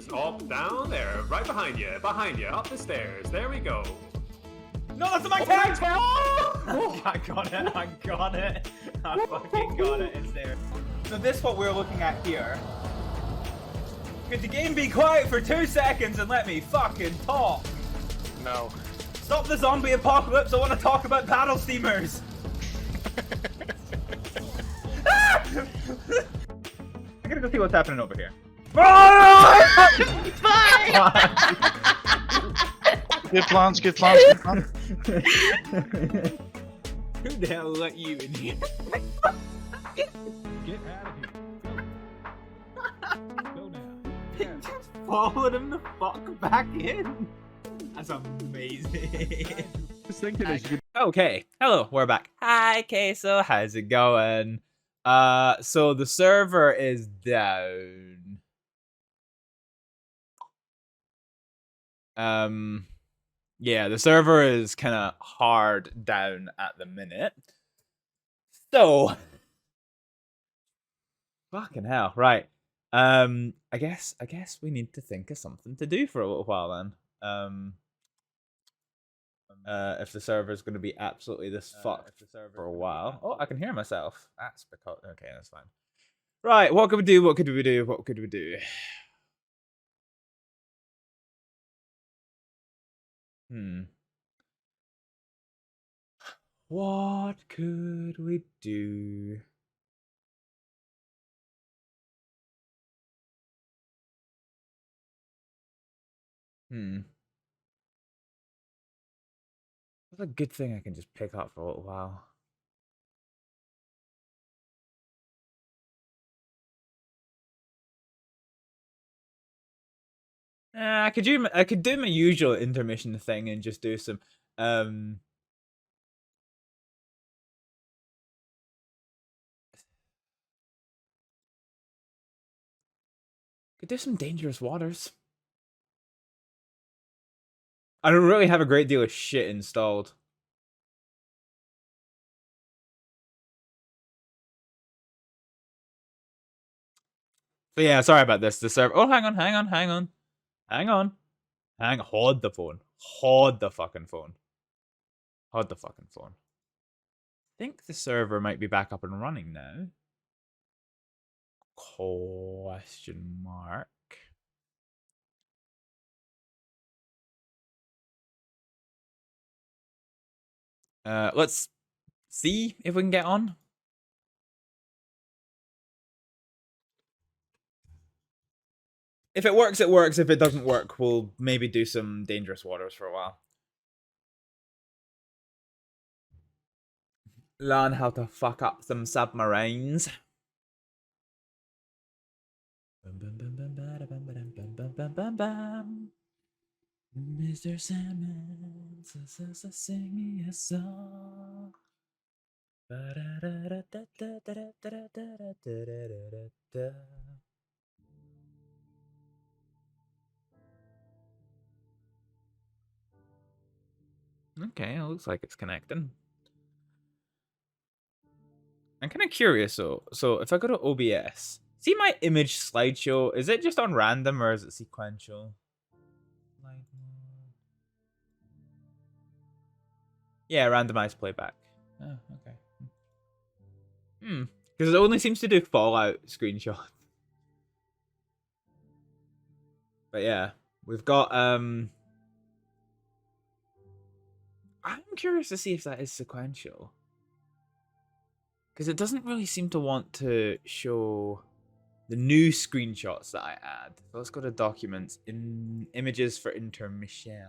Just up, down, there, right behind you, up the stairs. There we go. No, that's my tag! Oh! I got it, I fucking got it, it's there. So this is what we're looking at here. Could the game be quiet for 2 seconds and let me fucking talk? No. Stop the zombie apocalypse, I want to talk about paddle steamers! I gotta go see what's happening over here. Good plans, good plans, good plans. Who the hell let you in here? Get out of here. Go now. Just followed him the fuck back in. That's amazing. Just thinking as you Okay, hello, we're back. Hi, Queso, how's it going? So the server is down. Yeah, the server is kind of hard down at the minute. So, fucking hell, right? I guess we need to think of something to do for a little while then. If the server is going to be absolutely this fucked for a while. Oh, I can hear myself. That's because okay, that's fine. Right, what could we do? What could we do? What could we do? What could we do? That's a good thing I can just pick up for a little while. I could do my usual intermission thing and just do some could do some dangerous waters. I don't really have a great deal of shit installed. So yeah, sorry about this. The server. Oh, hang on. Hold the phone. Hold the fucking phone. Hold the fucking phone. I think the server might be back up and running now. Question mark. Let's see if we can get on. If it works, it works. If it doesn't work, we'll maybe do some dangerous waters for a while. Learn how to fuck up some submarines. Mr. Simmons, sing me a song. Okay, it looks like it's connecting. I'm kind of curious, so if I go to OBS, see my image slideshow, is it just on random or is it sequential? Yeah, randomized playback. Oh, okay. Because it only seems to do Fallout screenshots. But yeah, we've got I'm curious to see if that is sequential. Because it doesn't really seem to want to show the new screenshots that I add. So let's go to documents, in images for intermission.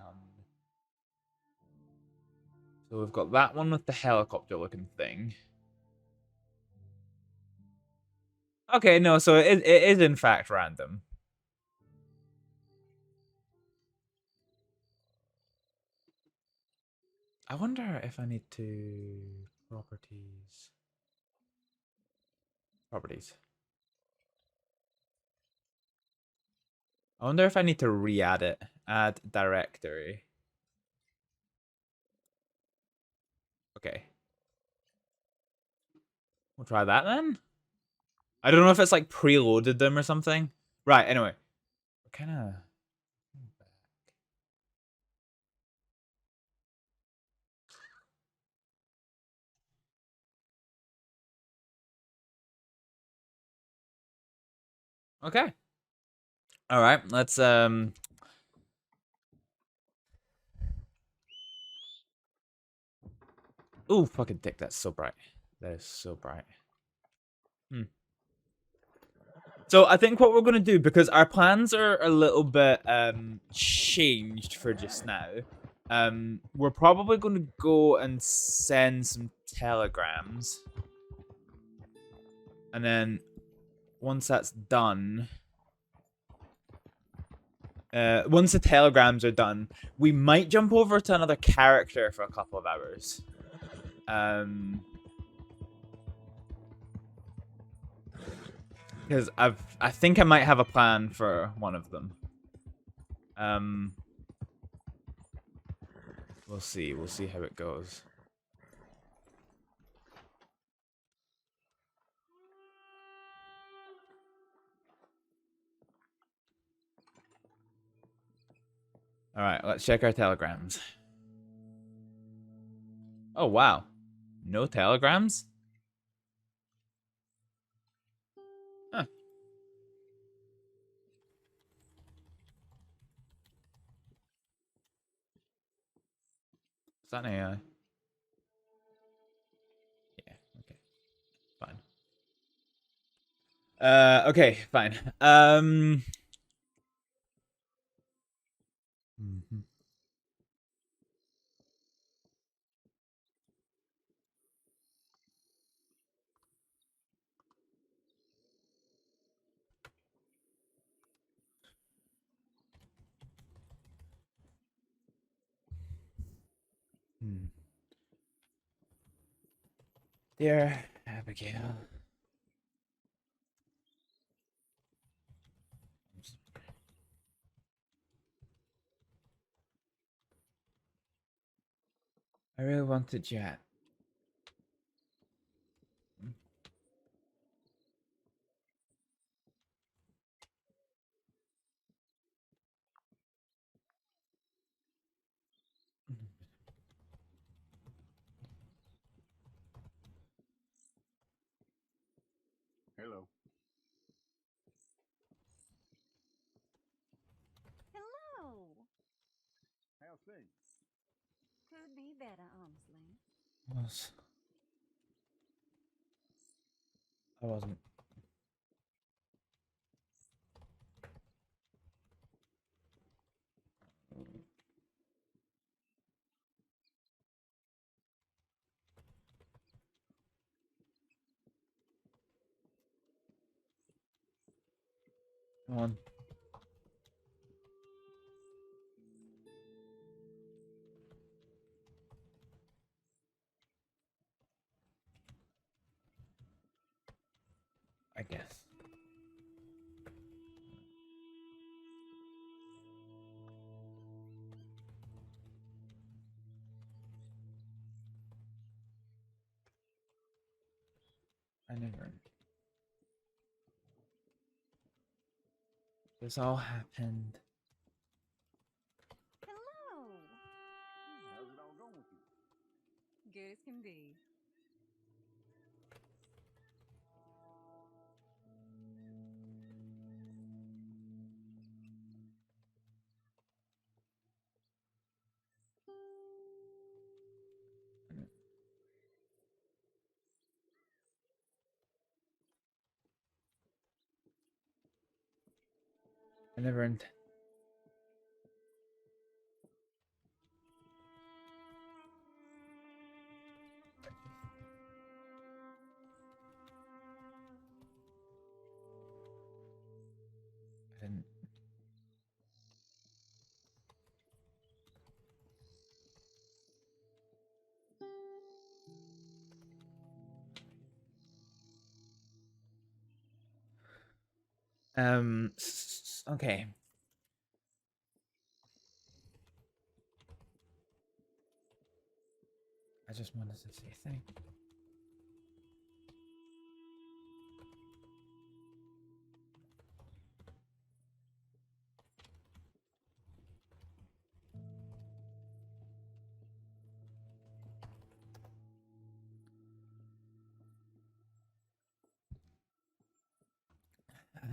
So we've got that one with the helicopter looking thing. Okay, no, so it is in fact random. I wonder if I need to properties. I wonder if I need to re-add it. Add directory. Okay. We'll try that then. I don't know if it's like preloaded them or something. Right, anyway. kind of. Okay. All right. Let's Ooh, fucking dick. That's so bright. That is so bright. So I think what we're going to do, because our plans are a little bit changed for just now, we're probably going to go and send some telegrams. And then once that's done, once the telegrams are done, we might jump over to another character for a couple of hours. Because I think I might have a plan for one of them. We'll see. We'll see how it goes. All right, let's check our telegrams. Oh, wow. No telegrams? Huh. Is that an AI? Yeah, okay. Fine. Okay, fine. Mhm. Dear Abigail. I really want to chat. Hello. Hello. How's things? Could be better, honestly. I wasn't. Come on. I guess. I never. This all happened. Hello. How's it all going with you? Good as can be. I never. I didn't. Okay. I just wanted to say thank you.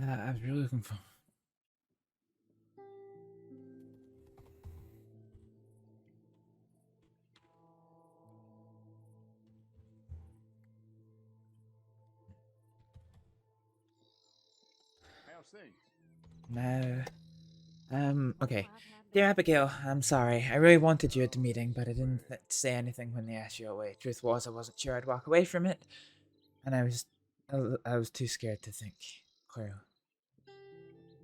I was really looking for. How's things? No. Okay. Oh, I've had Dear better. Abigail, I'm sorry. I really wanted you at the meeting, but I didn't say anything when they asked you away. Truth was, I wasn't sure I'd walk away from it, and I was too scared to think clearly.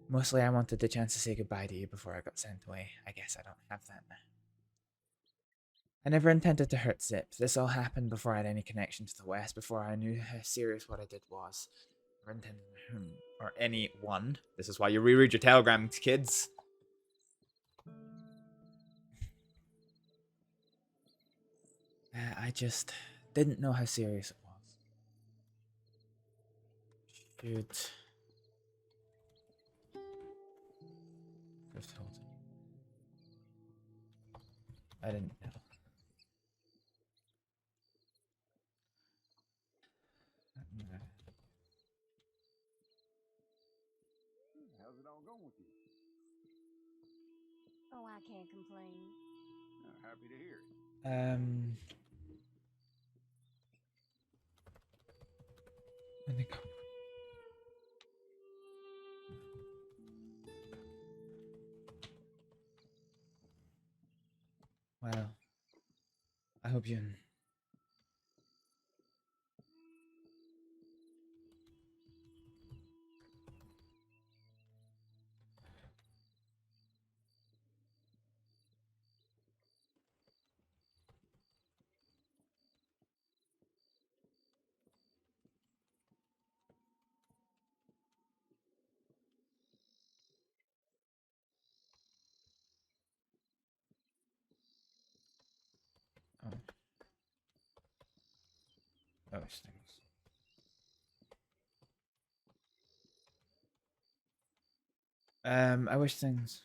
Mostly, I wanted the chance to say goodbye to you before I got sent away. I guess I don't have that now. I never intended to hurt Zip. This all happened before I had any connection to the West, before I knew how serious what I did was. Never intended to him or anyone. This is why you reread your telegrams, kids. I just didn't know how serious it was. Should have told him. I didn't know. How's it all going with you? Oh, I can't complain. Happy to hear it. I think. Well, I hope you. Oh, those things. I wish things.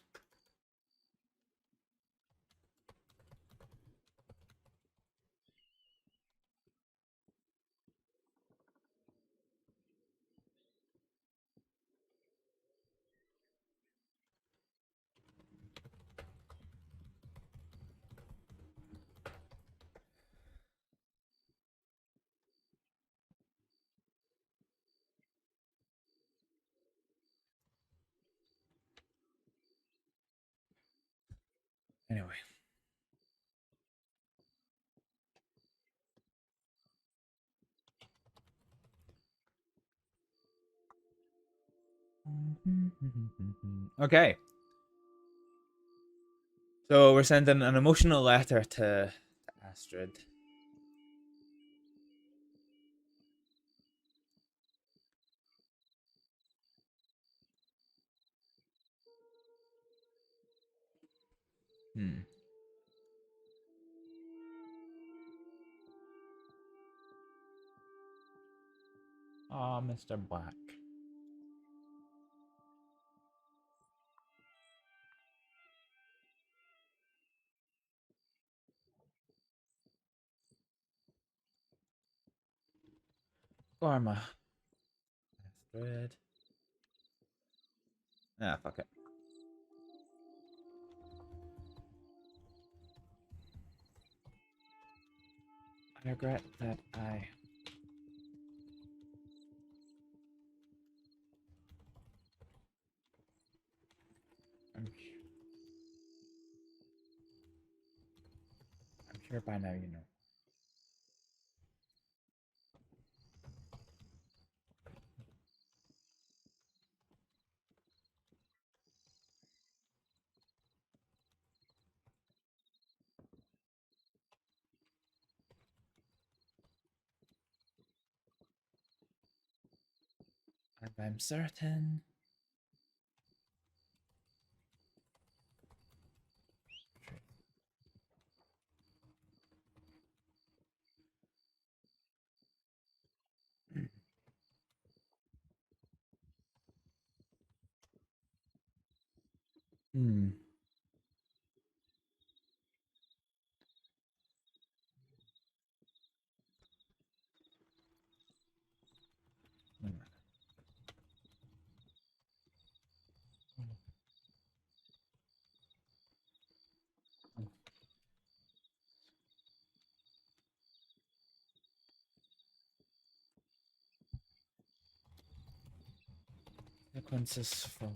Anyway. Okay. So we're sending an emotional letter to Astrид. Hmm. Ah, Mr. Black. Karma. Astrид. Ah, fuck it. I regret that I'm sure by now you know. And I'm certain. Hmm. consequences for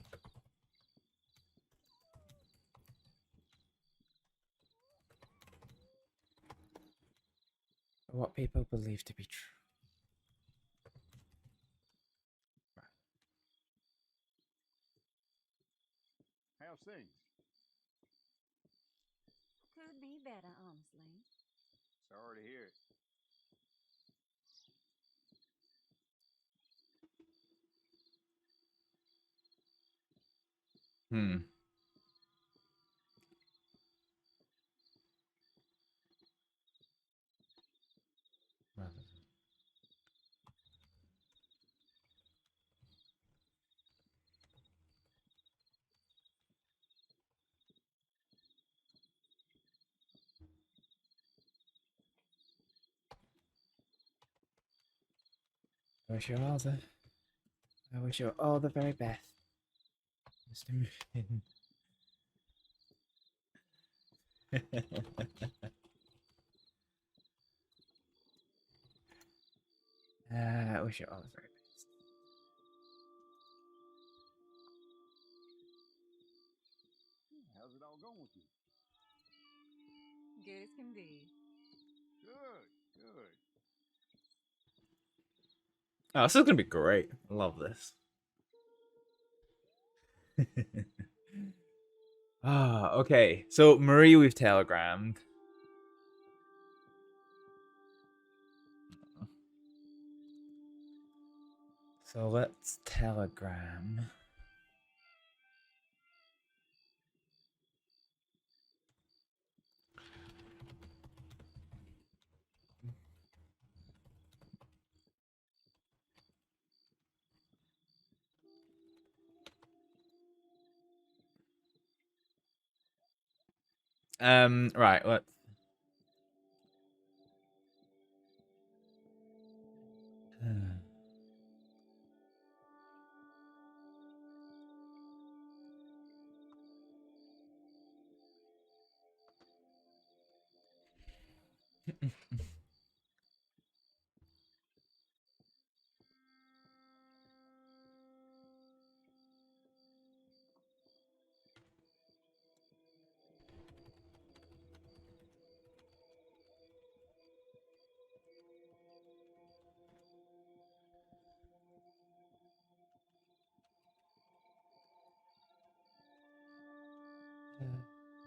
what people believe to be true. How's things? Could be better, honestly. Sorry to hear it. Hmm. I wish you all the very best, Mr. Muffin. I wish you all the very best. How's it all going with you? Good as can be. Good, good. Oh, this is gonna be great. I love this. Okay. So Marie, we've telegrammed. So let's telegram. Right, let's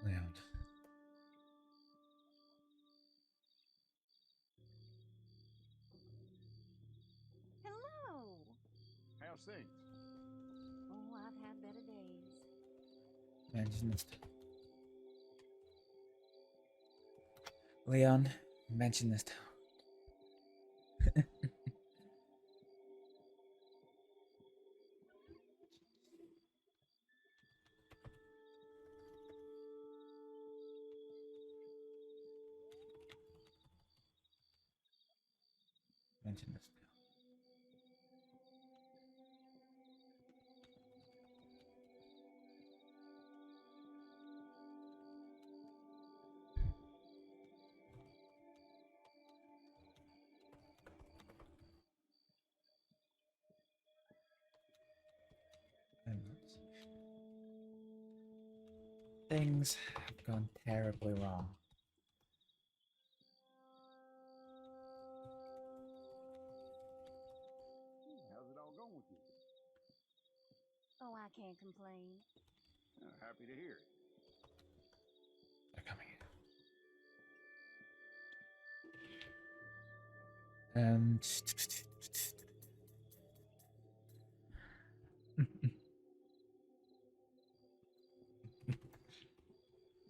Leon. Hello! How's things? Oh, I've had better days. Mention this. Leon, mention this town. Mention this town. Things have gone terribly wrong. How's it all going with you? Oh, I can't complain. Happy to hear it. They're coming in.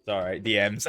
Sorry, DMs.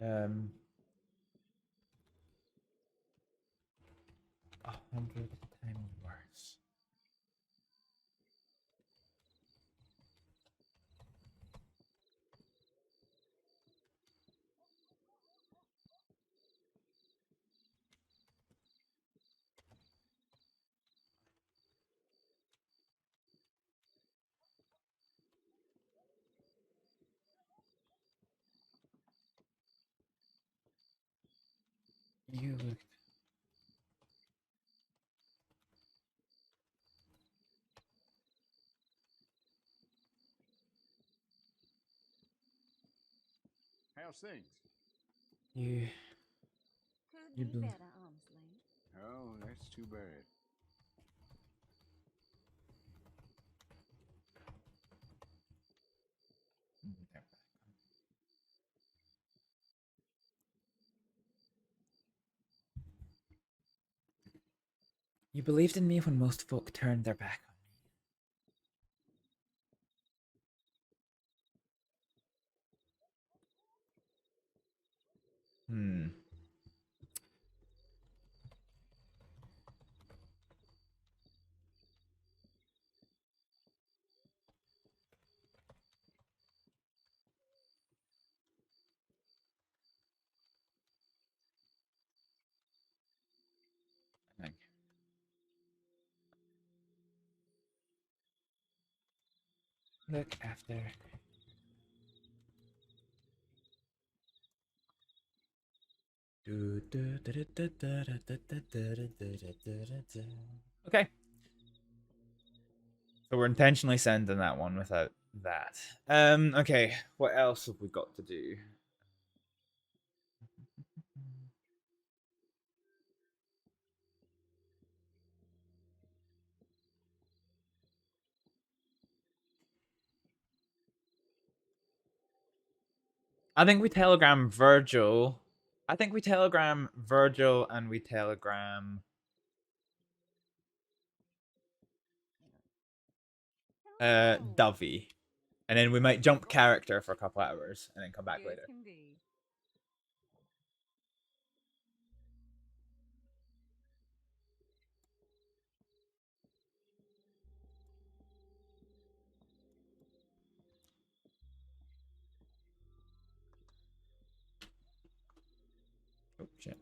um, 100 times worse. You looked. How's things? You. Could You be bel- better, honestly. Oh, that's too bad. You believed in me when most folk turned their back on me. Like, look after. Okay. So we're intentionally sending that one without that. Okay. What else have we got to do? I think we telegram Virgil. I think we telegram Virgil and we telegram Hello. Dovey. And then we might jump character for a couple hours and then come back Good later. can be. Oh shit.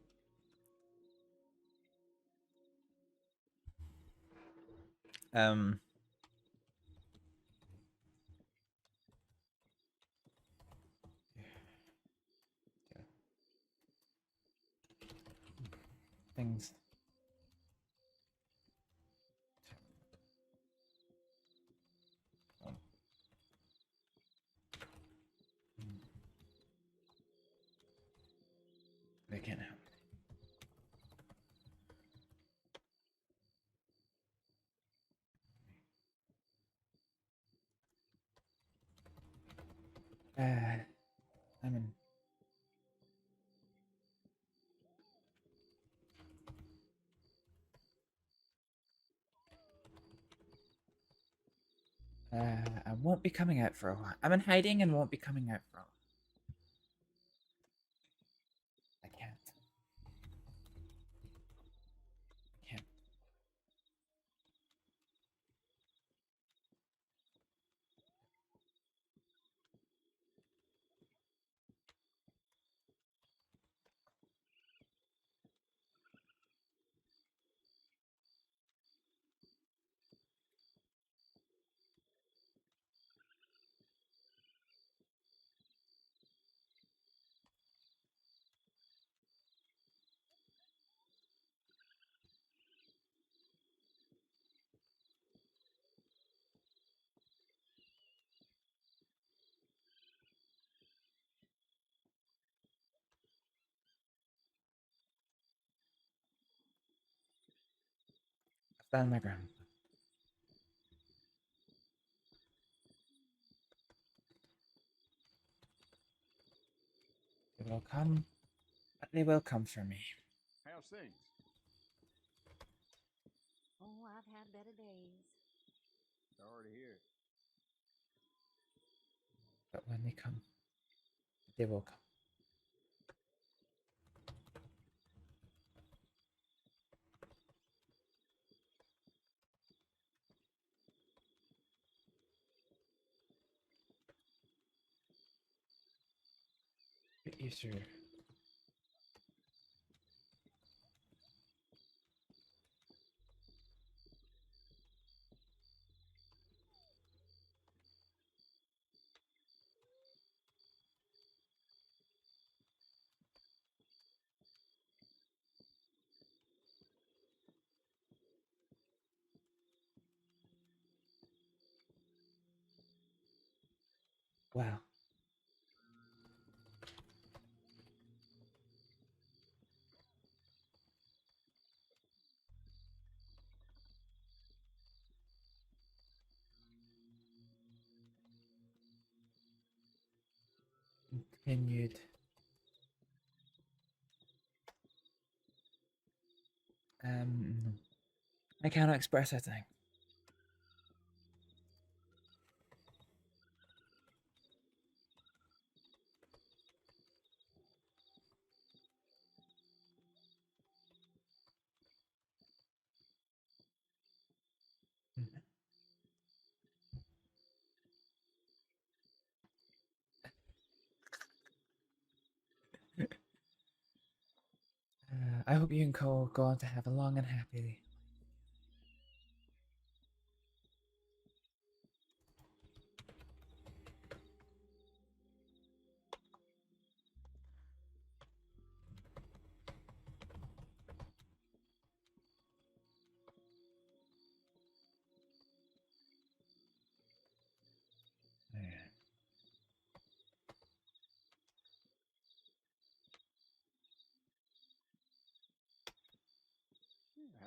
Um things. They can't help. I'm in. I won't be coming out for a while. I'm in hiding and won't be coming out for a while. I can't. I can't. Stand my ground. They will come. But they will come for me. How's things? Oh, I've had better days. Sorry to hear it. But when they come, they will come. Get used to. Wow. Continued. I cannot express a thing. I hope you and Cole go on to have a long and happy.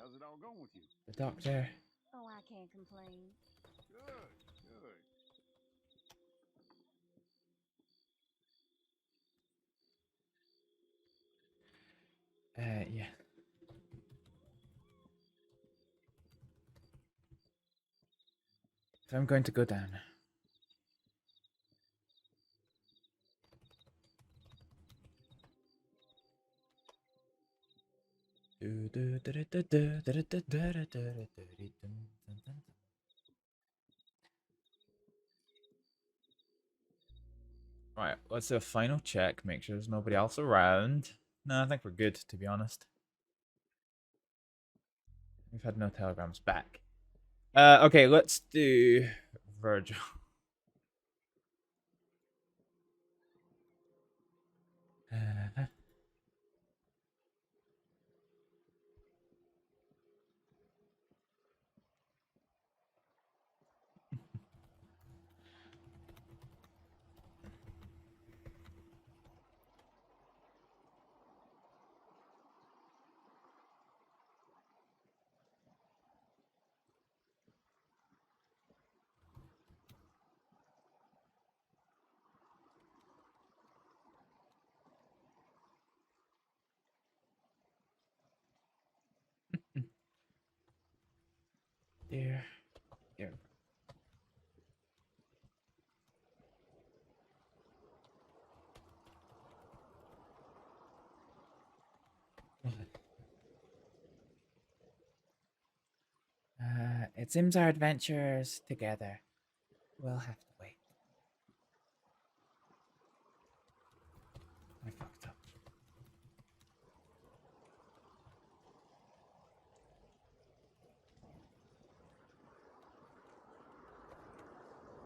How's it all going with you? The doctor. Oh, I can't complain. Good, good. Yeah. So I'm going to go down. Right, let's do a final check. Make sure there's nobody else around. No, I think we're good, to be honest. We've had no telegrams back. Okay, let's do Virgil. There. There. It seems our adventures together will have to wait. I fucked up.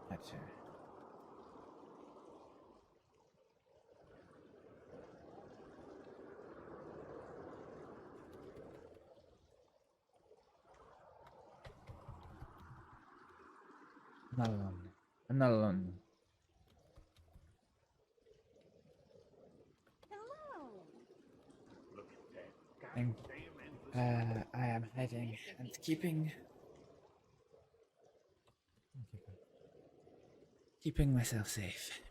That's it. I'm not alone. I'm not alone. Hello. Look at that. I'm, Goddamn endless. I am hiding and keeping myself safe.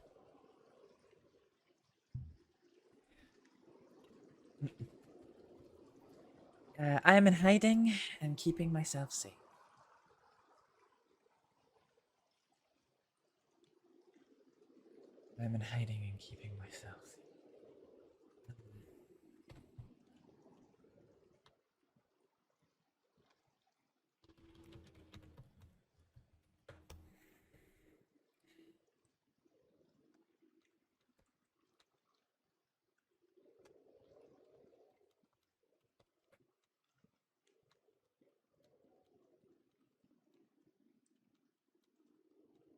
I am in hiding and keeping myself safe. I'm in hiding and keeping myself safe.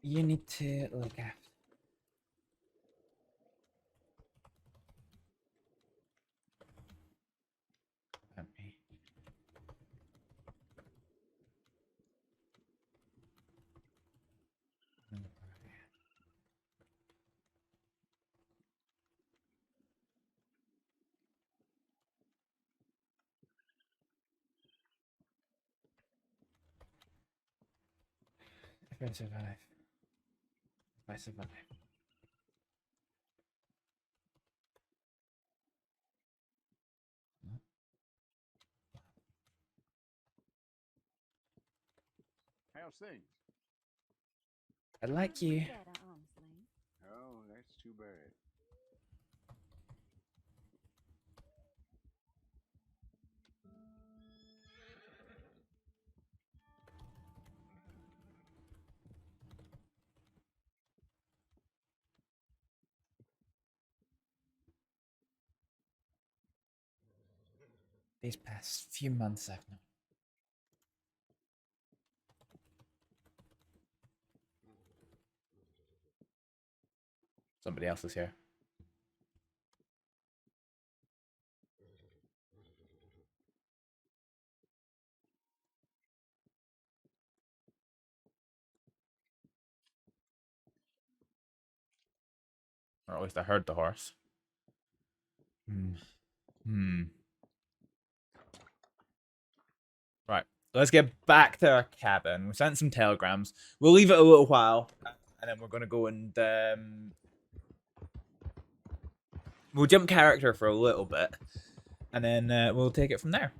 You need to look after me. If I survive. If I survive. How's things? I like you. Better, honestly. Oh, that's too bad. These past few months I've known. Somebody else is here. Or at least I heard the horse. Right. Let's get back to our cabin. We sent some telegrams. We'll leave it a little while. And then we're going to go and... we'll jump character for a little bit. And then we'll take it from there.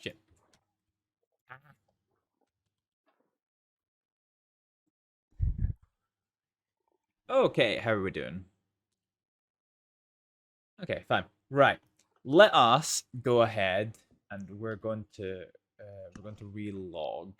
Shit. Okay, how are we doing? Okay, fine. Right. Let us go ahead and we're going to relog.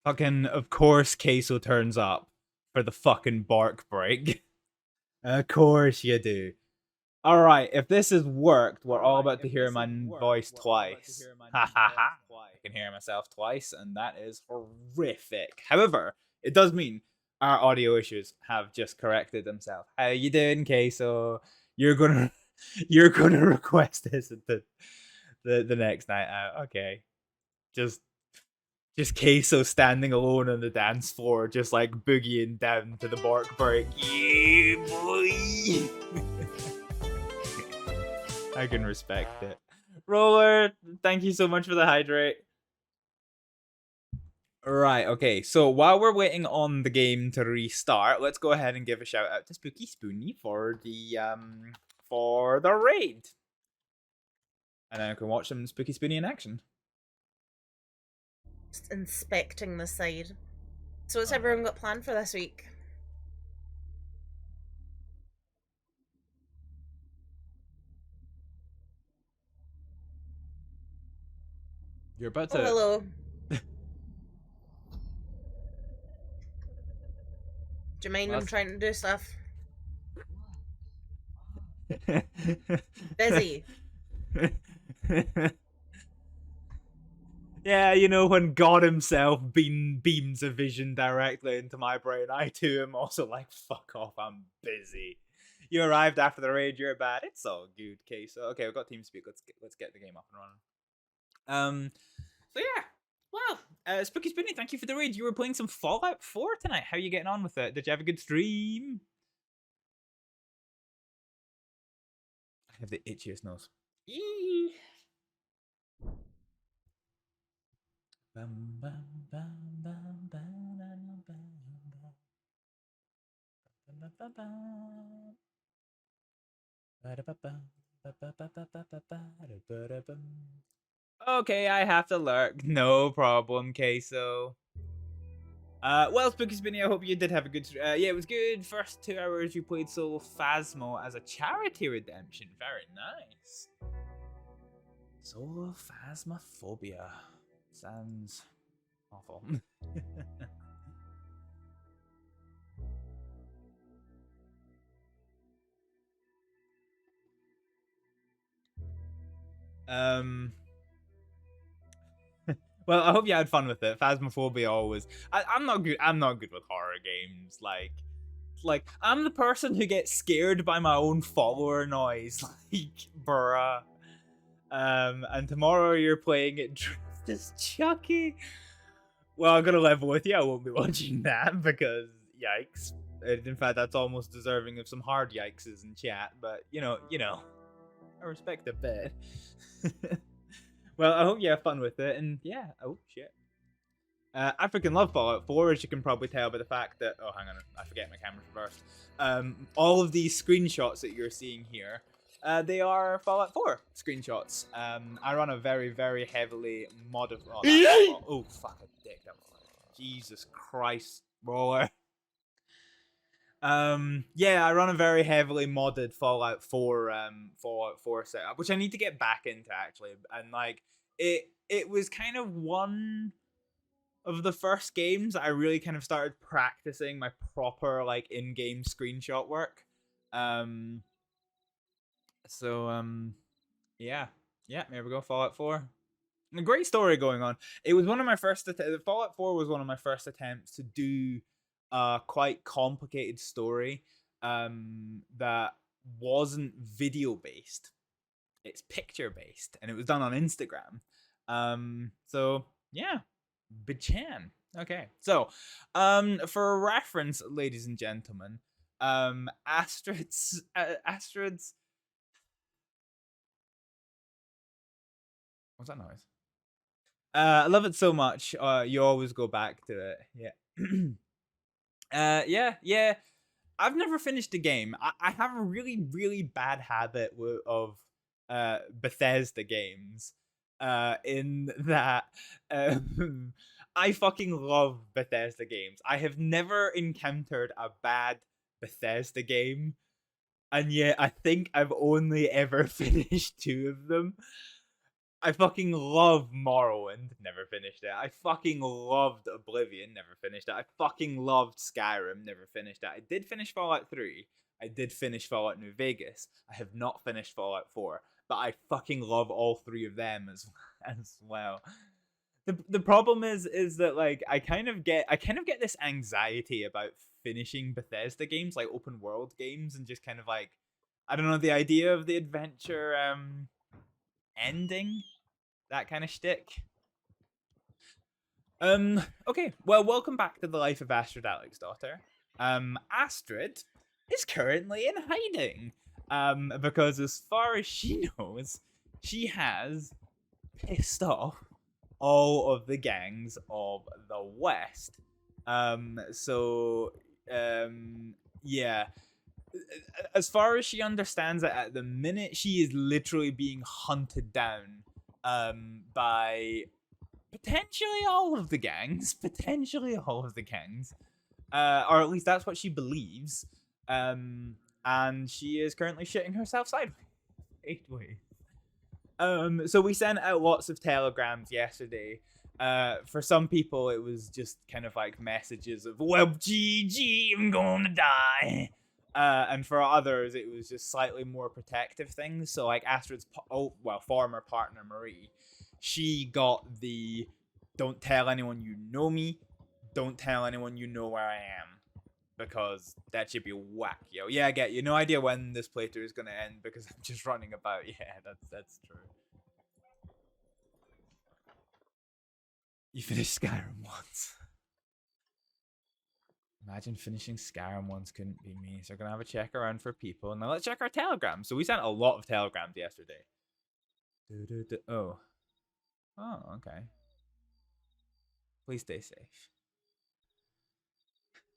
Fucking, of course, Queso turns up for the fucking bark break. Of course you do. Alright, if this has worked, we're all about to hear my voice twice. Ha ha ha. I can hear myself twice, and that is horrific. However, it does mean our audio issues have just corrected themselves. How you doing, Queso? You're gonna request this at the next night out. Okay. Just Queso standing alone on the dance floor, just like boogieing down to the bark break. Yeah, boy. I can respect it. Roller, thank you so much for the hydrate. Right, okay, so while we're waiting on the game to restart, let's go ahead and give a shout out to Spooky Spoonie for the raid. And then I can watch some Spooky Spoonie in action. Just inspecting the side. So what's everyone got planned for this week? You're about Oh, to... hello. Do you mind him trying to do stuff? Busy. Yeah, you know, when God himself beams a vision directly into my brain, I too am also like, fuck off, I'm busy. You arrived after the raid, you're bad. It's all good, Queso. Okay, we've got TeamSpeak. Let's get the game up and running. So yeah. Wow. Spooky Spoonie, thank you for the raid. You were playing some Fallout 4 tonight. How are you getting on with it? Did you have a good stream? I have the itchiest nose. Eee. Okay, I have to lurk. No problem, Queso. Well, Spooky Spinny, I hope you did have a good... yeah, it was good. First 2 hours you played Solo Phasmo as a charity redemption. Very nice. Solo Phasmophobia. Sounds awful. Well, I hope you had fun with it. Phasmophobia always. I'm not good. I'm not good with horror games. Like I'm the person who gets scared by my own follower noise. Like, bruh. And tomorrow you're playing it dressed as Chucky. Well, I'm gonna level with you. I won't be watching that because yikes. In fact, that's almost deserving of some hard yikeses in chat. But you know, I respect a bit. Well, I hope you have fun with it, and yeah, oh shit. I freaking love Fallout 4, as you can probably tell by the fact that, oh hang on, I forget my camera first. All of these screenshots that you're seeing here, they are Fallout 4 screenshots. I run a very, very heavily modified... Oh, fuck, a dick, that was like, Jesus Christ, roller. Yeah, I run a very heavily modded Fallout 4 setup, which I need to get back into actually. And like it was kind of one of the first games I really kind of started practicing my proper like in-game screenshot work. Yeah, there we go, Fallout 4. A great story going on. It was one of my first Fallout 4 was one of my first attempts to do a quite complicated story that wasn't video based. It's picture based, and it was done on Instagram. So yeah, Bichan. Okay, so for reference, ladies and gentlemen, Astrid's what's that noise? I love it so much. You always go back to it. Yeah. Yeah. I've never finished a game. I have a really, really bad habit of Bethesda games. In that I fucking love Bethesda games. I have never encountered a bad Bethesda game, and yet I think I've only ever finished 2 of them. I fucking love Morrowind, never finished it. I fucking loved Oblivion, never finished it. I fucking loved Skyrim, never finished it. I did finish Fallout 3. I did finish Fallout New Vegas. I have not finished Fallout 4, but I fucking love all 3 of them as well. The problem is that like I kind of get this anxiety about finishing Bethesda games, like open world games, and just kind of like, I don't know, the idea of the adventure ending, that kind of shtick. Okay, well, welcome back to the life of Astrid Aleksdóttir. Astrid is currently in hiding. Because as far as she knows, she has pissed off all of the gangs of the West. Yeah. As far as she understands it at the minute, she is literally being hunted down by potentially all of the gangs. Or at least that's what she believes. And she is currently shitting herself sideways. So we sent out lots of telegrams yesterday. For some people, it was just kind of like messages of, well, GG, I'm gonna die. And for others, it was just slightly more protective things. So like Astrid's, former partner Marie, she got the, don't tell anyone you know me, don't tell anyone you know where I am, because that should be whack, yo. Yeah, I get you. No idea when this playthrough is gonna end because I'm just running about. Yeah, that's true. You finished Skyrim once. Imagine finishing Skyrim once couldn't be me. So we're gonna have a check around for people. Now let's check our telegrams. So we sent a lot of telegrams yesterday. Oh, okay. Please stay safe.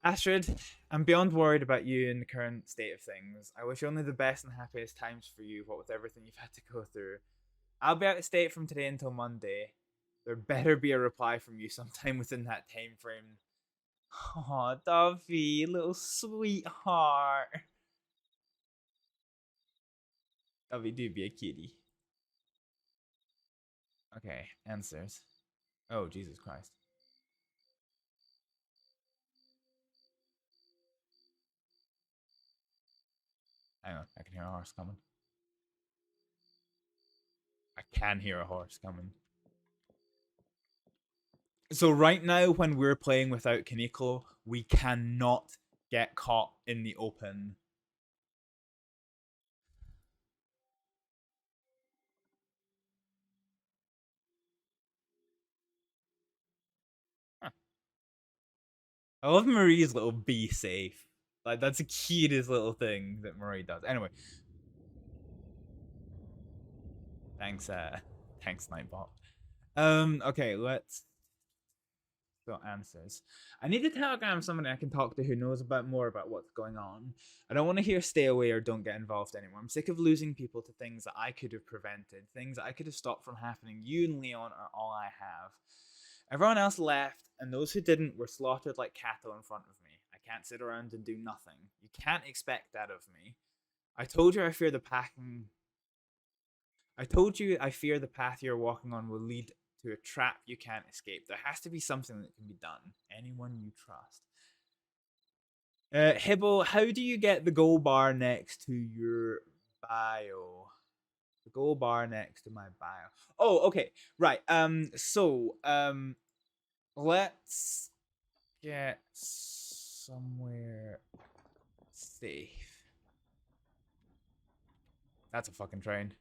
Astrid, I'm beyond worried about you in the current state of things. I wish only the best and happiest times for you, what with everything you've had to go through. I'll be out of state from today until Monday. There better be a reply from you sometime within that time frame. Oh, Duffy, little sweetheart. Duffy, do be a kitty. Okay, answers. Oh, Jesus Christ. Hang on, I can hear a horse coming. I can hear a horse coming. So right now, when we're playing without Kuniklo, we cannot get caught in the open. Huh. I love Marie's little be safe. Like, that's the cutest little thing that Marie does. Anyway. Thanks, thanks, Nightbot. Okay, let's go answers. I need to telegram somebody I can talk to who knows more about what's going on. I don't want to hear stay away or don't get involved anymore. I'm sick of losing people to things that I could have prevented, things that I could have stopped from happening. You and Leon are all I have. Everyone else left, and those who didn't were slaughtered like cattle in front of me. I can't sit around and do nothing. You can't expect that of me. I told you I fear the path you're walking on will lead to a trap you can't escape. There has to be something that can be done. Anyone you trust. Hibble, how do you get the gold bar next to your bio? The gold bar next to my bio. Oh, okay. Right. Let's get somewhere safe. That's a fucking train.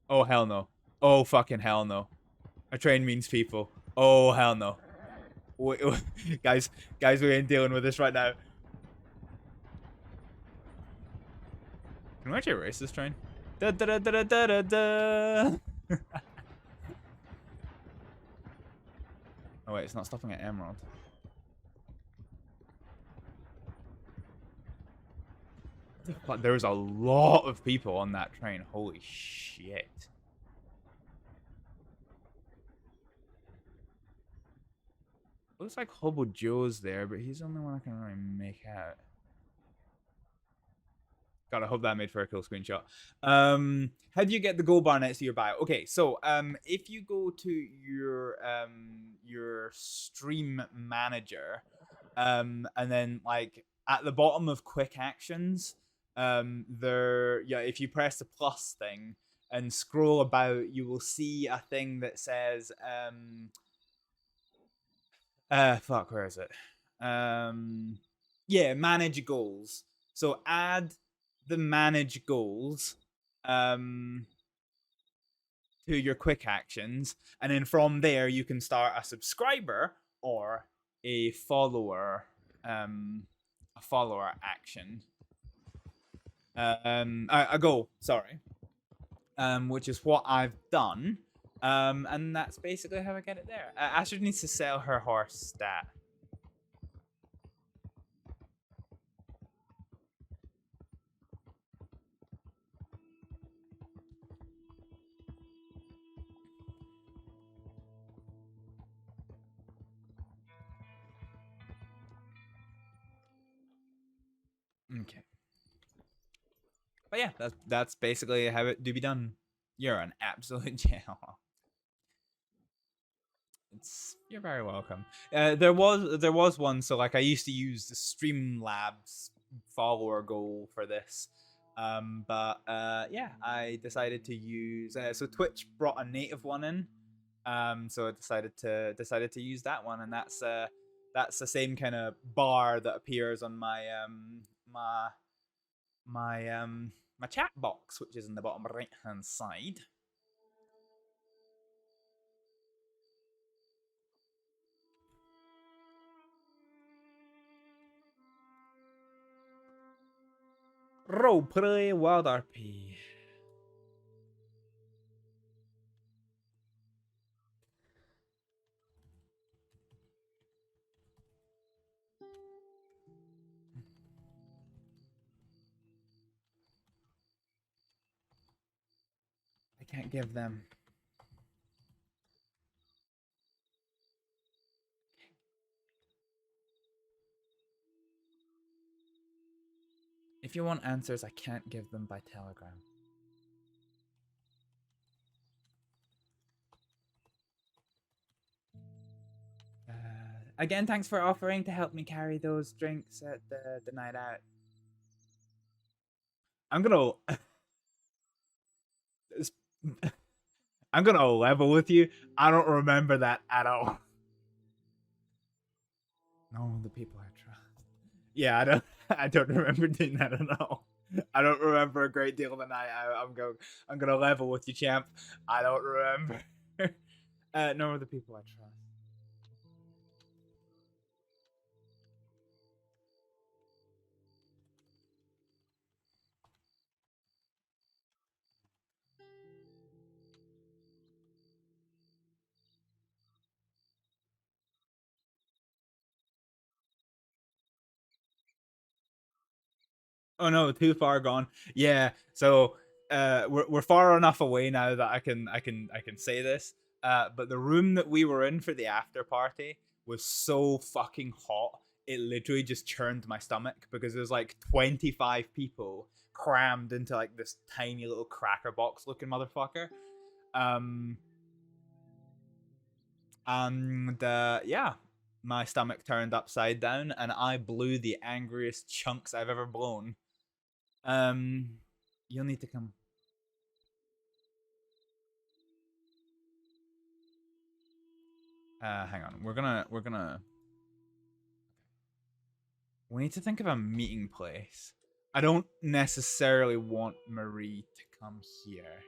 Oh, hell no. Oh, fucking hell no. A train means people. Oh, hell no. Wait, guys, we ain't dealing with this right now. Can we actually erase this train? Da da da da da da da. Oh wait, it's not stopping at Emerald. But there's a lot of people on that train. Holy shit. Looks like Hobo Joe's there, but he's the only one I can really make out. God, I hope that made for a cool screenshot. How do you get the gold bar next to your bio? Okay, so if you go to your stream manager, and then like at the bottom of quick actions, if you press the plus thing and scroll about, you will see a thing that says fuck, where is it? Yeah, manage goals. So add the manage goals to your quick actions, and then from there you can start a subscriber or a follower action. A goal, sorry. Which is what I've done. And that's basically how I get it there. Astrid needs to sell her horse stat. Okay. But yeah, that's basically how it do be done. You're an absolute jail. You're very welcome. There was one, so like I used to use the Streamlabs follower goal for this. But yeah, I decided to use so Twitch brought a native one in. So I decided to use that one, and that's the same kind of bar that appears on my my chat box, which is in the bottom right hand side. Roleplay WildRP. I can't give them. If you want answers, I can't give them by telegram. Again, thanks for offering to help me carry those drinks at the night out. I'm gonna I'm gonna level with you. I don't remember that at all. No, the people I trust. Yeah, I don't remember doing that at all. I don't remember a great deal of the night out. I'm gonna level with you, champ. I don't remember. No, the people I trust. Oh no, too far gone. Yeah, so we're far enough away now that I can say this. But the room that we were in for the after party was so fucking hot. It literally just churned my stomach because there's like 25 people crammed into like this tiny little cracker box looking motherfucker. And yeah, my stomach turned upside down and I blew the angriest chunks I've ever blown. You'll need to come. Hang on. We need to think of a meeting place. I don't necessarily want Marie to come here.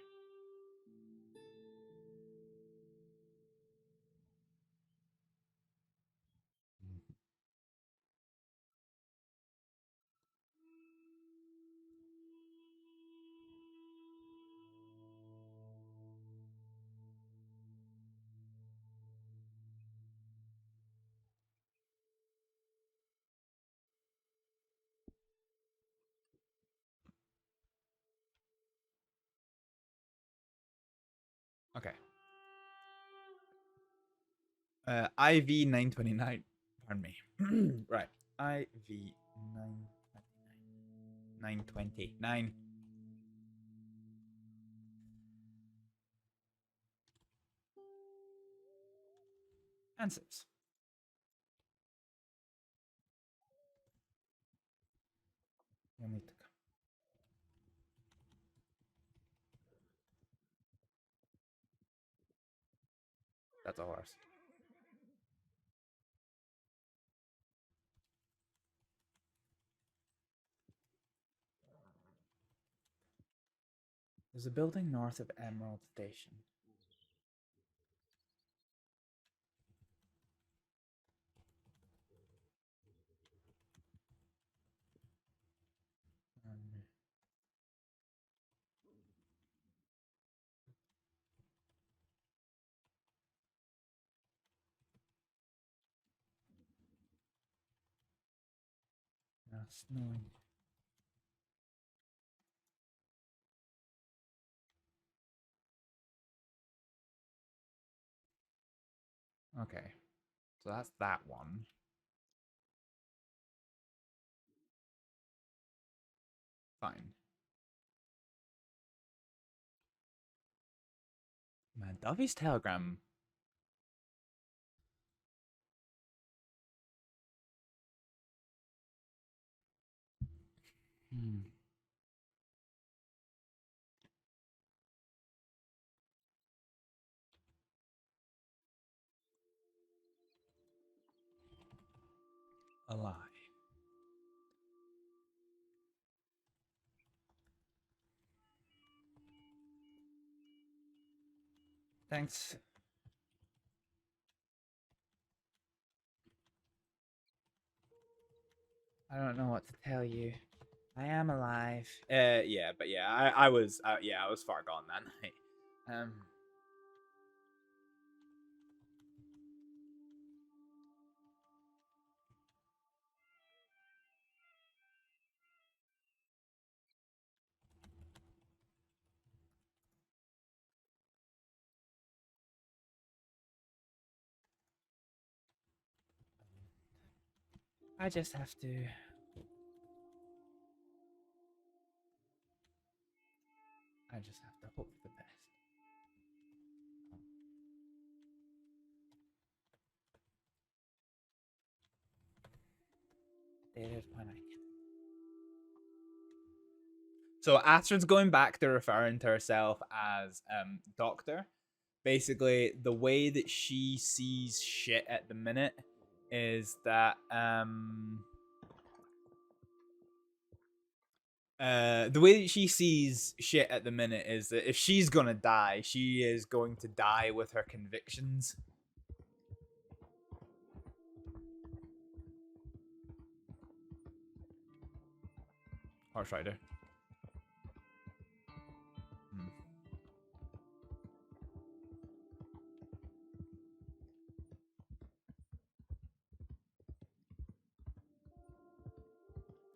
Okay. IV 929. Pardon me. Right. IV 929. Answers. You'll need to come. That's all ours. There's a building north of Emerald Station. Now snowing. Okay. So that's that one. Fine. Man, Duffy's telegram. A lie. Thanks. I don't know what to tell you. I am alive. Yeah, but yeah, I was far gone that night. I just have to I just have to hope for the best. So Astrid's going back to referring to herself as Doctor. Basically, the way that she sees shit at the minute is that the way that she sees shit at the minute is that if she's gonna die, she is going to die with her convictions. Horse rider.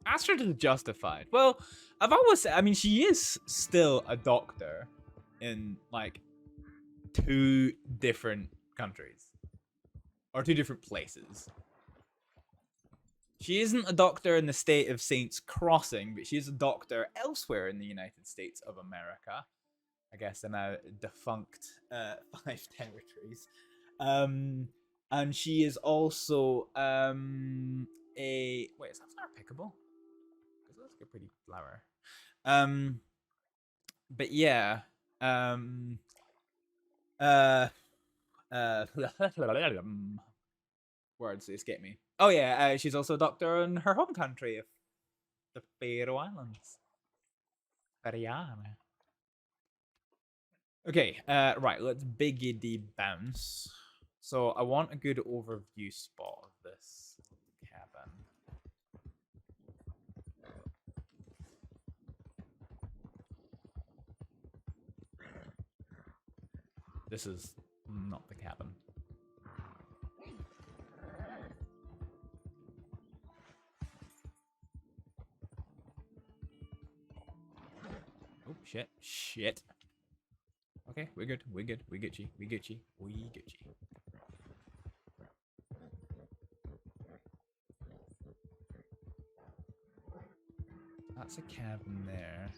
Astrid is justified. Well, I've always said, I mean, she is still a doctor in, like, 2 different countries. Or 2 different places. She isn't a doctor in the state of Saints Crossing, but she is a doctor elsewhere in the United States of America. I guess in a defunct 5 territories. And she is also a... Wait, is that flower pickable? Because that's like a pretty flower. But yeah. Words escape me. Oh yeah, she's also a doctor in her home country of the Faroe Islands. Fariana. Okay, right, let's biggity bounce. So I want a good overview spot of this cabin. This is not the cabin. Oh, shit. Shit. Okay, we're good. We're good. We get you. We get you. We get you. That's a cabin there.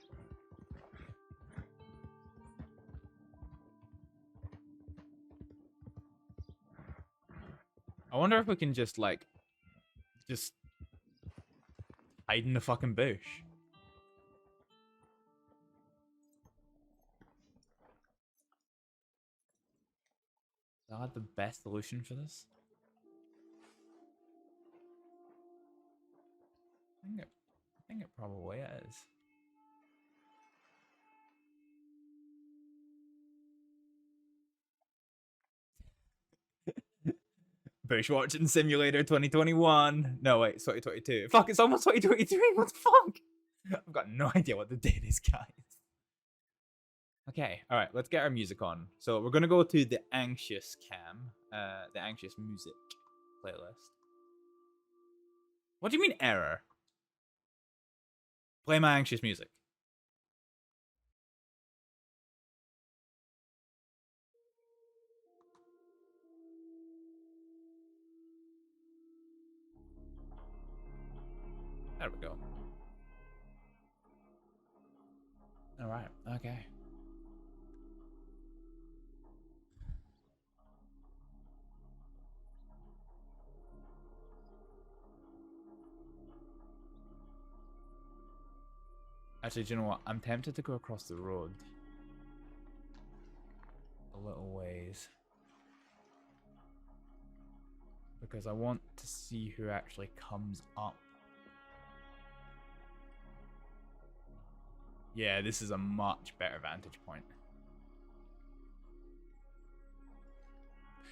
I wonder if we can just, like, just hide in the fucking bush. Is that the best solution for this? I think it probably is. Bushwatching Simulator 2021. No, wait, it's 2022. Fuck, it's almost 2023. What the fuck? I've got no idea what the date is, guys. Okay, all right, let's get our music on. So we're gonna go to the anxious cam, the anxious music playlist. What do you mean error? Play my anxious music. There we go. All right, okay. Actually, do you know what? I'm tempted to go across the road a little ways. Because I want to see who actually comes up. Yeah, this is a much better vantage point.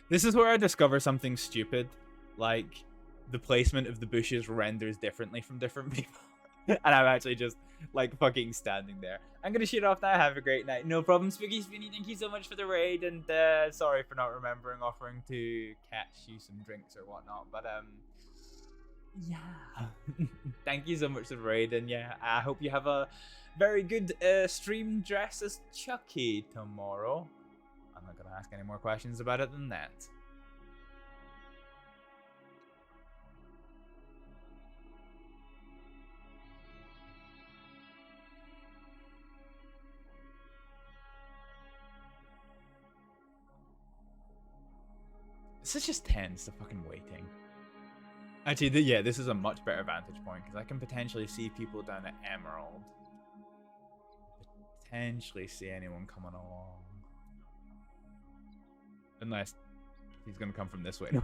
This is where I discover something stupid. Like, the placement of the bushes renders differently from different people. And I'm actually just, like, fucking standing there. I'm gonna shoot off now. Have a great night. No problem, Spooky Spinny. Thank you so much for the raid. And sorry for not remembering offering to catch you some drinks or whatnot. But, yeah. Thank you so much for the raid. And yeah, I hope you have a very good stream dress as Chucky tomorrow. I'm not gonna ask any more questions about it than that. This is just tense, the fucking waiting. Actually, yeah, this is a much better vantage point because I can potentially see people down at Emerald. Potentially see anyone coming along. Unless he's gonna come from this way. No.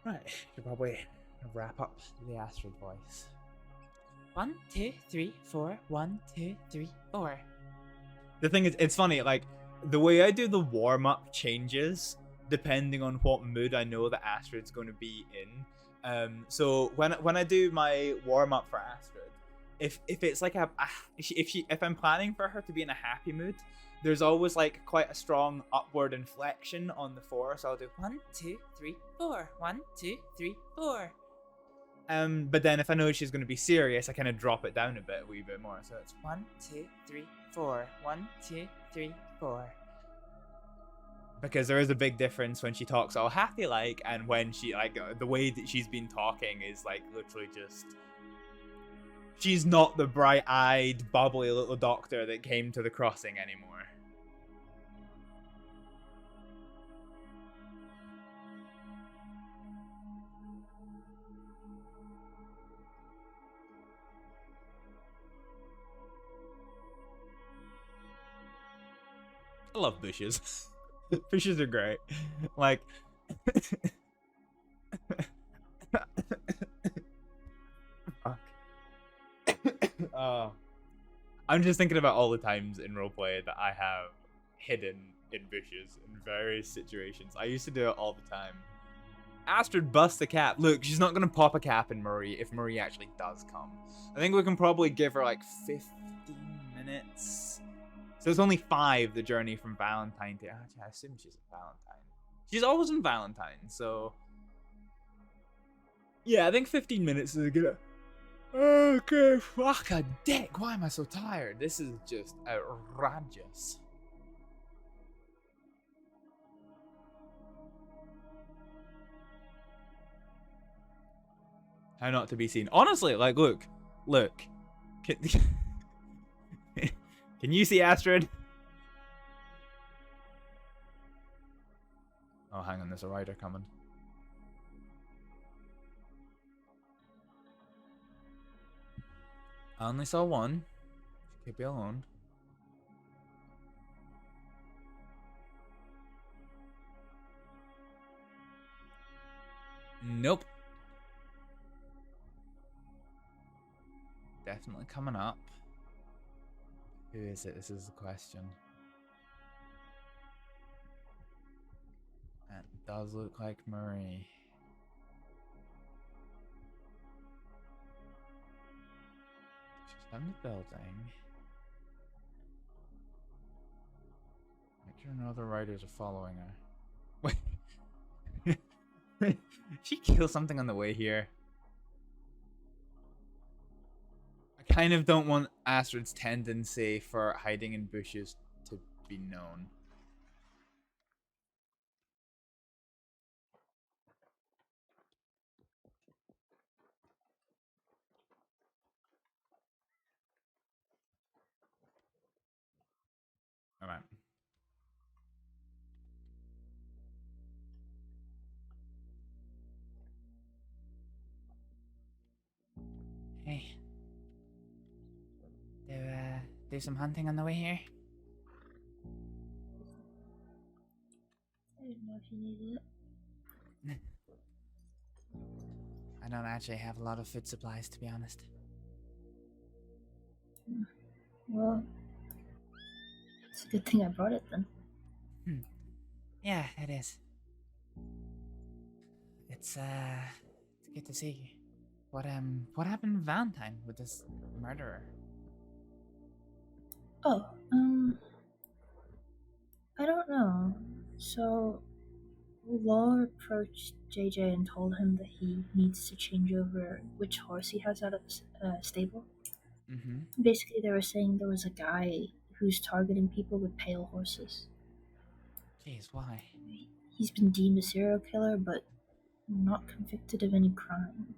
Right, should probably wrap up the Astrид voice. 1, 2, 3, 4. 1, 2, 3, 4. The thing is, it's funny, like, the way I do the warm-up changes depending on what mood I know that Astrid's going to be in. So when I do my warm-up for Astrid, if it's like if I'm planning for her to be in a happy mood, there's always like quite a strong upward inflection on the 4. So I'll do 1, 2, 3, 4. 1, 2, 3, 4. But then if I know she's going to be serious, I kind of drop it down a wee bit more. So it's 1, 2, 3, 4. 1, 2, 3, 4. Because there is a big difference when she talks all happy like, and when she like the way that she's been talking is like literally just. She's not the bright-eyed, bubbly little doctor that came to the crossing anymore. I love bushes. Bushes are great. Like I'm just thinking about all the times in roleplay that I have hidden in bushes in various situations. I used to do it all the time. Astrid busts a cap. Look, she's not gonna pop a cap in Marie if Marie actually does come. I think we can probably give her like 15 minutes. So it's only 5, the journey from Valentine to... Actually, I assume she's in Valentine. She's always in Valentine, so... Yeah, I think 15 minutes is a good... Okay, fuck a dick. Why am I so tired? This is just outrageous. How not to be seen. Honestly, like, look. Can you see Astrid? Oh, hang on, there's a rider coming. I only saw one. She could be alone. Nope. Definitely coming up. Who is it? This is the question. That does look like Marie. She's on the building. Make sure no other riders are following her. Wait. She killed something on the way here. I kind of don't want Astrid's tendency for hiding in bushes to be known. Alright. Hey. Do some hunting on the way here? I didn't know if you needed it. I don't actually have a lot of food supplies, to be honest. Well, it's a good thing I brought it then. Yeah, it is. It's good to see you. What happened to Valentine with this murderer? Oh, I don't know. So, Law approached JJ and told him that he needs to change over which horse he has out of the stable. Mm-hmm. Basically, they were saying there was a guy who's targeting people with pale horses. Jeez, why? He's been deemed a serial killer, but not convicted of any crime.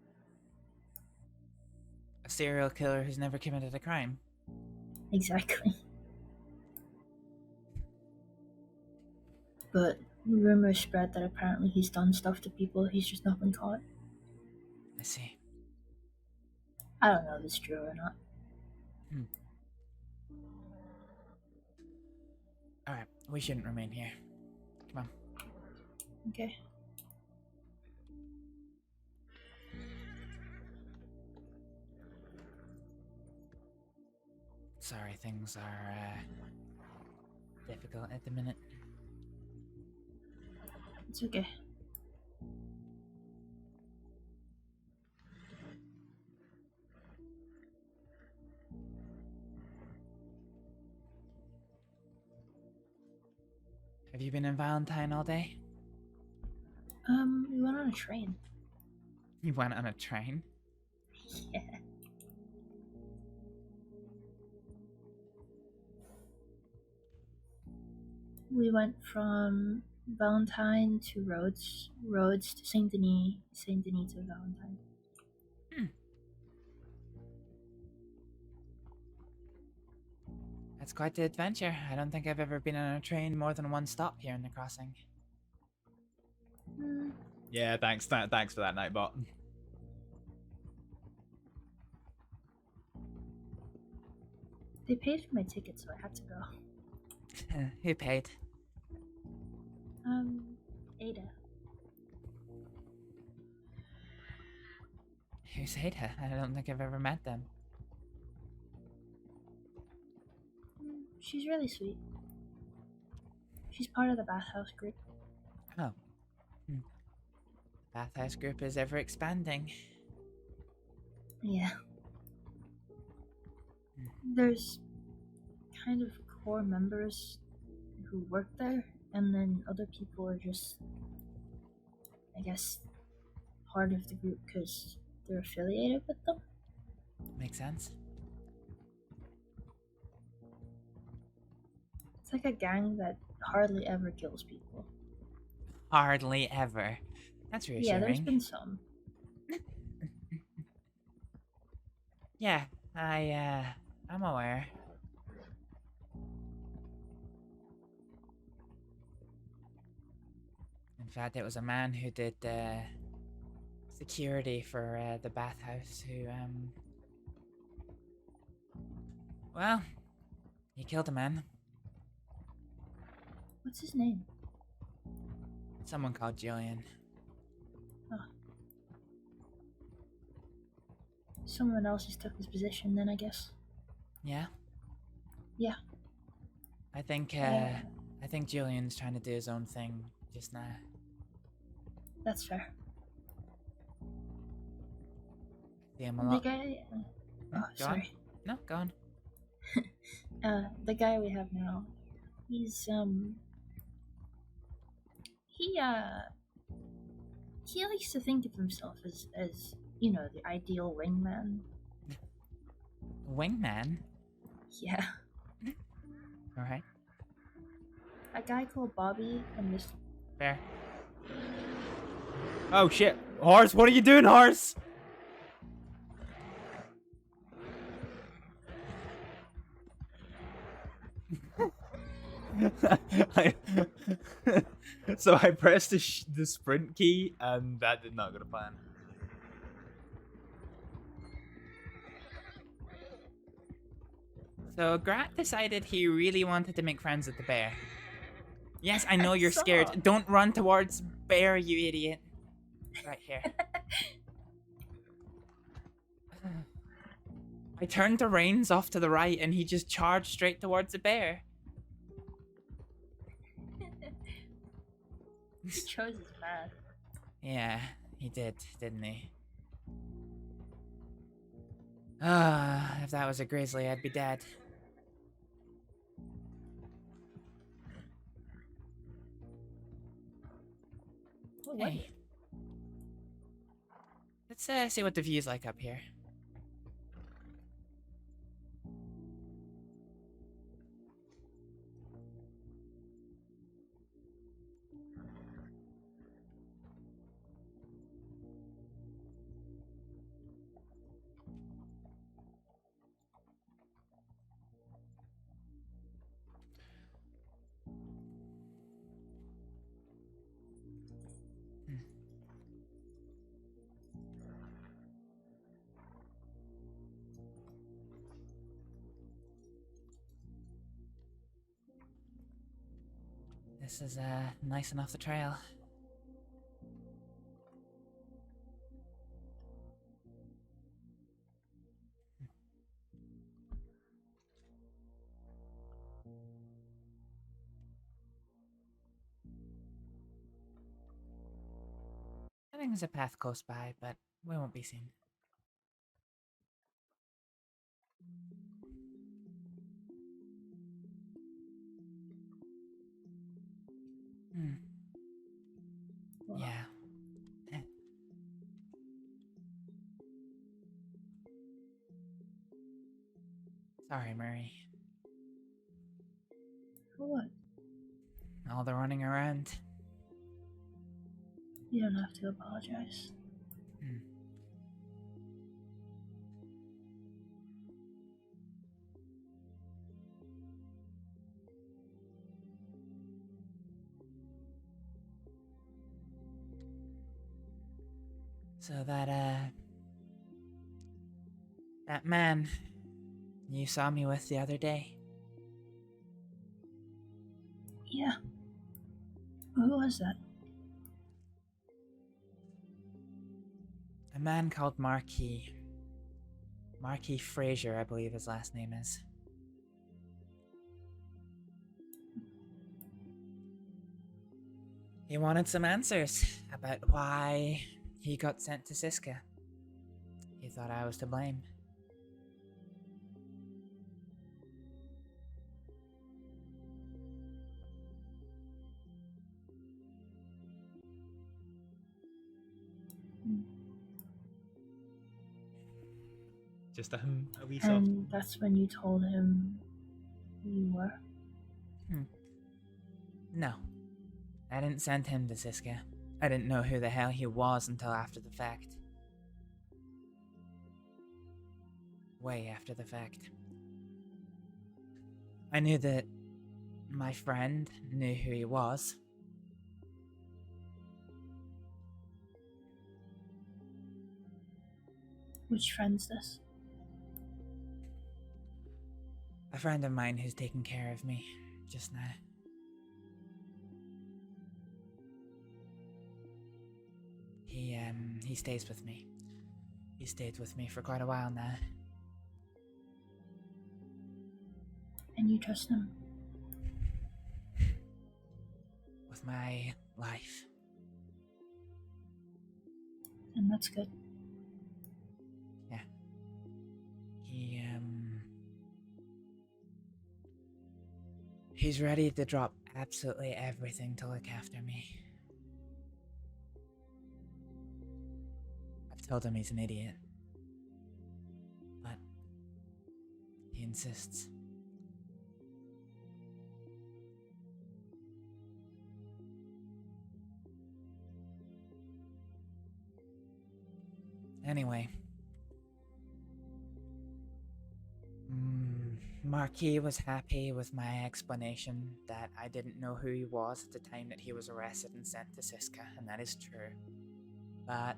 A serial killer who's never committed a crime? Exactly. But rumors spread that apparently he's done stuff to people, he's just not been caught. I see. I don't know if it's true or not. Alright, we shouldn't remain here. Come on. Okay. Sorry, things are difficult at the minute. It's okay. Have you been in Valentine all day? We went on a train. You went on a train? Yeah. We went from Valentine to Rhodes, Rhodes to Saint Denis, Saint Denis to Valentine. That's quite the adventure. I don't think I've ever been on a train more than one stop here in the crossing. Yeah, thanks for that, Nightbot. They paid for my ticket, so I had to go. Who paid? Ada. Who's Ada? I don't think I've ever met them. She's really sweet. She's part of the bathhouse group. Oh. Bathhouse group is ever expanding. Yeah. There's kind of core members who work there, and then other people are just, I guess, part of the group because they're affiliated with them. Makes sense. It's like a gang that hardly ever kills people. Hardly ever. That's reassuring. Yeah, there's been some. Yeah, I'm aware. In fact, it was a man who did security for the bathhouse who, well, he killed a man. What's his name? Someone called Julian. Oh. Someone else just took his position then, I guess. Yeah? Yeah. I think Julian's trying to do his own thing just now. That's fair. See him a The lot. guy... Oh, oh, go on. sorry. No, go on. The guy we have now, he's, he likes to think of himself as, you know, the ideal wingman. Wingman? Yeah. Alright. A guy called Bobby and this... Fair. Oh shit! Horse, what are you doing, horse? So I pressed the sprint key and that did not go to plan. So Grat decided he really wanted to make friends with the bear. Yes, I know you're scared. Don't run towards bear, you idiot. Right here. I turned the reins off to the right and he just charged straight towards the bear. He chose his path. Yeah, he did, didn't he? Ah, if that was a grizzly, I'd be dead. Oh, what? Hey. Let's see what the view's like up here. This is nice enough the trail. I think there's a path close by, but we won't be seen. Hmm. Well, Yeah. Sorry, Murray. for what? All the running around. You don't have to apologize. Hmm. So that man you saw me with the other day, Yeah. Who was that? a man called Marquis. Marquis Fraser, I believe his last name is. He wanted some answers about why he got sent to Siska. He thought I was to blame. Just a wee soft. And that's when you told him who you were? No. I didn't send him to Siska. I didn't know who the hell he was until after the fact. Way after the fact. I knew that my friend knew who he was. Which friend's this? A friend of mine who's taking care of me just now. He stays with me. He stayed with me for quite a while now. And you trust him? With my life. And that's good. Yeah. He's ready to drop absolutely everything to look after me. I've told him he's an idiot. But he insists. Anyway. Marquis was happy with my explanation that I didn't know who he was at the time that he was arrested and sent to Siska, and that is true. But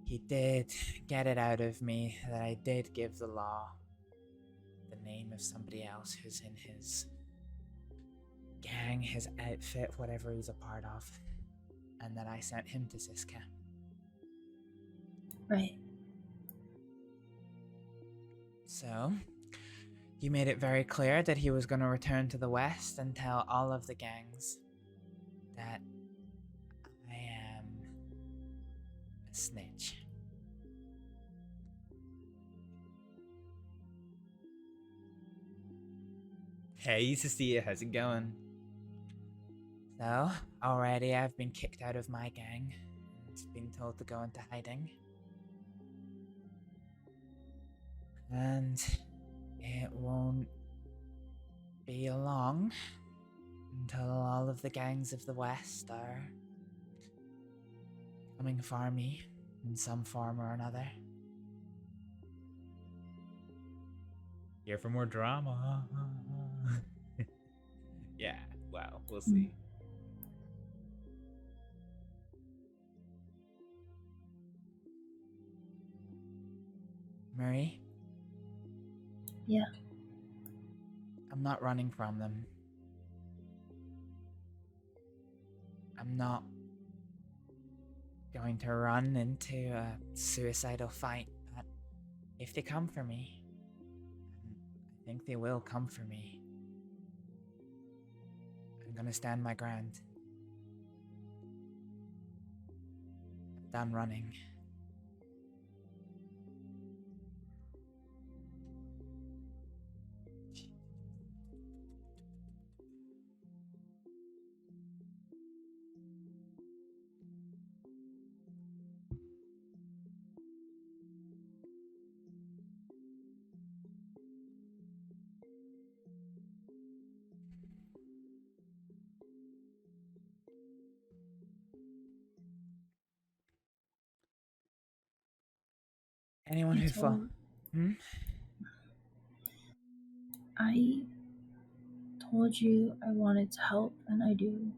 he did get it out of me that I did give the law the name of somebody else who's in his gang, his outfit, whatever he's a part of, and that I sent him to Siska. Right. So, he made it very clear that he was going to return to the West and tell all of the gangs that I am a snitch. Hey, Cecilia, how's it going? So, already I've been kicked out of my gang and been told to go into hiding. And it won't be long until all of the gangs of the West are coming for me in some form or another. Here for more drama. Yeah, well, we'll see. Murray? Yeah. I'm not running from them. I'm not going to run into a suicidal fight, but if they come for me, and I think they will come for me, I'm gonna stand my ground. I'm done running. Anyone I who fall. I told you I wanted to help, and I do.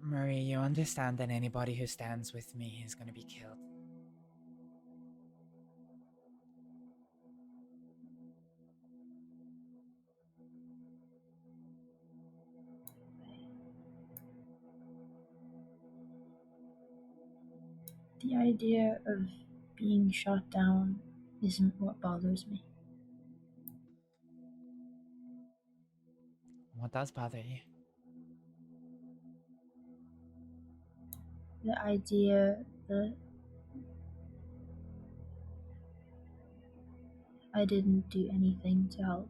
Marie, you understand that anybody who stands with me is gonna be killed. The idea of being shot down isn't what bothers me. What does bother you? The idea that I didn't do anything to help.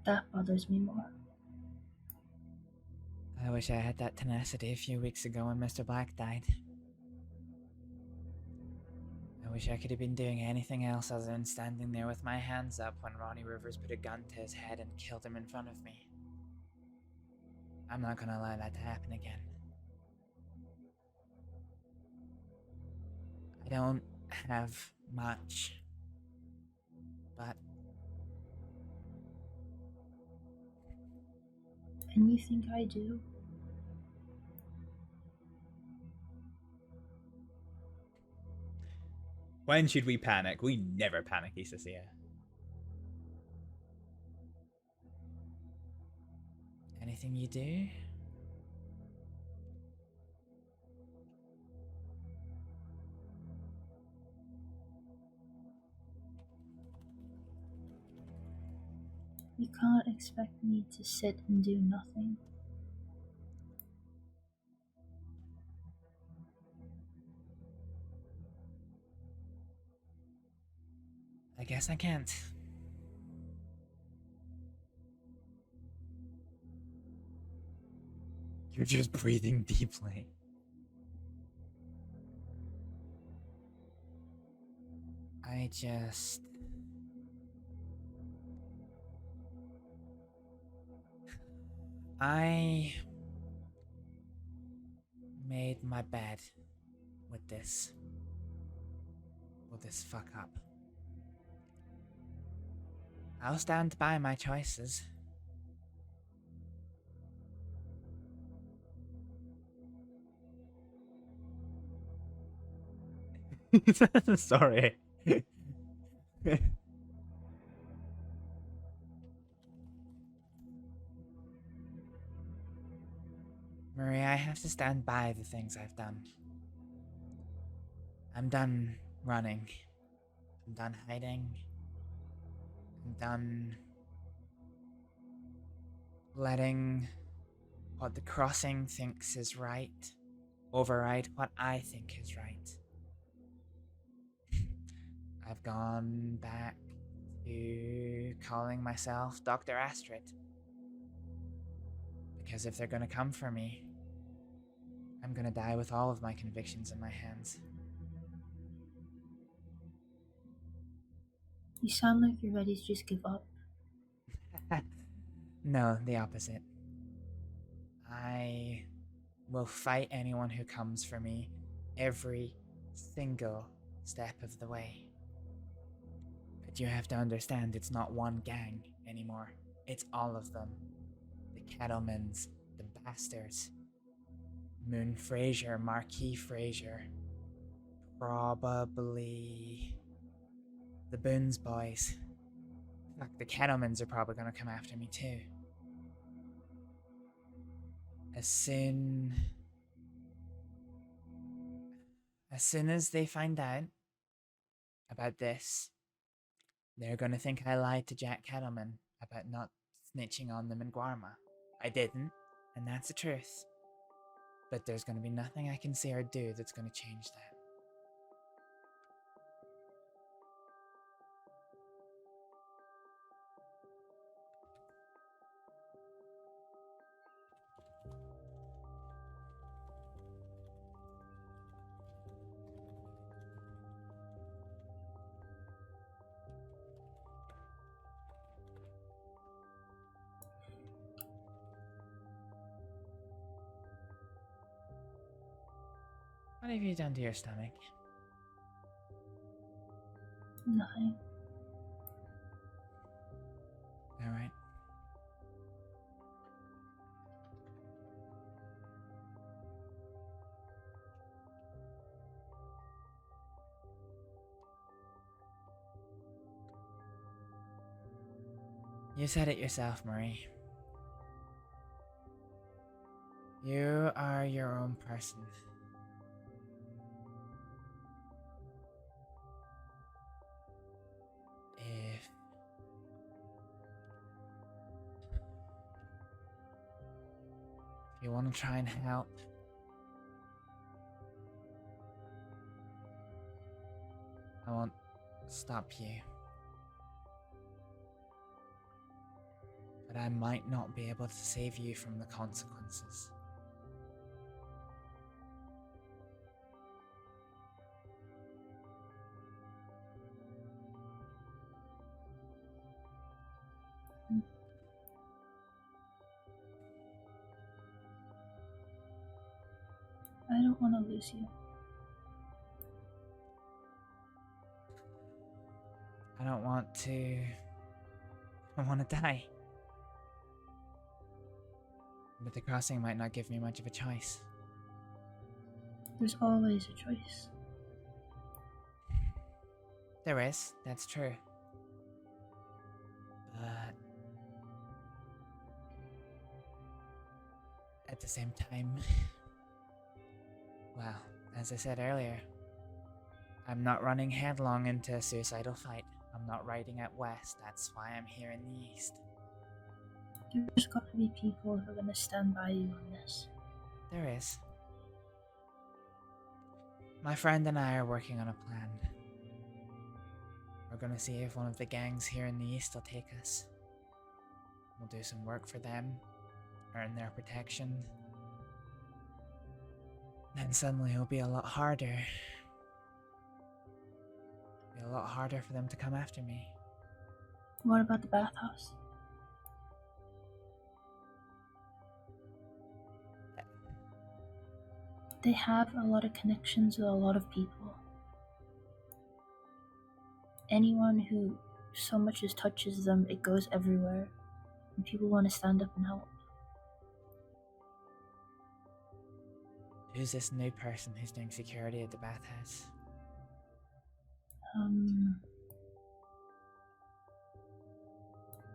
That bothers me more. I wish I had that tenacity a few weeks ago when Mr. Black died. I wish I could have been doing anything else other than standing there with my hands up when Ronnie Rivers put a gun to his head and killed him in front of me. I'm not gonna allow that to happen again. I don't have much, but And you think I do? when should we panic? We never panic, Isasia. Anything you do? You can't expect me to sit and do nothing. I guess I can't. You're just breathing deeply. I made my bed with this. Will this fuck up? I'll stand by my choices. Sorry. Marie, I have to stand by the things I've done. I'm done running. I'm done hiding. I'm done letting what the crossing thinks is right override what I think is right. I've gone back to calling myself Dr. Astrid. Because if they're gonna come for me, I'm gonna die with all of my convictions in my hands. You sound like you're ready to just give up. No, the opposite. I will fight anyone who comes for me every single step of the way. But you have to understand, it's not one gang anymore. It's all of them. The Kettlemans, the Bastards, Moon Fraser, Marquis Fraser, probably the Boons boys. Fuck, the Kettlemans are probably gonna come after me too. As soon as they find out about this, they're gonna think I lied to Jack Kettleman about not snitching on them in Guarma. I didn't, and that's the truth. But there's gonna be nothing I can say or do that's gonna change that. What have you done to your stomach? Nothing. Alright. You said it yourself, Marie. You are your own person. If you want to try and help, I won't stop you. But I might not be able to save you from the consequences. I don't want to lose you. I don't want to... I want to die. But the crossing might not give me much of a choice. There's always a choice. There is, that's true. But... at the same time... well, as I said earlier, I'm not running headlong into a suicidal fight. I'm not riding out west, that's why I'm here in the east. There's got to be people who are going to stand by you on this. There is. My friend and I are working on a plan. We're gonna see if one of the gangs here in the east will take us. We'll do some work for them, earn their protection. Then suddenly it'll be a lot harder. It'll be a lot harder for them to come after me. What about the bathhouse? They have a lot of connections with a lot of people. Anyone who so much as touches them, it goes everywhere. And people want to stand up and help. Who's this new person who's doing security at the bathhouse?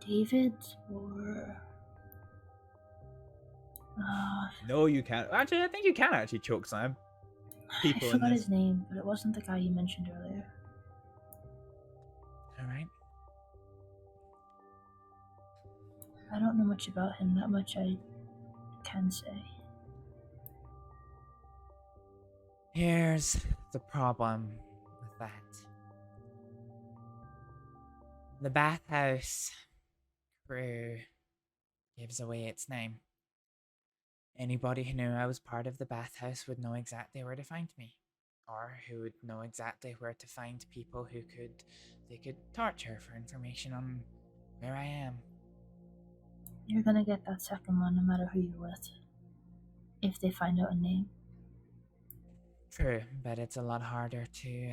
David or... No, you can't. Actually, I think you can actually choke slam people I in forgot this. his name, but it wasn't the guy you mentioned earlier. Alright. I don't know much about him, that much I can say. Here's the problem with that. The bathhouse crew gives away its name. Anybody who knew I was part of the bathhouse would know exactly where to find me. Or who would know exactly where to find people who they could torture for information on where I am. You're gonna get that second one no matter who you're with. If they find out a name. True, but it's a lot harder to,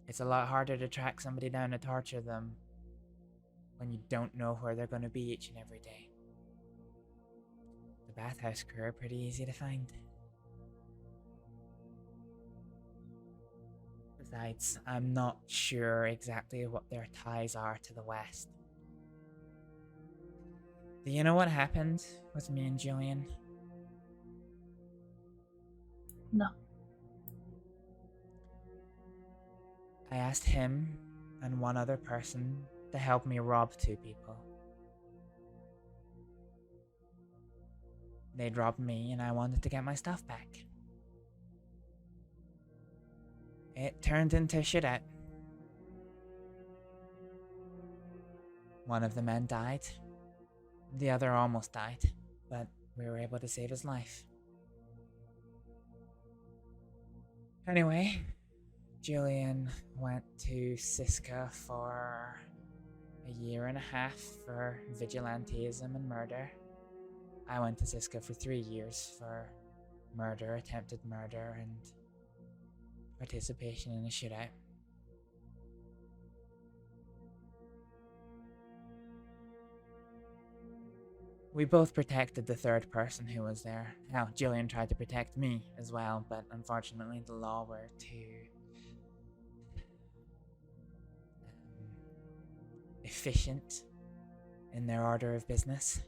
it's a lot harder to track somebody down and torture them when you don't know where they're going to be each and every day. The bathhouse crew are pretty easy to find. Besides, I'm not sure exactly what their ties are to the West. Do you know what happened with me and Julian? No. I asked him and one other person to help me rob 2 people. They'd robbed me and I wanted to get my stuff back. It turned into a shootout. One of the men died. The other almost died, but we were able to save his life. Anyway, Julian went to Siska for a year and a half for vigilantism and murder. I went to Siska for 3 years for murder, attempted murder, and participation in a shootout. We both protected the 3rd person who was there. Now, Julian tried to protect me as well, but unfortunately the law were too efficient in their order of business.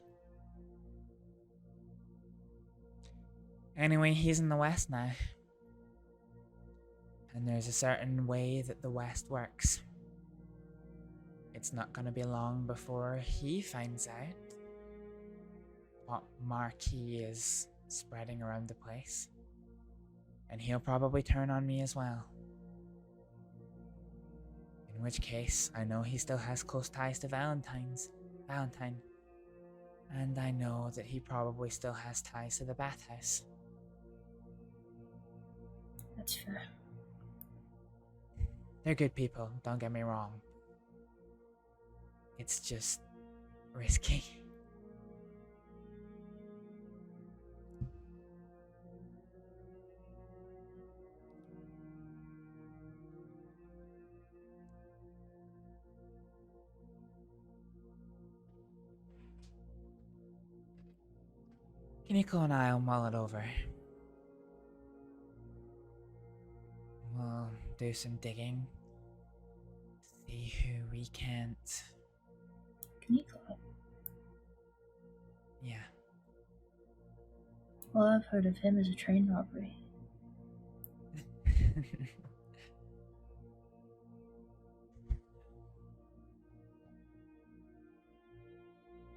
Anyway, he's in the West now. And there's a certain way that the West works. It's not gonna be long before he finds out what marquee is spreading around the place. And he'll probably turn on me as well. In which case, I know he still has close ties to Valentine. And I know that he probably still has ties to the bathhouse. That's fair. They're good people, don't get me wrong. It's just risky. Kuniklo and I'll mull it over. We'll do some digging. See who we can't. Kuniklo. Yeah. Well, I've heard of him as a train robbery.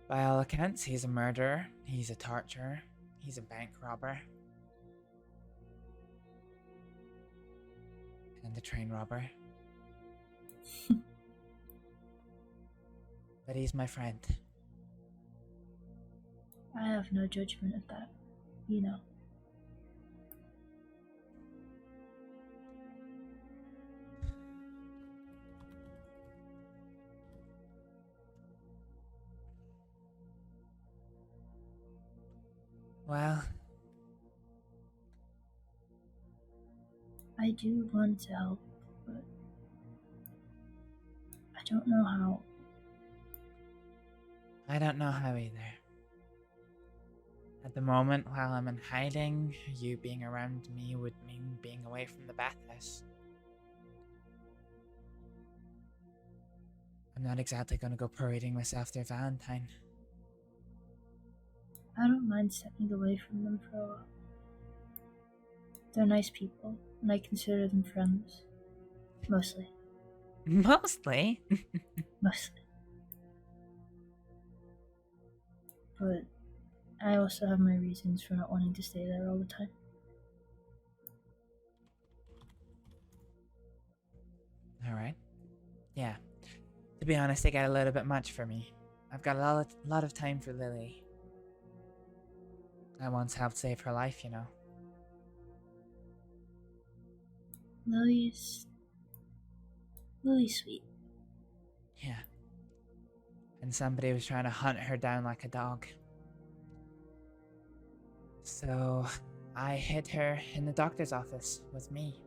By all accounts, he's a murderer, he's a torturer, he's a bank robber. And a train robber. But he's my friend. I have no judgment of that, you know. Well, I do want to help, but I don't know how. I don't know how either. At the moment, while I'm in hiding, you being around me would mean being away from the bathhouse. I'm not exactly gonna go parading myself through Valentine. I don't mind stepping away from them for a while. They're nice people, and I consider them friends. Mostly. Mostly? Mostly. But I also have my reasons for not wanting to stay there all the time. Alright. Yeah. To be honest, they got a little bit much for me. I've got a lot of time for Lily. I once helped save her life, you know. Lily's sweet. Yeah. And somebody was trying to hunt her down like a dog. So, I hid her in the doctor's office with me.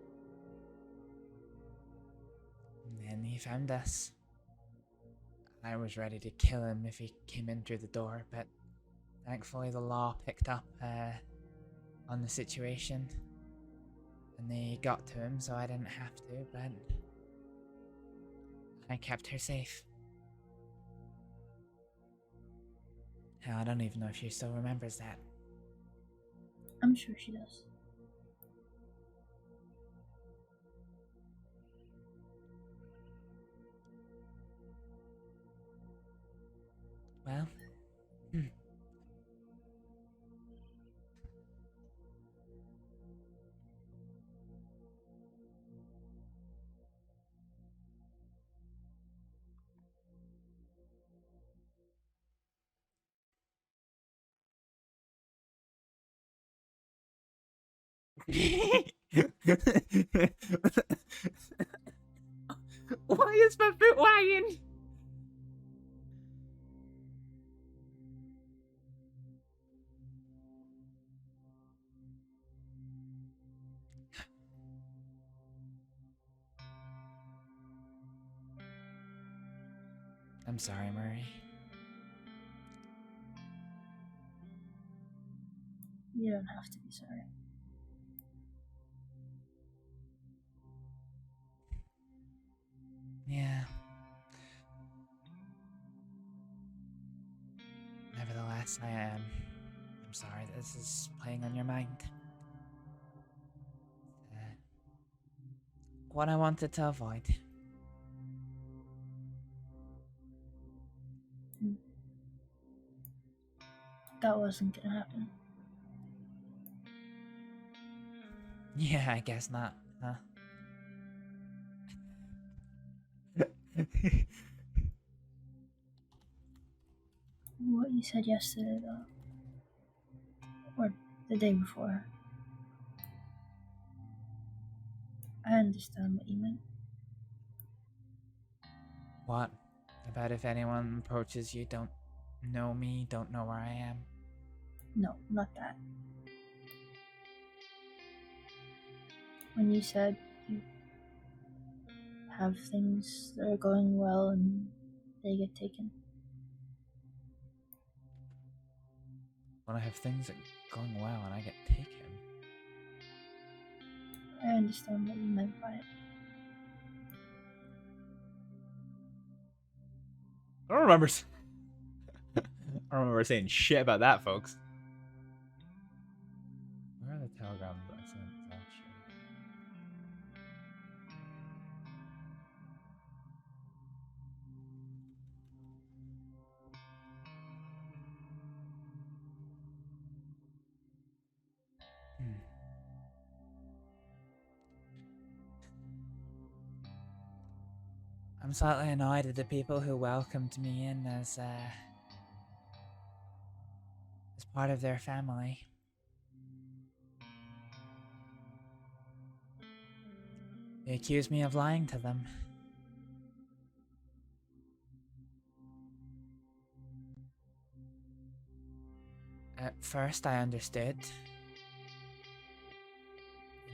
And then he found us. I was ready to kill him if he came in through the door, but thankfully the law picked up on the situation. And they got to him, so I didn't have to, but I kept her safe. Hell, I don't even know if she still remembers that. I'm sure she does. Well, why is my foot wagging? I'm sorry, Murray. You don't have to be sorry. Yeah. Nevertheless, I'm sorry that this is playing on your mind. What I wanted to avoid. That wasn't gonna happen. Yeah, I guess not, huh? What you said yesterday, though, or the day before, I understand what you meant. What? About if anyone approaches you, don't know me, don't know where I am? No, not that. When you said you have things that are going well and they get taken. When I have things that are going well and I get taken. I understand what you meant by it. I don't remember. I don't remember saying shit about that, folks. Where are the telegrams that I sent? Oh, shit. I'm slightly annoyed at the people who welcomed me in as part of their family. They accused me of lying to them. At first I understood.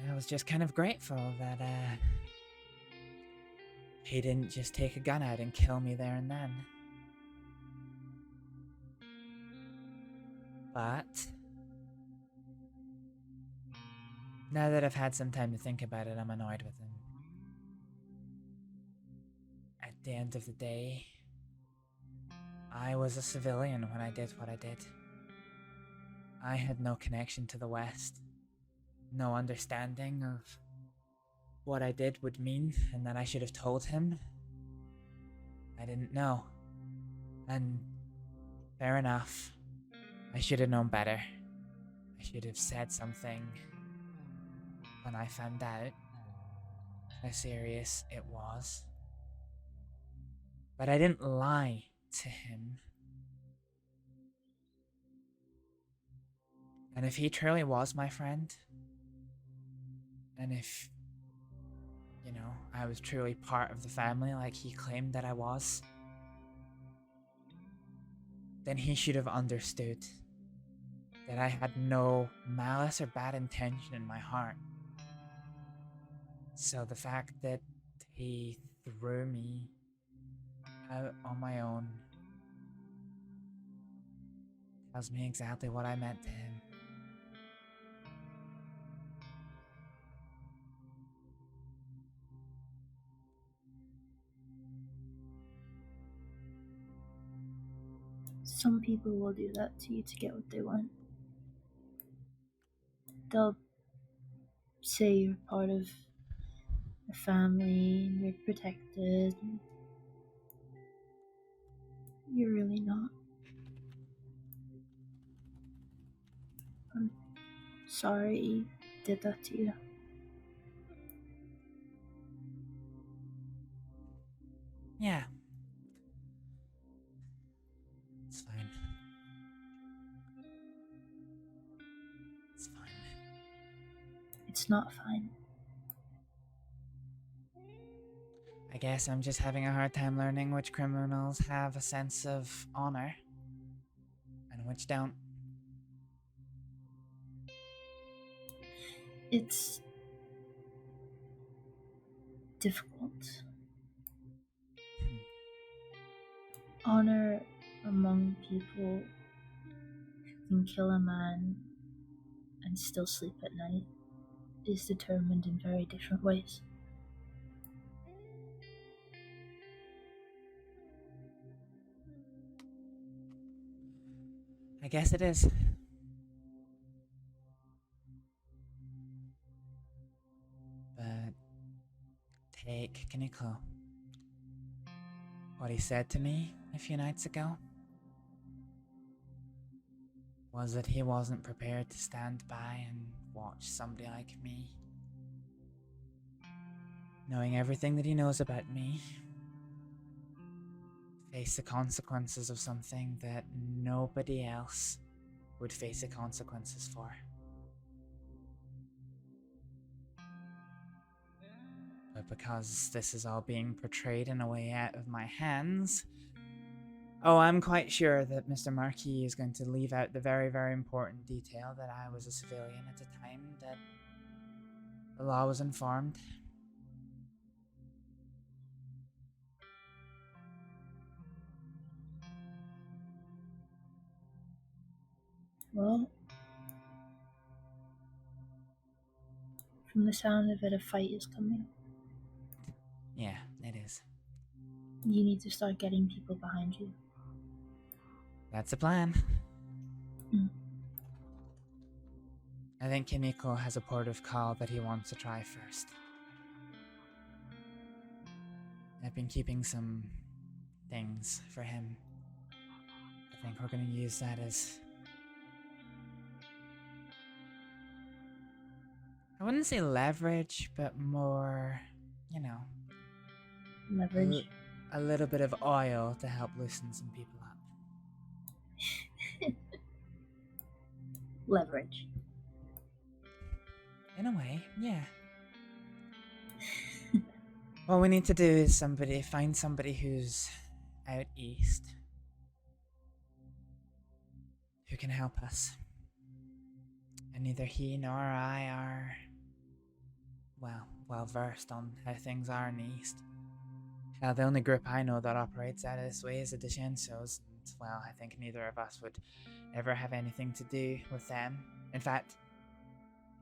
I was just kind of grateful that he didn't just take a gun out and kill me there and then. But now that I've had some time to think about it, I'm annoyed with him. At the end of the day, I was a civilian when I did what I did. I had no connection to the West, no understanding of what I did would mean, and that I should have told him. I didn't know. And fair enough. I should have known better. I should have said something when I found out how serious it was. But I didn't lie to him. And if he truly was my friend, and if, you know, I was truly part of the family like he claimed that I was, then he should have understood that I had no malice or bad intention in my heart. So the fact that he threw me out on my own tells me exactly what I meant to him. Some people will do that to you to get what they want. They'll say you're part of a family and you're protected. And you're really not. I'm sorry he did that to you. Yeah. It's fine. It's fine. It's not fine. I guess I'm just having a hard time learning which criminals have a sense of honor and which don't. It's difficult. Honor among people who can kill a man and still sleep at night is determined in very different ways. I guess it is. But take Kuniklo. What he said to me a few nights ago was that he wasn't prepared to stand by and watch somebody like me, knowing everything that he knows about me, face the consequences of something that nobody else would face the consequences for. But because this is all being portrayed in a way out of my hands, oh, I'm quite sure that Mr. Marquis is going to leave out the very, very important detail that I was a civilian at the time that the law was informed. Well, from the sound of it, a fight is coming. Yeah, it is. You need to start getting people behind you. That's the plan. Mm. I think Kuniklo has a port of call that he wants to try first. I've been keeping some things for him. I think we're going to use that as... I wouldn't say leverage, but more, you know... Leverage. A little bit of oil to help loosen some people up. Leverage. In a way, yeah. What we need to do is find somebody who's out east who can help us. And neither he nor I are, well versed on how things are in the east. The only group I know that operates out this way is the Descensos, and well, I think neither of us would ever have anything to do with them. In fact,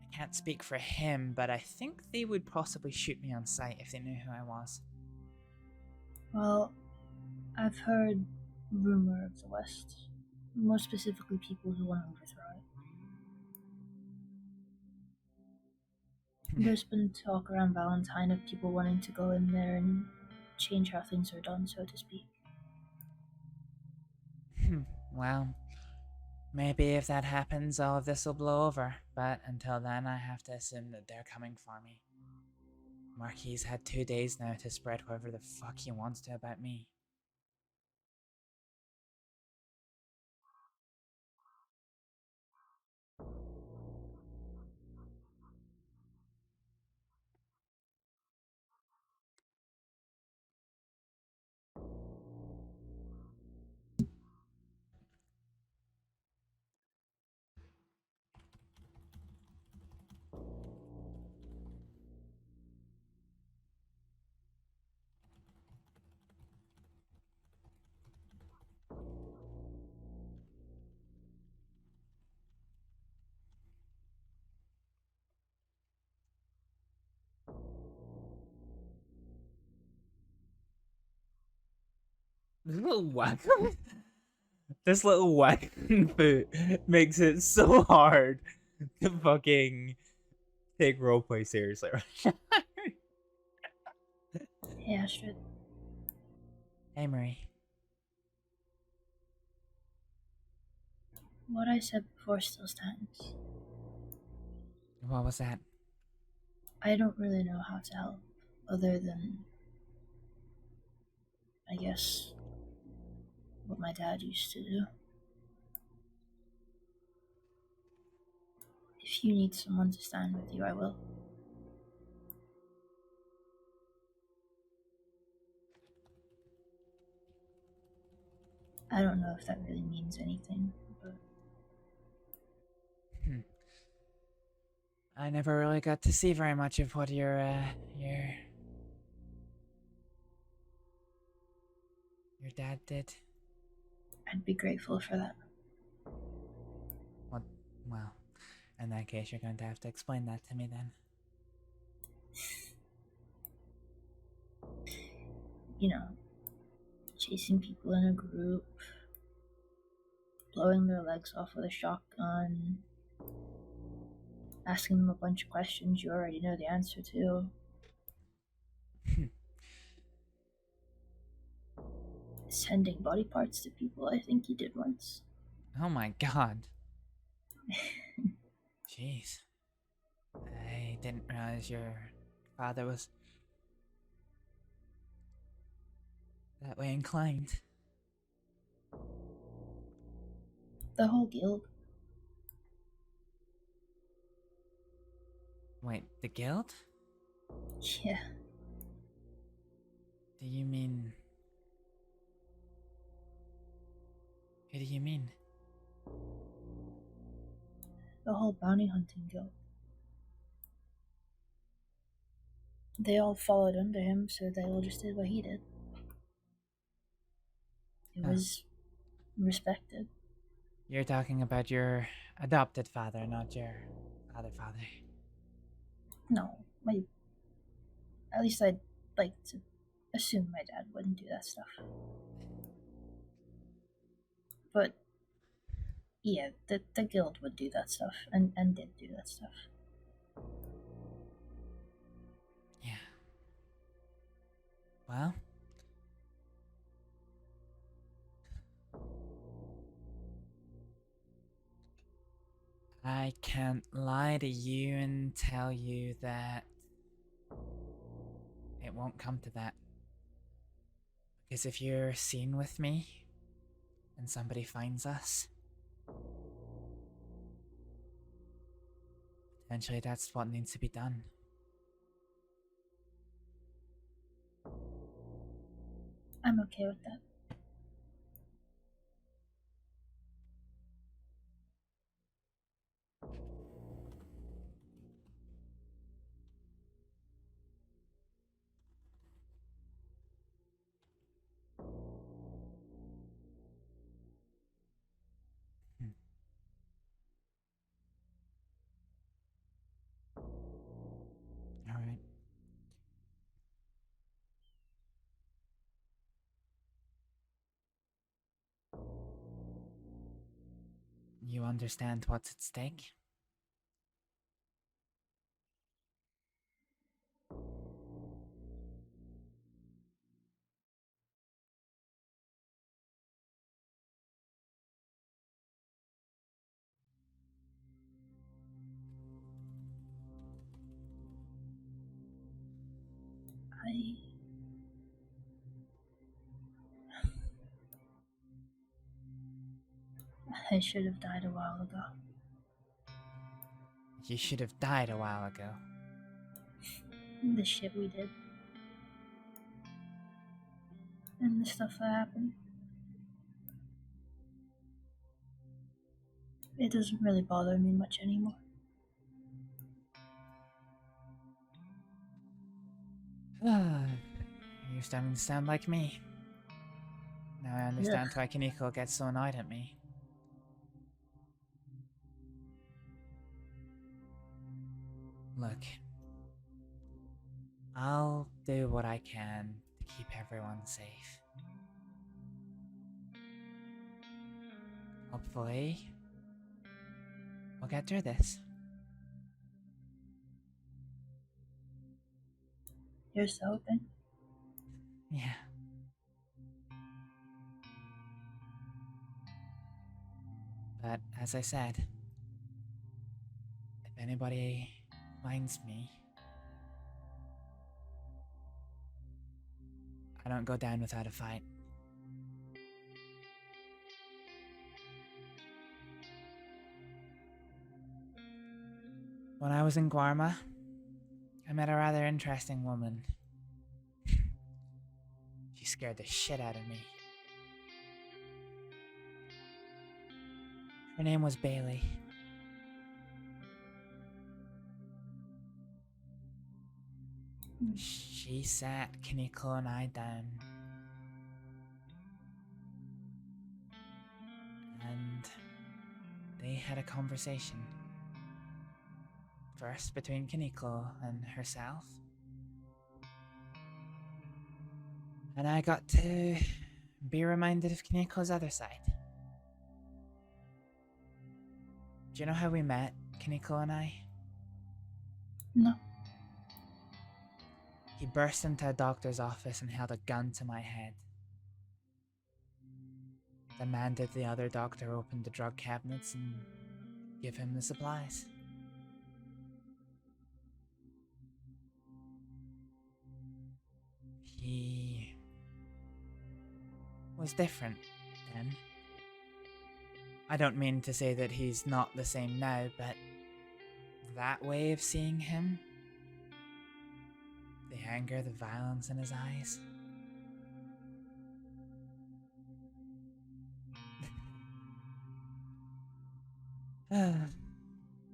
I can't speak for him, but I think they would possibly shoot me on sight if they knew who I was. Well, I've heard rumor of the West. More specifically, people who want to overthrow it. There's been talk around Valentine of people wanting to go in there and change how things are done, so to speak. Well, maybe if that happens, all of this will blow over. But until then, I have to assume that they're coming for me. Marquis had 2 days now to spread whoever the fuck he wants to about me. Welcome This little wagon foot makes it so hard to fucking take roleplay seriously. Hey, Astrid. Hey, Marie. What I said before still stands. What was that? I don't really know how to help, other than, I guess, what my dad used to do. If you need someone to stand with you, I will. I don't know if that really means anything, but I never really got to see very much of what your dad did. I'd be grateful for that. What? Well, in that case, you're going to have to explain that to me then. You know, chasing people in a group, blowing their legs off with a shotgun, asking them a bunch of questions you already know the answer to. Sending body parts to people, I think he did once. Oh my god. Jeez. I didn't realize your father was that way inclined. The whole guild. Wait, the guild? Yeah. Do you mean... Who do you mean? The whole bounty hunting guild. They all followed under him, so they all just did what he did. It was respected. You're talking about your adopted father, not your other father. No, at least I'd like to assume my dad wouldn't do that stuff. But yeah, the guild would do that stuff, and did do that stuff. Yeah. Well... I can't lie to you and tell you that it won't come to that. Because if you're seen with me and somebody finds us, potentially that's what needs to be done. I'm okay with that. Alright. You understand what's at stake? I should have died a while ago. You should have died a while ago. The shit we did. And the stuff that happened. It doesn't really bother me much anymore. You're starting to sound like me. Now I understand why Kuniklo gets so annoyed at me. Look, I'll do what I can to keep everyone safe. Hopefully, we'll get through this. Here's to hoping. Yeah. But as I said, if anybody finds me, I don't go down without a fight. When I was in Guarma, I met a rather interesting woman. She scared the shit out of me. Her name was Bailey. She sat Kuniklo and I down. And they had a conversation. First between Kuniklo and herself. And I got to be reminded of Kuniklo's other side. Do you know how we met, Kuniklo and I? No. He burst into a doctor's office and held a gun to my head. Demanded the other doctor open the drug cabinets and give him the supplies. He was different then. I don't mean to say that he's not the same now, but that way of seeing him, the anger, the violence in his eyes.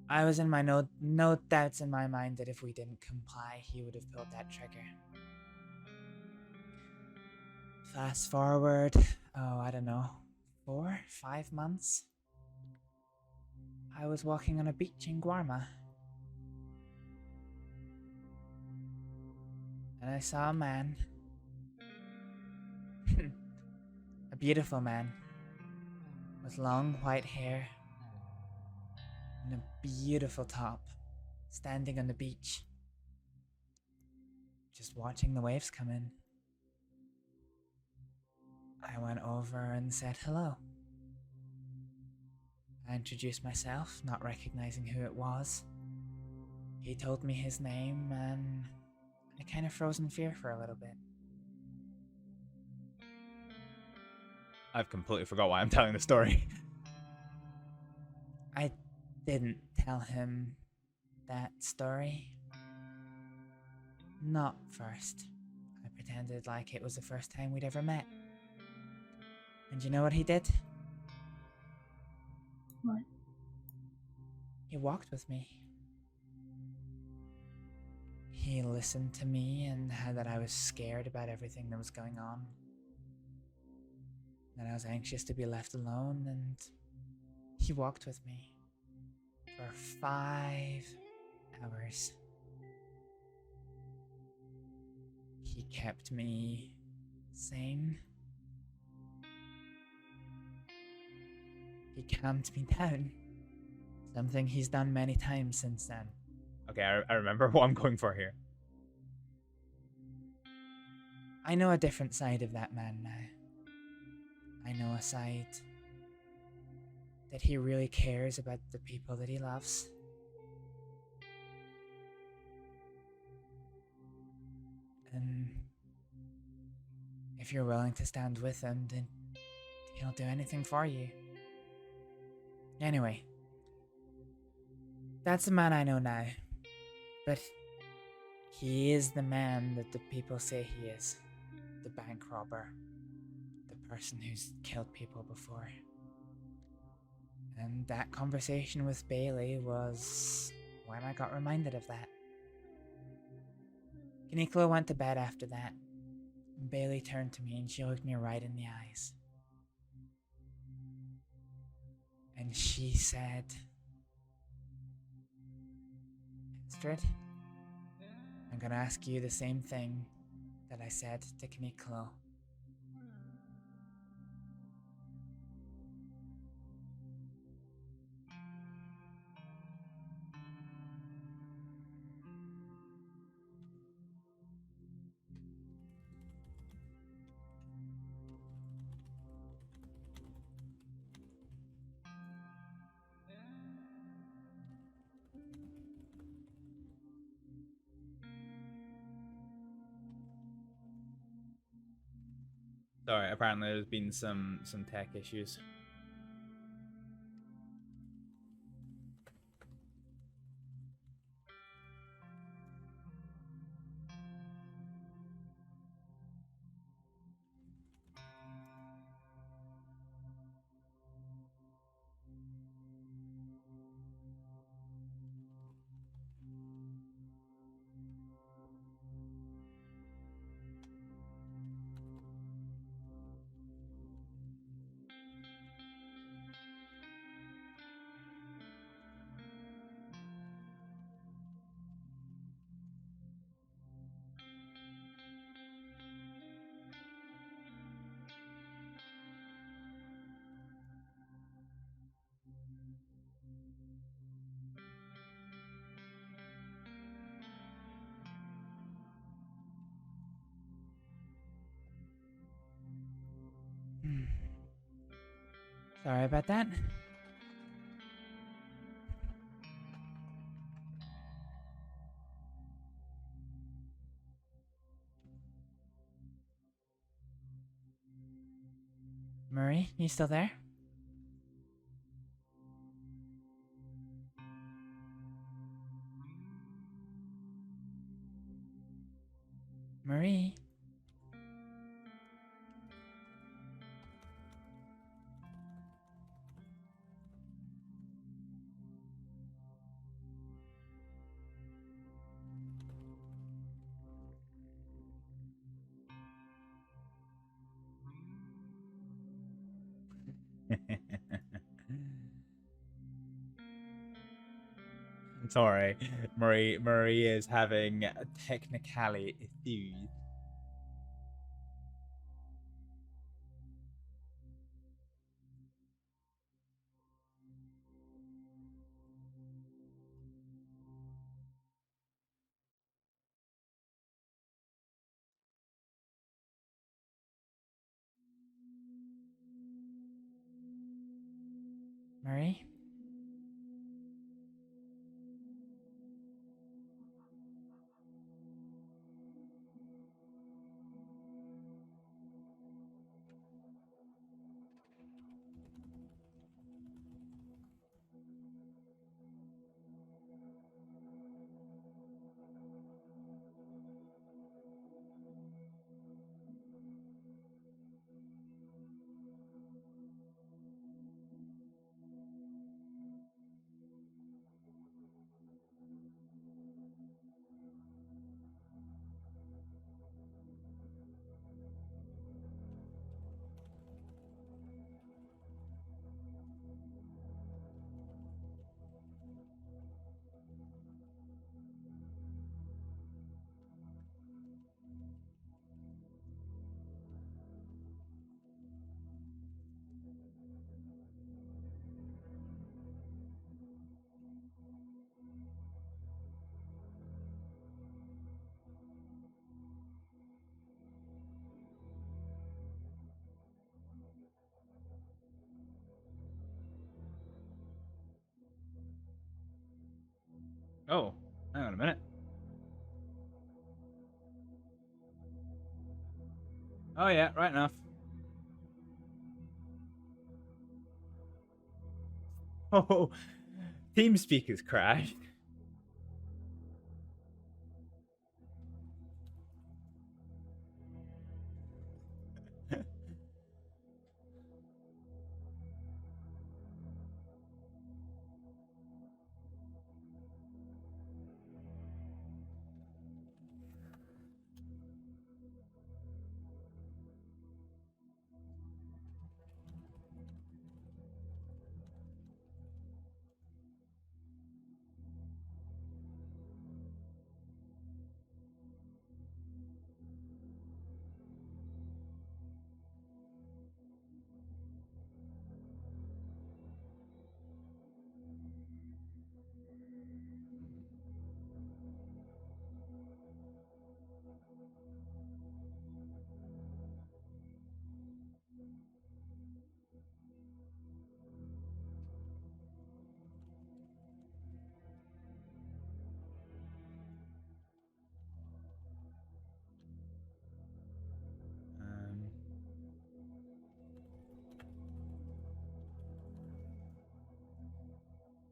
I was in my no doubts in my mind that if we didn't comply, he would have pulled that trigger. Fast forward, I don't know, 4, 5 months. I was walking on a beach in Guarma. And I saw a man. A beautiful man. With long white hair. And a beautiful top. Standing on the beach. Just watching the waves come in. I went over and said hello. I introduced myself, not recognizing who it was. He told me his name, and I kind of froze in fear for a little bit. I've completely forgot why I'm telling the story. I didn't tell him that story. Not first. I pretended like it was the first time we'd ever met. And you know what he did? What? He walked with me. He listened to me and how that I was scared about everything that was going on. That I was anxious to be left alone, and he walked with me for 5 hours. He kept me sane. He calmed me down. Something he's done many times since then. Okay, I remember what I'm going for here. I know a different side of that man now. I know a side that he really cares about the people that he loves. And if you're willing to stand with him, then he'll do anything for you. Anyway, that's the man I know now. But he is the man that the people say he is. The bank robber. The person who's killed people before. And that conversation with Bailey was when I got reminded of that. Kuniklo went to bed after that. And Bailey turned to me and she looked me right in the eyes. And she said, Astrид, I'm gonna ask you the same thing that I said to Kuniklo. Sorry, apparently there's been some tech issues. Sorry about that. Murray, you still there? Murray? Sorry, Murray is having technicality issues. Murray? Oh, hang on a minute. Oh yeah, right enough. Oh, TeamSpeak has crashed.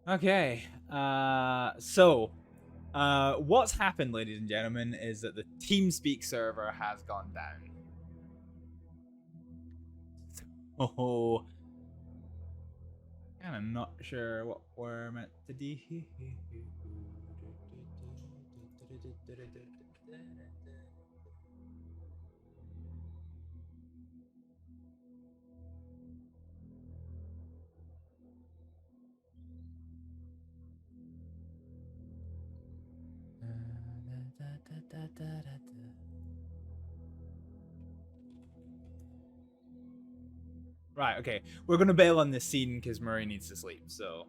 Okay. What's happened, ladies and gentlemen, is that the TeamSpeak server has gone down. Oh, kind of not sure what we're meant to do. Right, okay. We're gonna bail on this scene because Murray needs to sleep, so.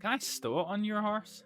Can I stow it on your horse?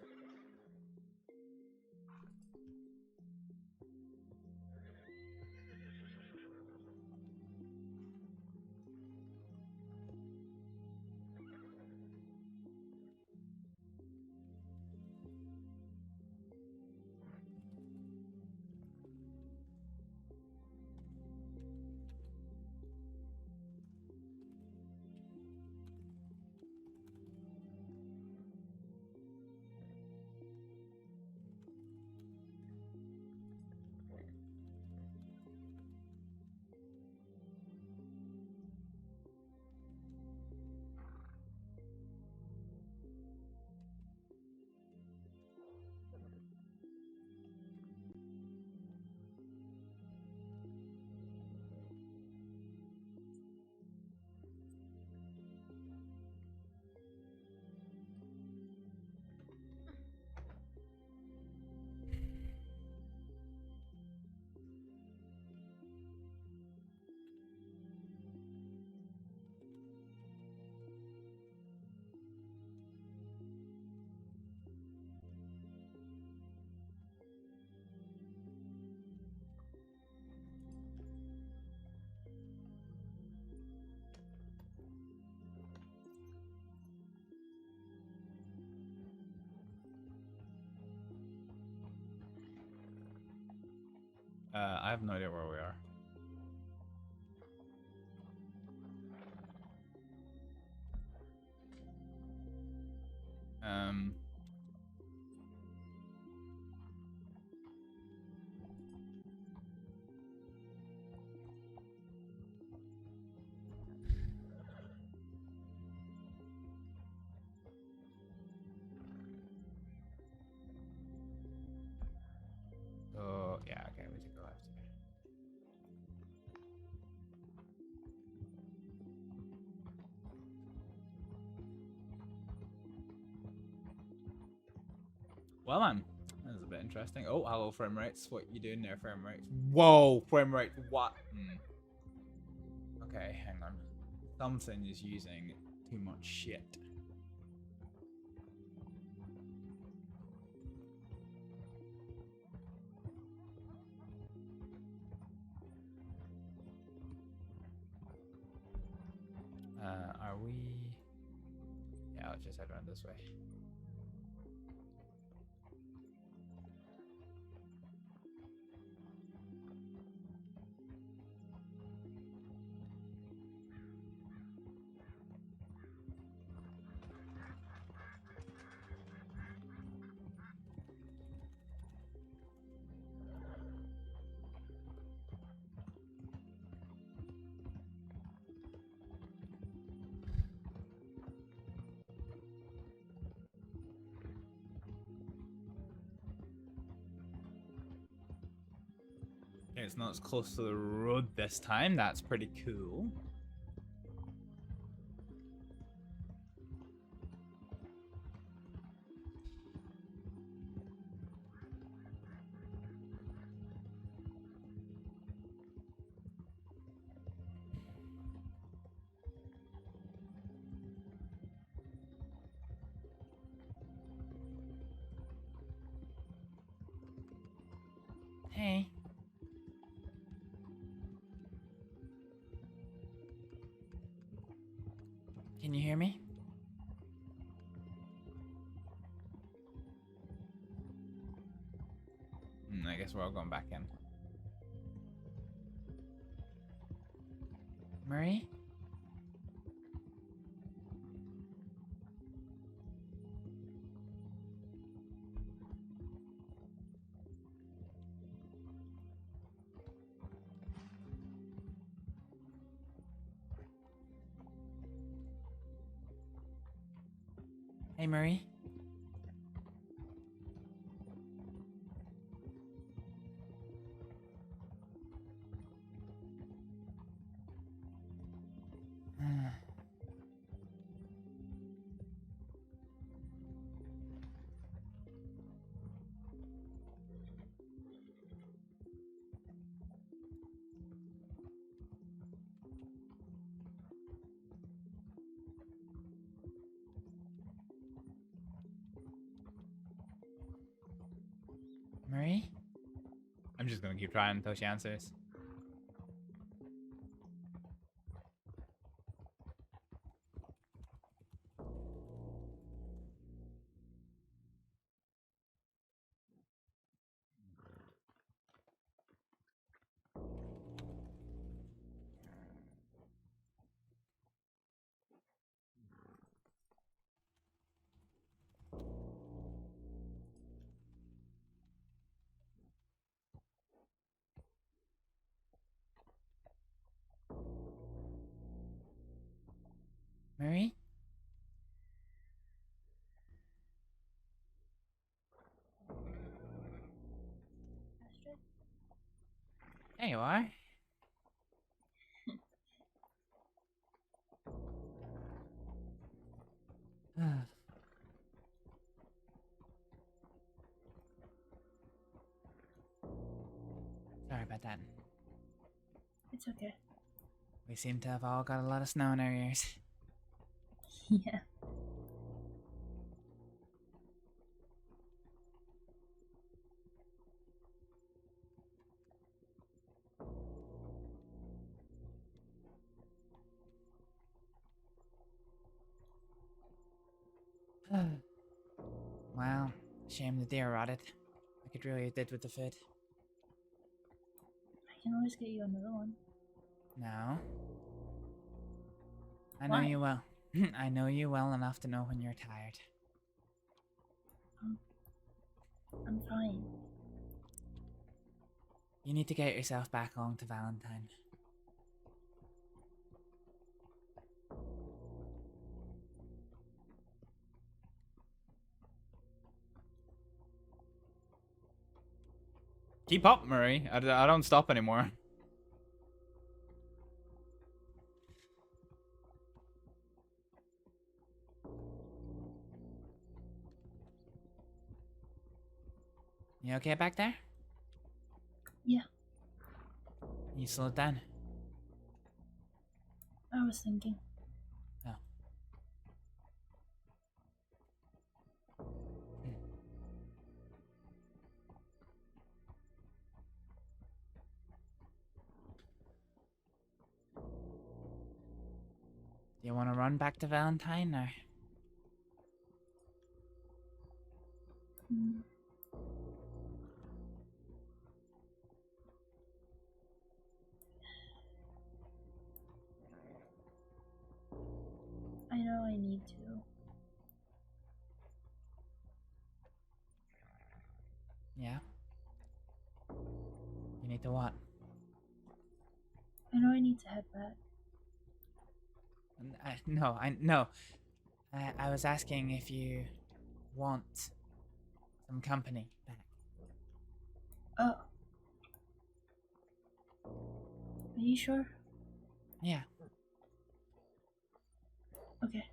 I have no idea where we are. Um. So yeah, okay, we take a left here. Well, man, that was a bit interesting. Oh, hello, frame rates. What you doing there, frame rates? Whoa, frame rate. What? Okay, hang on. Something is using too much shit. Are we? Yeah, let's just head around this way. It's not as close to the road this time. That's pretty cool. Hey. Can you hear me? I guess we're all going back in. Marie? Hey, Marie? Marie? I'm just gonna keep trying until she answers. Marie? Astrид? There you are. Sorry about that. It's okay. We seem to have all got a lot of snow in our ears. Yeah. Well, shame the deer rotted. I could really have did with the food. I can always get you another one. No. I know Why? you well. I know you well enough to know when you're tired. I'm fine. You need to get yourself back along to Valentine. Keep up, Murray. I don't stop anymore. You okay back there? Yeah. You slow it down. I was thinking. Oh. Do you want to run back to Valentine, or? Hmm. I know I need to. Yeah? You need to what? I know I need to head back. No. I was asking if you want some company back. Oh. Are you sure? Yeah. Okay.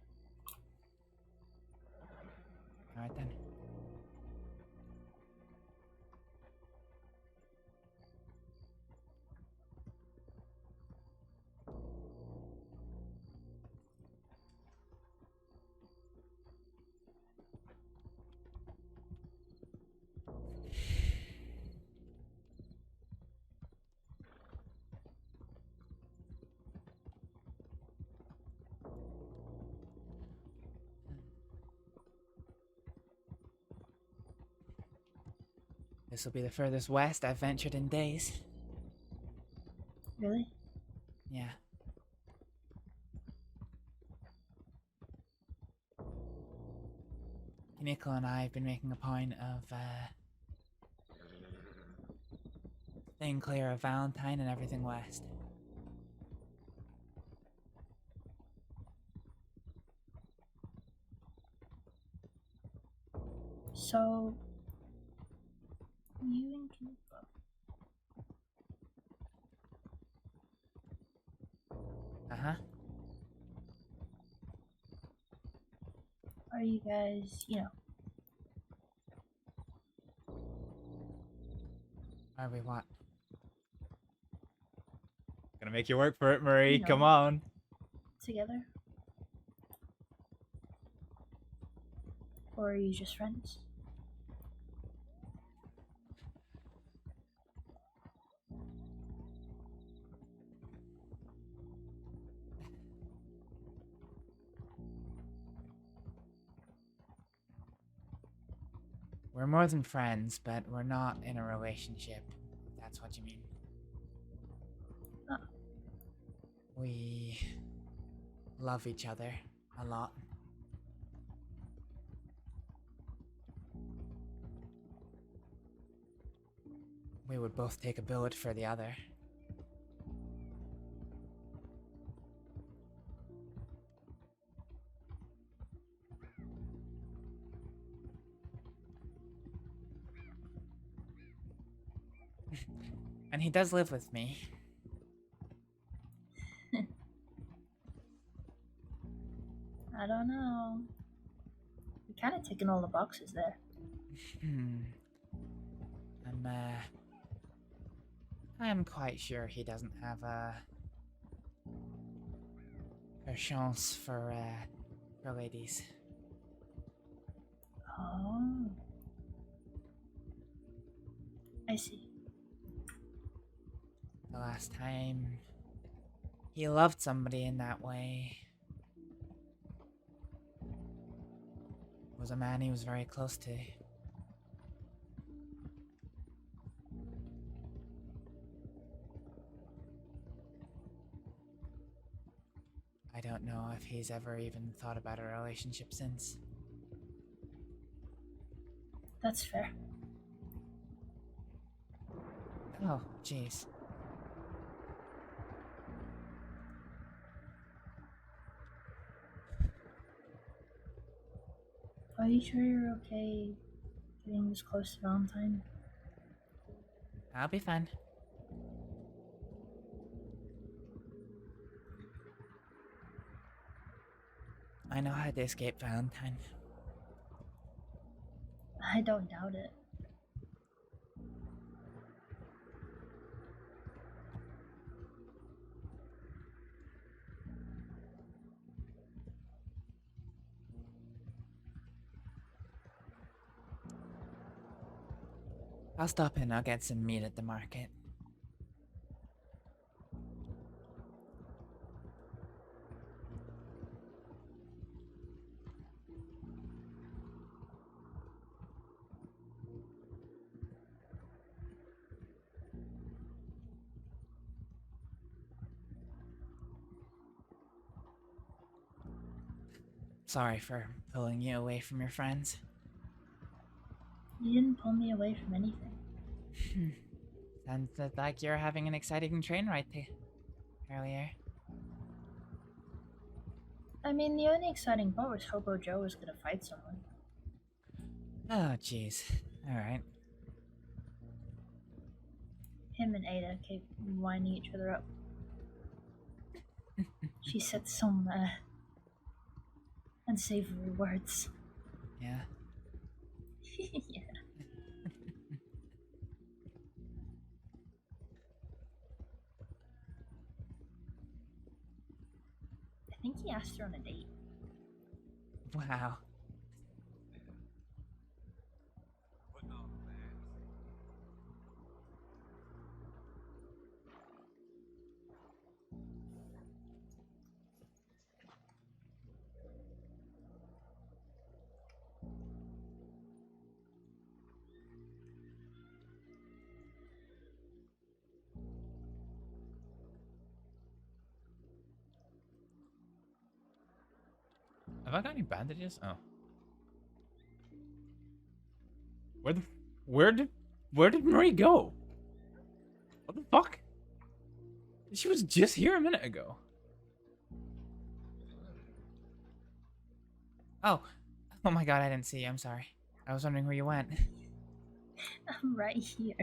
Alright then. This will be the furthest west I've ventured in days. Really? Yeah. Kuniklo and I have been making a point of staying clear of Valentine and everything west. So, you and Kuniklo. Uh-huh. Are you guys, Are we what? Gonna make you work for it, Marie. No. Come on. together? Or are you just friends? We're more than friends, but we're not in a relationship. If that's what you mean. Oh. We love each other a lot. We would both take a bullet for the other. And he does live with me. I don't know. You're kind of ticking all the boxes there. I'm quite sure he doesn't have a chance for ladies. Oh. I see. The last time he loved somebody in that way was a man he was very close to. I don't know if he's ever even thought about a relationship since. That's fair. Oh, jeez. Are you sure you're okay getting this close to Valentine? I'll be fine. I know how to escape Valentine. I don't doubt it. I'll stop in. I'll get some meat at the market. Sorry for pulling you away from your friends. You didn't pull me away from anything. Sounds like you're having an exciting train ride earlier. I mean, the only exciting part was Hobo Joe was gonna fight someone. Oh, jeez. Alright. Him and Ada kept winding each other up. She said some unsavory words. Yeah. Yeah. I think he asked her on a date. Wow. Have I got any bandages? Oh. Where did Marie go? What the fuck? She was just here a minute ago. Oh. Oh my god, I didn't see you. I'm sorry. I was wondering where you went. I'm right here.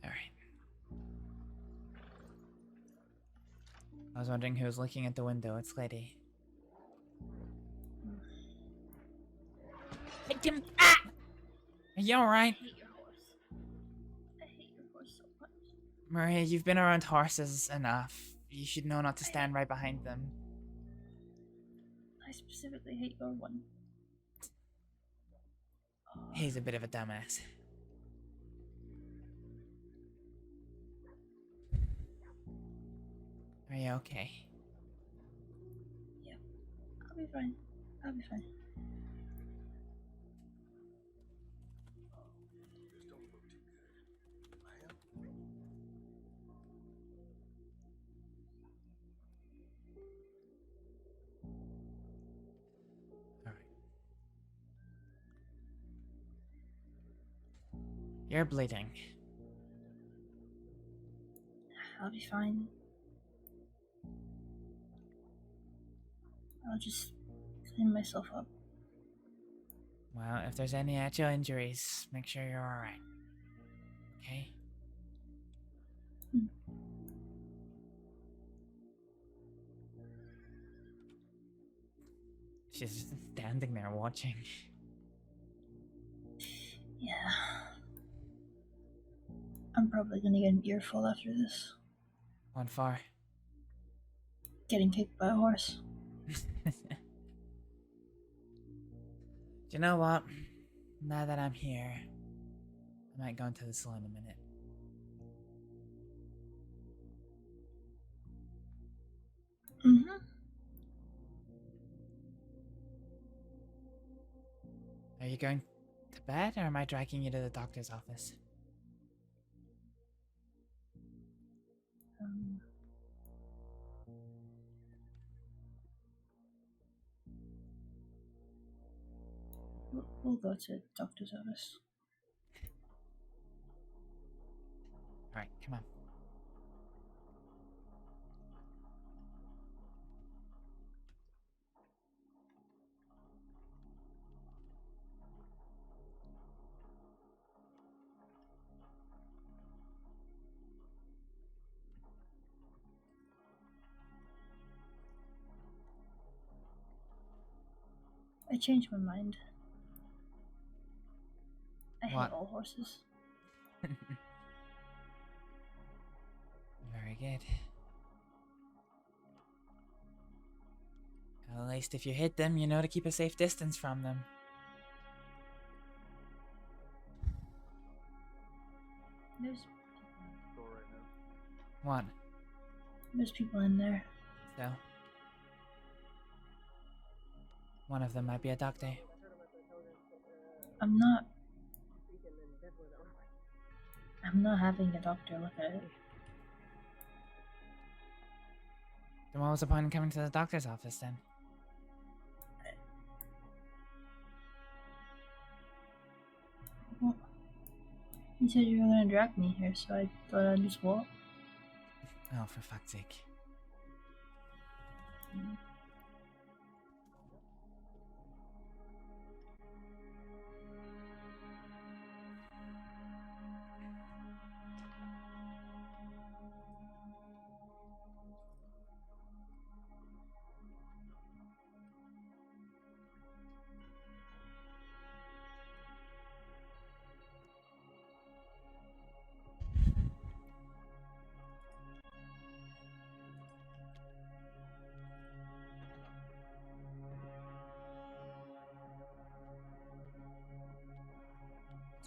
Alright. I was wondering who was looking at the window. It's Lady. Hey, Tim! Ah! Are you alright? I hate your horse. I hate your horse so much. Maria, you've been around horses enough. You should know not to stand right behind them. I specifically hate your one. He's a bit of a dumbass. Are you okay? Yeah. I'll be fine. I'll be fine. Alright. You're bleeding. I'll be fine. I'll just clean myself up. Well, if there's any actual injuries, make sure you're alright. Okay? Hmm. She's just standing there watching. Yeah. I'm probably gonna get an earful after this. What for? Getting kicked by a horse. Do you know what? Now that I'm here, I might go into the salon in a minute. Mm-hmm. Are you going to bed, or am I dragging you to the doctor's office? We'll go to doctor's office. Alright, come on. I changed my mind. I What? hate all horses. Very good. At least if you hit them, you know to keep a safe distance from them. There's Door right now. What? there's people in there. So? One of them might be a doctor. I'm not having a doctor look at it. Then what was the point in coming to the doctor's office then? Well, you said you were gonna drag me here, so I thought I'd just walk. Oh, for fuck's sake.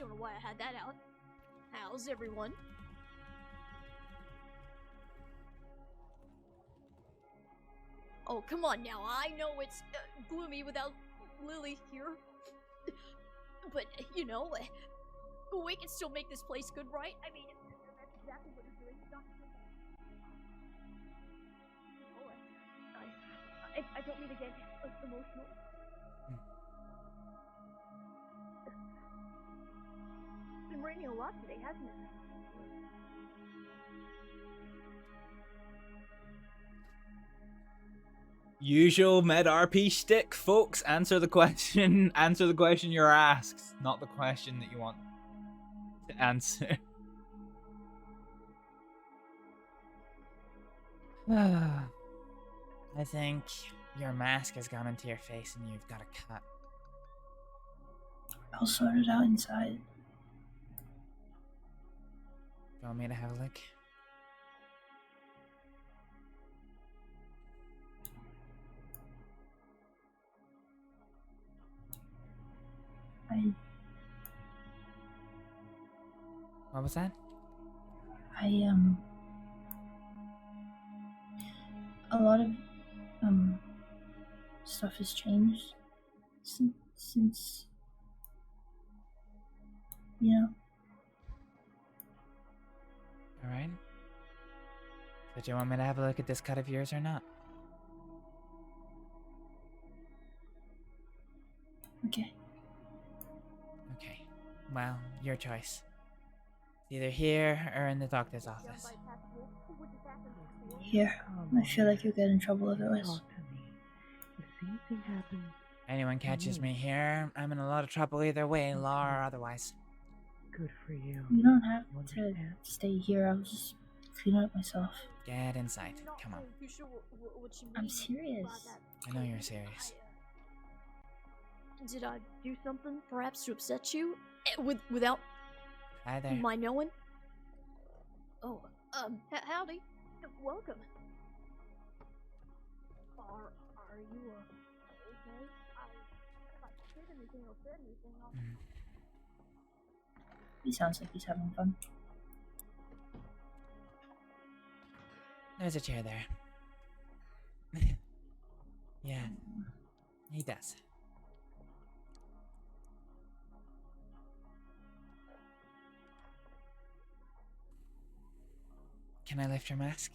don't know why I had that out. How's everyone? Oh, come on now. I know it's gloomy without Lily here. But, you know, we can still make this place good, right? I mean, that's exactly what we're doing. I don't mean to get emotional. It's been raining a lot today, hasn't it? Usual med RP shtick, folks. Answer the question. Answer the question you're asked, not the question that you want to answer. I think your mask has gone into your face and you've got a cut. I'll sort it out inside. Do you want me to have a look? What was that? A lot of stuff has changed since you know. Alright. So do you want me to have a look at this cut of yours or not? Okay. Okay. Well, your choice. Either here or in the doctor's office. Here. I feel like you'd get in trouble if it was. Talk to me. If anything happens, Anyone catches me here, I'm in a lot of trouble either way, law or otherwise. good for you. You don't have You to understand? stay here. I'll just clean up myself. Get inside. Come on. I'm serious. I know you're serious. Did I do something perhaps to upset you? Without Hi there. my knowing? Oh, howdy. Welcome. Are you, okay? If I did anything or said anything, I'll... He sounds like he's having fun. There's a chair there. Yeah, he does. Can I lift your mask?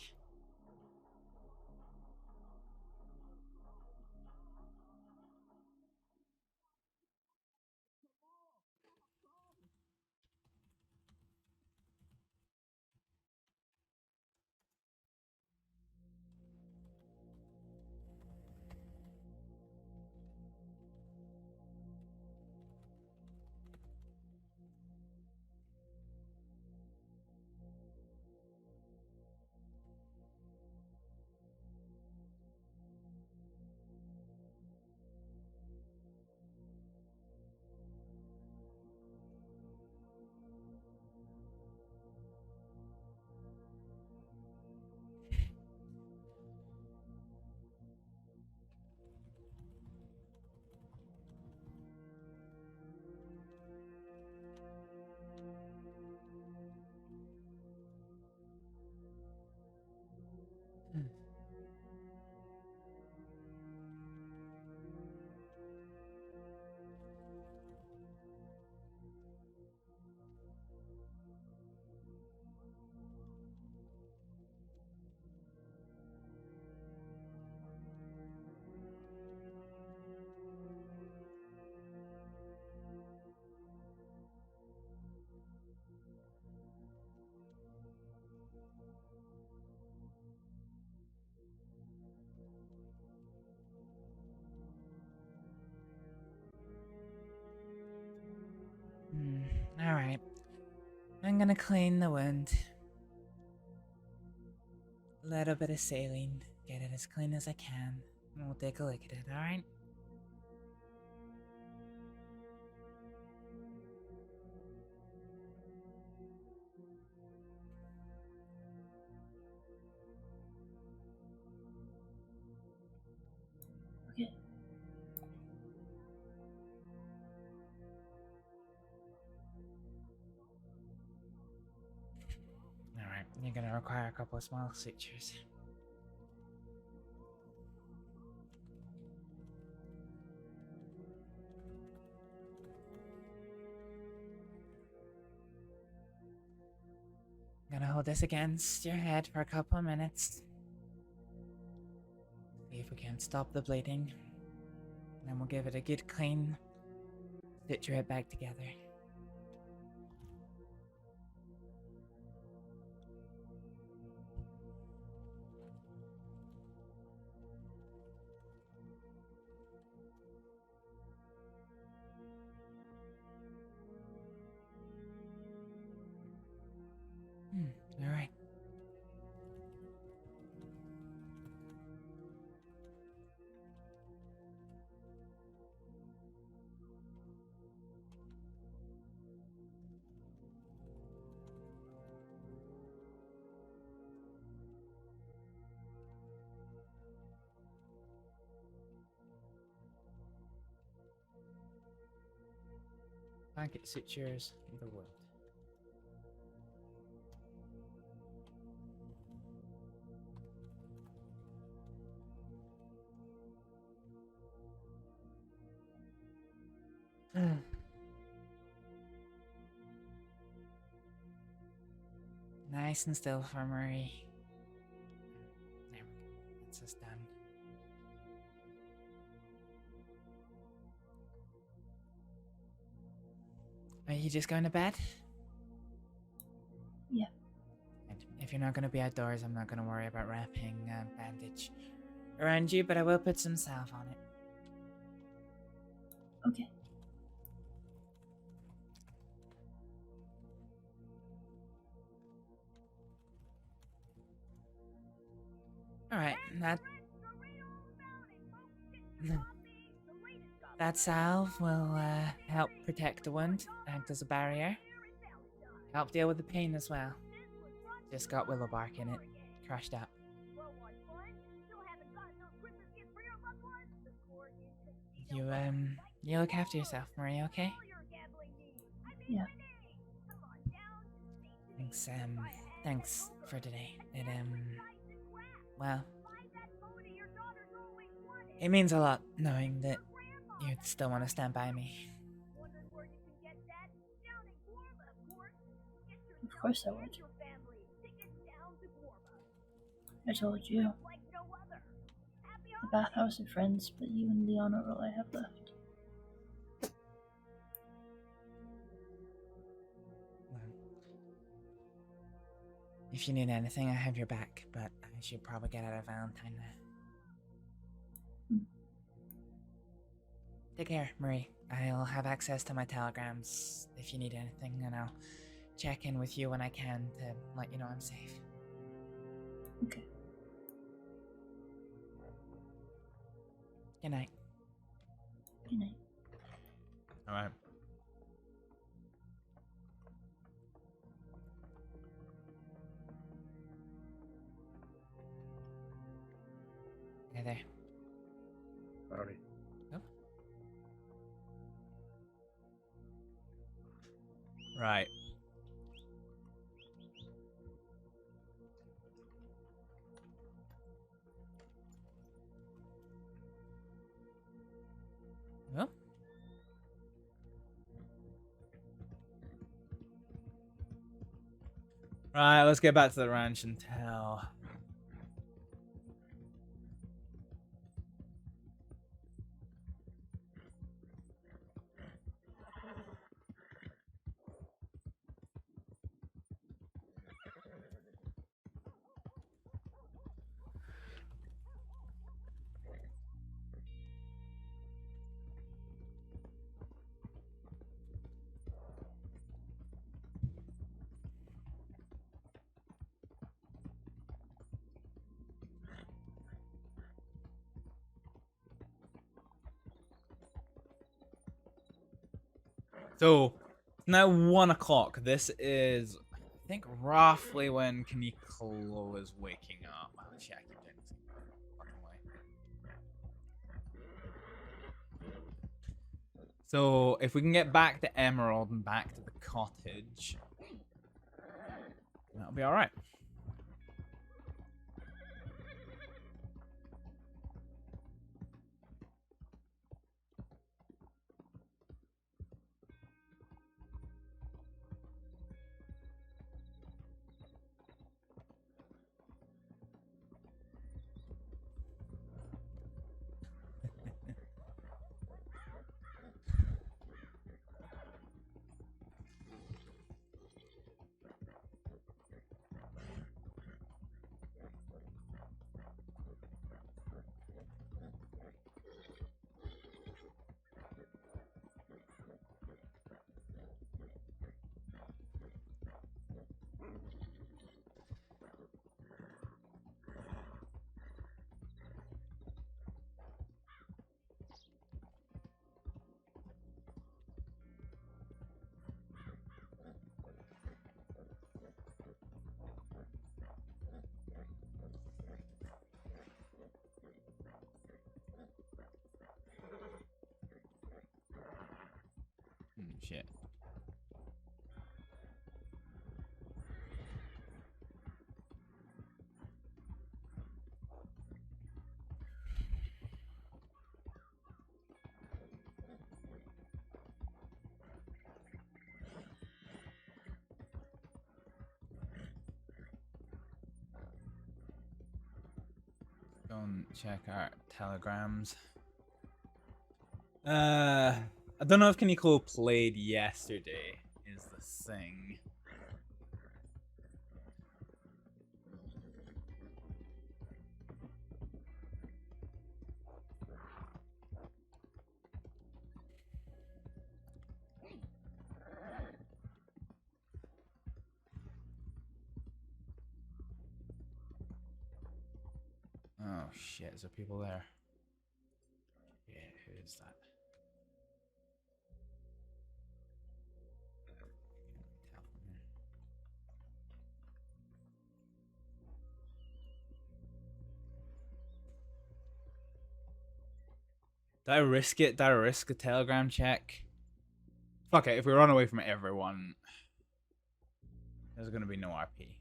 Alright. I'm gonna clean the wound. Little bit of saline. Get it as clean as I can. And we'll take a look at it, alright? Okay. You're gonna require a couple of small sutures. Gonna hold this against your head for a couple of minutes. See if we can stop the bleeding. Then we'll give it a good clean. Suture it back together. All right. Blanket sutures in the wood. Nice and still for Marie. There we go. That's us done. Are you just going to bed? Yeah. And if you're not going to be outdoors, I'm not going to worry about wrapping a bandage around you, but I will put some salve on it. Okay. Alright, that salve will help protect the wound, act as a barrier. Help deal with the pain as well. Just got willow bark in it, crushed up. You look after yourself, Marie, okay? Yeah. Thanks for today. Well, it means a lot knowing that you'd still want to stand by me. Of course I would. I told you. The bathhouse are friends, but you and Leon are all I have left. If you need anything, I have your back, but I should probably get out of Valentine now. Take care, Marie. I'll have access to my telegrams if you need anything, and I'll check in with you when I can to let you know I'm safe. Okay. Good night. Good night. Alright. Hey there. Howdy. Yep. Right. Well. Right, let's get back to the ranch and tell. So, now 1 o'clock. This is, I think, roughly when Kuniklo is waking up. Oh, shit, I keep doing this fucking way. So, if we can get back to Emerald and back to the cottage, that'll be alright. shit. Go and check our telegrams. I don't know if Kuniklo played yesterday, is the thing. Oh shit, is there people there? Yeah, who is that? Did I risk it? Did I risk a telegram check? Fuck it, if we run away from everyone, there's gonna be no RP.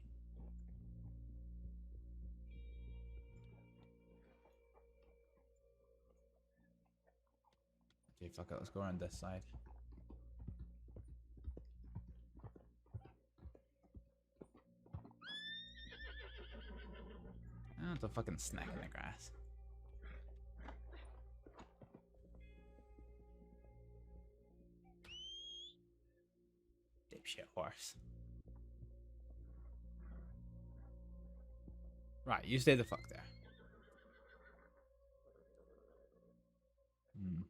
Okay, fuck it, let's go around this side. Oh, it's a fucking snack in the grass. Dipshit horse. Right, you stay the fuck there. Hmm.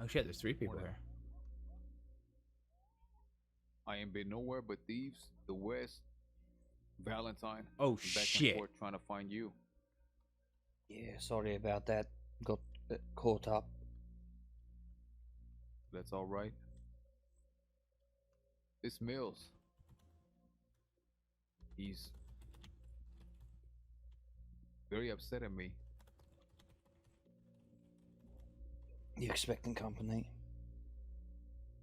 Oh shit, there's 3 people here. I ain't been nowhere but thieves, the West, Valentine. Oh and back shit. and forth trying to find you. Yeah, sorry about that. Got caught up. That's all right. This Mills. He's very upset at me. You expecting company?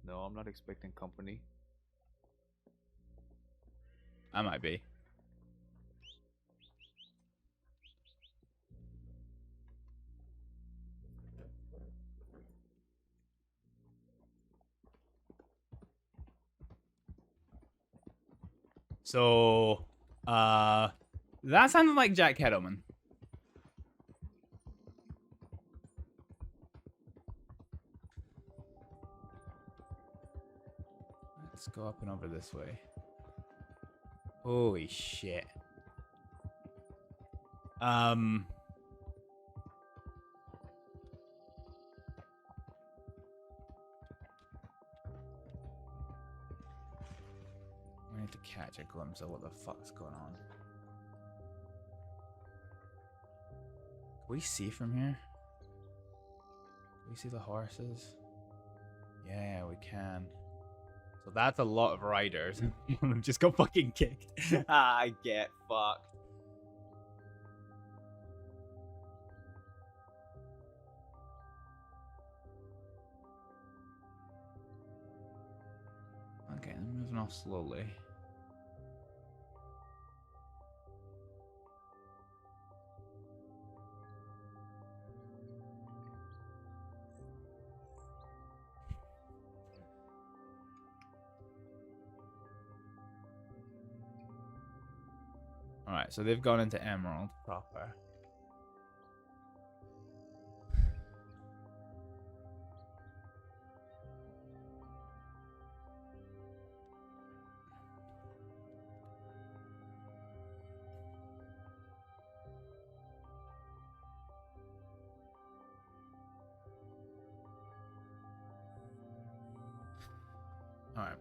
No, I'm not expecting company. I might be. So, that sounded like Jack Kettleman. Let's go up and over this way. Holy shit. We need to catch a glimpse of what the fuck's going on. Can we see from here? Can we see the horses? Yeah, we can. So that's a lot of riders. One of them just got fucking kicked. I get fucked. Okay, I'm moving off slowly. Alright, so they've gone into Emerald proper. Alright.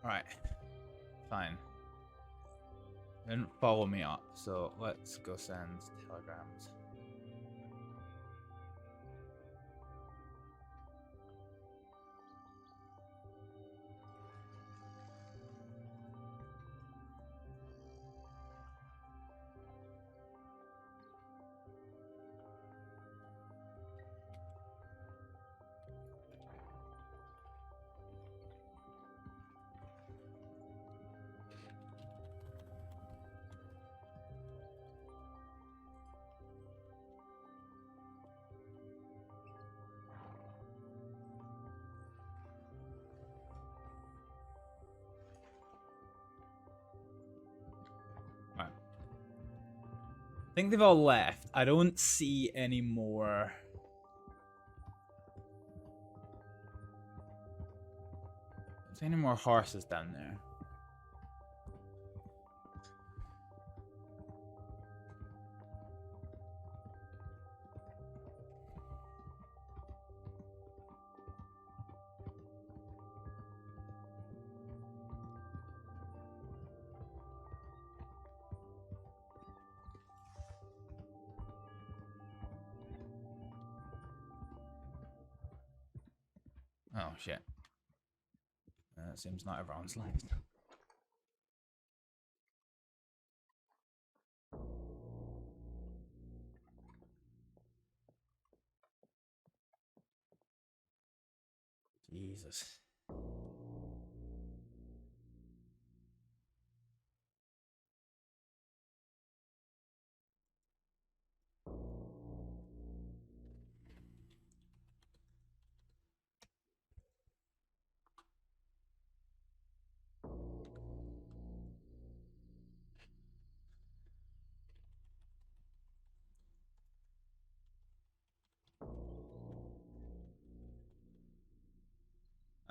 Right. Fine. Didn't follow me up, so let's go send telegrams. I think they've all left. I don't see any more. Don't see any more horses down there. Oh shit. It seems not everyone's left. Jesus.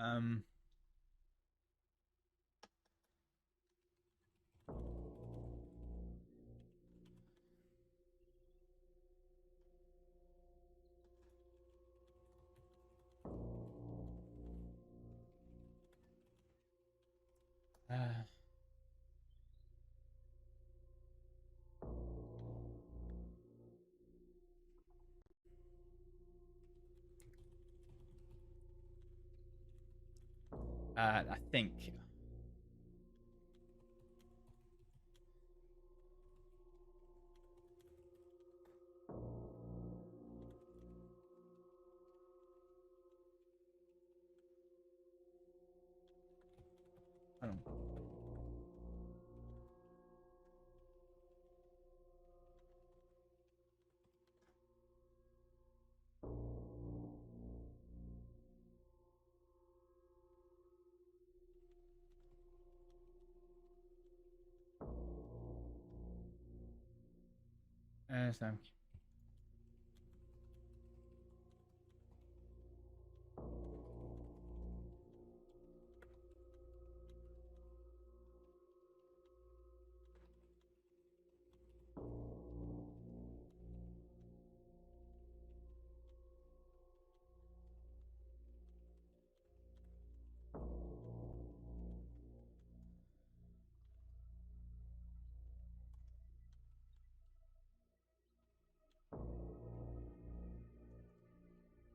Um. I think. I don't know. So.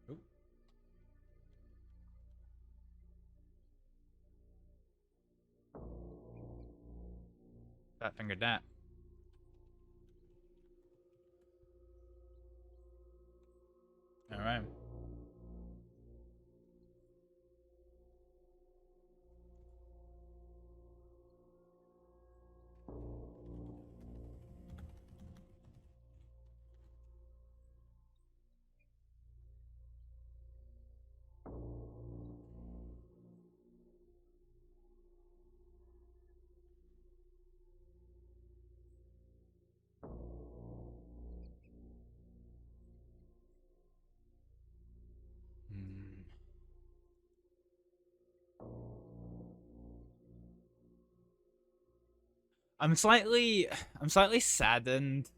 Oop. Fat fingered that. All right. I'm slightly saddened.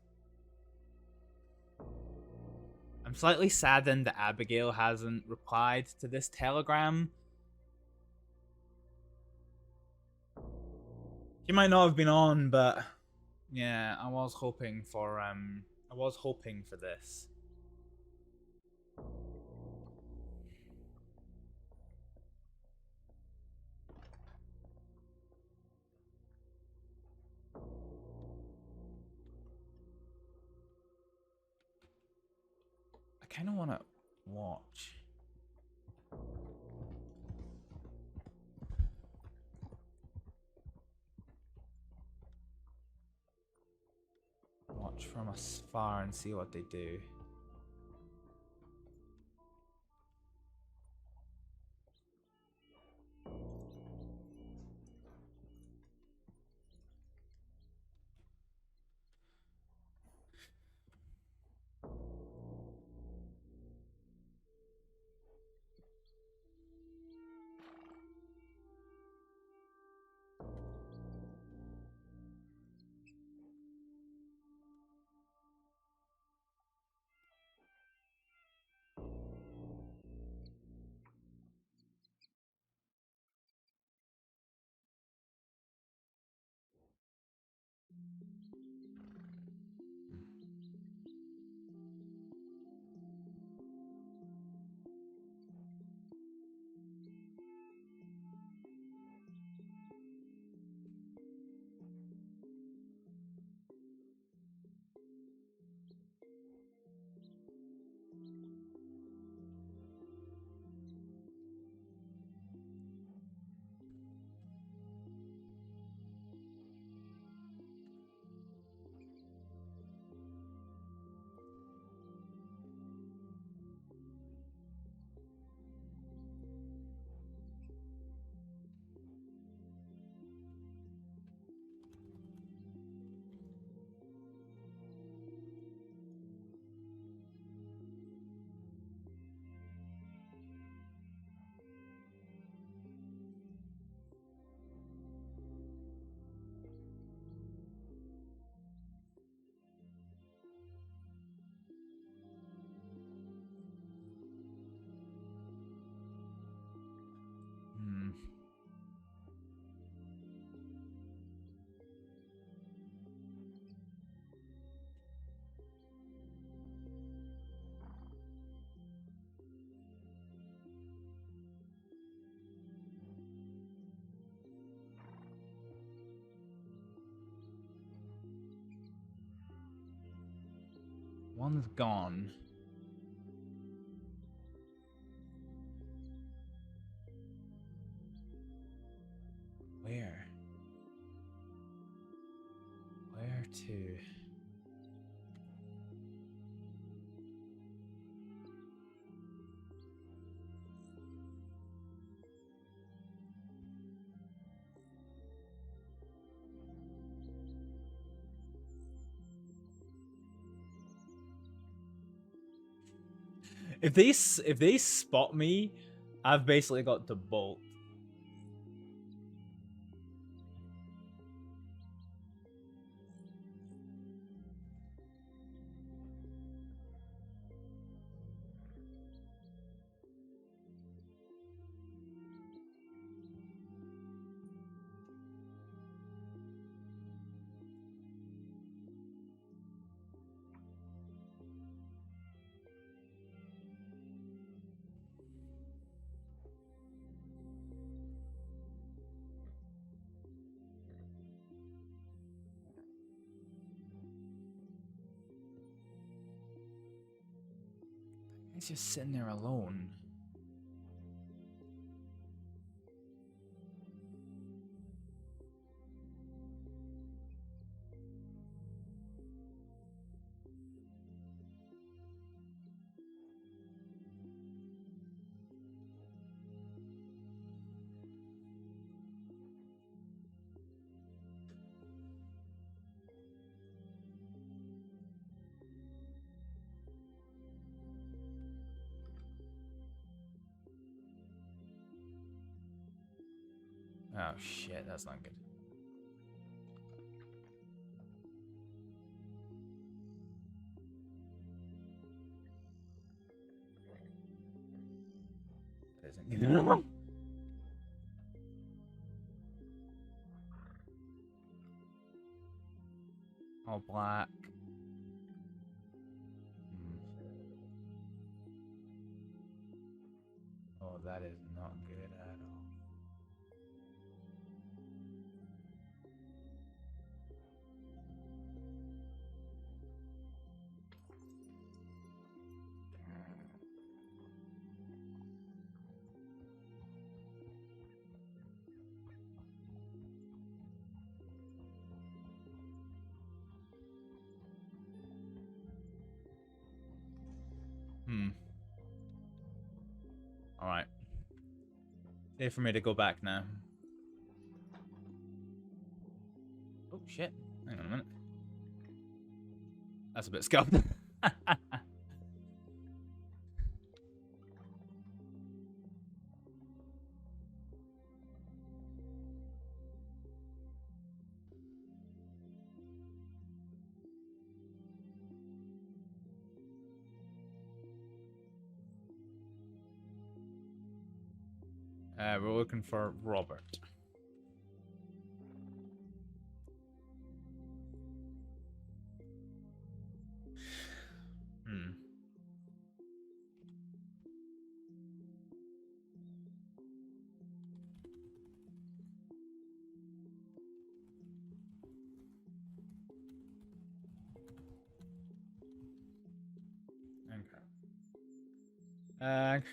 I'm slightly saddened that Abigail hasn't replied to this telegram. She might not have been on, but yeah, I was hoping for this. I kind of want to watch. Watch from afar and see what they do. One's gone. Where? Where to? If they spot me, I've basically got to bolt. He's just sitting there alone. Oh shit, that's not good. That isn't good. All black. Oh, that is not good at all. Alright. Safe for me to go back now. Oh, shit. Hang on a minute. That's a bit scuffed. We're looking for Robert. Okay.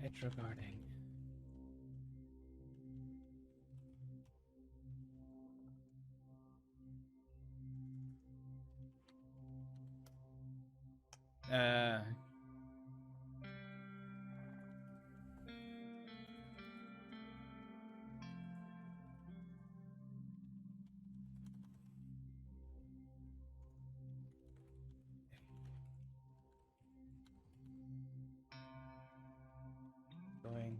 It's regarding. Going.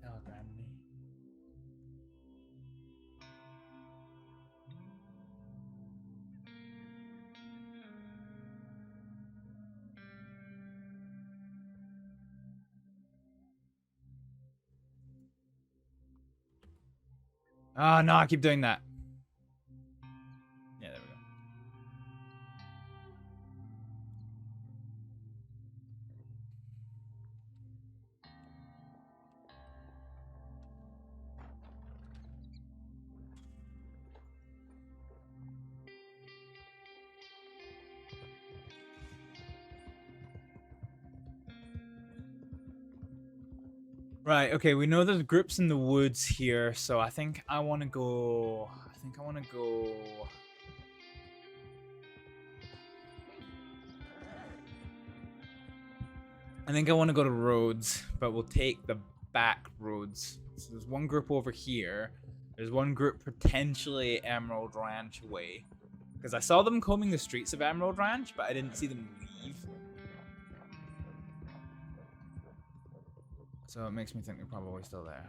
Telegram me. Oh no, I keep doing that. Yeah, there we go. Right, okay, we know there's groups in the woods here, so I think I want to go... I think I want to go to roads, but we'll take the back roads. So there's one group over here. There's one group potentially Emerald Ranch way. Because I saw them combing the streets of Emerald Ranch, but I didn't see them leave. So it makes me think they're probably still there.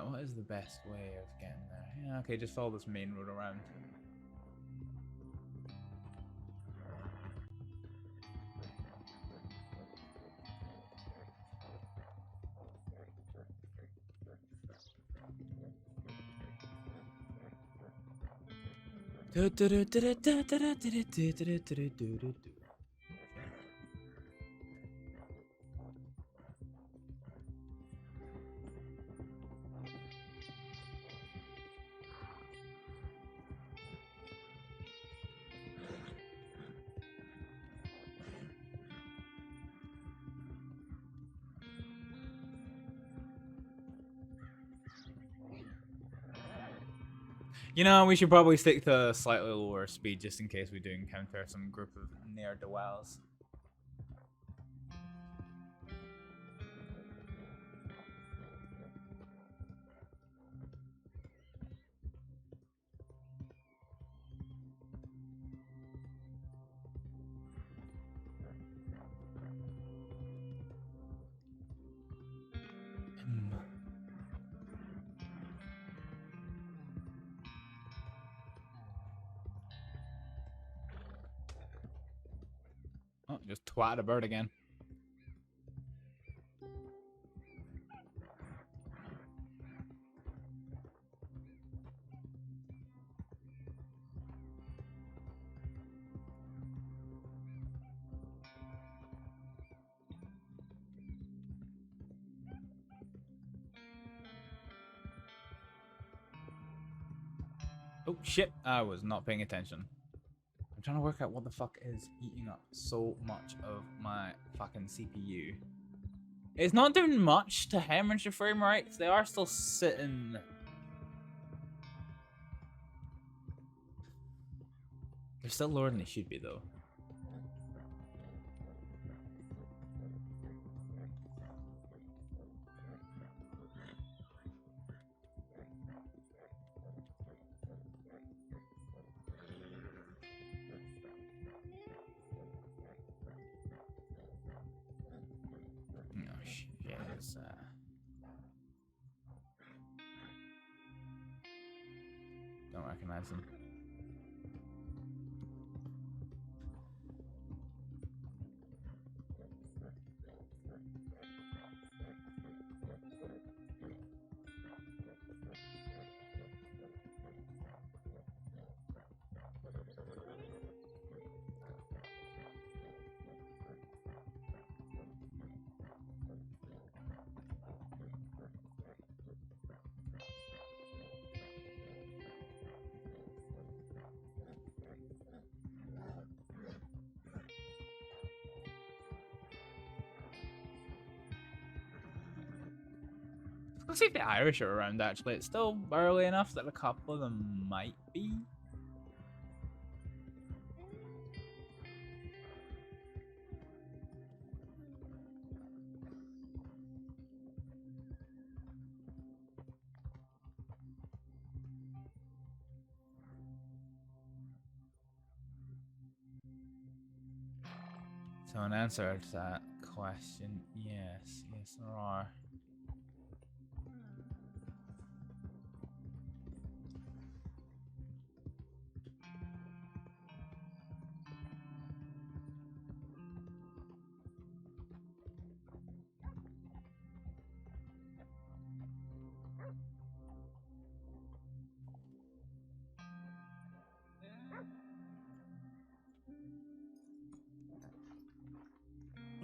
What is the best way of getting there? Yeah, okay, just follow this main road around. You know, we should probably stick to slightly lower speed just in case we do encounter some group of ne'er-do-wells. Just twat a bird again. Oh shit, I was not paying attention. I'm trying to work out what the fuck is eating up so much of my fucking CPU. It's not doing much to hemorrhage the frame rates. They are still sitting. They're still lower than they should be though. Oh shit, it's, don't recognize them. Let's see if the Irish are around actually. It's still early enough that a couple of them might be. Someone answered that question. Yes, yes there are.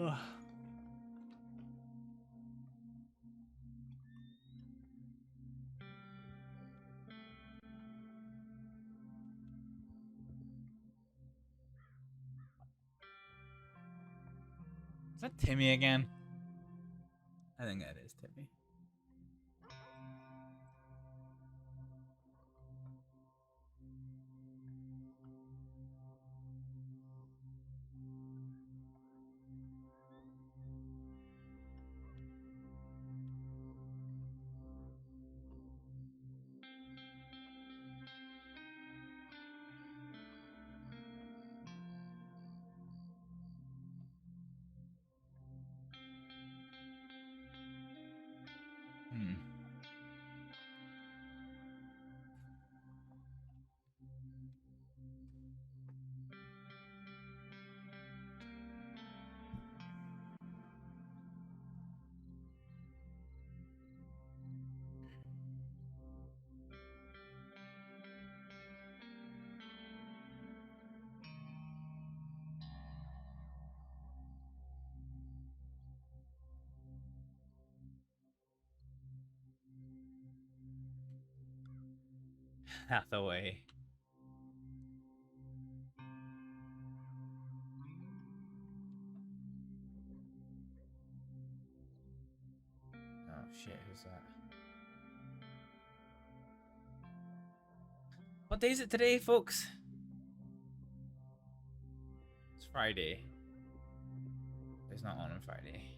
Ugh. Is that Timmy again? I think that is Timmy. Hmm. Hathaway. Oh shit, who's that? What day is it today, folks? It's Friday. It's not on Friday.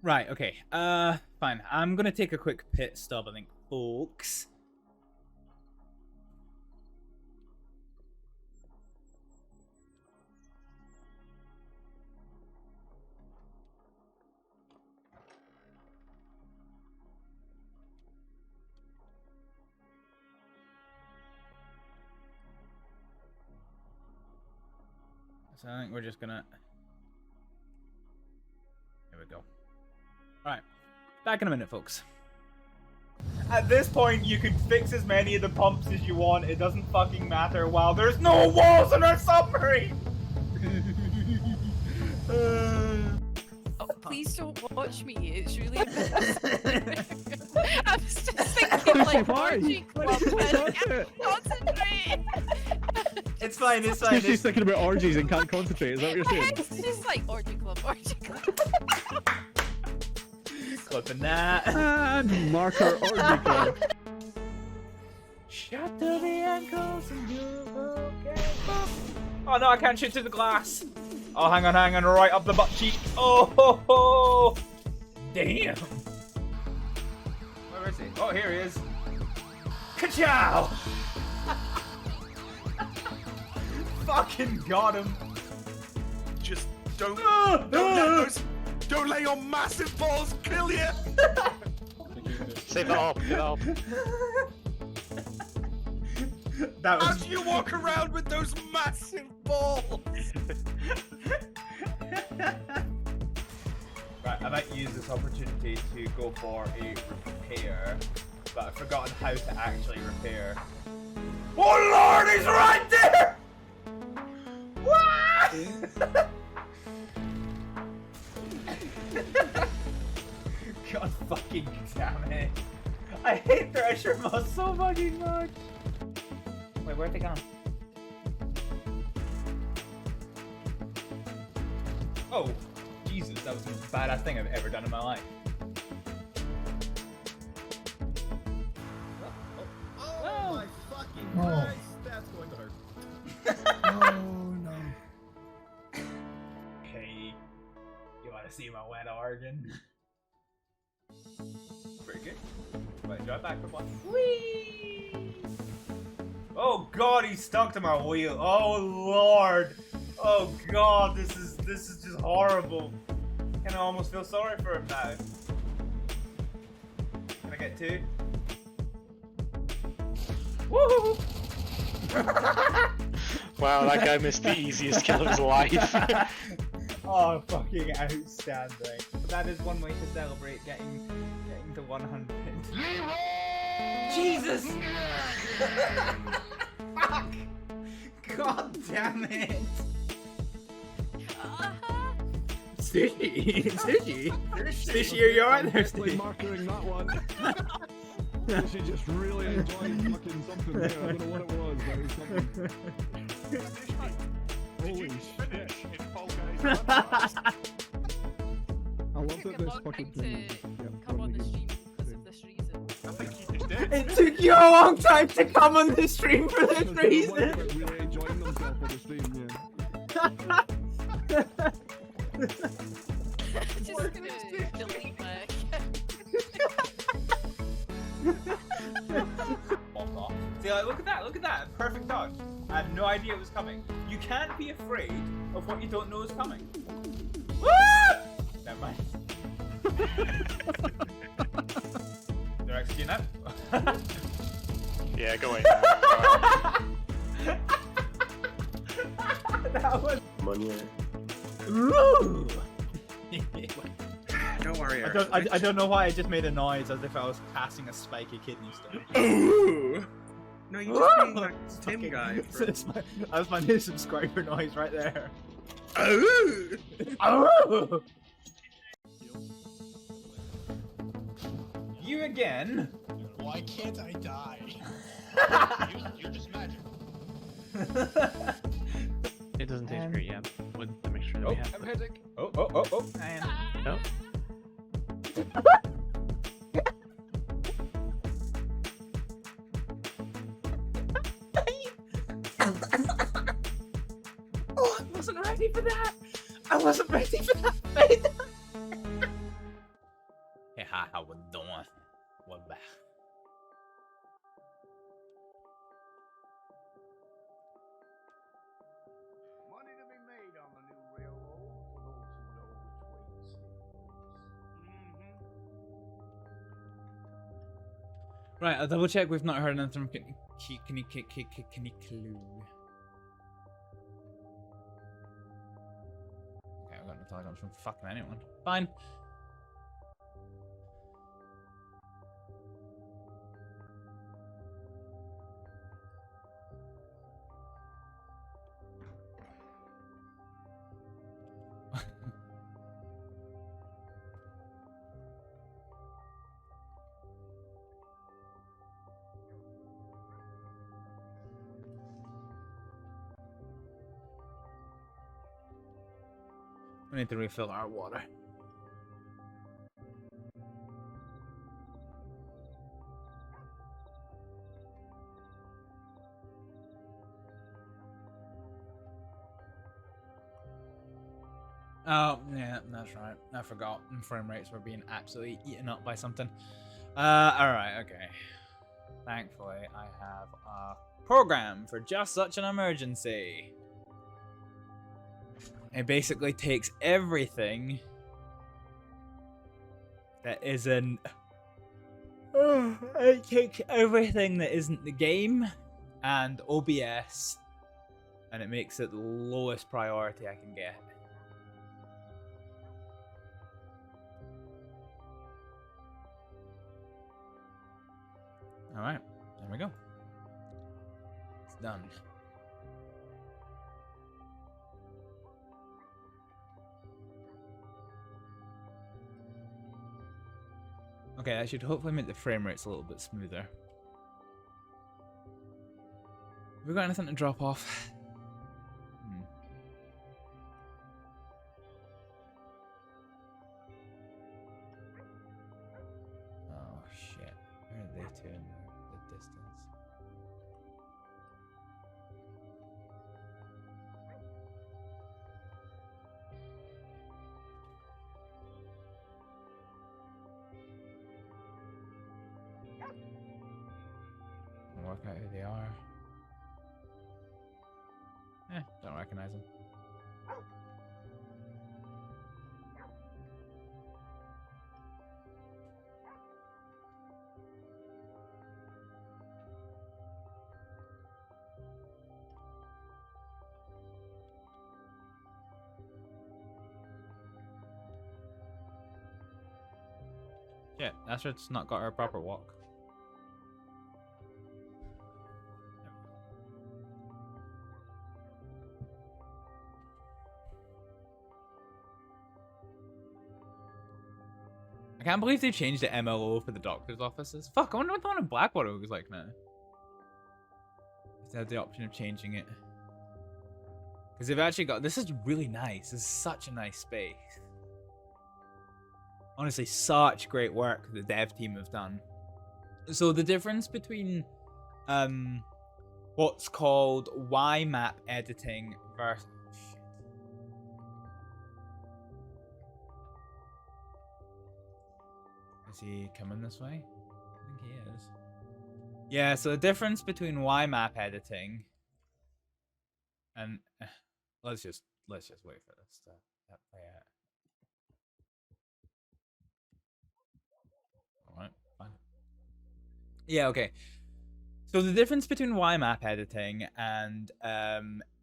Right, okay. Fine. I'm gonna take a quick pit stop, I think, folks. So I think we're just gonna... Here we go. Alright. Back in a minute, folks. At this point, you can fix as many of the pumps as you want. It doesn't fucking matter while there's no walls in our submarine! Oh, please don't watch me. It's really I was just thinking like orgy club and can't concentrate. It's fine, it's fine. She's thinking about orgies and can't concentrate, is that what you're saying? It's just like orgy club, orgy club. Clipping that. And marker orgy club. Shut to the ankles and you're okay. Oh no, I can't shoot through the glass. Oh, hang on, right up the butt cheek. Oh, ho, ho. Damn. Where is he? Oh, here he is. Ka-chow! Fucking got him. Just don't let your massive balls kill you. Save that up. That How was... do you walk around with those massive balls? Right, I might use this opportunity to go for a repair, but I've forgotten how to actually repair. Oh lord, he's right there! What? God fucking damn it. I hate Thresher Moss so fucking much. Wait, where'd they gone? Oh, Jesus, that was the most badass thing I've ever done in my life. Oh my fucking Christ, that's going to hurt. Oh no. Hey, you wanna see my wet organ? Pretty good. Wait, drive back for one. Whee! Oh god, he stuck to my wheel. Oh lord. Oh god, this is just horrible. I kinda almost feel sorry for him now. Can I get two? Woo! Wow, that guy missed the easiest kill of his life. Oh, fucking outstanding. That is one way to celebrate getting to 100. Jesus! Fuck! God damn it! Stishy! Stishy! Stishy, are you alright there, Definitely Stishy? marking that one. She just really enjoyed fucking something there. I don't know what it was, but it was something. Holy shit. I love that this fucking thing. Come on the stream because of this reason. I think he just did. It took you a long time to come on the stream for this reason! Really enjoying themselves on the stream, Just gonna delete my See, like, look at that, perfect dodge. I had no idea it was coming. You can't be afraid of what you don't know is coming. Woo! Never mind. They're executing that? Yeah, go away. That was... Money. Ooh! Don't worry, I don't know why I just made a noise as if I was passing a spiky kidney stone. Ooh! No, you just being that Tim guy. That was my new subscriber noise right there. Ooh! Oh! You again? Why can't I die? You're just magic. It doesn't taste great yet. With the mixture that we have. I'm hitting. Oh. And... No? Oh, I wasn't ready for that. I wasn't ready for that. How we doing? What back? Money to be made on the new railroad for those who know which way to steer. Right, I'll double check we've not heard anything from Kuniklo. Okay, I've got no telegrams from fucking anyone. Fine. We need to refill our water. Oh, yeah, that's right. I forgot. Frame rates were being absolutely eaten up by something. Alright, okay. Thankfully, I have a program for just such an emergency. It basically takes everything that isn't... it takes everything that isn't the game and OBS, and it makes it the lowest priority I can get. Alright, there we go. It's done. Okay, I should hopefully make the frame rates a little bit smoother. Have we got anything to drop off? Oh shit. Where are they two in the distance? I'll work out who they are. Don't recognize them. Yeah, Astrid's not got her proper walk. I can't believe they changed the MLO for the doctor's offices. Fuck, I wonder what the one in Blackwater was like now. They had the option of changing it. Because they've actually got... This is really nice. This is such a nice space. Honestly, such great work the dev team have done. So the difference between what's called YMap editing versus... Is he coming this way? I think he is. Yeah, so the difference between YMap editing and let's just wait for this to play out. Alright, fine. Yeah, okay. So the difference between YMap editing and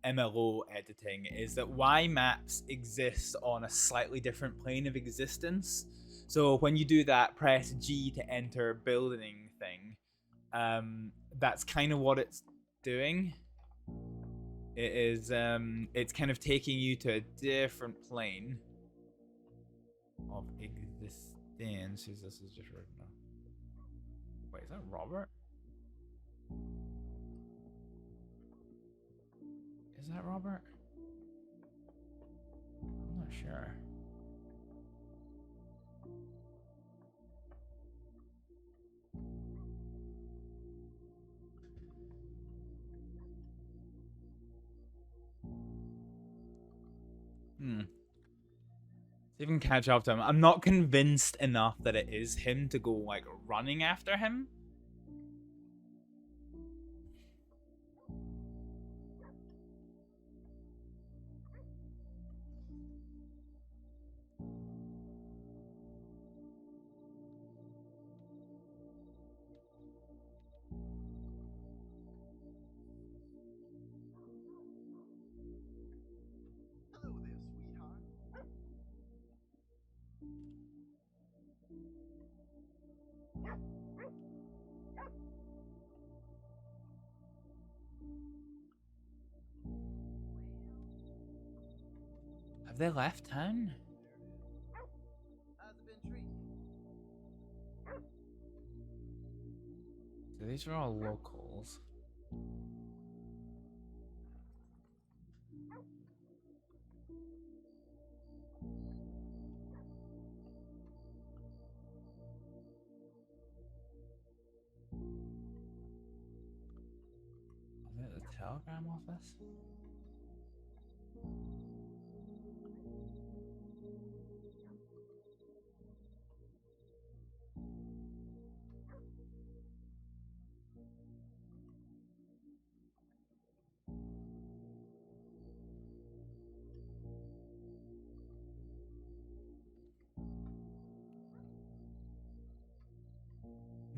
MLO editing is that YMaps exist on a slightly different plane of existence. So when you do that, press G to enter building thing. That's kind of what it's doing. It is, it's kind of taking you to a different plane of existence. Who's this is just written now. Wait, is that Robert? Is that Robert? I'm not sure. See if I can catch up to him. I'm not convinced enough that it is him to go, like, running after him. Have they left town? So these are all locals. Is it the telegram office?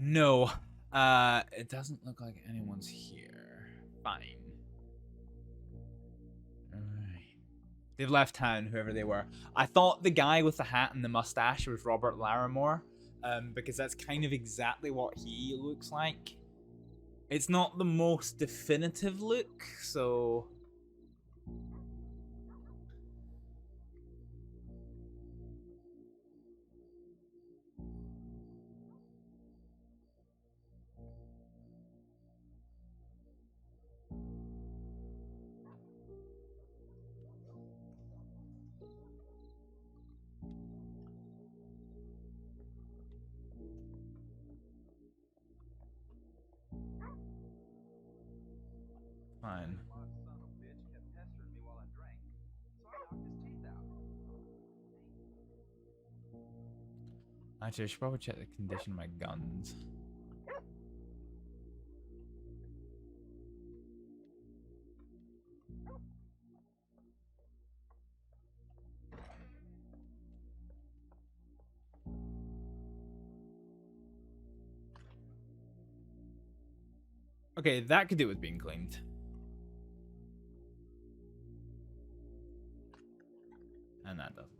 No. It doesn't look like anyone's here. Fine. Alright. They've left town, whoever they were. I thought the guy with the hat and the mustache was Robert Larimore, because that's kind of exactly what he looks like. It's not the most definitive look, so... Fine. Actually, I should probably check the condition of my guns. Okay, that could do with being cleaned. And that doesn't.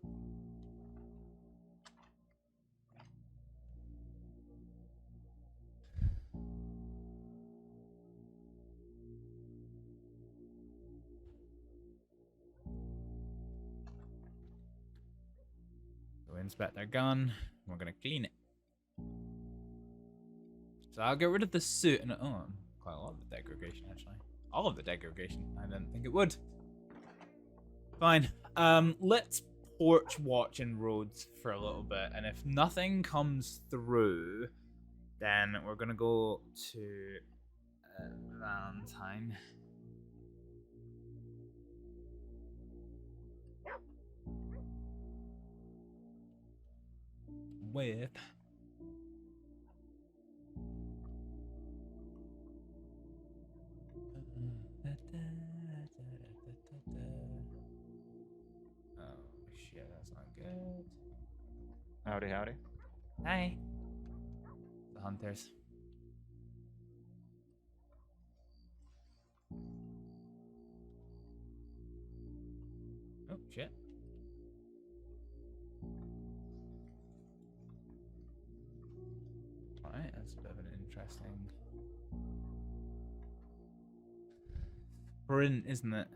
So we inspect their gun. We're gonna clean it. So I'll get rid of the suit and quite a lot of the degradation actually. All of the degradation. I didn't think it would. Fine. Let's porch watch in roads for a little bit, and if nothing comes through, then we're gonna go to Valentine. With oh shit, that's not good. Howdy, howdy. Hi. The hunters. Oh shit. Alright, that's a bit of an interesting sprint, isn't it?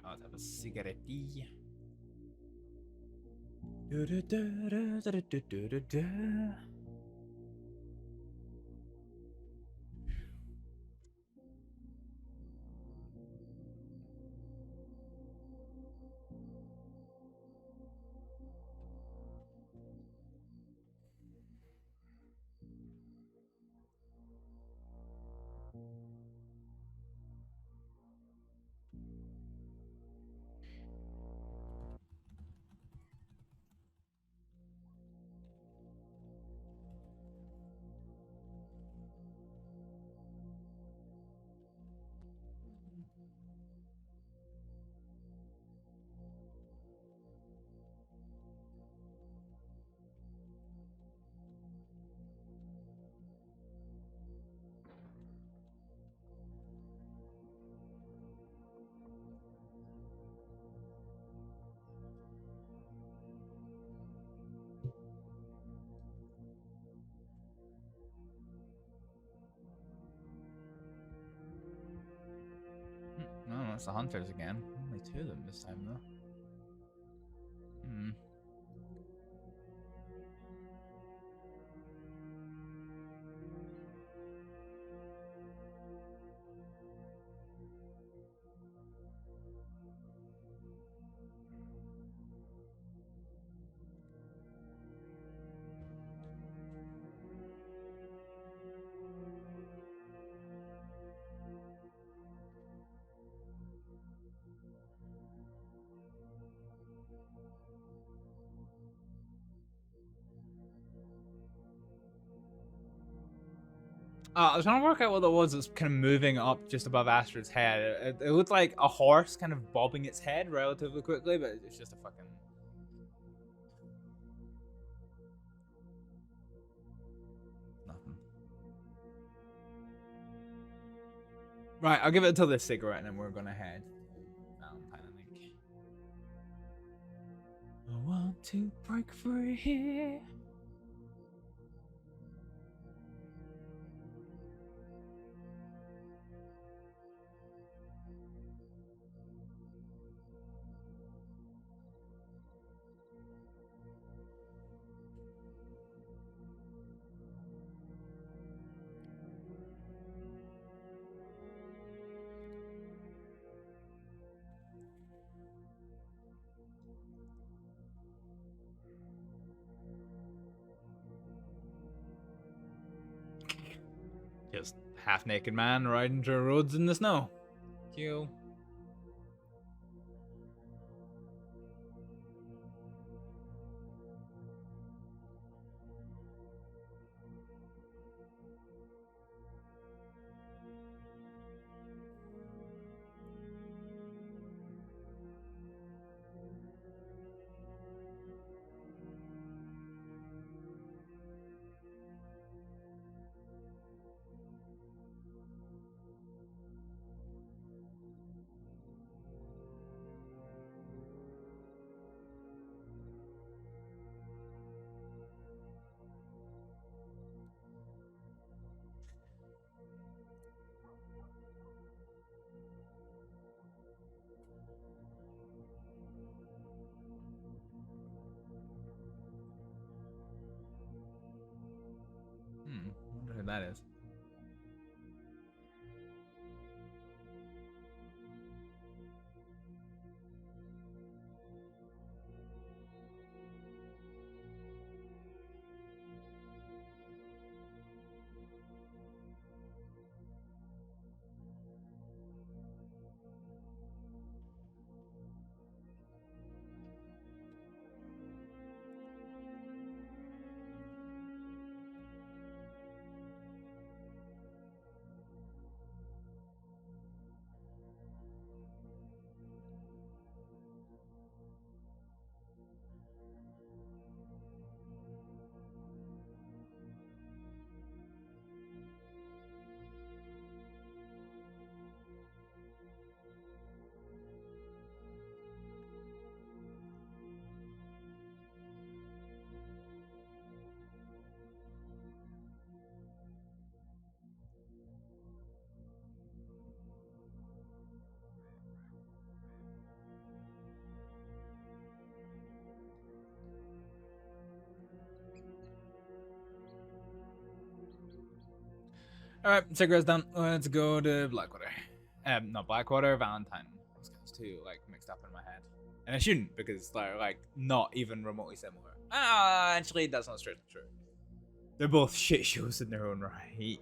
I'll have a cigarette. No, it's the hunters again. Only 2 of them this time, though. Hmm. I was trying to work out what it was that's kind of moving up just above Astrid's head. It looked like a horse kind of bobbing its head relatively quickly, but it's just a fucking... nothing. Right, I'll give it until this cigarette and then we're gonna head. Valentine, I think. I want to break free here. Just half-naked man riding through roads in the snow. Cute. Wonder who that is. Alright, cigarettes done. Let's go to Blackwater. Not Blackwater, Valentine. Those two, like, mixed up in my head. And I shouldn't, because they're, like, not even remotely similar. Actually, that's not strictly true. They're both shit shows in their own right.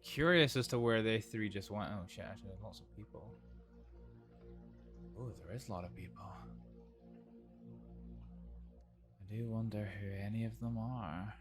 Curious as to where they three just went. Oh shit, actually there's lots of people. Oh, there is a lot of people. I do wonder who any of them are.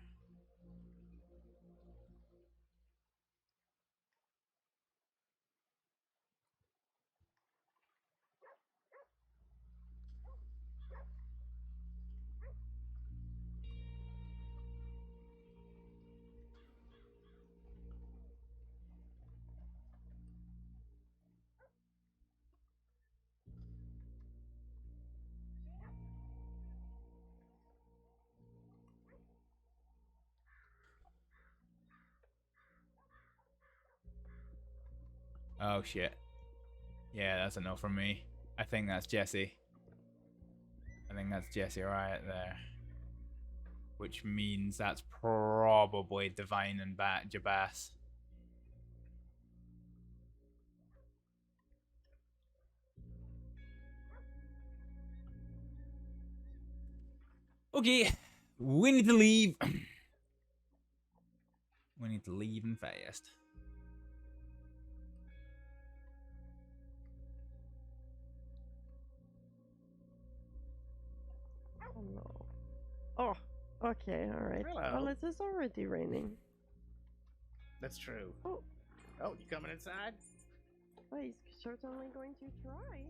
Oh shit. Yeah, that's a no from me. I think that's Jesse. I think that's Jesse right there. Which means that's probably Divine and Jabas. Okay, we need to leave. We need to leave and fast. Hello. Oh, okay, alright. Hello. Well, it is already raining. That's true. Oh. Oh, you coming inside? Well, he's certainly going to try.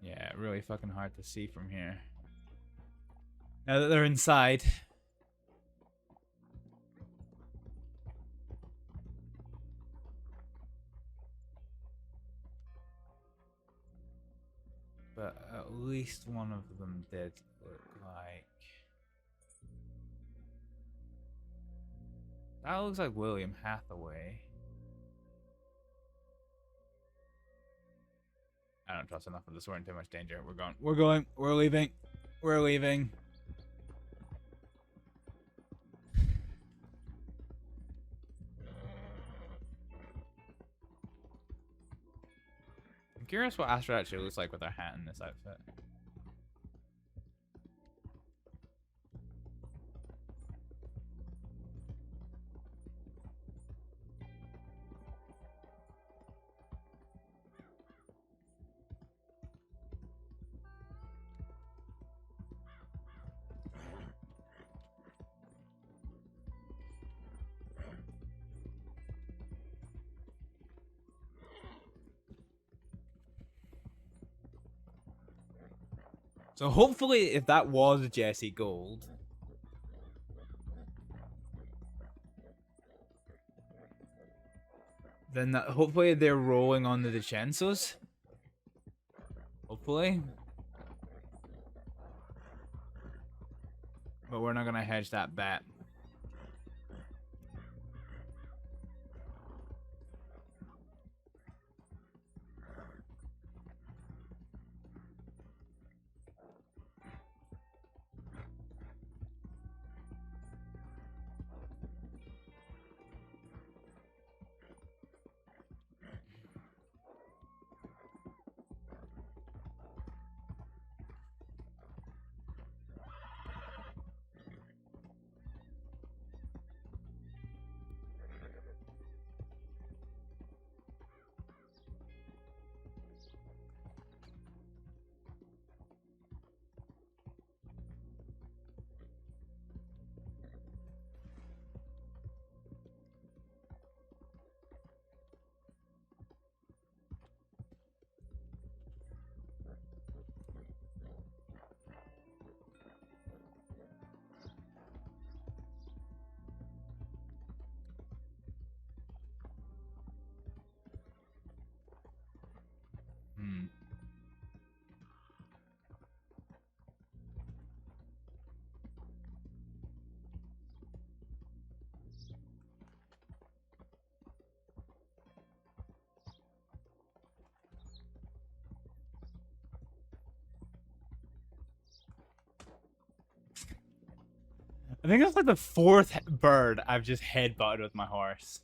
Yeah, really fucking hard to see from here. Now that they're inside. But at least one of them did look like... That looks like William Hathaway. I don't trust enough of this. We're in too much danger. We're going. We're going. We're leaving. We're leaving. I'm curious what Astrид actually looks like with her hat in this outfit. So hopefully, if that was Jesse Gold, then hopefully they're rolling on the DiCensos. Hopefully. But we're not gonna hedge that bet. I think that's like the 4th bird I've just headbutted with my horse.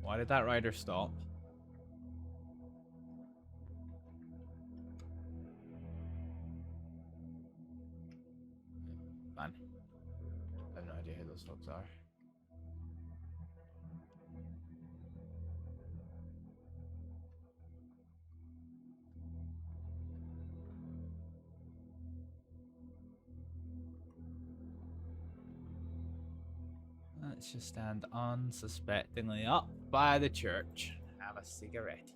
Why did that rider stop? Man, I have no idea who those folks are. Let's just stand unsuspectingly up by the church and have a cigarette.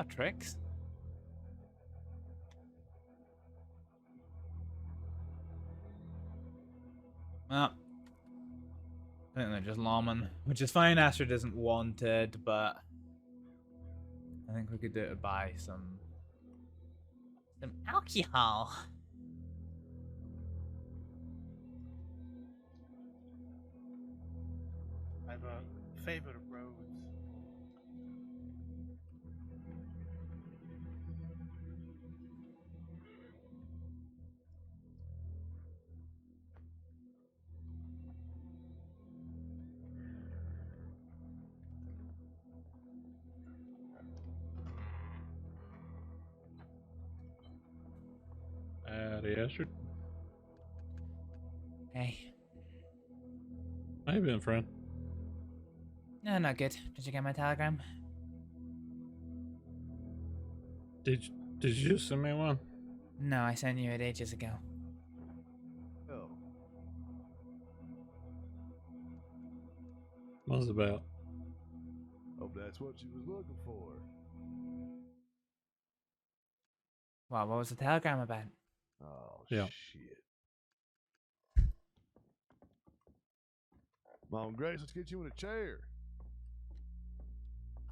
Tricks. Well, I think they're just lawmen, which is fine. Astrид isn't wanted, but I think we could do it to buy some alcohol. I have a favorite of roads. Howdy, Astrid. Hey. How you been, friend? No, not good. Did you get my telegram? Did you just send me one? No, I sent you it ages ago. Oh. What was it about? Hope that's what you was looking for. Well, what was the telegram about? Oh, Yeah. shit. Mom, Grace, let's get you in a chair.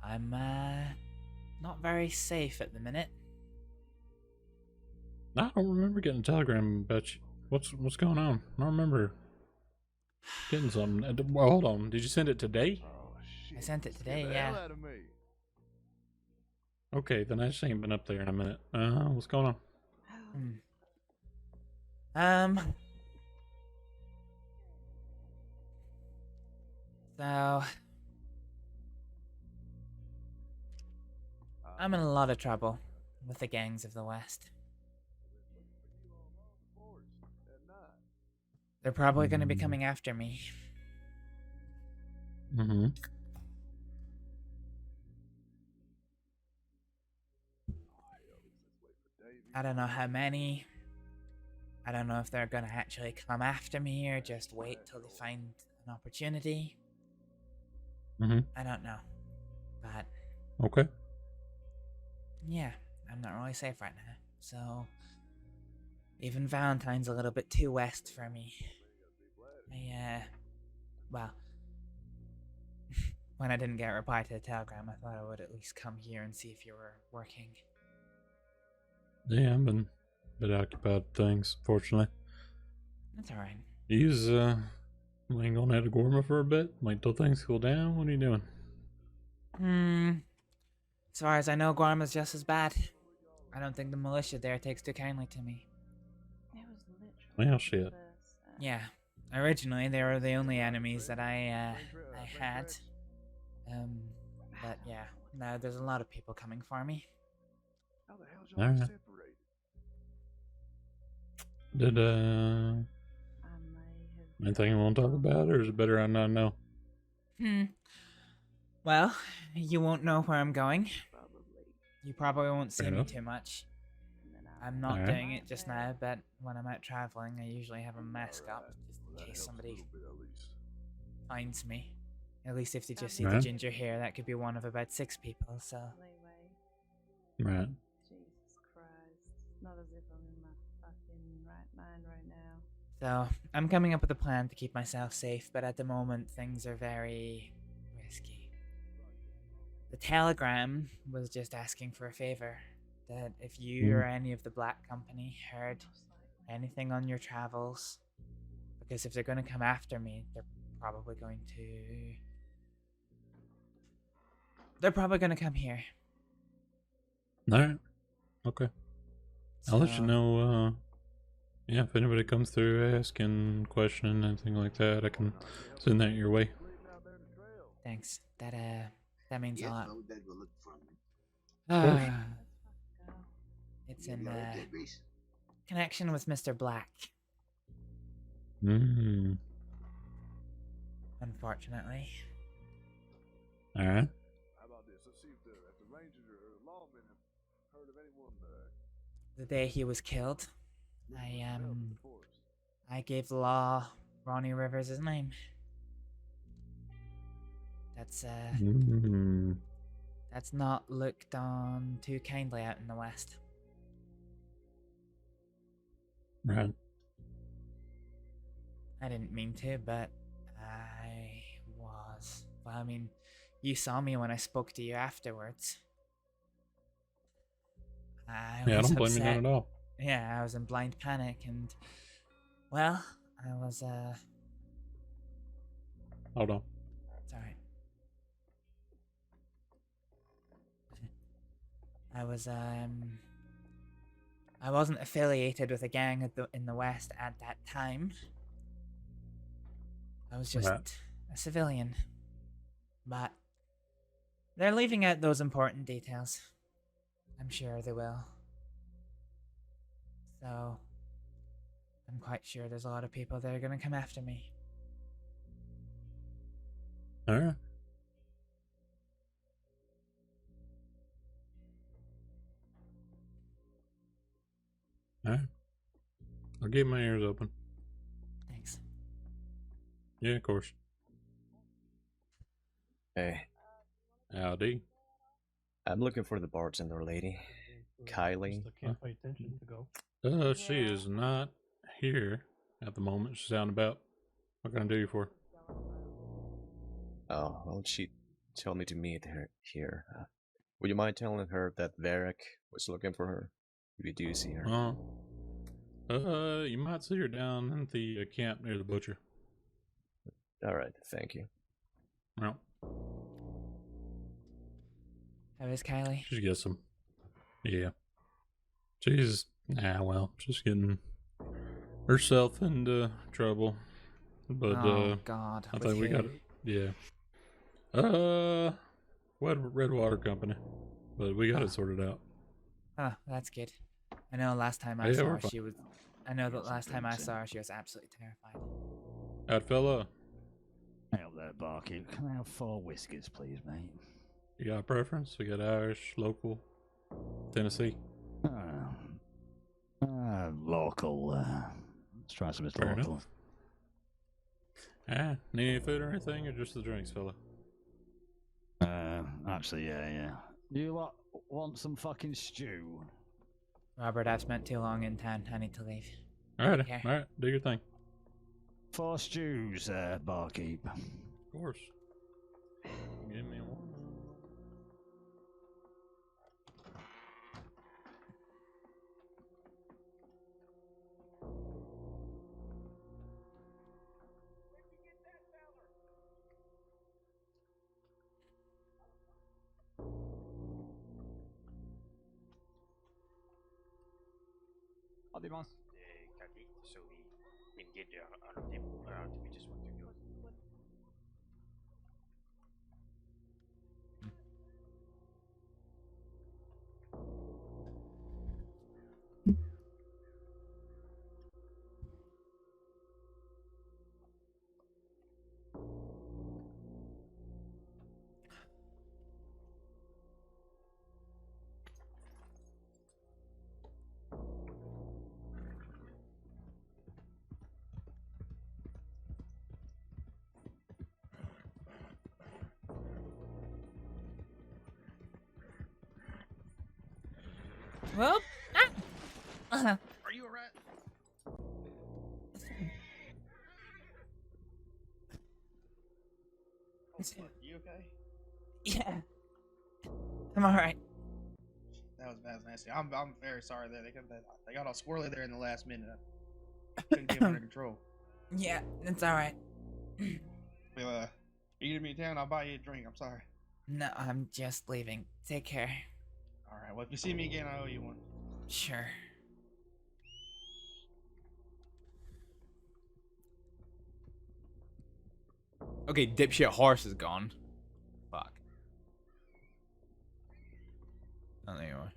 I'm, not very safe at the minute. I don't remember getting a telegram about you. What's going on? I don't remember getting something. Well, hold on. Did you send it today? Oh, shit. I sent it today, Get the yeah. hell out of me. Okay, then I just ain't been up there in a minute. What's going on? So I'm in a lot of trouble with the gangs of the West. They're probably going to be coming after me. Mm-hmm. I don't know how many. I don't know if they're going to actually come after me or just wait till they find an opportunity. Mm-hmm. I don't know. But Okay. yeah, I'm not really safe right now. So even Valentine's a little bit too west for me. Well, when I didn't get a reply to the telegram, I thought I would at least come here and see if you were working. Yeah, I've been a bit occupied with things, fortunately. That's alright. He's laying on out of Gorma for a bit. Wait till things cool down. What are you doing? As far as I know, Guarma's just as bad. I don't think the militia there takes too kindly to me. It was literally. Well, shit. Yeah. Originally, they were the only enemies that I had. But yeah, now there's a lot of people coming for me. How the hell y'all Alright. separated? Did anything you want to talk about, or is it better I not know? Well, you won't know where I'm going. You probably won't see Fair me enough. too much. I'm not Alright. doing it just now, but when I'm out traveling, I usually have a mask up just in case somebody finds me. At least if they just see the Right. ginger hair, that could be one of about 6 people, so. Right. Jesus Christ. Not as if I'm in my fucking right mind right now. So, I'm coming up with a plan to keep myself safe, but at the moment, things are very risky. The telegram was just asking for a favor. That if you or any of the Black Company heard anything on your travels, because if they're going to come after me, they're probably going to come here. Alright. Okay. I'll let you So- know, yeah, if anybody comes through asking, questioning, anything like that, I can send that your way. Thanks. That means a lot. course. It's in connection with Mr. Black, Mm. unfortunately. Alright. How about this? Let's see if the rangers or the lawmen have heard of anyone. The day he was killed, I gave the law Ronnie Rivers his name. That's Mm. that's not looked on too kindly out in the West. Right. I didn't mean to, but I was. Well, I mean, you saw me when I spoke to you afterwards. I Yeah, I was don't blame you upset. none at all. Yeah, I was in blind panic, and well, I was Hold on. It's alright. I wasn't affiliated with a gang in the West at that time. I was just Right. a civilian. But they're leaving out those important details. I'm sure they will. So, I'm quite sure there's a lot of people that are gonna come after me. Alright. Alright. I'll keep my ears open. Thanks. Yeah, of course. Hey, Howdy. I'm looking for the bartender lady. Kylie. Can't pay attention to go. She is not here at the moment. She's out and about. What can I do you for? Oh, well, she told me to meet her here. Would you mind telling her that Varric was looking for her? If you do see her. You might see her down in the camp near the butcher. Alright, thank you. Well, How is Kylie? she gets some. Yeah. She's just getting herself into trouble. But Oh, God. I with think we who? got it. Yeah. Red Water Company. But we got it sorted out. Oh, that's good. I know last time I Yeah, saw we're her, fine. she was. I know that last time I saw her, she was absolutely terrified. How'd fella? Hey up there, barkeep. Can I have 4 whiskies, please, mate? You got a preference? We got Irish, local, Tennessee. Local. Let's try some Fair local. enough. Need any food or anything, or just the drinks, fella? Actually, yeah. You lot want some fucking stew? Robert, I've spent too long in town. I need to leave. Alright, Take care. alright, do your thing. 4 stews, barkeep. Of course. Give me one. Ja, det är man. Kan vi så vi can get out of them. Do we just want to go? Well, Are you a rat? You okay? yeah. I'm alright. That was nasty. I'm very sorry that they got all squirrely there in the last minute. I couldn't get under control. Yeah, it's alright. Well, you get me in town, I'll buy you a drink. I'm sorry. No, I'm just leaving. Take care. All right. Well, if you see me again, I owe you one. Sure. Okay, dipshit horse is gone. Fuck. Oh, there you are.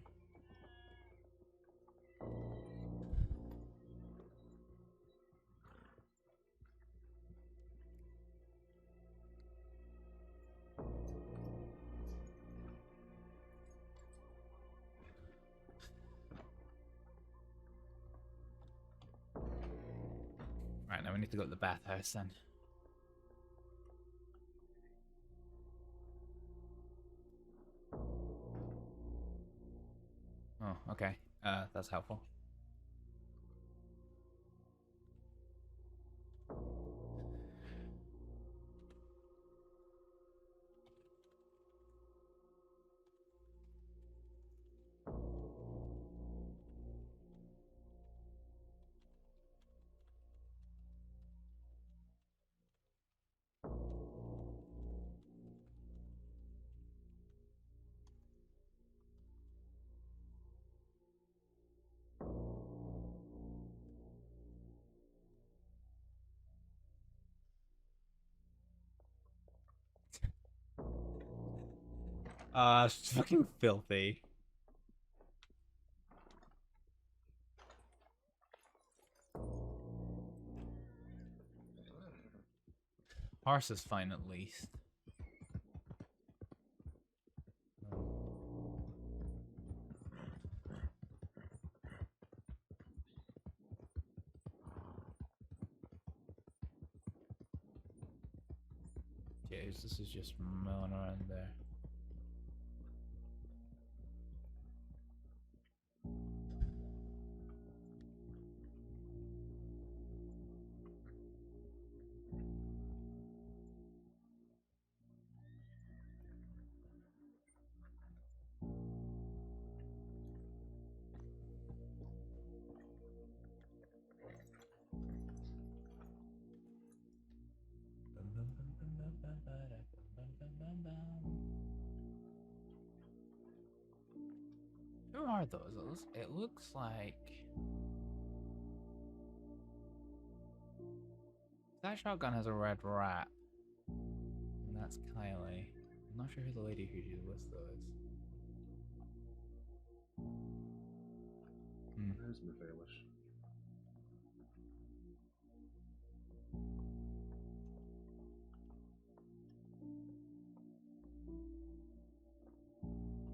Right, now we need to go to the bathhouse then. Oh, okay. That's helpful. It's fucking filthy. Horse is fine at least. is. This is just milling around there. Who are those? It looks like that shotgun has a red wrap, and that's Kylie. I'm not sure who the lady who she's with though is. There's Michaelish.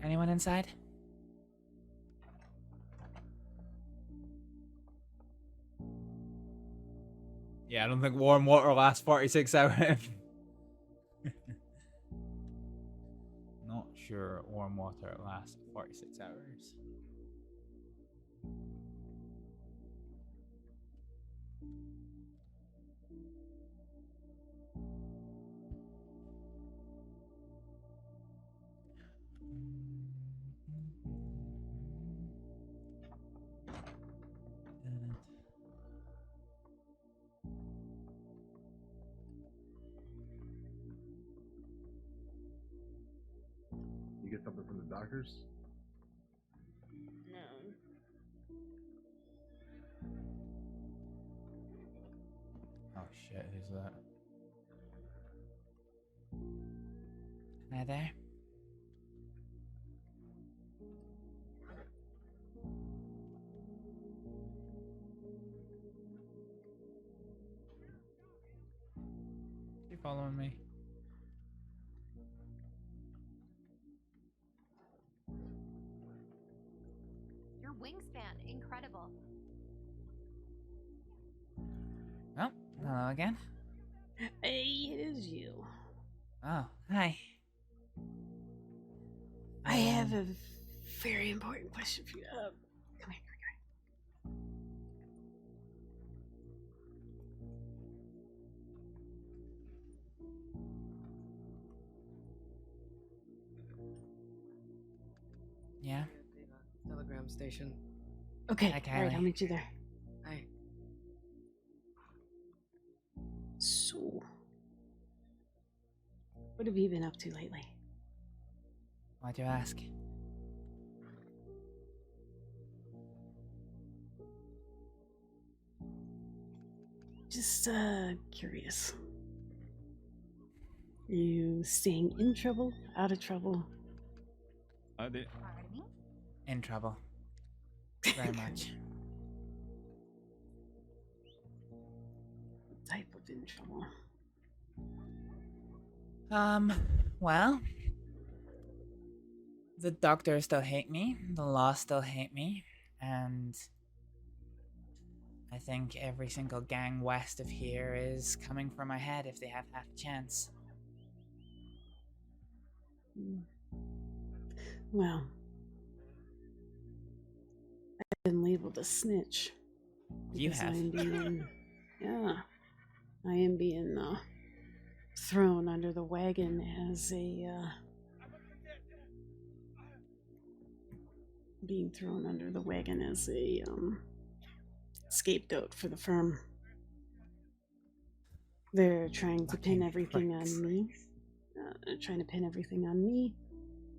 Anyone inside? Yeah, I don't think warm water lasts 46 hours. Not sure warm water lasts 46 hours. You get something from the doctors? No. Oh shit, who's that? Am I there? You following me? Your wingspan, incredible. Oh, hello again. Hey, it is you. Oh, hi. I have a very important question for you. Come here, Yeah. Telegram station. Okay, Hi, alright, I'll Kylie. meet you there. Hi. So, what have you been up to lately? Why'd you ask? Just, curious. Are you staying in trouble, out of trouble? In trouble. Very much. What type of in trouble? Well, the doctors still hate me, the law still hate me, and I think every single gang west of here is coming for my head if they have half a chance. Well, I've been labeled a snitch. You because have? I am being, yeah, I am being thrown under the wagon as a scapegoat for the firm. They're trying to pin everything on me.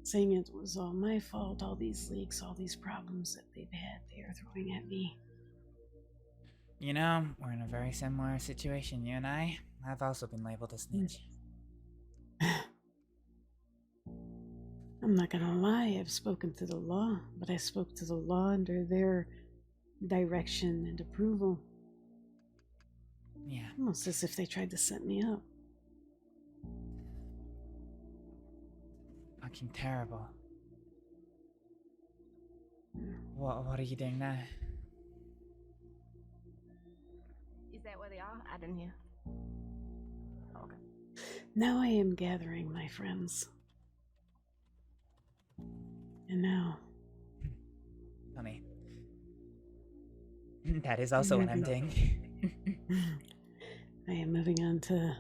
Saying it was all my fault, all these leaks, all these problems that they've had, they are throwing at me. You know, we're in a very similar situation, you and I. I've also been labeled a snitch. I'm not gonna lie, I've spoken to the law, but I spoke to the law under their direction and approval. Yeah. Almost as if they tried to set me up. Fucking terrible. What are you doing now? Is that where they are? I didn't hear. Oh, okay. Now I am gathering my friends. And now... Funny. That is also what I'm doing. I am moving on to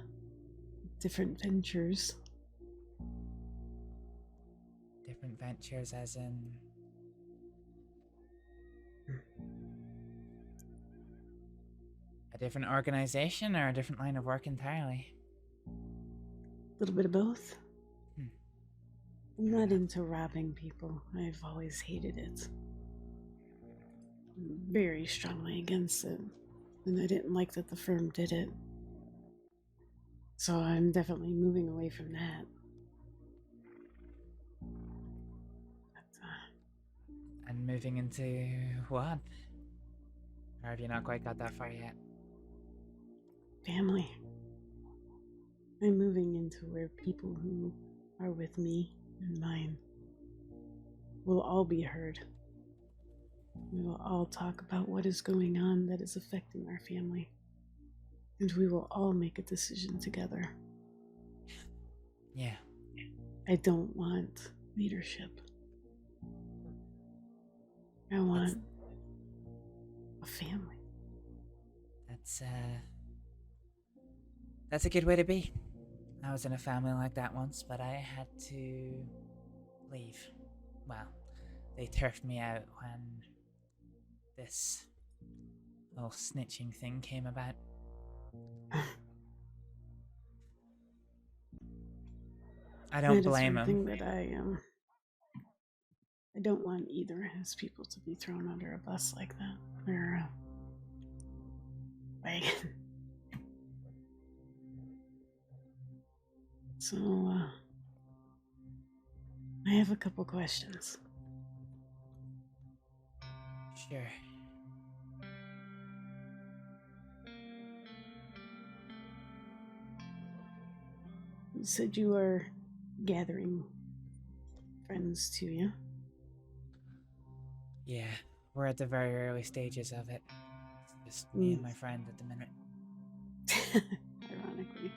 different ventures. Different ventures as in... A different organization or a different line of work entirely? A little bit of both. I'm not into robbing people. I've always hated it. I'm very strongly against it. And I didn't like that the firm did it. So I'm definitely moving away from that. And moving into what? Or have you not quite got that far yet? Family. I'm moving into where people who are with me and mine will all be heard. We will all talk about what is going on that is affecting our family. And we will all make a decision together. Yeah. I don't want leadership. I want a family. That's a good way to be. I was in a family like that once, but I had to leave. Well, they turfed me out when this whole snitching thing came about. I don't blame them. That I don't want either of his people to be thrown under a bus like that. Or a wagon. So, I have a couple questions. Sure. You said you were gathering friends to you. Yeah, we're at the very early stages of it. It's just me and my friend at the minute. Ironically.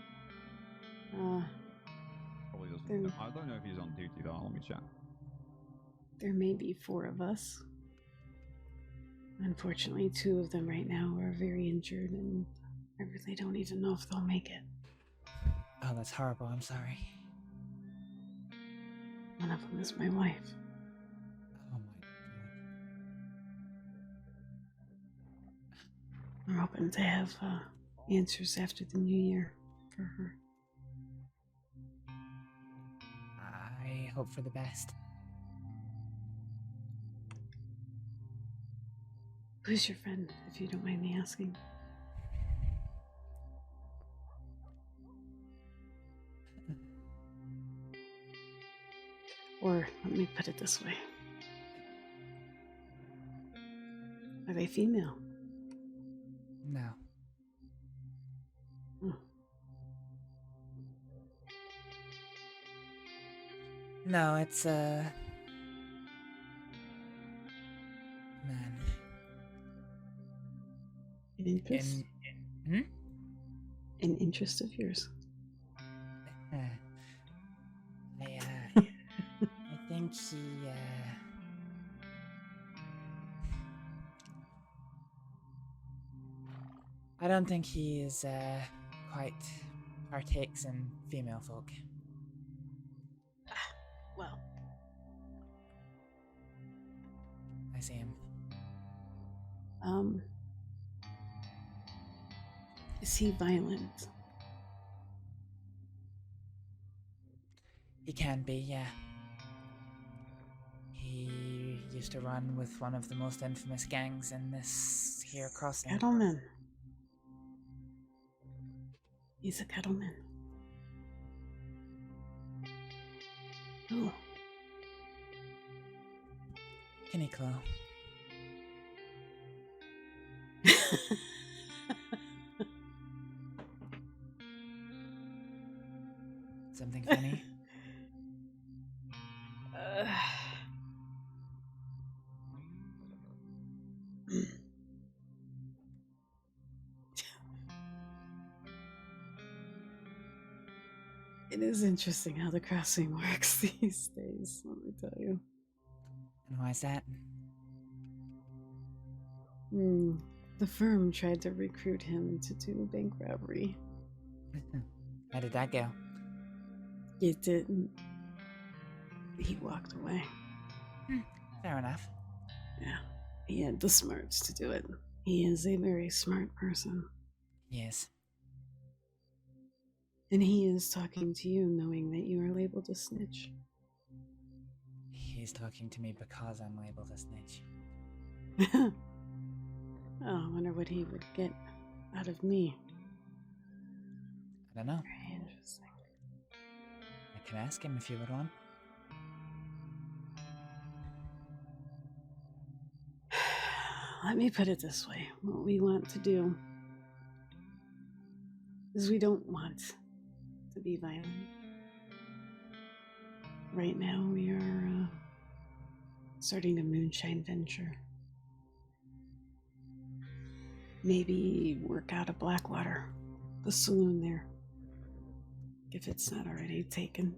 Probably doesn't. I don't know if he's on duty though. Let me check. There may be 4 of us. Unfortunately, 2 of them right now are very injured, and I really don't even know if they'll make it. Oh, that's horrible. I'm sorry. One of them is my wife. Oh my We're hoping to have answers after the new year for her. I hope for the best. Who's your friend, if you don't mind me asking? Or let me put it this way. Are they female? No. No, it's man. An interest? An interest of yours? I think he, I don't think he is, quite partakes in female folk. Well. I see him. Is he violent? He can be, yeah. He used to run with one of the most infamous gangs in this here crossing. Cattleman. He's a cattleman. Oh. Kuniklo. Something funny? It is interesting how the crossing works these days, let me tell you. And why is that? The firm tried to recruit him to do a bank robbery. How did that go? It didn't. He walked away. Fair enough. Yeah, he had the smarts to do it. He is a very smart person. Yes. And he is talking to you knowing that you are labeled a snitch. He's talking to me because I'm labeled a snitch. Oh, I wonder what he would get out of me. I don't know. Very interesting. I can ask him if you would want. Let me put it this way. What we want to do is we don't want to be violent. Right now we are starting a moonshine venture. Maybe work out of Blackwater, the saloon there, if it's not already taken.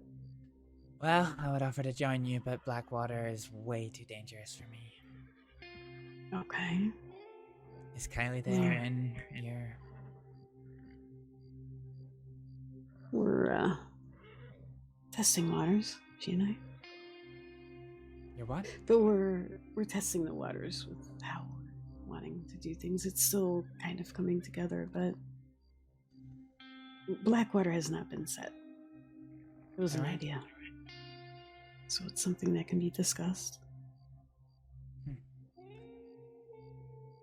Well, I would offer to join you, but Blackwater is way too dangerous for me. Okay. Is Kylie there in your... We're testing waters, she and I. Your what? But we're testing the waters with how we're wanting to do things. It's still kind of coming together, but Blackwater has not been set. It was an idea. So it's something that can be discussed.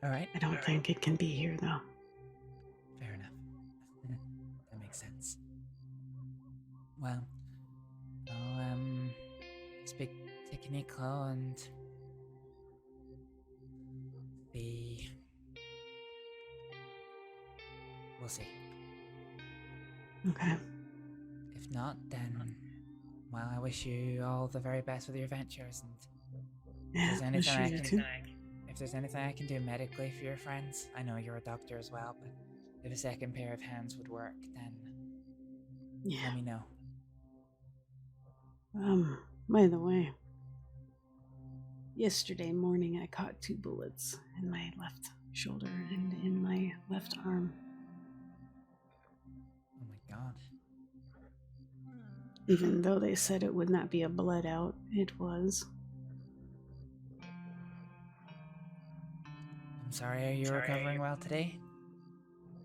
Alright. I don't think it can be here, though. Fair enough. That makes sense. Well, I'll, speak to Kuniklo and be... We'll see. Okay. If not, then... Well, I wish you all the very best with your ventures, and if there's anything I can do medically for your friends, I know you're a doctor as well, but if a second pair of hands would work, then let me know. By the way, yesterday morning I caught 2 bullets in my left shoulder and in my left arm. Oh my god. Even though they said it would not be a blood out, it was. I'm sorry, are you recovering well today?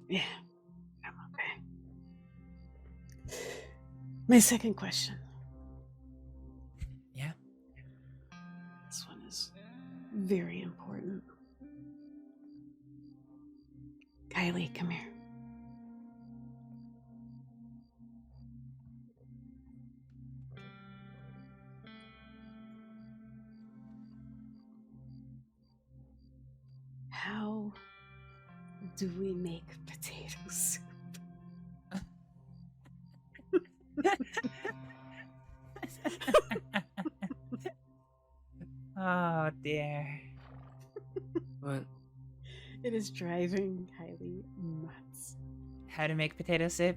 Yeah, I'm okay. My second question. Yeah? This one is very important. Kylie, come here. How do we make potato soup? Oh dear. What? It is driving Kylie nuts. How to make potato soup?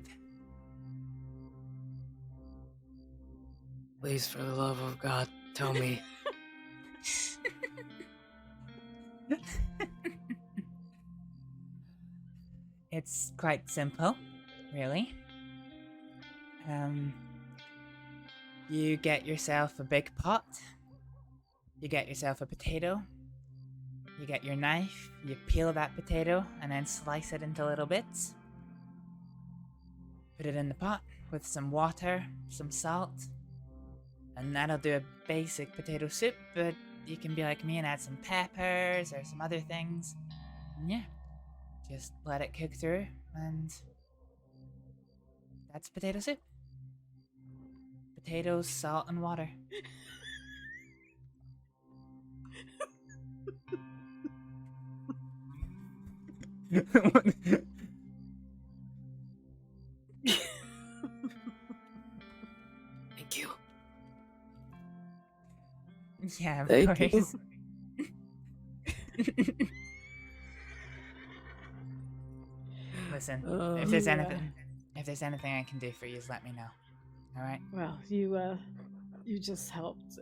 Please, for the love of God, tell me. It's quite simple, really. You get yourself a big pot. You get yourself a potato. You get your knife, you peel that potato, and then slice it into little bits. Put it in the pot with some water, some salt, and that'll do a basic potato soup, but you can be like me and add some peppers or some other things. And yeah, just let it cook through, and that's potato soup. Potatoes, salt, and water. Thank you. Yeah, of Thank you. course. Listen, if there's anything I can do for you, let me know. Alright. Well, you just helped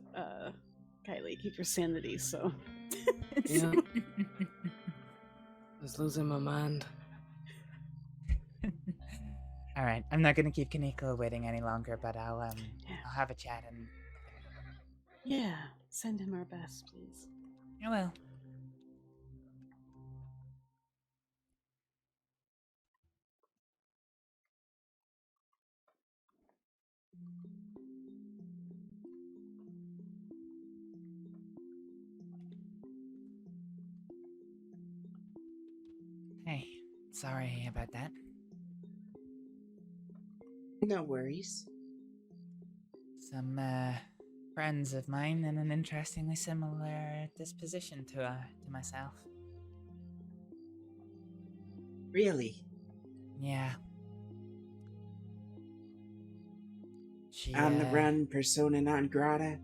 Kylie keep her sanity, so. Yeah. I was losing my mind. Alright, I'm not gonna keep Kuniklo waiting any longer, but I'll have a chat and... Yeah, send him our best, please. I will. Hey, sorry about that. No worries. Some, friends of mine in an interestingly similar disposition to myself. Really? Yeah. She, On the run, persona non grata?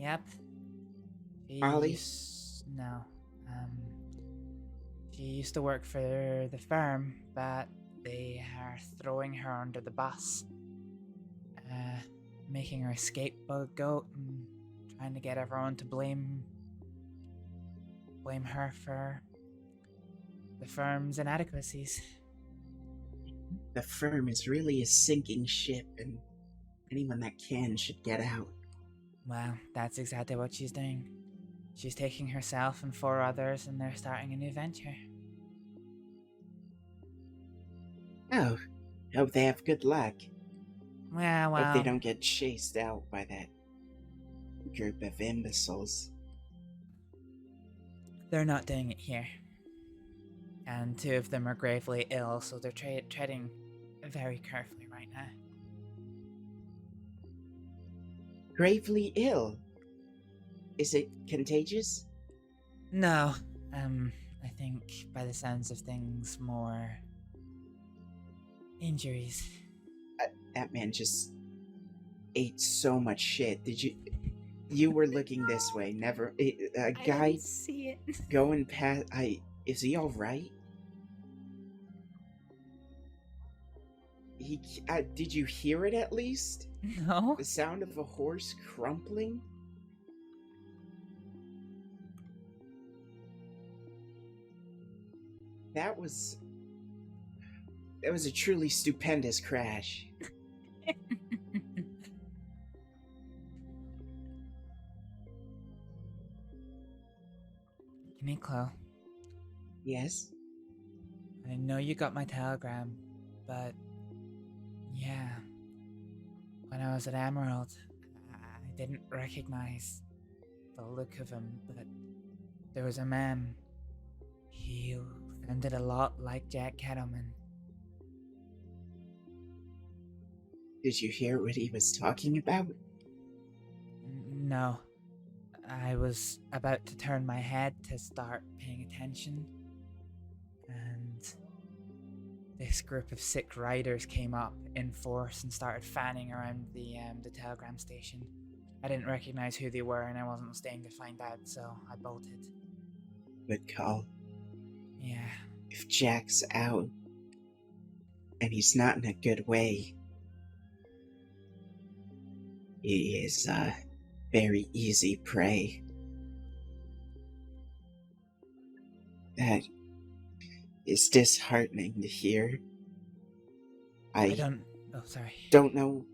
Yep. Ollie? No. She used to work for the firm, but they are throwing her under the bus. Making her a scapegoat and trying to get everyone to blame her for the firm's inadequacies. The firm is really a sinking ship, and anyone that can should get out. Well, that's exactly what she's doing. She's taking herself and 4 others, and they're starting a new venture. Oh, hope they have good luck. Yeah, well... Hope they don't get chased out by that group of imbeciles. They're not doing it here. And 2 of them are gravely ill, so they're treading very carefully right now. Gravely ill? Is it contagious? No. I think by the sounds of things, more injuries. That man just ate so much shit. Did you... You were looking this way, never... A guy... I didn't see it. Going past... Is he alright? Did you hear it at least? No. The sound of a horse crumpling? That was a truly stupendous crash. Kuniklo. Yes? I know you got my telegram, but... Yeah. When I was at Emerald, I didn't recognize the look of him, but there was a man. He sounded a lot like Jack Kettleman. Did you hear what he was talking about? No. I was about to turn my head to start paying attention, and this group of sick riders came up in force and started fanning around the telegram station. I didn't recognize who they were, and I wasn't staying to find out, so I bolted. Good call. Yeah. If Jack's out, and he's not in a good way, he is, very easy prey. That is disheartening to hear. I don't know.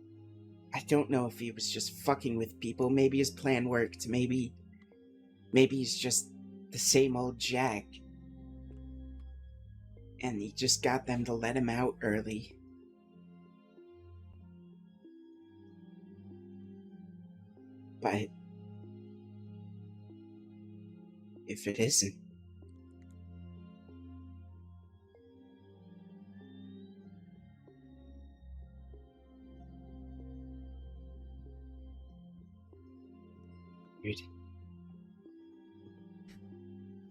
I don't know if he was just fucking with people. Maybe his plan worked. Maybe he's just the same old Jack. And he just got them to let him out early. But if it isn't,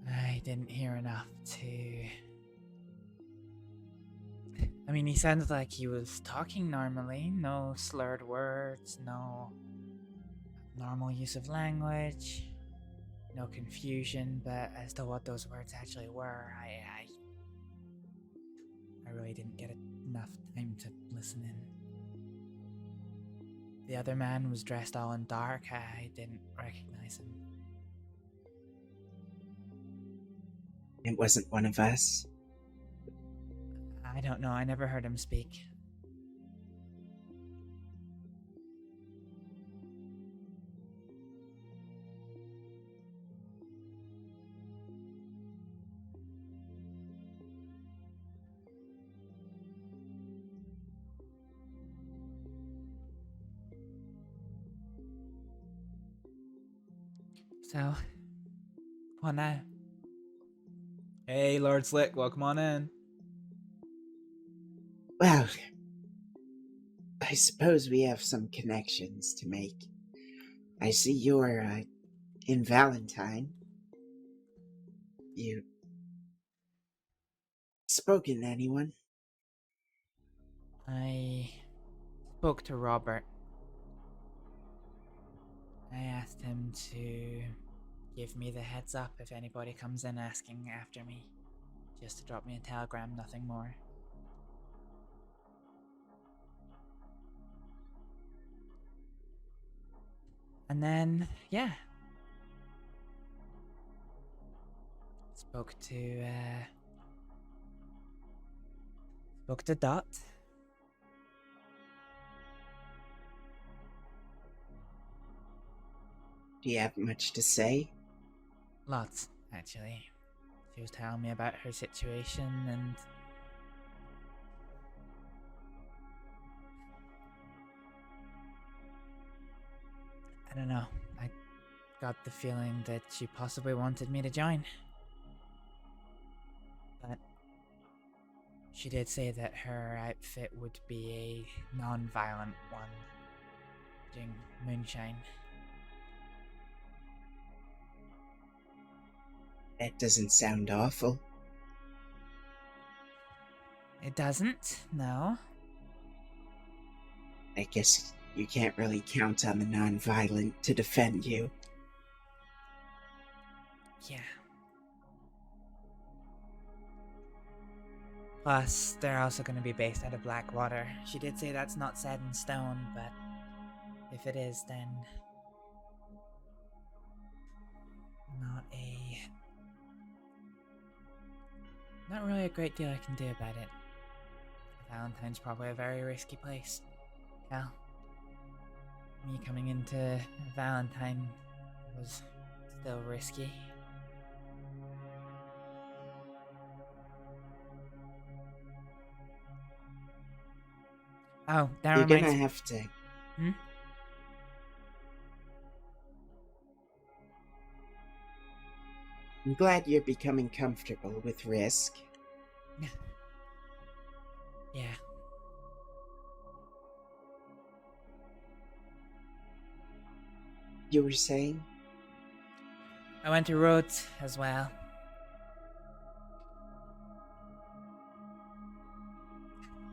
I didn't hear enough to... I mean, he sounded like he was talking normally. No slurred words, no normal use of language, no confusion, but as to what those words actually were, I really didn't get enough time to listen in. the other man was dressed all in dark. I didn't recognize him. It wasn't one of us. I don't know. I never heard him speak. So, what now? Hey, Lord Slick, welcome on in. Well, I suppose we have some connections to make. I see you're, in Valentine. You spoken to anyone? I spoke to Robert. I asked him to give me the heads up if anybody comes in asking after me. Just to drop me a telegram, nothing more. And then, yeah. Spoke to Dot. Do you have much to say? Lots, actually. She was telling me about her situation and... I don't know. I got the feeling that she possibly wanted me to join. But she did say that her outfit would be a non-violent one, doing moonshine. That doesn't sound awful. It doesn't, no. I guess you can't really count on the non-violent to defend you. Yeah. Plus, they're also going to be based out of Blackwater. She did say that's not set in stone, but if it is, then not really a great deal I can do about it. Valentine's probably a very risky place. Hell, me coming into Valentine was still risky. Oh, that You're reminds gonna me. have to... I'm glad you're becoming comfortable with risk. Yeah. You were saying? I went to Rhodes as well.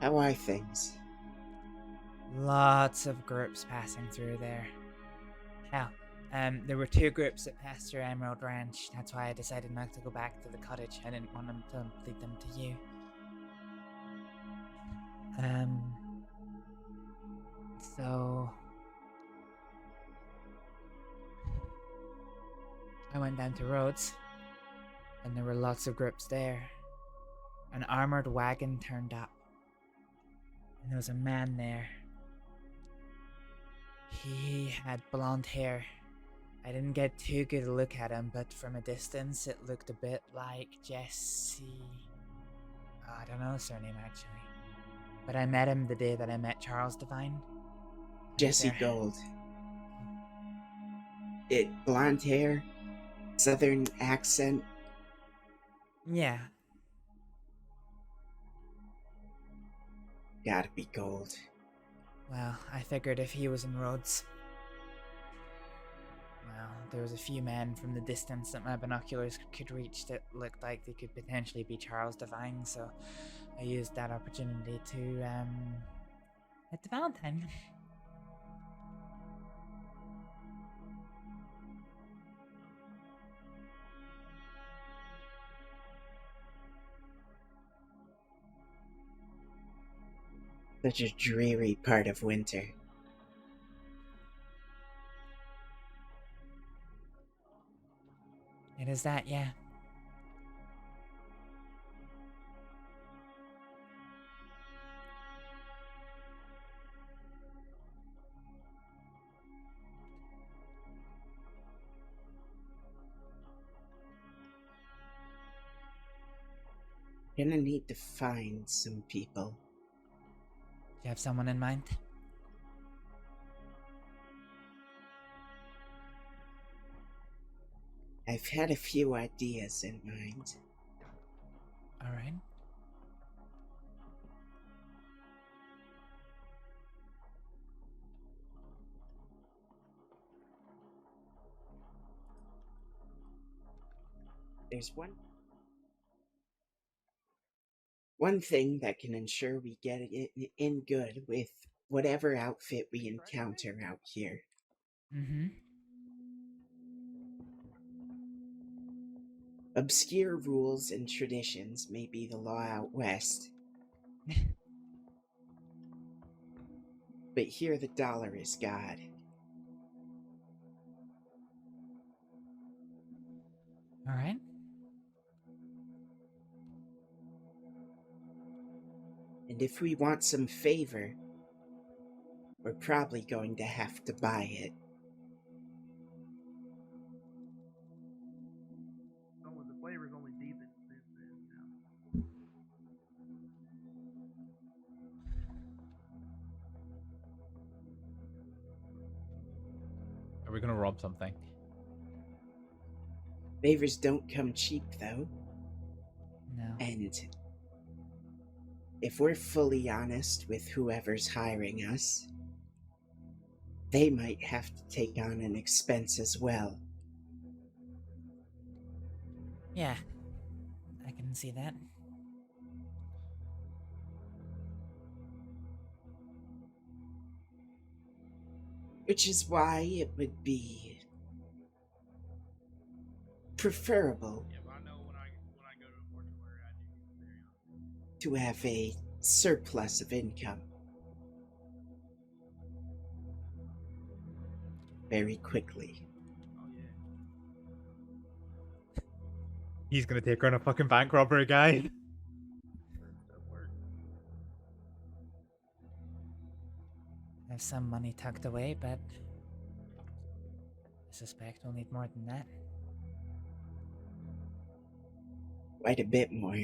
How are things? Lots of groups passing through there. Hell, there were 2 groups that passed through Emerald Ranch. That's why I decided not to go back to the cottage. I didn't want them to lead them to you. So I went down to Rhodes, and there were lots of groups there. An armored wagon turned up, and there was a man there. He had blonde hair. I didn't get too good a look at him, but from a distance it looked a bit like Jesse... I don't know his surname actually. But I met him the day that I met Charles Devine. Jesse Gold. Blonde hair? Southern accent? Yeah. Gotta be Gold. Well, I figured if he was in Rhodes... Well, there was a few men from the distance that my binoculars could reach that looked like they could potentially be Charles Devine, so I used that opportunity to, hit the Valentine. Such a dreary part of winter. It is that, yeah. Gonna need to find some people. Do you have someone in mind? I've had a few ideas in mind. Alright. There's one thing that can ensure we get it in good with whatever outfit we encounter out here. Mm-hmm. Obscure rules and traditions may be the law out west. But here the dollar is God. Alright. And if we want some favor, we're probably going to have to buy it. Oh, the flavor's only deepened since then. Are we gonna rob something? Favors don't come cheap, though. No. And if we're fully honest with whoever's hiring us, they might have to take on an expense as well. Yeah. I can see that. Which is why it would be preferable to have a surplus of income very quickly. He's gonna take on a fucking bank robbery guy. I have some money tucked away, but I suspect we'll need more than that. Quite a bit more.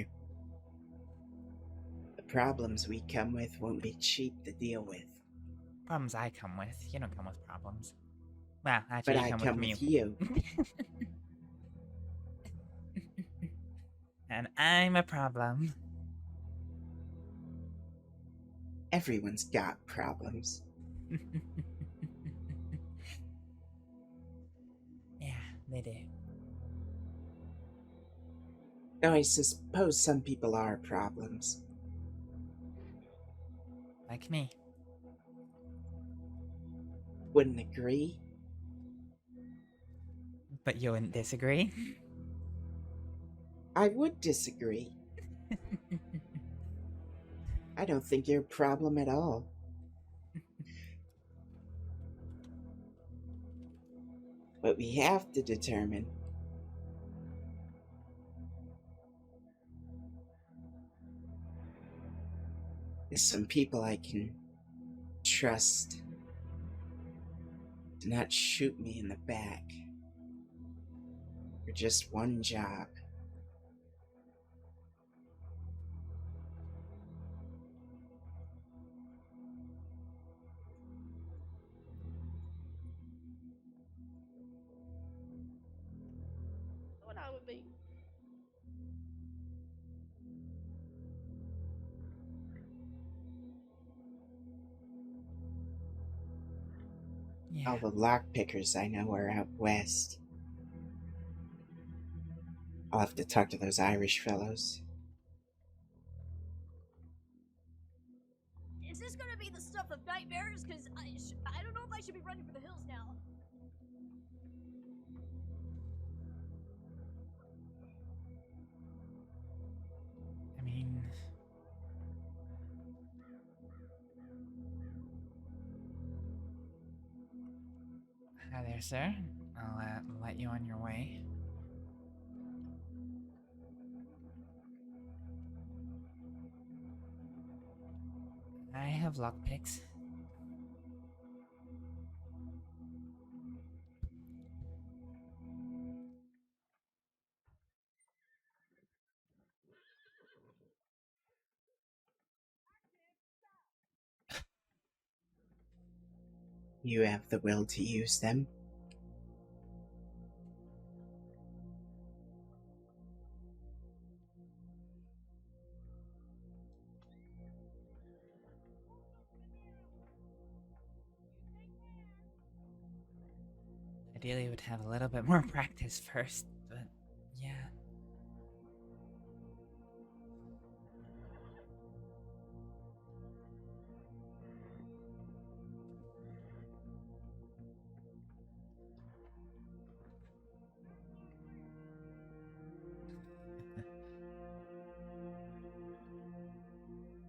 The problems we come with won't be cheap to deal with. Problems I come with. You don't come with problems. Well, actually, But you I come come with with me. you. And I'm a problem. Everyone's got problems. Yeah, they do. Though I suppose some people are problems. Like me. Wouldn't agree. But you wouldn't disagree? I would disagree. I don't think you're a problem at all. What we have to determine is some people I can trust to not shoot me in the back for just one job. What I would be. All the lockpickers I know are out west. I'll have to talk to those Irish fellows. Is this gonna be the stuff of nightmares? Because I don't know if I should be running for the hills now. I mean... Hi there, sir. I'll let you on your way. have lockpicks. You have the will to use them. Ideally, would have a little bit more practice first, but yeah.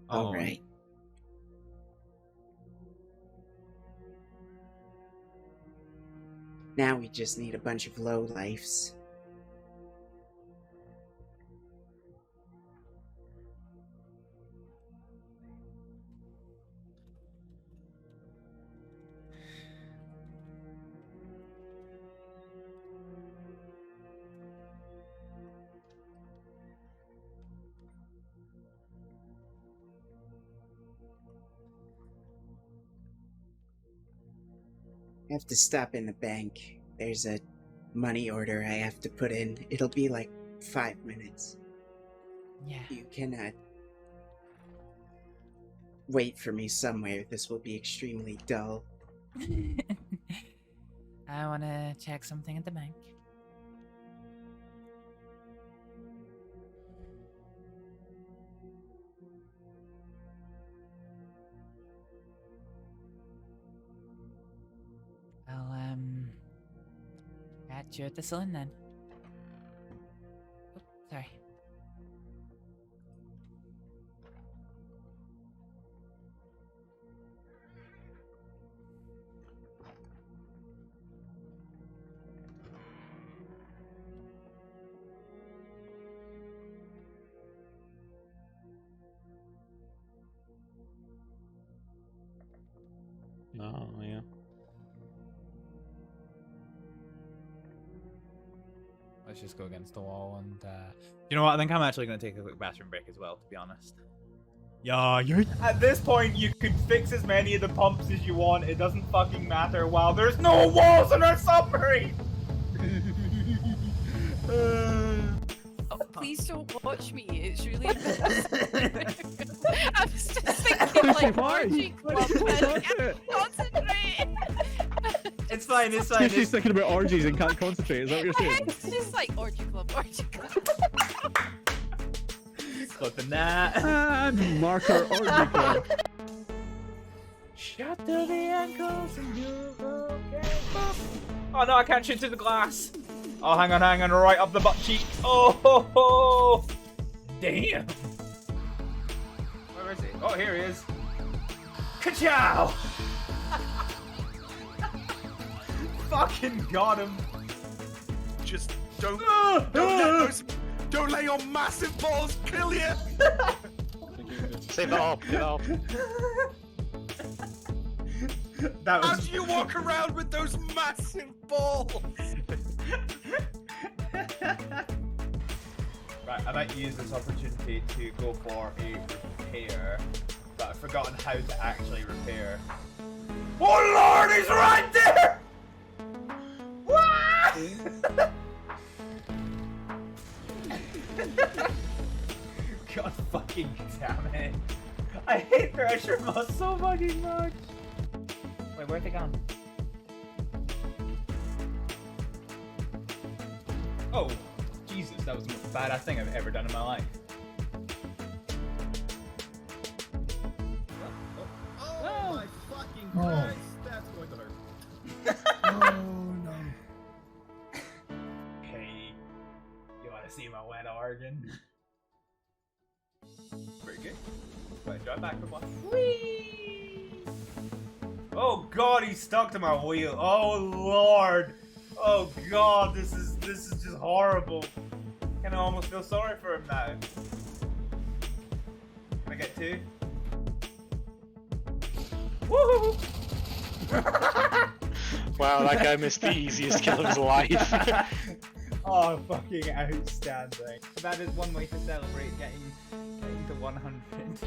All right. Now we just need a bunch of lowlifes. I have to stop in the bank. There's a money order I have to put in. It'll be like 5 minutes. Yeah. You can wait for me somewhere. This will be extremely dull. I want to check something at the bank. I'll, catch you at the saloon then. Oh, sorry. Oh, yeah. Let's just go against the wall and, you know what? I think I'm actually going to take a quick bathroom break as well, to be honest. Yeah, you're... At this point, you can fix as many of the pumps as you want. It doesn't fucking matter while there's no walls in our submarine! Oh, please don't watch me. It's really embarrassing. I was just thinking like orgy club and concentrate. It's fine, it's fine. She's thinking about orgies and can't concentrate, is that what you're saying? It's just like orgy club, orgy club. Clipping that. And marker orgy club. Shut to the ankles and you're okay. Oh no, I can't shoot through the glass. Oh, hang on, right up the butt cheek. Oh, ho, ho. Damn. Where is he? Oh, here he is. Ka-chow! Fucking got him. Just don't let your massive balls kill you. Save that up, get up. That was... How do you walk around with those massive balls? Right, I'd like to use this opportunity to go for a repair, but I've forgotten how to actually repair. Oh lord, he's right there! What? God fucking damn it. I hate pressure mode so fucking much. Wait, where'd they gone? Oh, Jesus, that was the most badass thing I've ever done in my life. Oh my fucking Christ, that's going to hurt. Oh no. Hey, you wanna see my wet organ? Pretty good. Wait, drive back for one. Whee! Oh god, he's stuck to my wheel. Oh lord. Oh god, this is just horrible. I kinda almost feel sorry for him now. Can I get two? Woo! Wow, that guy missed the easiest kill of his life. Oh, fucking outstanding. That is one way to celebrate getting to 100.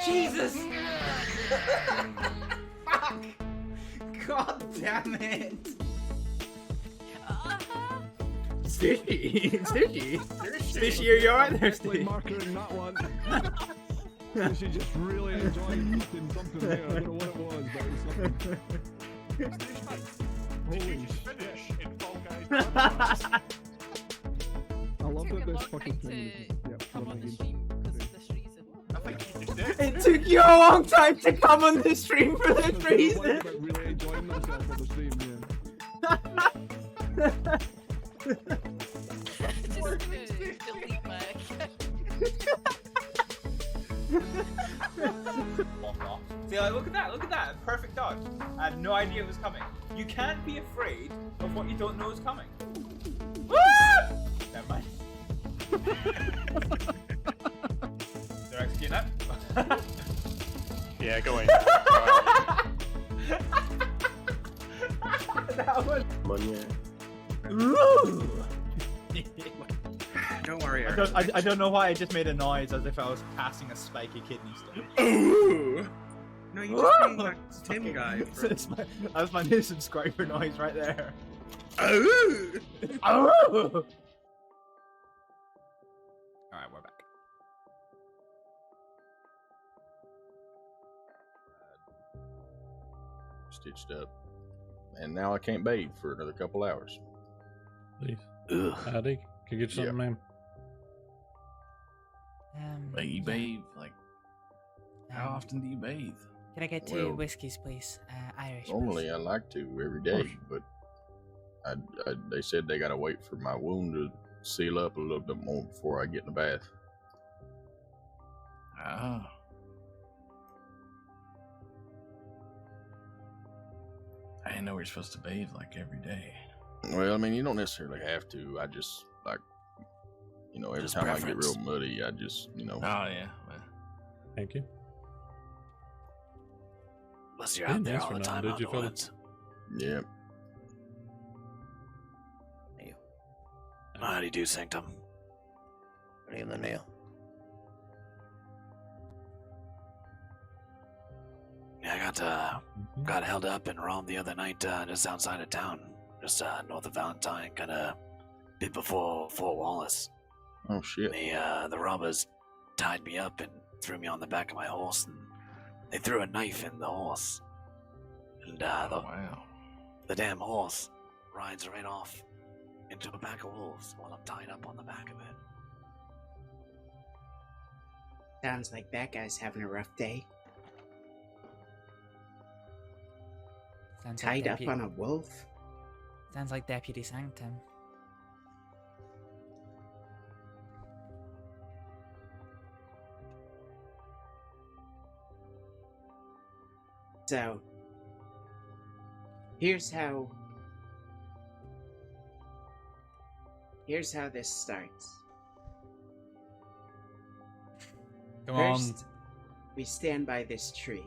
Jesus! Fuck! God damn it! Sushi! Sushi! Sushi, are you alright there, Sushi? Marking that one. She just really enjoyed fucking something there. I don't know what it was, but it was something. Holy Finish in Fall Guys. I love that this fucking thing is Come on the stream because of this reason. I think you just did. It took you a long time to come on the stream for this reason! Really enjoying themselves on the stream, Just delete my See, like, look at that, perfect dodge. I had no idea it was coming. You can't be afraid of what you don't know is coming. Woo! Never mind. Did I execute that? Yeah, go in. That was... Don't worry, I don't know why I just made a noise as if I was passing a spiky kidney stone. Ooh. No, you just being like Tim guy. That was my new subscriber noise right there. Ooh. Alright, we're back. Stitched up. And now I can't bathe for another couple hours. Please. Howdy. Can you get something, ma'am? Bathe? Like, how often do you bathe? Can I get two Well, whiskeys, please? Irish. Normally I like to every day, but they said they gotta wait for my wound to seal up a little bit more before I get in the bath. Ah. I didn't know we were supposed to bathe like every day. Well, I mean, you don't necessarily have to. I just, like, every Just time I preference. get real muddy, I just, Oh, yeah. Well, Thank you. unless you're Yeah, out there thanks all for the now, time did out you, in the fella? woods. Yeah. How do you do, Sanctum? Good evening, Neil. Yeah, I got held up and robbed the other night just outside of town, just north of Valentine, kind of bit before Fort Wallace. Oh shit! The robbers tied me up and threw me on the back of my horse, and they threw a knife in the horse. And the damn horse rides right off into a pack of wolves while I'm tied up on the back of it. Sounds like that guy's having a rough day. Sounds Tied like up on a wolf? Sounds like Deputy Sanctum. So, here's how this starts. Come on. First, we stand by this tree.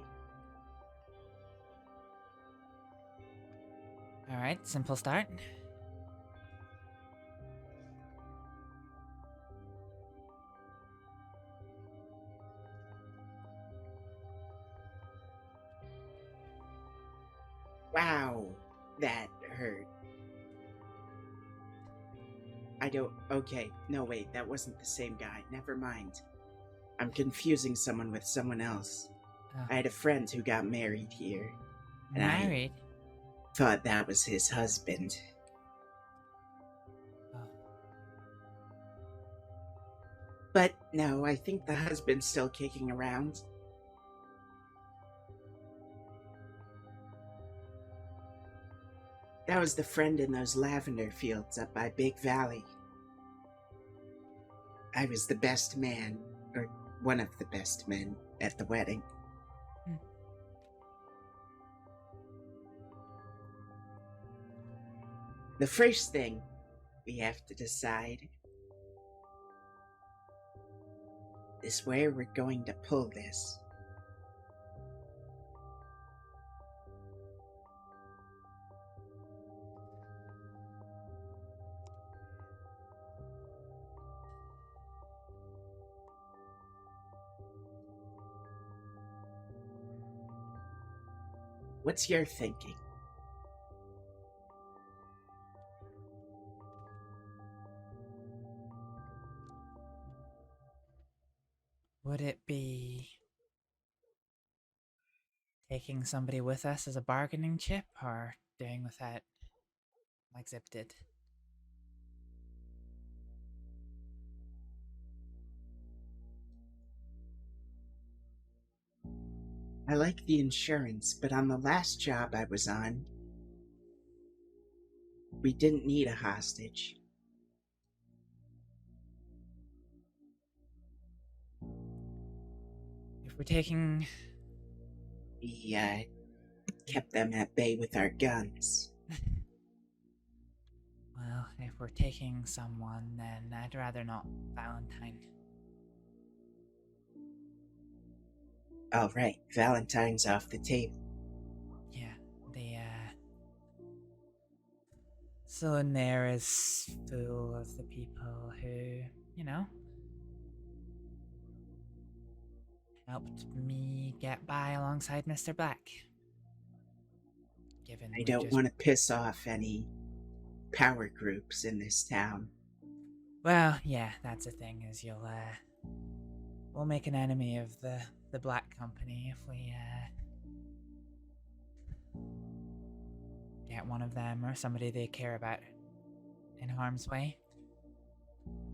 Alright, simple start. Wow, that hurt. Okay, no wait, that wasn't the same guy. Never mind. I'm confusing someone with someone else. Oh. I had a friend who got married here. And Married? I thought that was his husband. Oh. But no, I think the husband's still kicking around. That was the friend in those lavender fields up by Big Valley. I was the best man, or one of the best men, at the wedding. The first thing we have to decide is where we're going to pull this. What's your thinking? Would it be taking somebody with us as a bargaining chip, or doing without, like Zip did? I like the insurance, but on the last job I was on, we didn't need a hostage. If we're taking... We, kept them at bay with our guns. Well, if we're taking someone, then I'd rather not Valentine. Alright, Valentine's off the table. Yeah, So in there is full of the people who, you know, helped me get by alongside Mr. Black. Given I don't want to piss off any power groups in this town. Well, yeah, that's the thing, is we'll make an enemy of the Black Company if we, get one of them or somebody they care about in harm's way.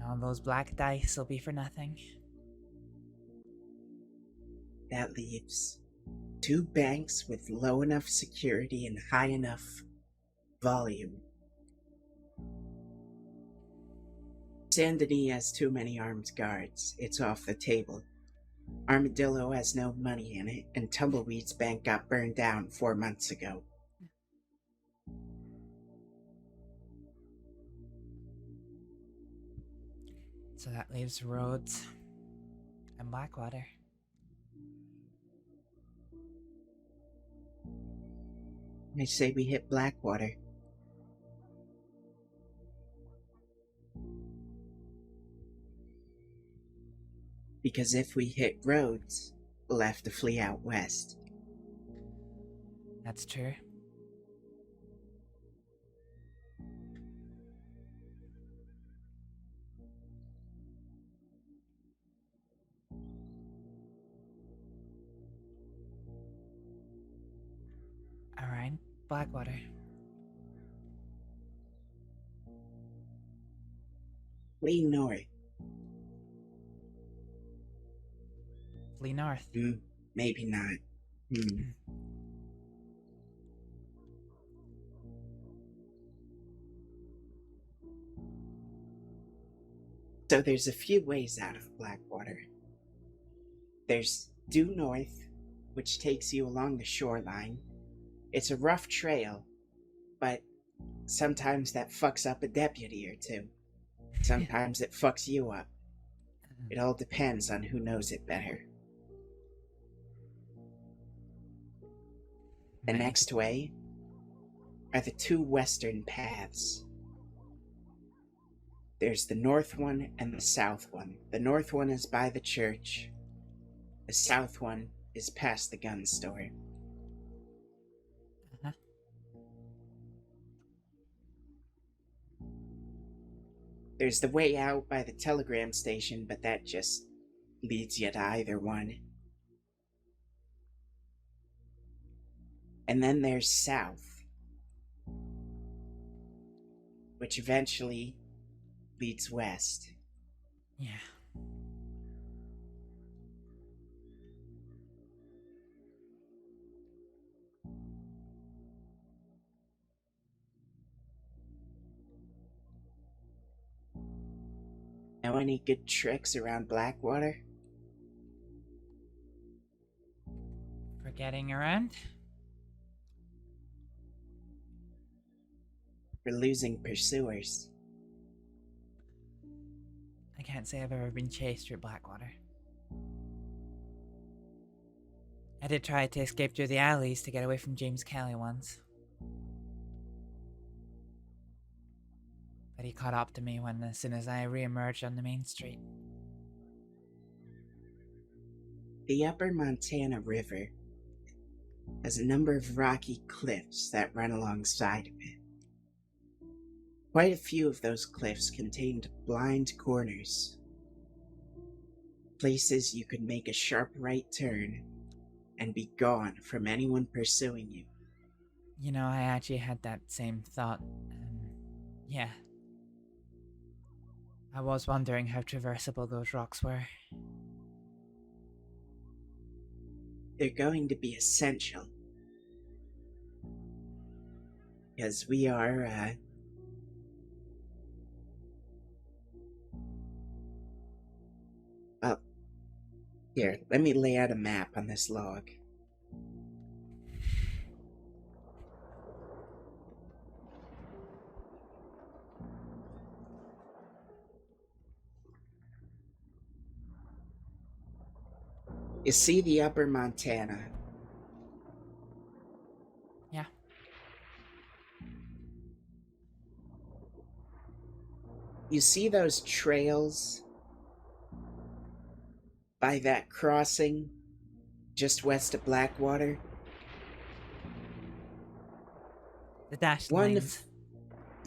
All those black dice will be for nothing. That leaves 2 banks with low enough security and high enough volume. Sandini has too many armed guards. It's off the table. Armadillo has no money in it, and Tumbleweed's bank got burned down 4 months ago. So that leaves Rhodes and Blackwater. I say we hit Blackwater. Because if we hit Rhodes, we'll have to flee out west. That's true. Alright, Blackwater. Flee north. Flee north. Maybe not. So there's a few ways out of Blackwater. There's due north, which takes you along the shoreline. It's a rough trail, but sometimes that fucks up a deputy or two. Sometimes it fucks you up. It all depends on who knows it better. The next way are the 2 western paths. There's the north one and the south one. The north one is by the church. The south one is past the gun store. There's the way out by the telegram station, but that just leads you to either one. And then there's south, which eventually leads west. Yeah. Know any good tricks around Blackwater? For getting around? For losing pursuers. I can't say I've ever been chased through Blackwater. I did try to escape through the alleys to get away from James Kelly once. But he caught up to me as soon as I re-emerged on the main street. The Upper Montana River has a number of rocky cliffs that run alongside of it. Quite a few of those cliffs contained blind corners, places you could make a sharp right turn and be gone from anyone pursuing you. You know, I actually had that same thought. Yeah. I was wondering how traversable those rocks were. They're going to be essential. Because we are, well, here, let me lay out a map on this log. You see the upper Montana? Yeah. You see those trails by that crossing just west of Blackwater? The dashed One lines.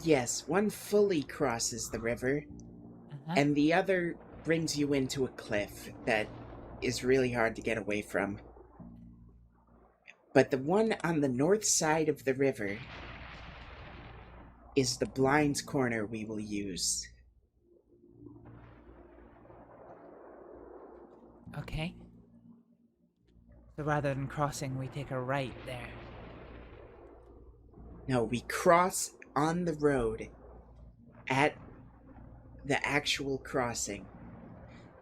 Yes, one fully crosses the river, and the other brings you into a cliff that is really hard to get away from. But the one on the north side of the river is the blind corner we will use. Okay. So rather than crossing, we take a right there. No, we cross on the road at the actual crossing.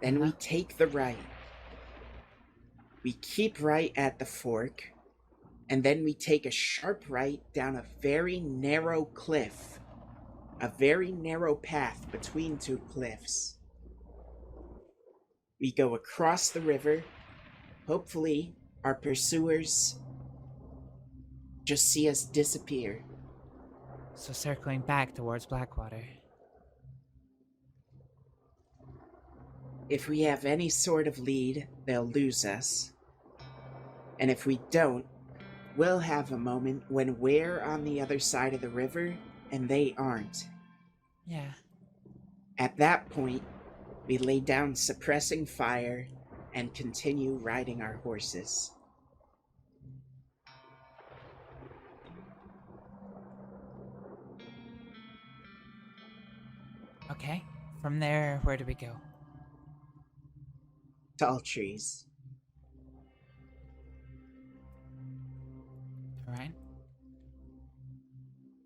Then we take the right. We keep right at the fork, and then we take a sharp right down a very narrow cliff. A very narrow path between two cliffs. We go across the river. Hopefully, our pursuers just see us disappear. So circling back towards Blackwater. If we have any sort of lead, they'll lose us. And if we don't, we'll have a moment when we're on the other side of the river and they aren't. Yeah. At that point, we lay down suppressing fire and continue riding our horses. Okay. From there, where do we go? Tall trees. Alright.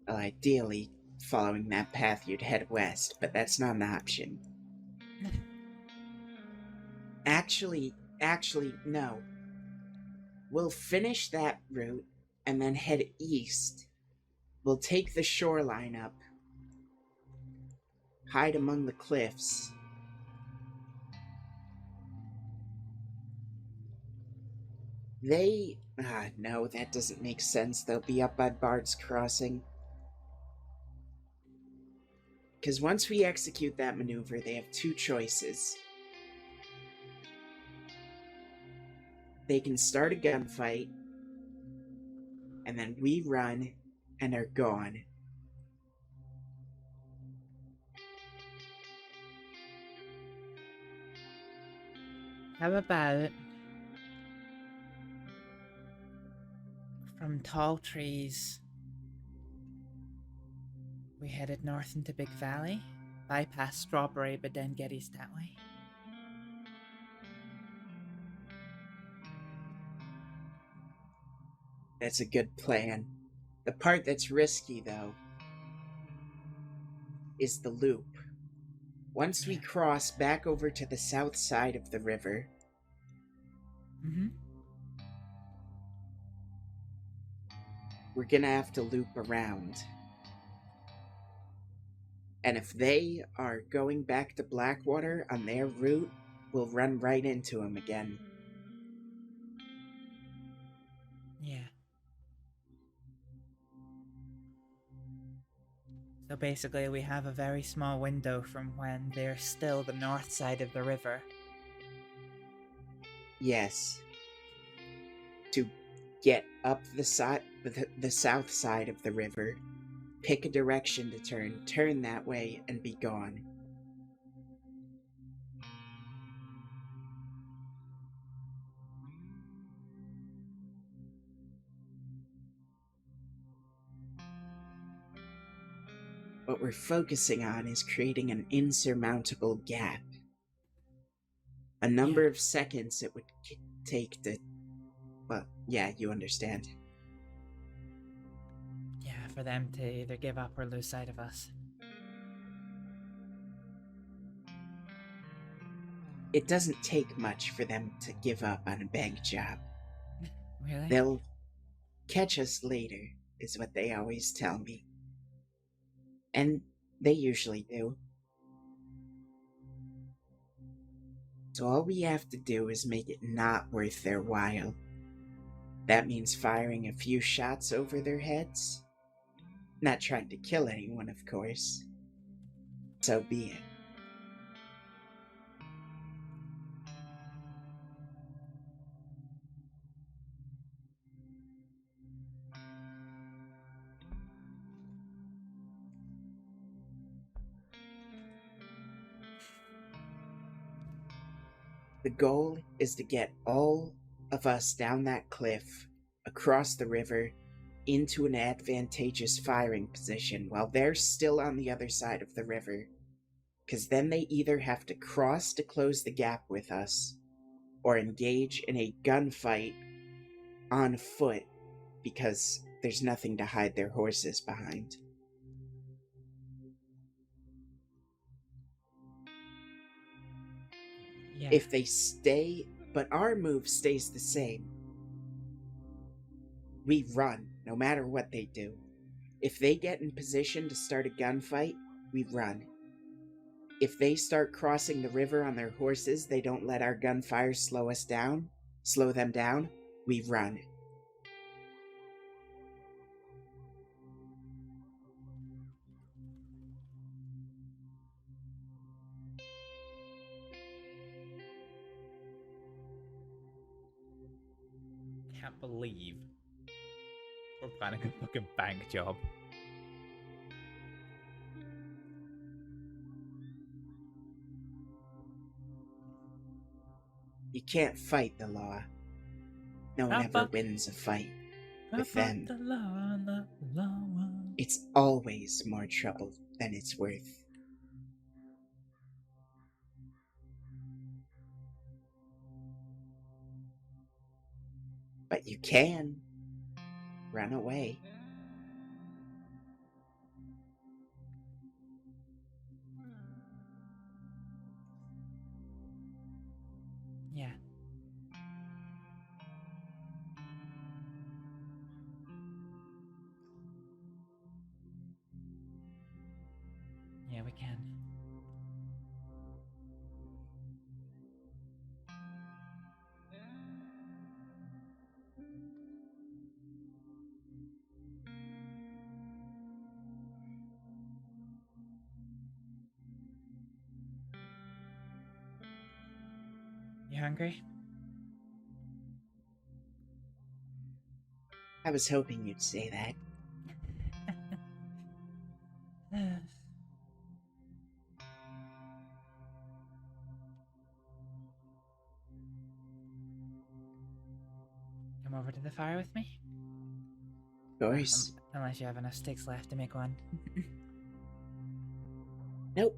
Well, ideally, following that path you'd head west, but that's not an option. Actually, no. We'll finish that route and then head east. We'll take the shoreline up, hide among the cliffs. No, that doesn't make sense. They'll be up by Bard's Crossing. Because once we execute that maneuver, they have two choices. They can start a gunfight, and then we run and are gone. How about from Tall Trees, we headed north into Big Valley, bypass Strawberry, but then get east that way? That's a good plan. The part that's risky, though, is the loop. Once we cross back over to the south side of the river, we're gonna have to loop around. And if they are going back to Blackwater on their route, we'll run right into them again. Yeah. So basically we have a very small window from when they're still the north side of the river. Yes. To get up the south side of the river, pick a direction to turn that way, and be gone. What we're focusing on is creating an insurmountable gap. A number of seconds it would take to... Well, yeah, you understand. Yeah, for them to either give up or lose sight of us. It doesn't take much for them to give up on a bank job. Really? They'll catch us later, is what they always tell me. And they usually do. So all we have to do is make it not worth their while. That means firing a few shots over their heads. Not trying to kill anyone, of course. So be it. The goal is to get all of us down that cliff, across the river, into an advantageous firing position while they're still on the other side of the river. Because then they either have to cross to close the gap with us, or engage in a gunfight on foot because there's nothing to hide their horses behind. Yeah. If they stay, but our move stays the same, we run, no matter what they do. If they get in position to start a gunfight, we run. If they start crossing the river on their horses, they don't let our gunfire slow them down, we run. Can't believe we're planning a fucking bank job. You can't fight the law. No one ever wins a fight with them. It's always more trouble than it's worth. But you can run away. Yeah. Yeah, we can. You hungry? I was hoping you'd say that. Come over to the fire with me? Of course. Unless you have enough sticks left to make one. Nope.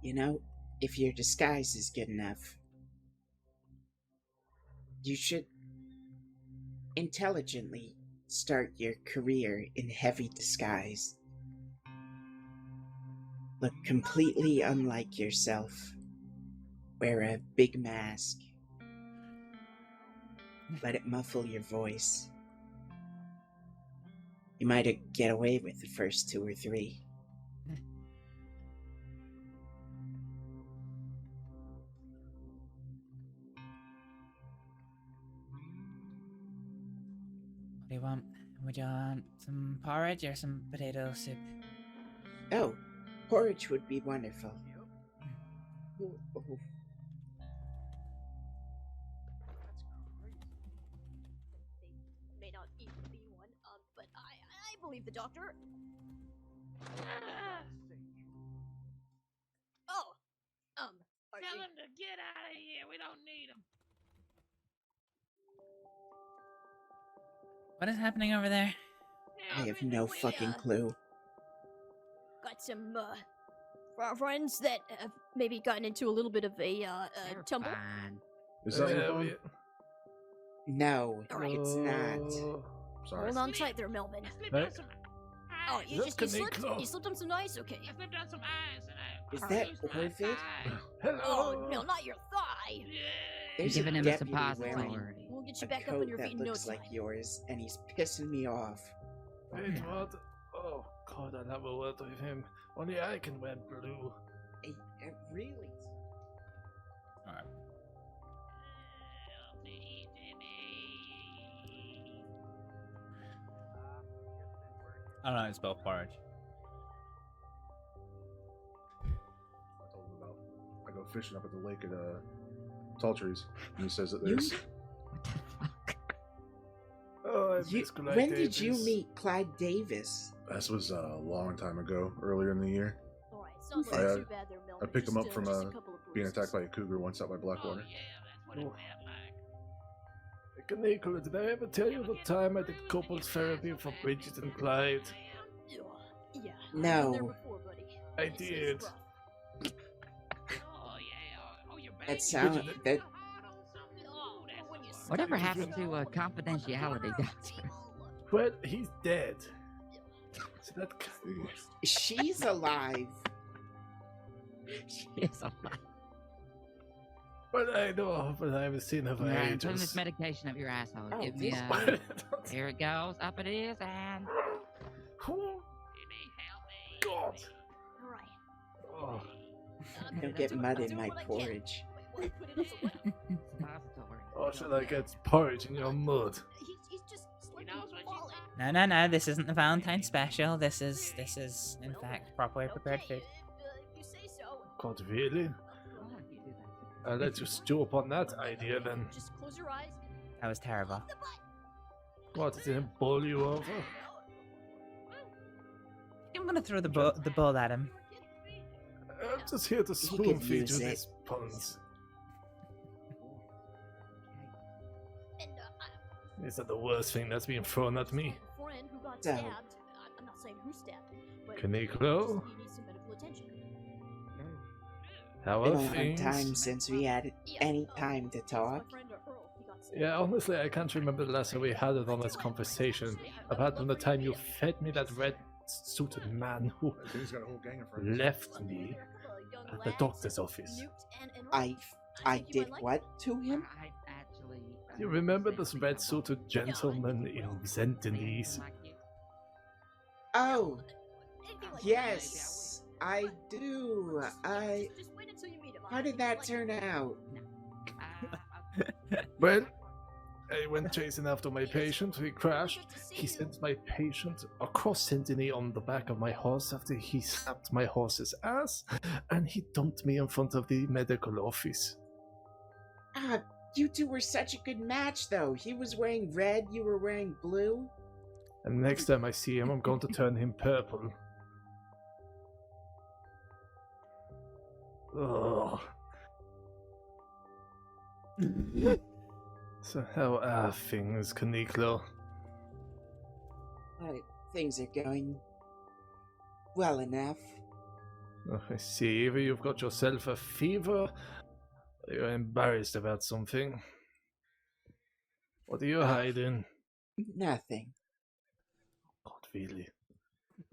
You know, if your disguise is good enough, you should intelligently start your career in heavy disguise. Look completely unlike yourself. Wear a big mask. Let it muffle your voice. You might get away with the first 2 or 3. What do you want? Would you want some porridge or some potato soup? Oh, porridge would be wonderful. Oh. May not even be one, but I believe the doctor. Oh, Tell him to get out of here. We don't need him. What is happening over there? I have no fucking clue. Got some friends that have maybe gotten into a little bit of a tumble. Is that your phone? No, it's not. Sorry. Hold on tight there, Melvin. Hey. Oh, you Is just that you slipped. Kuniklo? You slipped on some ice. Okay. I slipped on some ice and I Is that Orvid? Oh no, not your thigh. There's Giving a him a deputy wearing suppository. We'll get you a back up coat on your that feet in no looks time. like yours, and he's pissing me off. Wait, what? Oh, God, I never worked with him. Only I can wear blue. Really? Alright. I don't know how to spell porridge. I told him about. I go fishing up at the lake at Tall Trees, and he says that there's. Oh, I miss Clyde When did you Davis. meet Clyde Davis? This was a long time ago, earlier in the year. Alright, sounds I, like uh, too bad there, I Melvin. picked him up Just, from just a couple of being bruises. attacked by a cougar once out by Blackwater. Oh. Kuniklo, did I ever tell you the time I did couples therapy for Bridget and Clyde? Yeah. No. I've been there before, buddy. I It's did. rough. That sound that Whatever happened to confidentiality, Doctor? Well, he's dead. So that. she's alive. She is alive. But I know, but I haven't seen her for Right, put in ages. this medication up your asshole. Oh, Give me this- a. Here it goes. Up it is, and. God. Alright. Oh. Don't get mud in my porridge. Or should I get porridge in your mud? He's just slipping and falling. No, no, no. This isn't the Valentine special. This is in fact properly prepared food. You say so. God, really? I'll let you stew upon that idea then. Just close your eyes. That was terrible. What, did it bowl you over? I'm gonna throw the bowl at him. I'm just here to He spoon could feed use you it. these puns. Is that the worst thing that's being thrown at me? Friend who got So- stabbed. I'm not saying who stabbed him, but Kuniklo? he needs some medical attention. How Been are a long things? time since we had any time to talk. Yeah, honestly, I can't remember the last time we had an honest conversation. Apart from the time you fed me that red-suited man who left me at the doctor's office. I did what to him? You remember this red-suited gentleman in Zentinese? Oh, yes, I do. How did that turn out? Well, I went chasing after my patient. He crashed. He sent my patient across Sentini on the back of my horse after he slapped my horse's ass, and he dumped me in front of the medical office. Ah, you two were such a good match, though. He was wearing red, you were wearing blue. And next time I see him, I'm going to turn him purple. Ugh. So how are things, Kuniklo? Things are going well enough. Oh, I see. Either you've got yourself a fever, or you're embarrassed about something. What are you hiding? Nothing. God, really?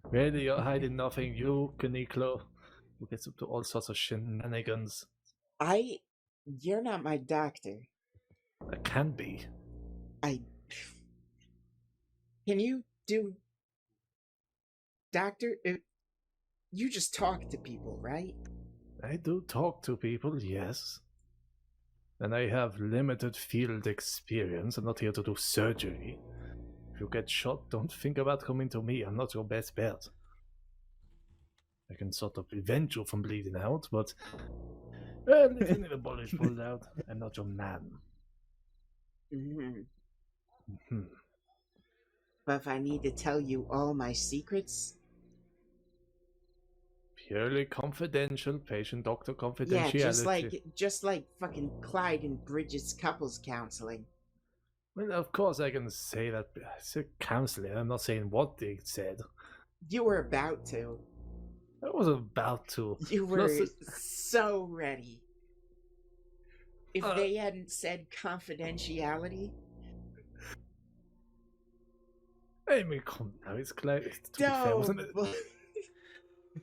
Really, you're hiding nothing, you, Kuniklo? who gets up to all sorts of shenanigans. You're not my doctor. I can be. Can you do... Doctor, you just talk to people, right? I do talk to people, yes. And I have limited field experience. I'm not here to do surgery. If you get shot, don't think about coming to me. I'm not your best bet. I can sort of prevent you from bleeding out, but... Well, if any of the bullet pulled out, I'm not your man. But if I need to tell you all my secrets... Purely confidential, patient-doctor confidentiality. Yeah, just like fucking Clyde and Bridget's couples counseling. Well, of course I can say that. It's a counseling. I'm not saying what they said. You were about to. I was about to. You were so ready. If they hadn't said confidentiality... I mean, come now, it's Clyde. To be fair, wasn't it?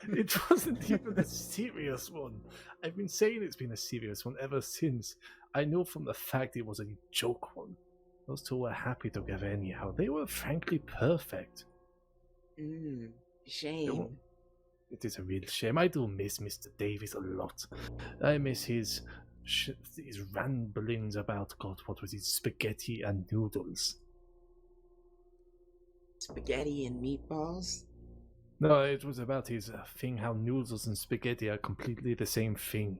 It wasn't even a serious one. I've been saying it's been a serious one ever since. I know from the fact it was a joke one. Those two were happy together anyhow. They were frankly perfect. Shame. It is a real shame. I do miss Mr. Davis a lot. I miss his ramblings about, God, what was it, spaghetti and noodles. Spaghetti and meatballs? No, it was about his thing how noodles and spaghetti are completely the same thing.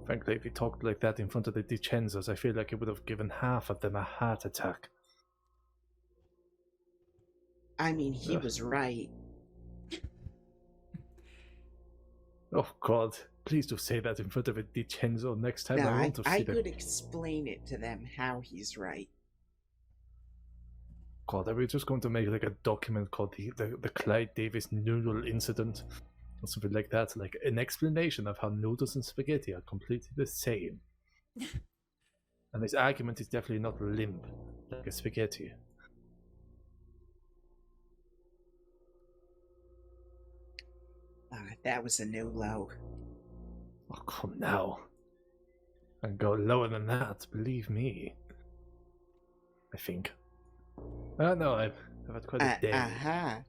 Frankly, if he talked like that in front of the DiCenzos, I feel like it would have given half of them a heart attack. I mean, he was right. Oh God, please do say that in front of a DiCenzo next time. No, I want to see I them. could explain it to them how he's right. God, are we just going to make like a document called the Clyde Davis noodle incident? Or something like that, like an explanation of how noodles and spaghetti are completely the same. And his argument is definitely not limp, like a spaghetti. That was a new low. Oh, come now. And go lower than that, believe me. I think. No, I've had quite a day.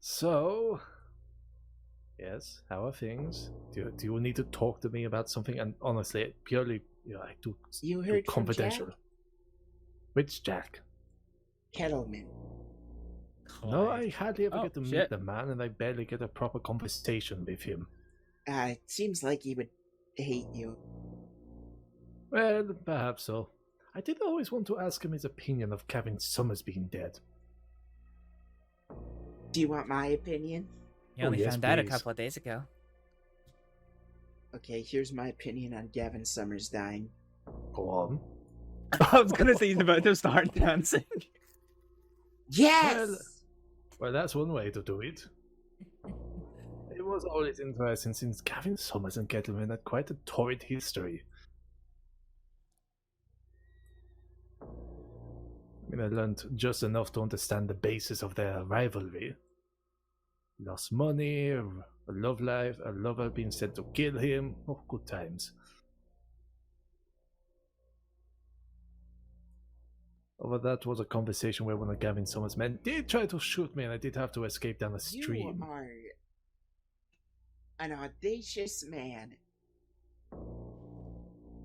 So, yes, how are things? Do you need to talk to me about something? And honestly, purely, I do. You heard from confidential. Jack? Which Jack? Kettleman. No, I hardly ever get to meet the man, and I barely get a proper conversation with him. It seems like he would hate you. Well, perhaps so. I did always want to ask him his opinion of Gavin Summers being dead. Do you want my opinion? You only found out a couple of days ago. Okay, here's my opinion on Gavin Summers dying. Go on. I was gonna say he's about to start dancing. Yes! Well, that's one way to do it. It was always interesting since Gavin Summers and Kettleman had quite a torrid history. I mean, I learned just enough to understand the basis of their rivalry. Lost money, a love life, a lover being sent to kill him. Oh, good times. Over that was a conversation where one of Gavin Summers' men did try to shoot me, and I did have to escape down a stream. You are an audacious man.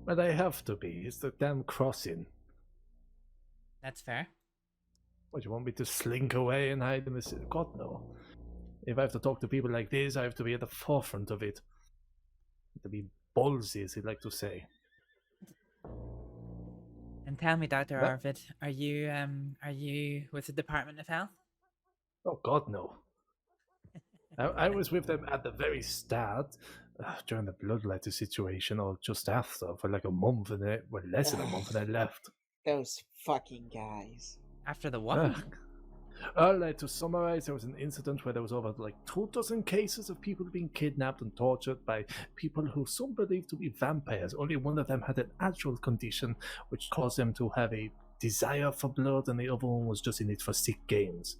But I have to be. It's the damn crossing. That's fair. What, you want me to slink away and hide in the city? God, no. If I have to talk to people like this, I have to be at the forefront of it. To be ballsy, as he'd like to say. And tell me, Dr. Arvid, are you with the Department of Health? Oh God, no. I was with them at the very start, during the bloodletter situation, or just after, for like a month, and less than a month, and I left. Those fucking guys. After the what? To summarize, there was an incident where there was over like 24 cases of people being kidnapped and tortured by people who some believed to be vampires. Only one of them had an actual condition which caused them to have a desire for blood, and the other one was just in it for sick games.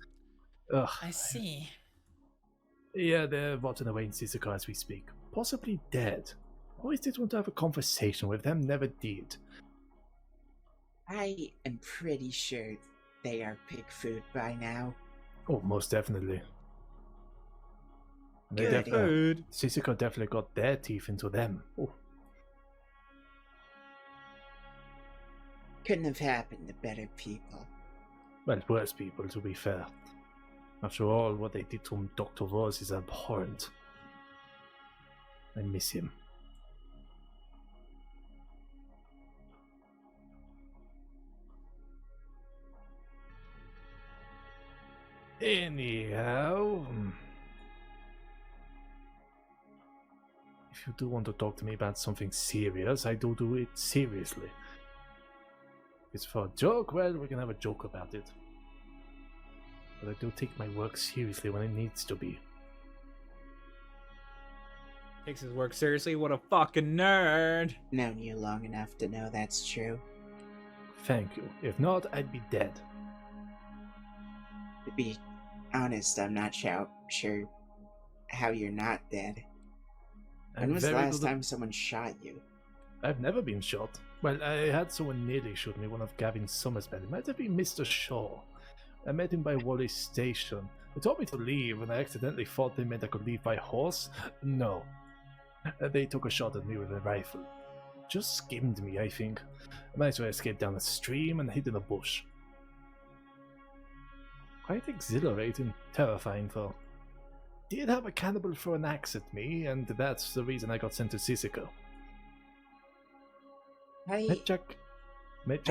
Ugh. I see. Yeah, they're rotting away in Sisika as we speak. Possibly dead. Always did want to have a conversation with them, never did. I am pretty sure they are pig food by now. Oh, most definitely. Good. Sisika definitely got their teeth into them. Oh. Couldn't have happened to better people. Well, worse people, to be fair. After all, what they did to Dr. Rose is abhorrent. I miss him. Anyhow, if you do want to talk to me about something serious, I do it seriously. If it's for a joke, well, we can have a joke about it. But I do take my work seriously when it needs to be. Takes his work seriously? What a fucking nerd! Known you long enough to know that's true. Thank you. If not, I'd be dead. To be honest, I'm not sure how you're not dead. When was the last time someone shot you? I've never been shot. Well, I had someone nearly shoot me, one of Gavin's summersmen. It might have been Mr. Shaw. I met him by Wally Station. They told me to leave, and I accidentally thought they meant I could leave by horse. No. They took a shot at me with a rifle. Just skimmed me, I think. I might as well escape down a stream and hid in a bush. Quite exhilarating, terrifying though. Did have a cannibal throw an axe at me, and that's the reason I got sent to Sisika. I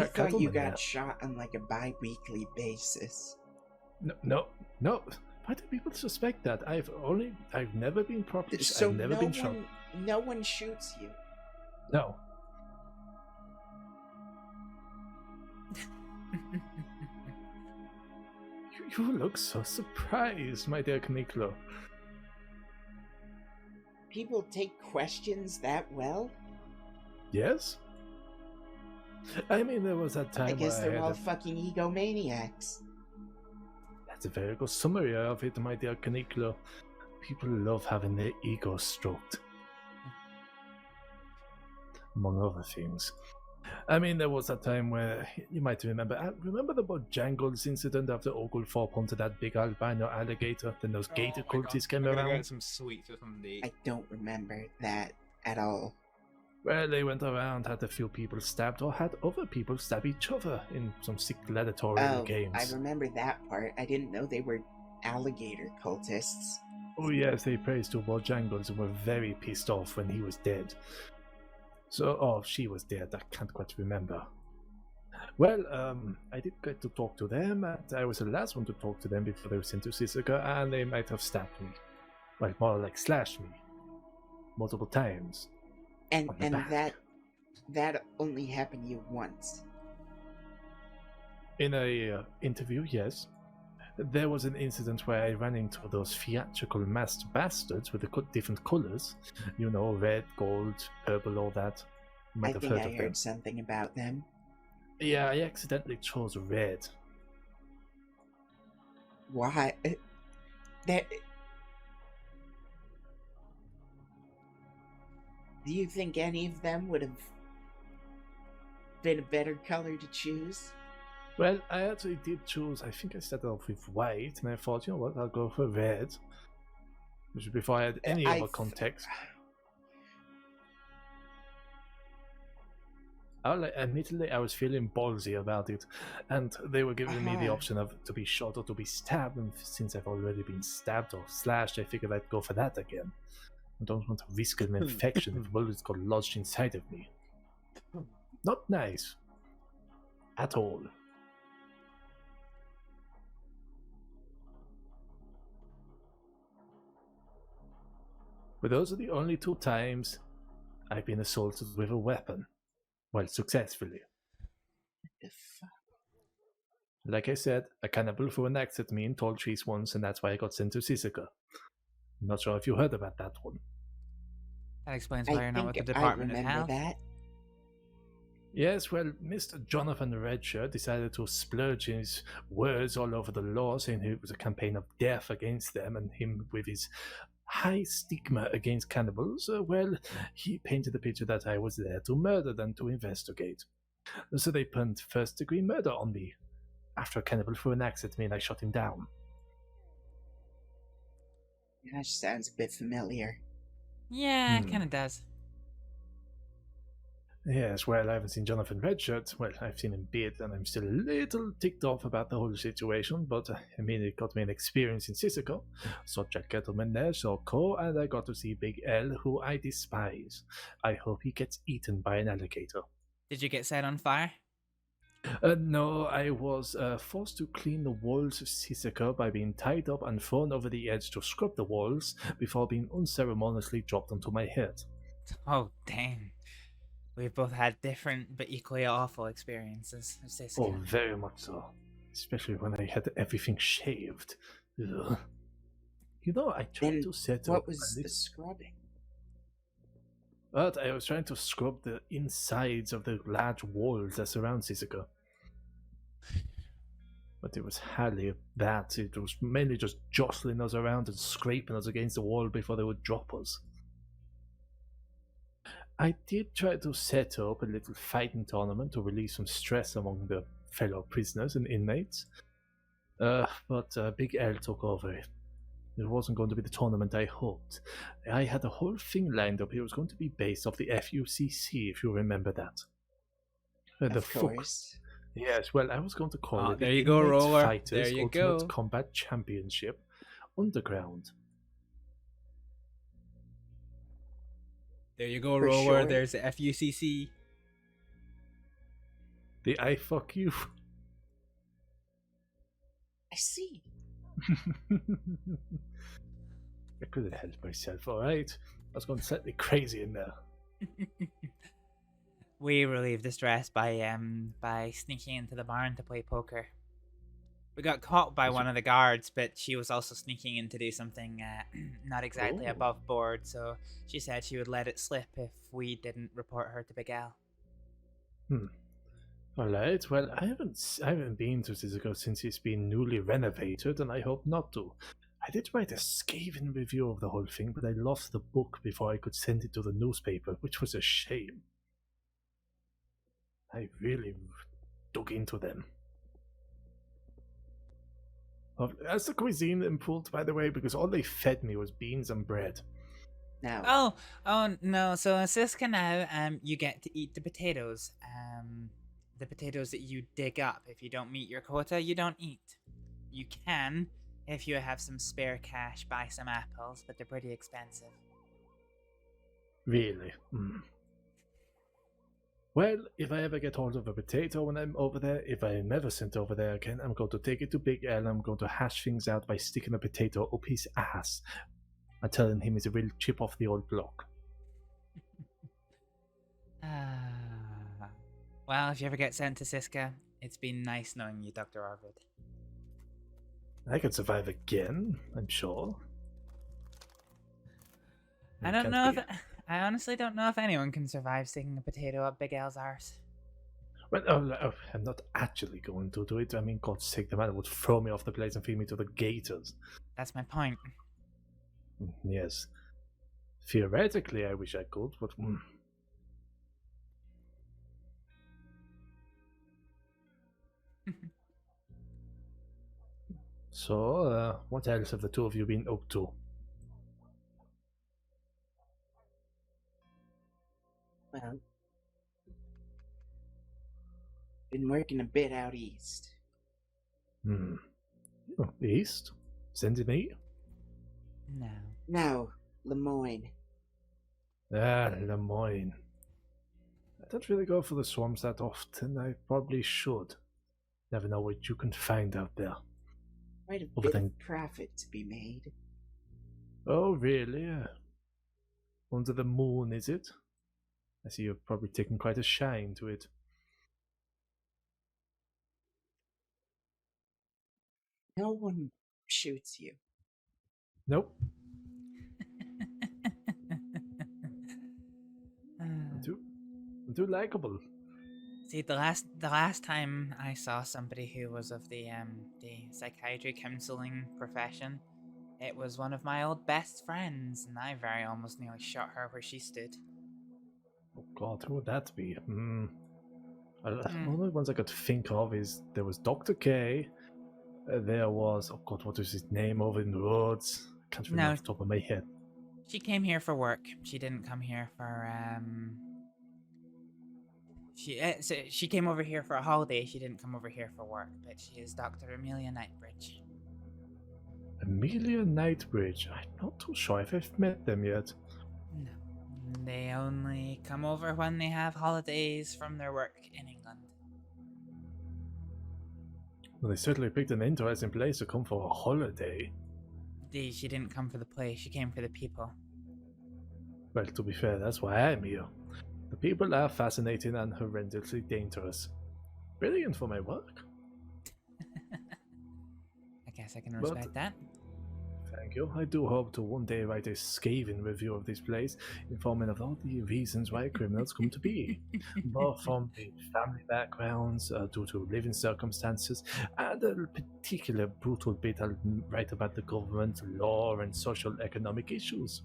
thought you got shot on like a bi-weekly basis. No. Why do people suspect that? I've never been properly. So I've never been shot. No one shoots you. No. You look so surprised, my dear Kuniklo. People take questions that well? Yes? I mean, there was that time I guess where they're all fucking egomaniacs. That's a very good summary of it, my dear Kuniklo. People love having their ego stroked. Among other things. I mean, there was that time where, you might remember the Bojangles incident after Oglethorpe onto that big albino alligator, then those gator cultists came around? Some sweets or something. I don't remember that at all. Well, they went around, had a few people stabbed, or had other people stab each other in some sick gladiatorial games. I remember that part. I didn't know they were alligator cultists. Oh yes, they praised two Bojangles and were very pissed off when he was dead. She was dead, I can't quite remember. Well, I did get to talk to them, and I was the last one to talk to them before they were sent to Sisika, and they might have stabbed me. Well, more like slashed me. Multiple times. And that only happened to you once. In a interview, yes. There was an incident where I ran into those theatrical masked bastards with the different colors. You know, red, gold, purple, all that. You might have heard of them. Heard something about them. Yeah, I accidentally chose red. Why? Do you think any of them would have been a better color to choose? Well, I actually did choose, I think I started off with white, and I thought, you know what, I'll go for red. Which was before I had any other context. Admittedly, I was feeling ballsy about it, and they were giving me the option of to be shot or to be stabbed, and since I've already been stabbed or slashed, I figured I'd go for that again. I don't want to risk an infection if bullets got lodged inside of me. Not nice. At all. But those are the only 2 times I've been assaulted with a weapon. Well, successfully. What the fuck? Like I said, a cannibal threw an axe at me in Tall Trees once, and that's why I got sent to Sisika. I'm not sure if you heard about that one. That explains why you're not with the Department of Health. That. Yes, well, Mr. Jonathan Redshirt decided to splurge his words all over the law, saying it was a campaign of death against them, and him with his high stigma against cannibals. Well, he painted the picture that I was there to murder than to investigate. So they pinned first-degree murder on me. After a cannibal threw an axe at me and I shot him down. Gosh, sounds a bit familiar. Yeah, it kind of does. Yes, well, I haven't seen Jonathan Redshirt. Well, I've seen him bit, and I'm still a little ticked off about the whole situation, but I mean, it got me an experience in Sissoko. Saw Jack Gettleman there, saw Ko, and I got to see Big L, who I despise. I hope he gets eaten by an alligator. Did you get set on fire? No, I was forced to clean the walls of Sissoko by being tied up and thrown over the edge to scrub the walls before being unceremoniously dropped onto my head. Oh, dang. We've both had different but equally awful experiences of Sissoko. Oh, very much so. Especially when I had everything shaved. Ugh. You know, I tried to set up... What was the scrubbing? But I was trying to scrub the insides of the large walls that surround Sissoko. But it was hardly that. It was mainly just jostling us around and scraping us against the wall before they would drop us. I did try to set up a little fighting tournament to release some stress among the fellow prisoners and inmates. But Big L took over. It wasn't going to be the tournament I hoped. I had the whole thing lined up. It was going to be based off the FUCC, if you remember that. Of course. Yes, well, I was going to call it there the you go, Inmate Roller. Fighters There you Ultimate go. Combat Championship Underground. There you go, For Roller. sure. There's the FUCC. The I fuck you. I see. I couldn't help myself, alright? I was going slightly crazy in there. We relieved the stress by sneaking into the barn to play poker. We got caught by one of the guards, but she was also sneaking in to do something not exactly Oh. above board, so she said she would let it slip if we didn't report her to Big Al. Alright, well, I haven't been to Sissoko since it's been newly renovated, and I hope not to. I did write a scathing review of the whole thing, but I lost the book before I could send it to the newspaper, which was a shame. I really dug into them. Has the cuisine improved, by the way? Because all they fed me was beans and bread. Now, Oh no! So in Siska now, you get to eat the potatoes. The potatoes that you dig up. If you don't meet your quota, you don't eat. You can, if you have some spare cash, buy some apples, but they're pretty expensive. Really? Well, if I ever get hold of a potato when I'm over there, if I'm ever sent over there again, I'm going to take it to Big L and I'm going to hash things out by sticking a potato up his ass and telling him he's a real chip off the old block. Well, if you ever get sent to Siska, it's been nice knowing you, Dr. Arvid. I can survive again, I'm sure. I don't know if I honestly don't know if anyone can survive sticking a potato up Big Al's arse. Well, I'm not actually going to do it. I mean, God's sake, the man would throw me off the place and feed me to the gators. That's my point. Yes. Theoretically, I wish I could, but... So, what else have the two of you been up to? well, been working a bit out east. Oh, east? Send me? No. Now, Lemoyne. Ah, Lemoyne. I don't really go for the swamps that often. I probably should. Never know what you can find out there. Quite a Other bit than- of profit to be made. Oh, really? Under the moon, is it? I see you've probably taken quite a shine to it. No one shoots you. Nope. I'm too likable. See, the last time I saw somebody who was of the psychiatry counseling profession, it was one of my old best friends, and I very almost nearly shot her where she stood. Oh God, who would that be? The only ones I could think of is there was Dr. K. There was, oh God, what was his name over in the woods? I can't remember off the top of my head. She came here for work. She didn't come here for She came over here for a holiday. She didn't come over here for work, but she is Dr. Amelia Nightbridge. Amelia Nightbridge. I'm not too sure if I've met them yet. No. They only come over when they have holidays from their work in England. Well, they certainly picked an interesting place to come for a holiday. She didn't come for the place, she came for the people. Well, to be fair, that's why I'm here. The people are fascinating and horrendously dangerous. Brilliant for my work. I guess I can respect that. Thank you. I do hope to one day write a scathing review of this place, informing of all the reasons why criminals come to be, both from the family backgrounds, due to living circumstances, and a particular brutal bit I'll write about the government, law, and social economic issues.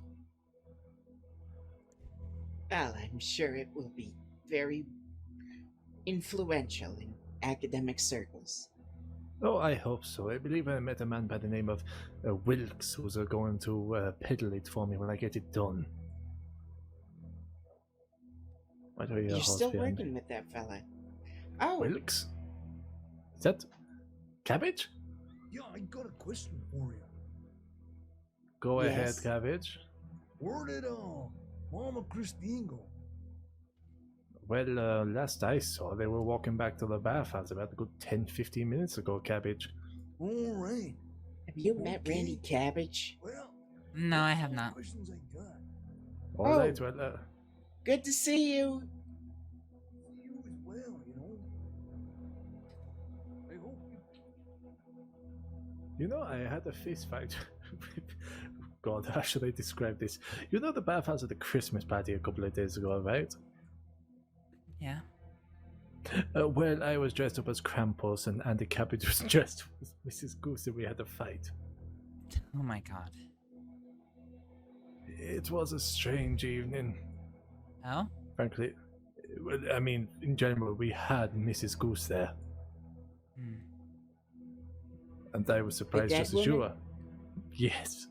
Well, I'm sure it will be very influential in academic circles. Oh, I hope so. I believe I met a man by the name of Wilkes who's going to peddle it for me when I get it done. You're still working with that fella. Oh. Wilkes? Is that Cabbage? Yeah, I got a question for you. Go ahead, Cabbage. Where did Mama Christine go? Well, last I saw, they were walking back to the bathhouse about a good 10-15 minutes ago, Cabbage. All right. Have you met Randy Cabbage? Well, no, I have not. questions I got. All right, well, good to see you. You as well, you know. I hope you know, I had a fist fight. God, how should I describe this? You know the bathhouse at the Christmas party a couple of days ago, right? Yeah. Well, I was dressed up as Krampus, and Andy Cabbage was dressed as Mrs. Goose, and we had a fight. Oh my God. It was a strange evening. Oh? Frankly, well, I mean, in general, we had Mrs. Goose there. And I was surprised just as you were. Yes.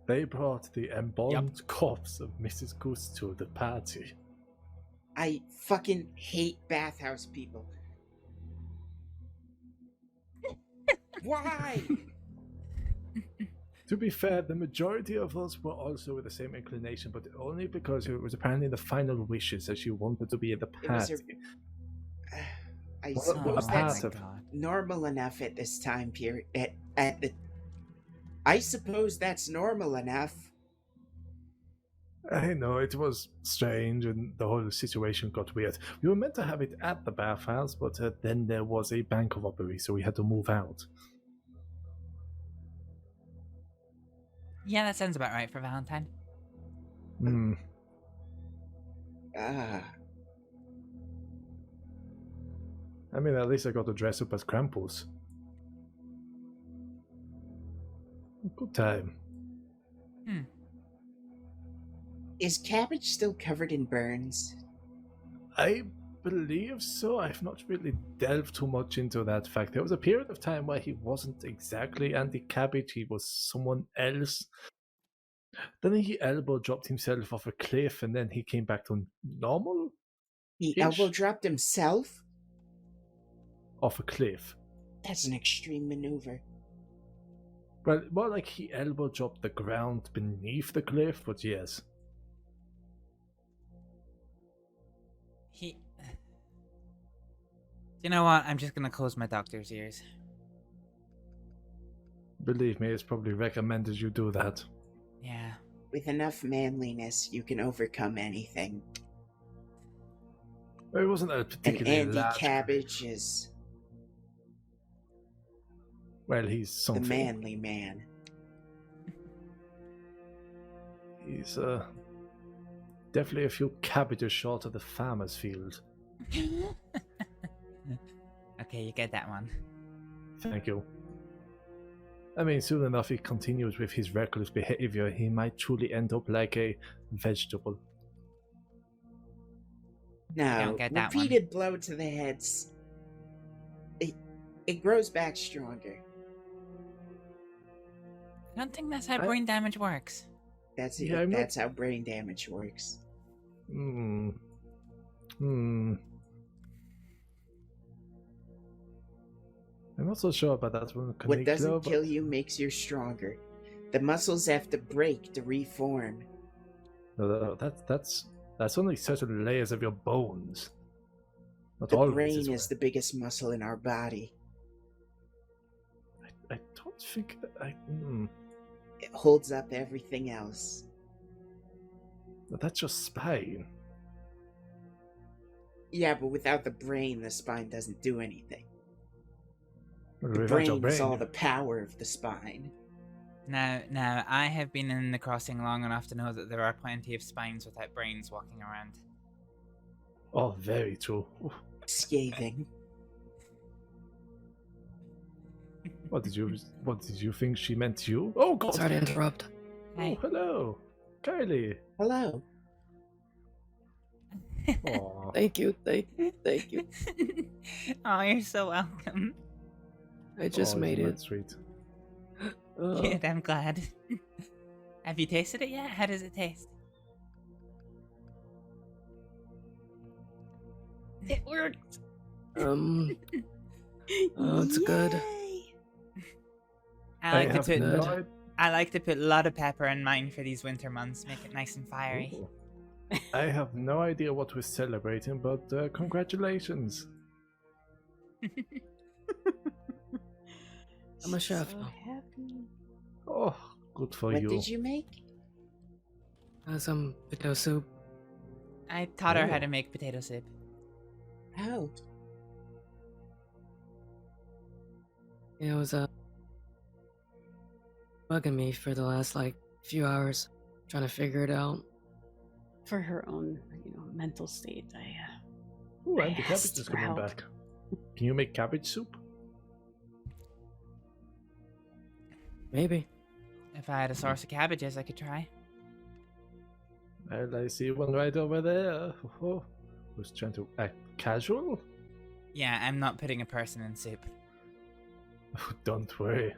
They brought the embalmed corpse of Mrs. Goose to the party. I fucking hate bathhouse people. Why? To be fair, the majority of us were also with the same inclination, but only because it was apparently the final wishes that she wanted to be at the party. I suppose that's normal enough at this time period. I suppose that's normal enough. I know, it was strange and the whole situation got weird. We were meant to have it at the bathhouse, but then there was a bank robbery, so we had to move out. Yeah, that sounds about right for Valentine. Ah. I mean, at least I got to dress up as Krampus. Good time. Is Cabbage still covered in burns? I believe so. I've not really delved too much into that fact. There was a period of time where he wasn't exactly Andy Cabbage, he was someone else. Then he elbow dropped himself off a cliff and then he came back to normal. He elbow dropped himself? Off a cliff. That's an extreme maneuver. Well, more like he elbow dropped the ground beneath the cliff, but yes. You know what? I'm just gonna close my doctor's ears. Believe me, it's probably recommended you do that. Yeah. With enough manliness, you can overcome anything. It wasn't a particularly and Andy large... Cabbage is... Well, he's something. The manly man. He's, definitely a few cabbages short of the farmer's field. Okay, you get that one. Thank you. I mean, soon enough, he continues with his reckless behavior, he might truly end up like a vegetable. No, don't get that one. repeated blow to the heads. It grows back stronger. I don't think that's how brain damage works. That's it. Yeah, That's how brain damage works. Hmm. I'm not so sure about that one. What doesn't Kuniklo, kill you makes you stronger. The muscles have to break to reform. No, that's only certain layers of your bones. Not The all brain is the biggest muscle in our body. I don't think that It holds up everything else. That's your spine. Yeah, but without the brain, the spine doesn't do anything. Well, The without your brain is brain. all the power of the spine. Now, I have been in the crossing long enough to know that there are plenty of spines without brains walking around. Oh, very true. Scathing. What did you think she meant you? Oh God! Sorry to interrupt. Oh, hello, Kylie. Hello. Aw. Thank you. Oh, you're so welcome. I just made it. Sweet. Good, I'm glad. Have you tasted it yet? How does it taste? It worked. It's good. I like to have put no idea. I like to put a lot of pepper in mine for these winter months, make it nice and fiery. Ooh. I have no idea what we're celebrating, but congratulations. I'm a chef. So happy. Oh, good for What you. did you make? Some potato soup. I taught her how Oh. to make potato soup. Oh. It was bugging me for the last few hours, trying to figure it out. For her own, mental state, Ooh, and the I cabbage asked is for coming help. back. Can you make cabbage soup? Maybe. If I had a source of cabbages, I could try. And I see one right over there. Oh, who's trying to act casual? Yeah, I'm not putting a person in soup. Don't worry.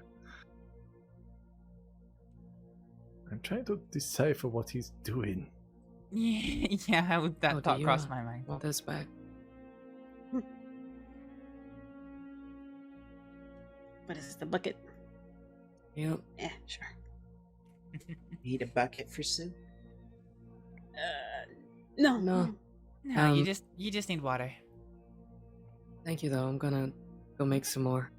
I'm trying to decipher what he's doing. Yeah, how would that Oh, do thought you, cross my mind? Want this back? What is the bucket? Yep. Yeah, sure. Need a bucket for soup? No. No. No, you just need water. Thank you, though. I'm gonna go make some more.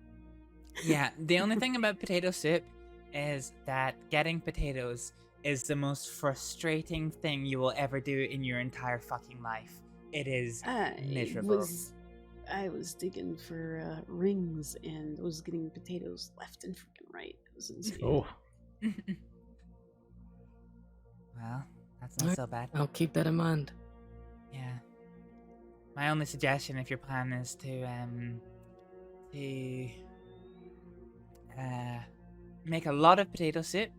Yeah, the only thing about potato soup is that getting potatoes is the most frustrating thing you will ever do in your entire fucking life. It is miserable. I was digging for rings and was getting potatoes left and freaking right. It was insane. Oh. Well, that's not so bad. I'll keep that in mind. Yeah. My only suggestion, if your plan is to make a lot of potato soup,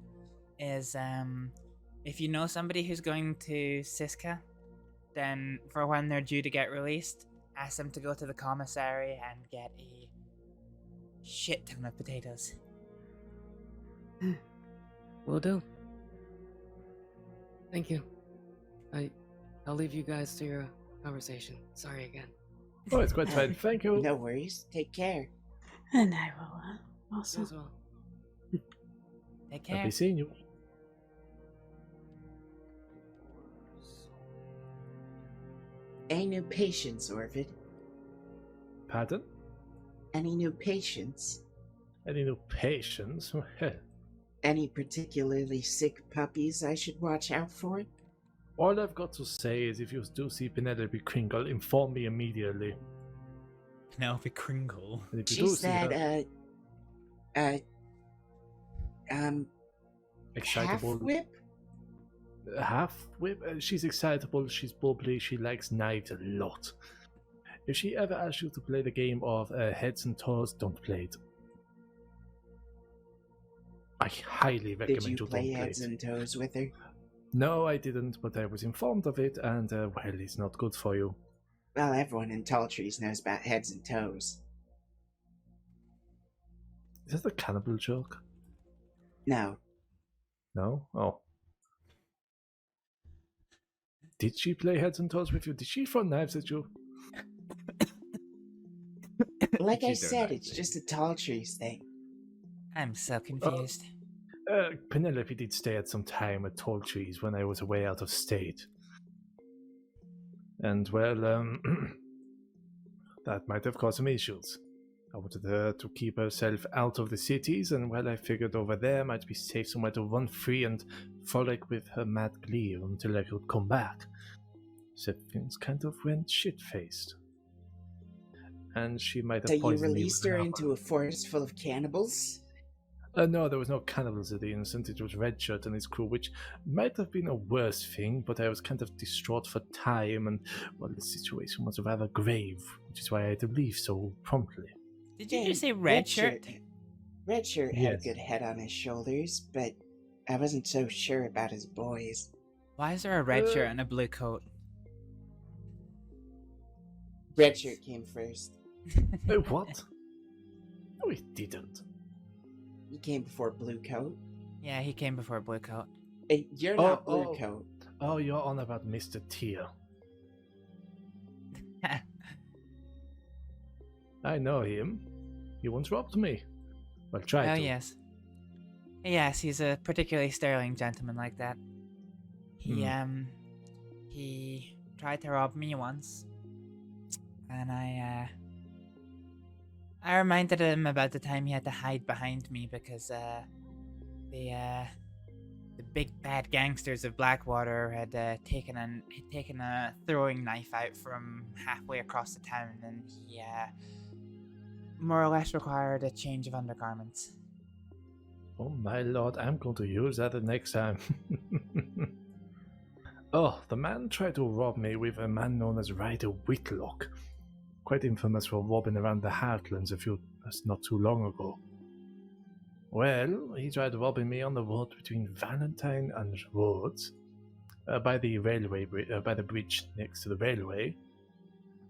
is if you know somebody who's going to Siska, then for when they're due to get released, ask them to go to the commissary and get a shit ton of potatoes. Will do. Thank you. I'll leave you guys to your conversation. Sorry again. Oh, it's quite fine. Thank you. No worries. Take care. And I will also. As well. Take care. Happy seeing you. Any new patients, Orvid? Pardon? Any new patients? Any new patients? Any particularly sick puppies I should watch out for? All I've got to say is if you do see Penelope Kringle, inform me immediately. Penelope Kringle? And if you She's do see her, that, excitable. half-whip? half whip. She's excitable, she's bubbly, she likes knives a lot. If she ever asks you to play the game of heads and toes, don't play it. I highly recommend Did you don't play play heads it. and toes with her? No, I didn't, but I was informed of it, and well, it's not good for you. Well, everyone in Tall Trees knows about heads and toes. Is that a cannibal joke? No. No? Oh. Did she play heads and toes with you? Did she throw knives at you? Like I said, it's just a Tall Trees thing. I'm so confused. Penelope did stay at some time at Tall Trees when I was away out of state. And, well, that might have caused some issues. I wanted her to keep herself out of the cities, and, well, I figured over there might be safe somewhere to run free and frolic with her mad glee until I could come back. Except things kind of went shit-faced. And she might have So you poisoned me released with her an into a forest full of cannibals? No, there was no cannibals at the instant. It was Redshirt and his crew, which might have been a worse thing, but I was kind of distraught for time, and, well, the situation was rather grave, which is why I had to leave so promptly. Did you just say Redshirt? Redshirt had a Yes. good head on his shoulders, but I wasn't so sure about his boys. Why is there a red shirt and a blue coat? Redshirt came first. What? No, he didn't. He came before Blue Coat. Yeah, he came before blue coat. Hey, you're not Blue Coat. Oh, you're on about Mr. Tier. I know him. He once robbed me. Well, tried Oh, to. yes. Yes, he's a particularly sterling gentleman like that. He tried to rob me once. And I reminded him about the time he had to hide behind me because, the big bad gangsters of Blackwater had taken a throwing knife out from halfway across the town, and he, more or less required a change of undergarments. Oh my lord, I'm going to use that the next time. Oh, the man tried to rob me with a man known as Ryder Whitlock. Quite infamous for robbing around the Heartlands not too long ago. Well, he tried robbing me on the road between Valentine and Rhodes, by the bridge next to the railway.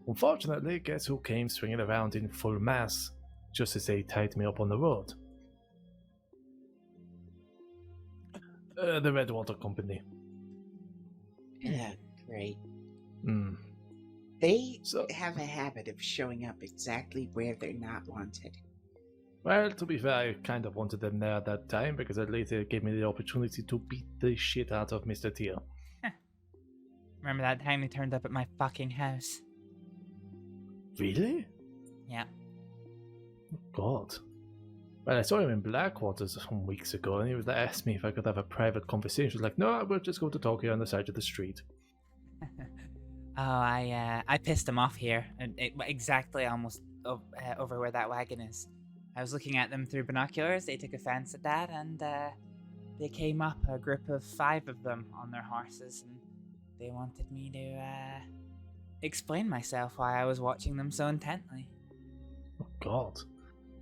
Unfortunately, guess who came swinging around in full mass just as they tied me up on the road? The Redwater Company. Yeah, great. Hmm. They have a habit of showing up exactly where they're not wanted. Well, to be fair, I kind of wanted them there at that time because at least it gave me the opportunity to beat the shit out of Mr. Tier. Remember that time they turned up at my fucking house? Really? Yeah. Oh, God. Well, I saw him in Blackwater some weeks ago, and he was asked me if I could have a private conversation. He was like, no, we'll just go to Tokyo on the side of the street. Oh, I pissed him off here, exactly almost over where that wagon is. I was looking at them through binoculars. They took offense at that, and they came up, a group of 5 of them on their horses, and they wanted me to explain myself why I was watching them so intently. Oh, God.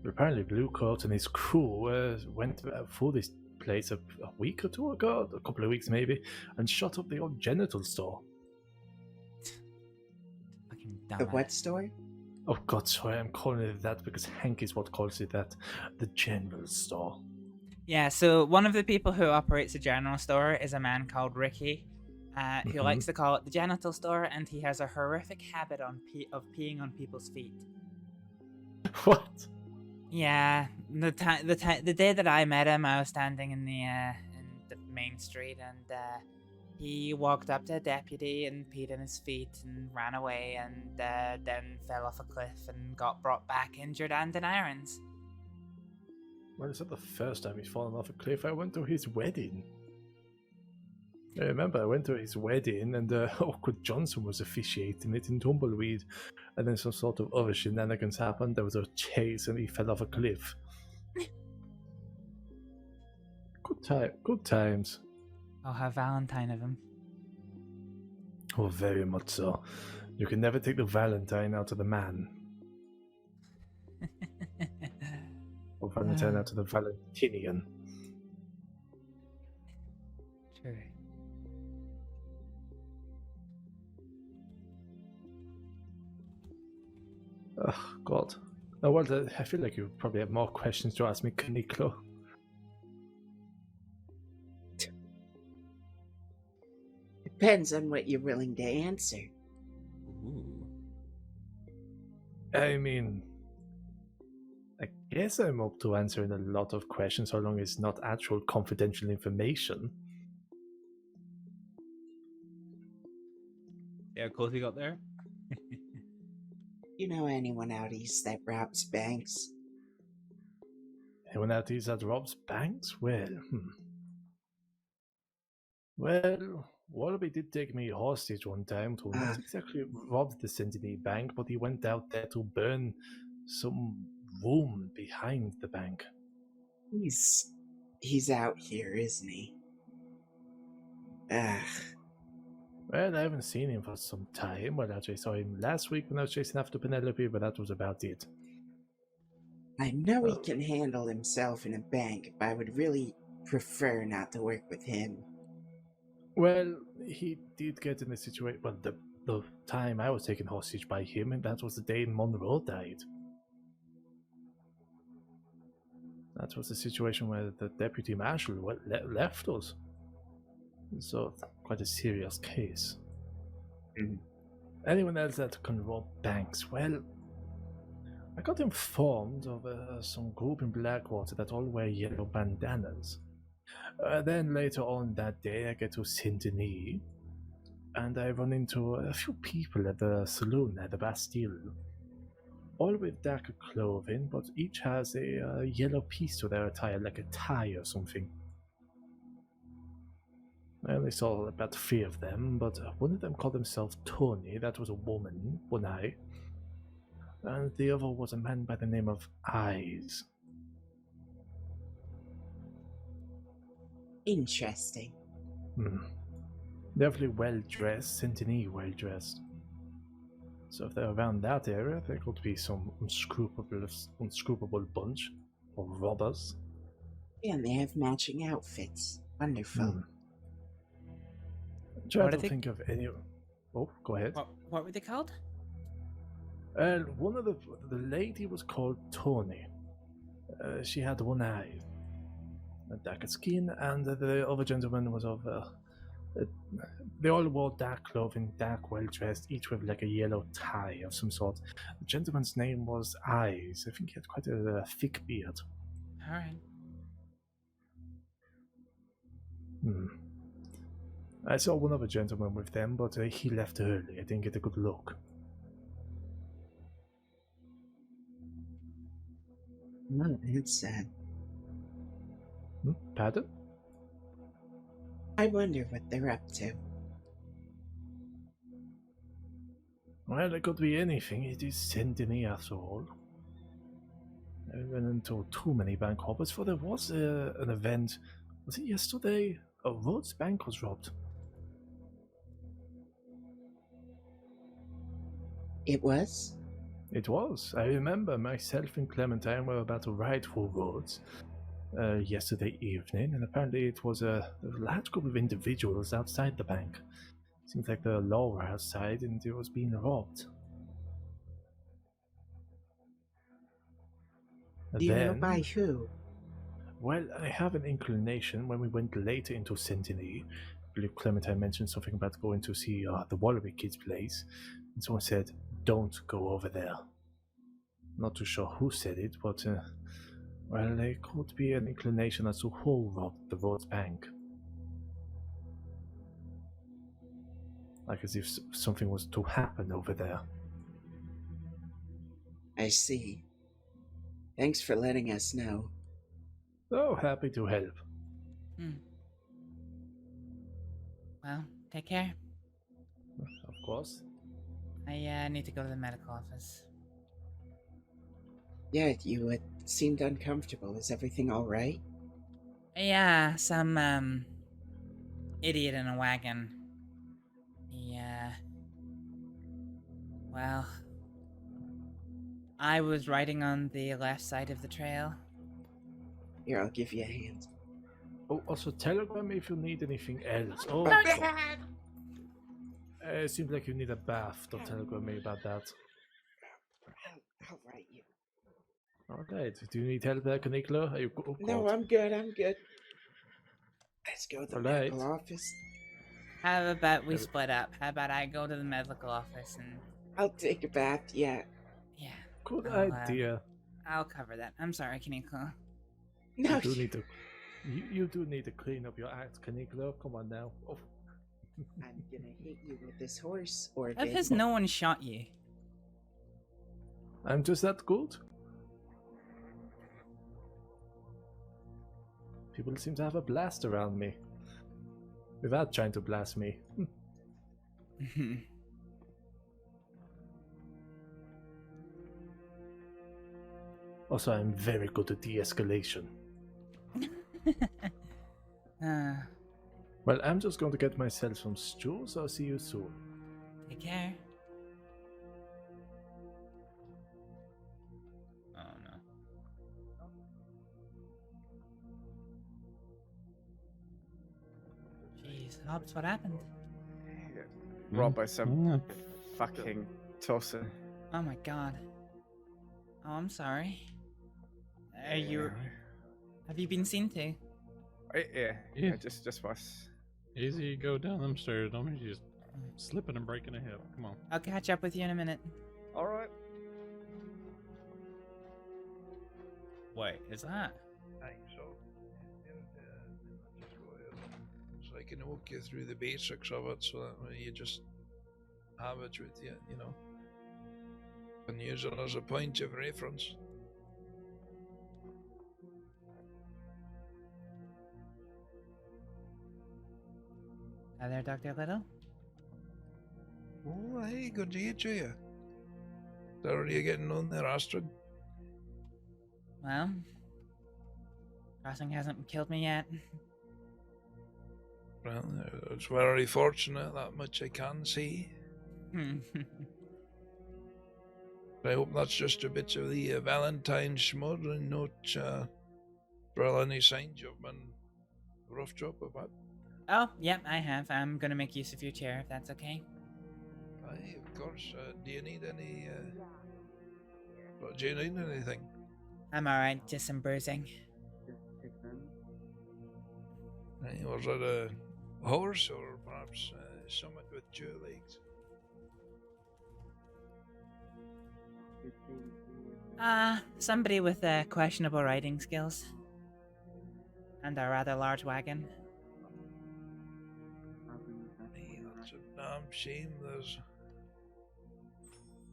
Apparently Blue Coat and his crew went through this place a week or two ago, a couple of weeks maybe, and shot up the old genital store. Fucking The what store? Oh, God, sorry, I'm calling it that because Hank is what calls it that. The general store. Yeah, so one of the people who operates the general store is a man called Ricky, who likes to call it the genital store, and he has a horrific habit of peeing on people's feet. What? Yeah, the day that I met him, I was standing in the main street, and he walked up to a deputy and peed on his feet and ran away, and then fell off a cliff and got brought back injured and in irons. Well, it's not the first time he's fallen off a cliff. I went to his wedding. I remember I went to his wedding and Awkward Johnson was officiating it in Tumbleweed, and then some sort of other shenanigans happened. There was a chase and he fell off a cliff. Good times. I'll have Valentine of him. Oh, very much so. You can never take the Valentine out of the man. Or Valentine out of the Valentinian. True. Oh, God. Oh, well, I feel like you probably have more questions to ask me, Kuniklo. Depends on what you're willing to answer. Ooh. I mean, I guess I'm up to answering a lot of questions so long as it's not actual confidential information. Yeah, how close we got there? You know anyone out east that robs banks? Anyone out east that robs banks? Well, Wallaby did take me hostage one time to not exactly rob the Sentinel Bank, but he went out there to burn some room behind the bank. He's out here, isn't he? Well, I haven't seen him for some time. Well, actually, I saw him last week when I was chasing after Penelope, but that was about it. I know he can handle himself in a bank, but I would really prefer not to work with him. Well, he did get in a situation. Well, the time I was taken hostage by him, and that was the day Monroe died. That was the situation where the deputy marshal left us. So, quite a serious case. Anyone else that can rob banks? Well, I got informed of some group in Blackwater that all wear yellow bandanas. Then later on that day, I get to Saint-Denis, and I run into a few people at the saloon at the Bastille. All with darker clothing, but each has a yellow piece to their attire, like a tie or something. I only saw about 3 of them, but one of them called himself Tony, that was a woman, one eye, and the other was a man by the name of Eyes. Interesting. Definitely well-dressed, Saint-Denis well-dressed. So if they're around that area, there could be some unscrupable bunch of robbers. Yeah, and they have matching outfits. Wonderful. Try to think of any... Oh, go ahead. What were they called? One of the lady was called Tony. She had one eye, a darker skin, and the other gentleman was of... they all wore dark clothing, dark, well-dressed, each with like a yellow tie of some sort. The gentleman's name was Eyes. I think he had quite a thick beard. Alright. I saw one other gentleman with them, but he left early. I didn't get a good look. No, it's sad. Pardon? I wonder what they're up to. Well, it could be anything. It is Saint-Denis after all. I ran into too many bank robbers, for there was an event. Was it yesterday? Rhodes Bank was robbed. It was? It was. I remember myself and Clementine were about to ride through Rhodes yesterday evening, and apparently it was a large group of individuals outside the bank. Seems like the law were outside and it was being robbed. Do you know by who? Well, I have an inclination. When we went later into Saint-Denis, I believe Clementine mentioned something about going to see the WildRP kids' place, and someone said, "Don't go over there." Not too sure who said it, but well, there could be an inclination as to who robbed the Rhodes Bank. Like as if something was to happen over there. I see. Thanks for letting us know. Oh, happy to help. Well, take care. Of course. I need to go to the medical office. Yeah, you seemed uncomfortable. Is everything alright? Yeah, some idiot in a wagon. Yeah. Well, I was riding on the left side of the trail. Here, I'll give you a hand. Oh, also telegram me if you need anything else. Oh, it seems like you need a bath. Don't telegram me about that. I'll write you. Alright, do you need help there, Kuniklo? Are you No, I'm good. Let's go to the Alright. medical office. How about we split up? How about I go to the medical office and... I'll take a bath, yeah. Yeah. Good I'll, idea. I'll cover that. I'm sorry, Kuniklo. No, you do need to clean up your act, Kuniklo. Come on now. Oh. I'm gonna hit you with this horse or How has no one shot you? I'm just that good. People seem to have a blast around me. Without trying to blast me. Also, I'm very good at de-escalation. Well, I'm just going to get myself some stew, so I'll see you soon. Take care. Oh no. Jeez, Hobbs, what happened? Robbed by some fucking tosser. Oh my god. Oh, I'm sorry. Are you... Have you been seen to? Yeah, just was. Easy, go down them stairs. Don't be just slipping and breaking a hip. Come on. I'll catch up with you in a minute. Alright. Wait, is that? Right, so I can walk you through the basics of it so that way you just have it with you, you know. And use it as a point of reference. Hi there, Dr. Little. Oh, hey, good to meet you. How are you getting on there, Astrid? Well, crossing hasn't killed me yet. Well, it's very fortunate, that much I can see. I hope that's just a bit of the Valentine schmud and not for any signs you've been roughed up about. Oh, yep, I have. I'm gonna make use of your chair, if that's okay. Aye, of course. Do you need any... do you need anything? I'm alright, just some bruising. Aye, was it a horse or perhaps something with two legs? Somebody with questionable riding skills. And a rather large wagon. Hey, that's a damn shame. There's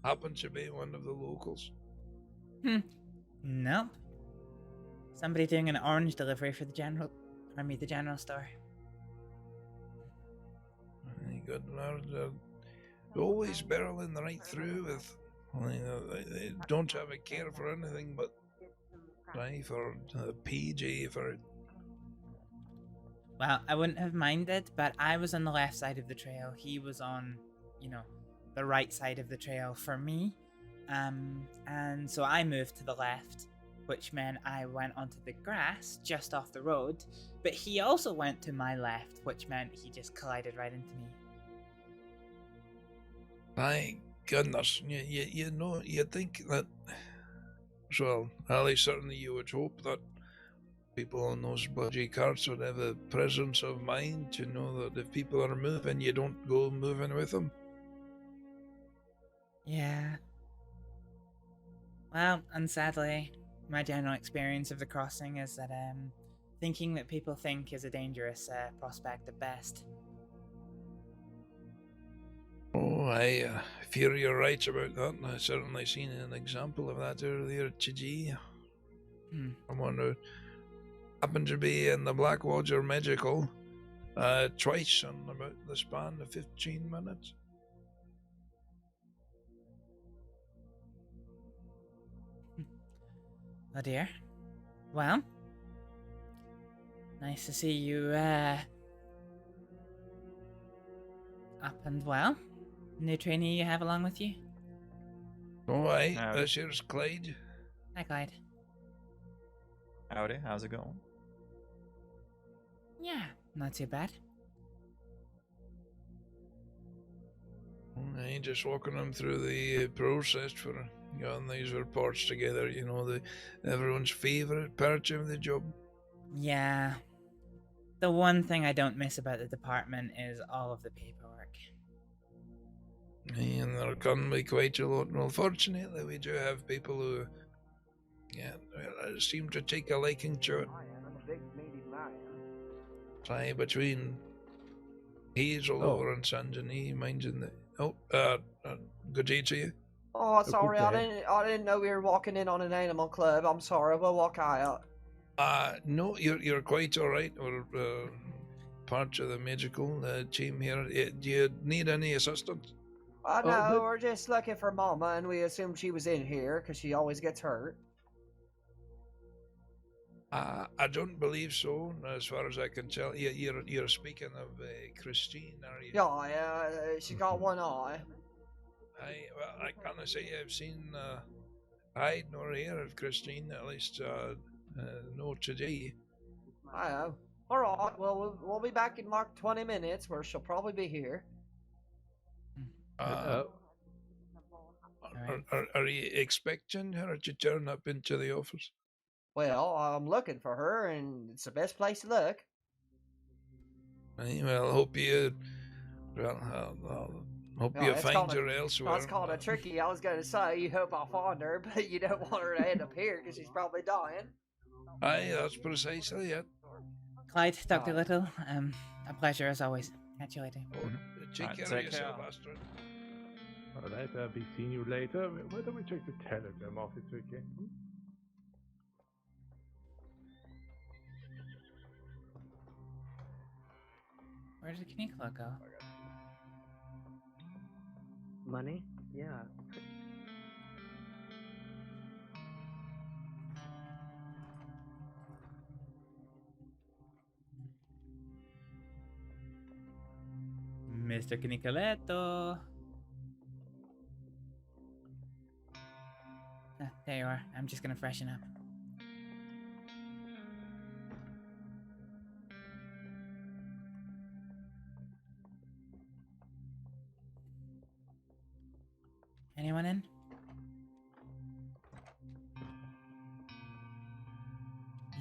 happened to be one of the locals. Nope. Somebody doing an orange delivery for the general store. Hey, good lord, they're always barreling right through with. They don't have a care for anything but life or PJ for. Well, I wouldn't have minded, but I was on the left side of the trail. He was on, the right side of the trail for me. And so I moved to the left, which meant I went onto the grass just off the road. But he also went to my left, which meant he just collided right into me. Thank goodness. You know, you'd think that, well, at least certainly you would hope that people on those budgie carts would have a presence of mind to know that if people are moving, you don't go moving with them. Yeah. Well, and sadly, my general experience of the crossing is that thinking that people think is a dangerous prospect at best. Oh, I fear you're right about that. I've certainly seen an example of that earlier today. Someone who happened to be in the Blackwater Medical twice in about the span of 15 minutes. Oh dear. Well, nice to see you Up and well. New trainee you have along with you? Oh, aye. Howdy. This here's Clyde. Hi, Clyde. Howdy, how's it going? Yeah, not too bad. I just walking them through the process for getting these reports together. You know, everyone's favourite part of the job. Yeah. The one thing I don't miss about the department is all of the paperwork. And there can be quite a lot. Well, fortunately, we do have people who, seem to take a liking to it. Try between Hazel over and Sanjani, minding the. Good day to you. Oh, sorry, I didn't know we were walking in on an animal club. I'm sorry, we'll walk out. No, you're quite all right. We're part of the medical team here. Do you need any assistance? No, we're just looking for Mama, and we assumed she was in here because she always gets hurt. I don't believe so, as far as I can tell. You're speaking of Christine, are you? Yeah, she got one eye. I can't say I've seen I nor hear of Christine, at least no today. I know. All right, well, we'll be back in like 20 minutes, where she'll probably be here. Are you expecting her to turn up into the office? Well, I'm looking for her, and it's the best place to look. Well, hope you. Hope you find her elsewhere. That's kind of tricky. I was going to say, you hope I find her, but you don't want her to end up here because she's probably dying. Aye, that's precisely it. Clyde, Dr. Little, a pleasure as always. Catch you later. Take care of yourself, Astrид. Alright, I'll be seeing you later. Why don't we check the telegram office, okay? Where did Kuniklo go? Money? Yeah. Mr. Kunicoletto. There you are. I'm just gonna freshen up. Anyone in?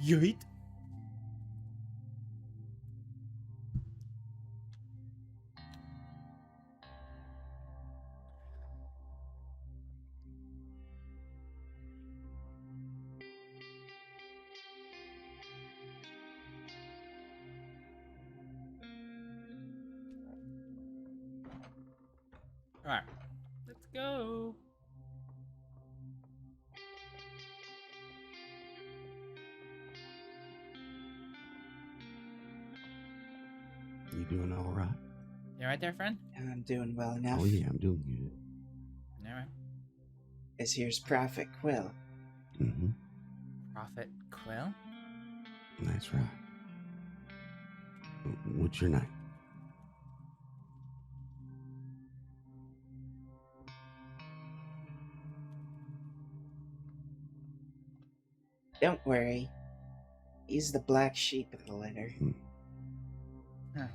Yeet. Alright, let's go. You doing all right? You right there, friend? I'm doing well enough. Oh yeah, I'm doing good. Alright. This here's Prophet Quill. Mm-hmm. Prophet Quill? That's right. What's your name? Don't worry. He's the black sheep of the litter. Huh.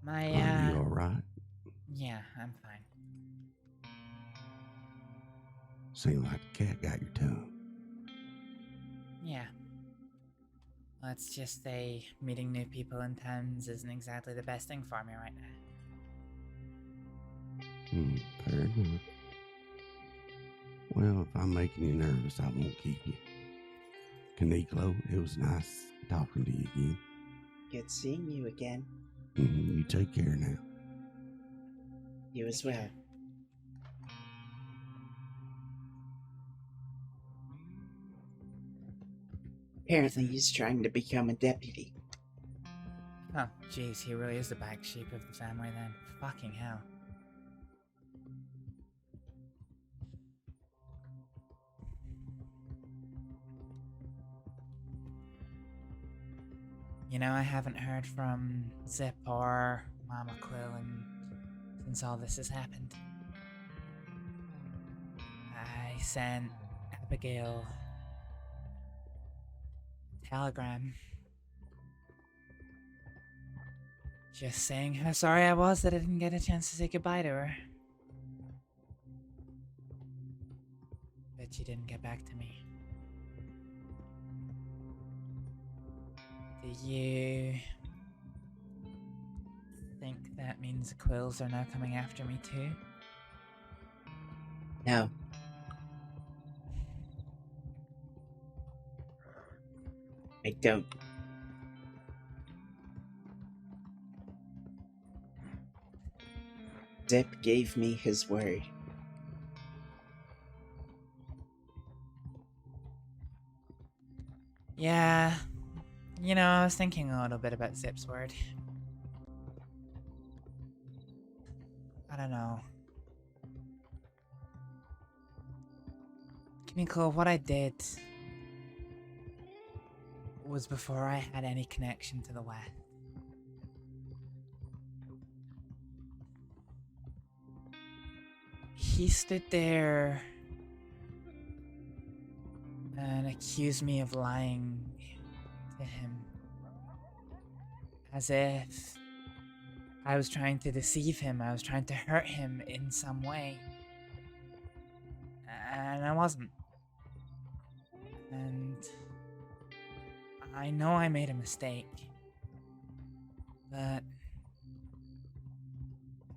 Are you all right? Yeah, I'm fine. Seems like the cat got your tongue. Yeah. Let's just say meeting new people in towns isn't exactly the best thing for me right now. Fair enough. Well, if I'm making you nervous, I won't keep you. Kuniklo, it was nice talking to you again. Good seeing you again. You take care now. You as well. Apparently he's trying to become a deputy. Oh, jeez, he really is the black sheep of the family then. Fucking hell. You know, I haven't heard from Zip or Mama Quill since all this has happened. I sent Abigail a telegram just saying how sorry I was that I didn't get a chance to say goodbye to her. But she didn't get back to me. Do you think that means the Quills are now coming after me too? No. I don't. Zip gave me his word. Yeah, you know, I was thinking a little bit about Zip's word. I don't know. Kuniklo, what I did was before I had any connection to the West. He stood there and accused me of lying to him. As if I was trying to deceive him, I was trying to hurt him in some way. And I wasn't. And I know I made a mistake. But I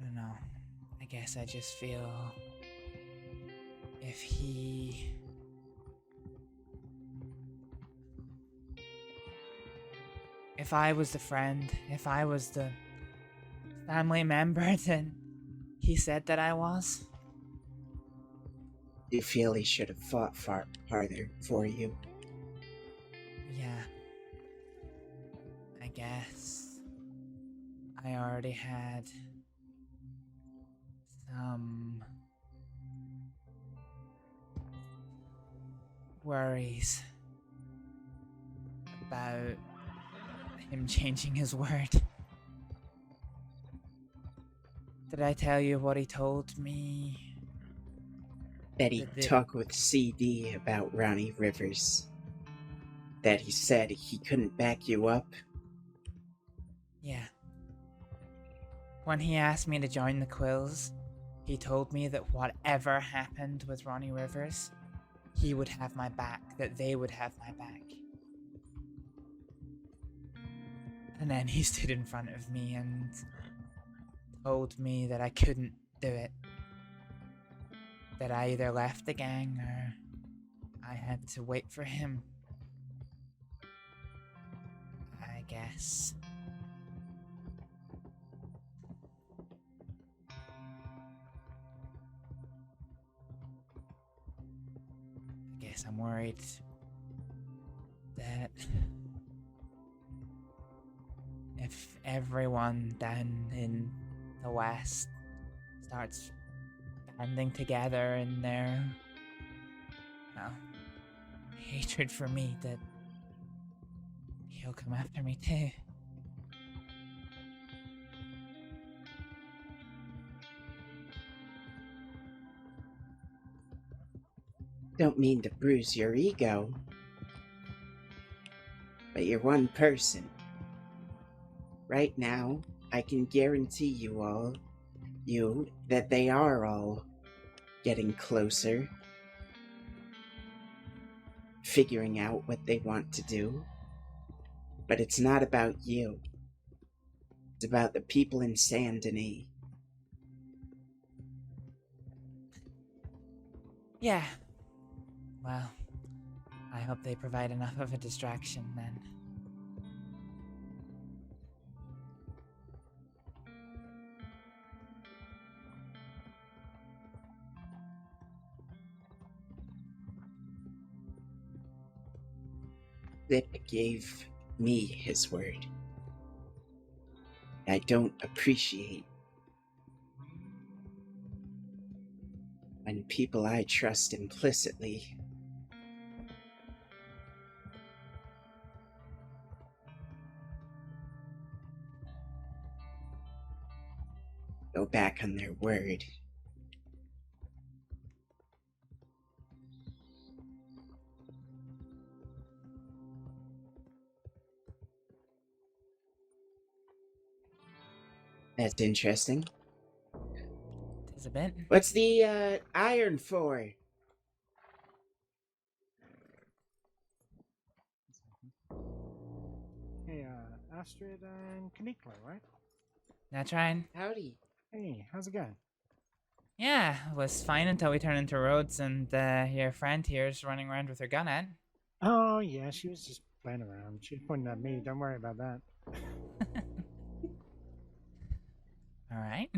don't know. I guess I just feel if I was the friend, if I was the family member, then he said that I was. You feel he should have fought far harder for you? Yeah. I guess I already had some worries about him changing his word. Did I tell you what he told me? That he talked with CD about Ronnie Rivers. That he said he couldn't back you up. Yeah. When he asked me to join the Quills, he told me that whatever happened with Ronnie Rivers, he would have my back, that they would have my back. And then he stood in front of me and told me that I couldn't do it. That I either left the gang or I had to wait for him. I guess. I'm worried that if everyone down in the West starts banding together in their, well, hatred for me, that he'll come after me too. Don't mean to bruise your ego, but you're one person. Right now, I can guarantee you that they are all getting closer, figuring out what they want to do. But it's not about you. It's about the people in Saint Denis. Yeah. Well, I hope they provide enough of a distraction then. Zip gave me his word. I don't appreciate when people I trust implicitly go back on their word. That's interesting. Tis a bit. What's the iron for? Hey, Astrid and Kuniklo, right? That's right. Howdy. Hey, how's it going? Yeah, it was fine until we turned into roads and your friend here's running around with her gun out. Oh, yeah, she was just playing around. She was pointing at me. Don't worry about that. Alright.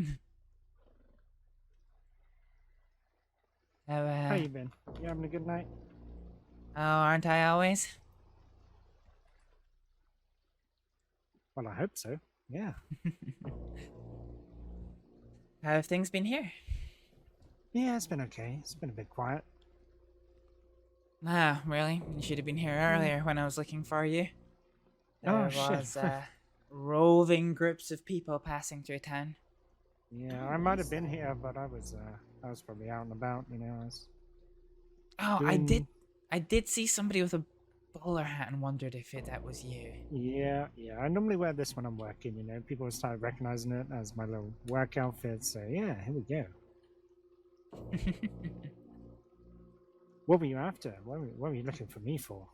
How you been? You having a good night? Oh, aren't I always? Well, I hope so. Yeah. How have things been here? Yeah, it's been okay. It's been a bit quiet. Ah, really? You should have been here earlier when I was looking for you. There was roving groups of people passing through town. Yeah, I might have been here, but I was probably out and about, you know. Oh, I did see somebody with a bowler hat and wondered if that was you. Yeah. I normally wear this when I'm working, you know. People start recognizing it as my little work outfit, so yeah, here we go. What were you after? What were you looking for me for?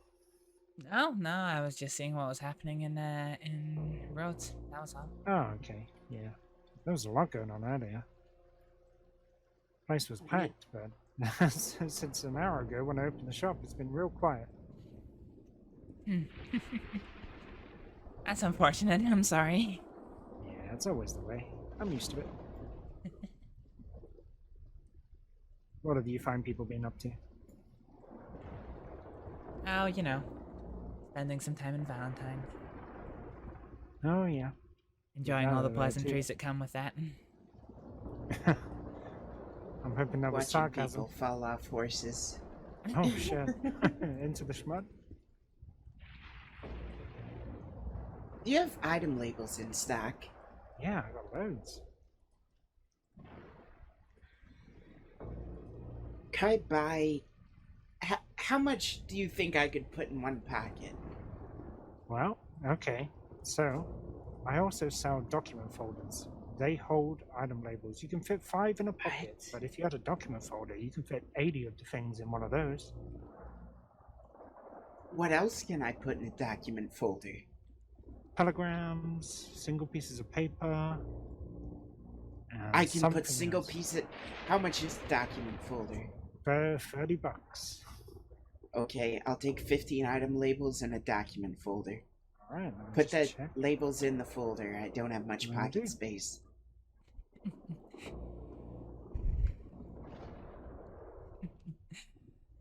No, I was just seeing what was happening in roads. That was all. Oh, okay. Yeah. There was a lot going on earlier. Place was packed, but since an hour ago when I opened the shop, it's been real quiet. That's unfortunate. I'm sorry. Yeah, it's always the way. I'm used to it. What have you find people being up to? Oh, you know, spending some time in Valentine. Oh, yeah. Enjoying all the pleasantries that come with that. I'm hoping that was sarcasm. People fall off horses. Oh, shit. Into the schmud? Do you have item labels in stock? Yeah, I got loads. Can I buy... How much do you think I could put in one pocket? Well, okay. So, I also sell document folders. They hold item labels. You can fit 5 in a pocket, but if you had a document folder, you can fit 80 of the things in one of those. What else can I put in a document folder? Telegrams, single pieces of paper. I can put single pieces. How much is the document folder? $30. Okay, I'll take 15 item labels and a document folder. Alright. Put the labels in the folder. I don't have much pocket space.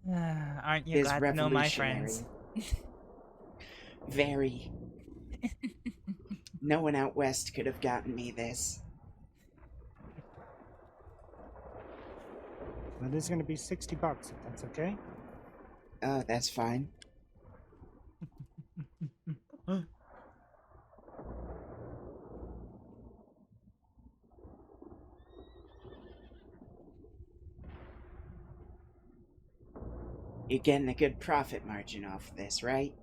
Aren't you glad to know my friends? Very. No one out west could have gotten me this. That is going to be $60 if that's okay. Oh, that's fine. You're getting a good profit margin off this, right?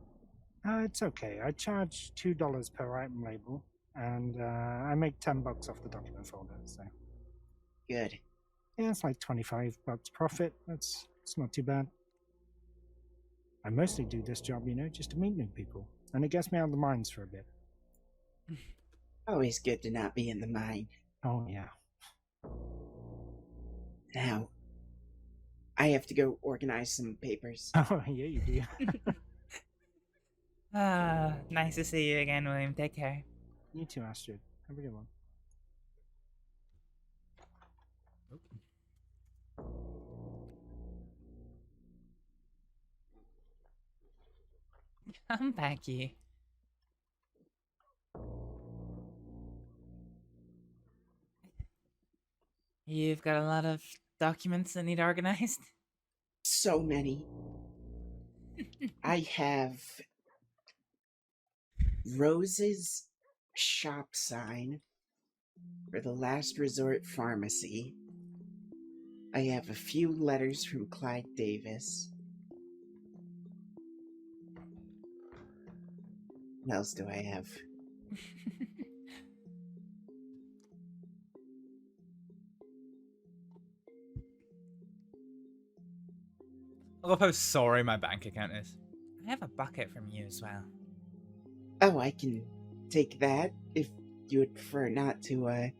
It's okay. I charge $2 per item label, and I make $10 off the document folder. So good. Yeah, it's like $25 profit. It's not too bad. I mostly do this job, you know, just to meet new people, and it gets me out of the mines for a bit. Always good to not be in the mine. Oh yeah. Now, I have to go organize some papers. Oh yeah, you do. Nice to see you again, William. Take care. You too, Astrid. Have a good one. Come back here. You've got a lot of documents that need organized? So many. I have Rose's shop sign, For the Last Resort Pharmacy, I have a few letters from Clyde Davis. What else do I have? I love how sorry my bank account is. I have a bucket from you as well. Oh, I can take that if you would prefer not to,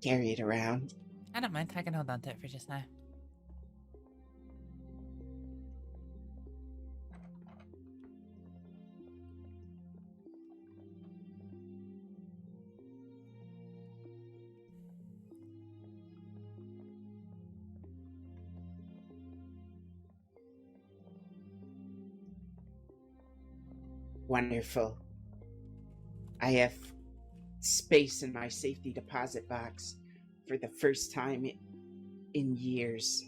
carry it around. I don't mind. I can hold on to it for just now. Wonderful. I have space in my safety deposit box for the first time in years.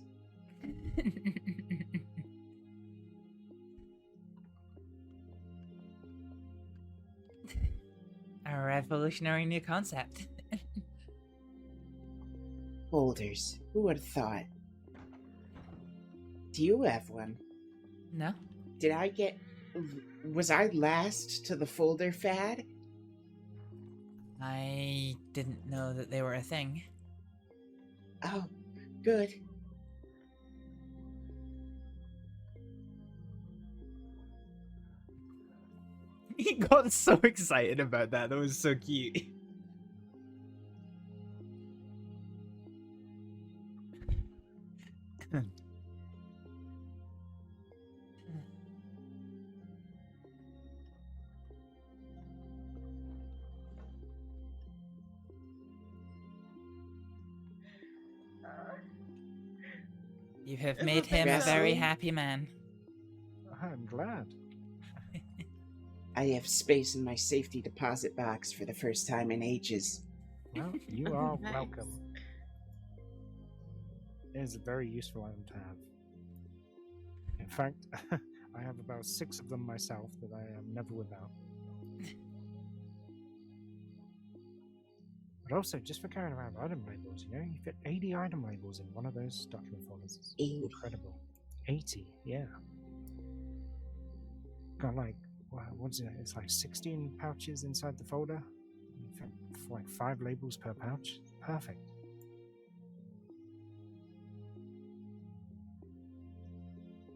A revolutionary new concept. Folders. Who would have thought? Do you have one? No. Was I last to the folder fad? I didn't know that they were a thing. Oh, good. He got so excited about that. That was so cute. You have made him a very happy man. I'm glad. I have space in my safety deposit box for the first time in ages. Well, you are welcome. It is a very useful item to have. In fact, I have about 6 of them myself that I am never without. But also, just for carrying around item labels, you know, you fit 80 item labels in one of those document folders. It's 80. Incredible. 80, yeah. Got like, what's it? It's like 16 pouches inside the folder. You fit like 5 labels per pouch. Perfect.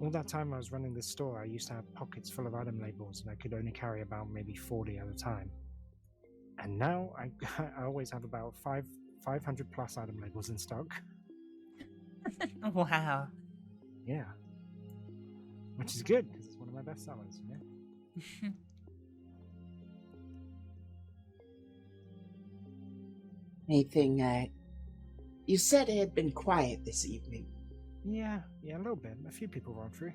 All that time I was running this store, I used to have pockets full of item labels, and I could only carry about maybe 40 at a time. And now I always have about 500 plus item labels in stock. Wow. Yeah. Which is good, because it's one of my best sellers, you know? Anything, you said it had been quiet this evening. Yeah, a little bit. A few people run through.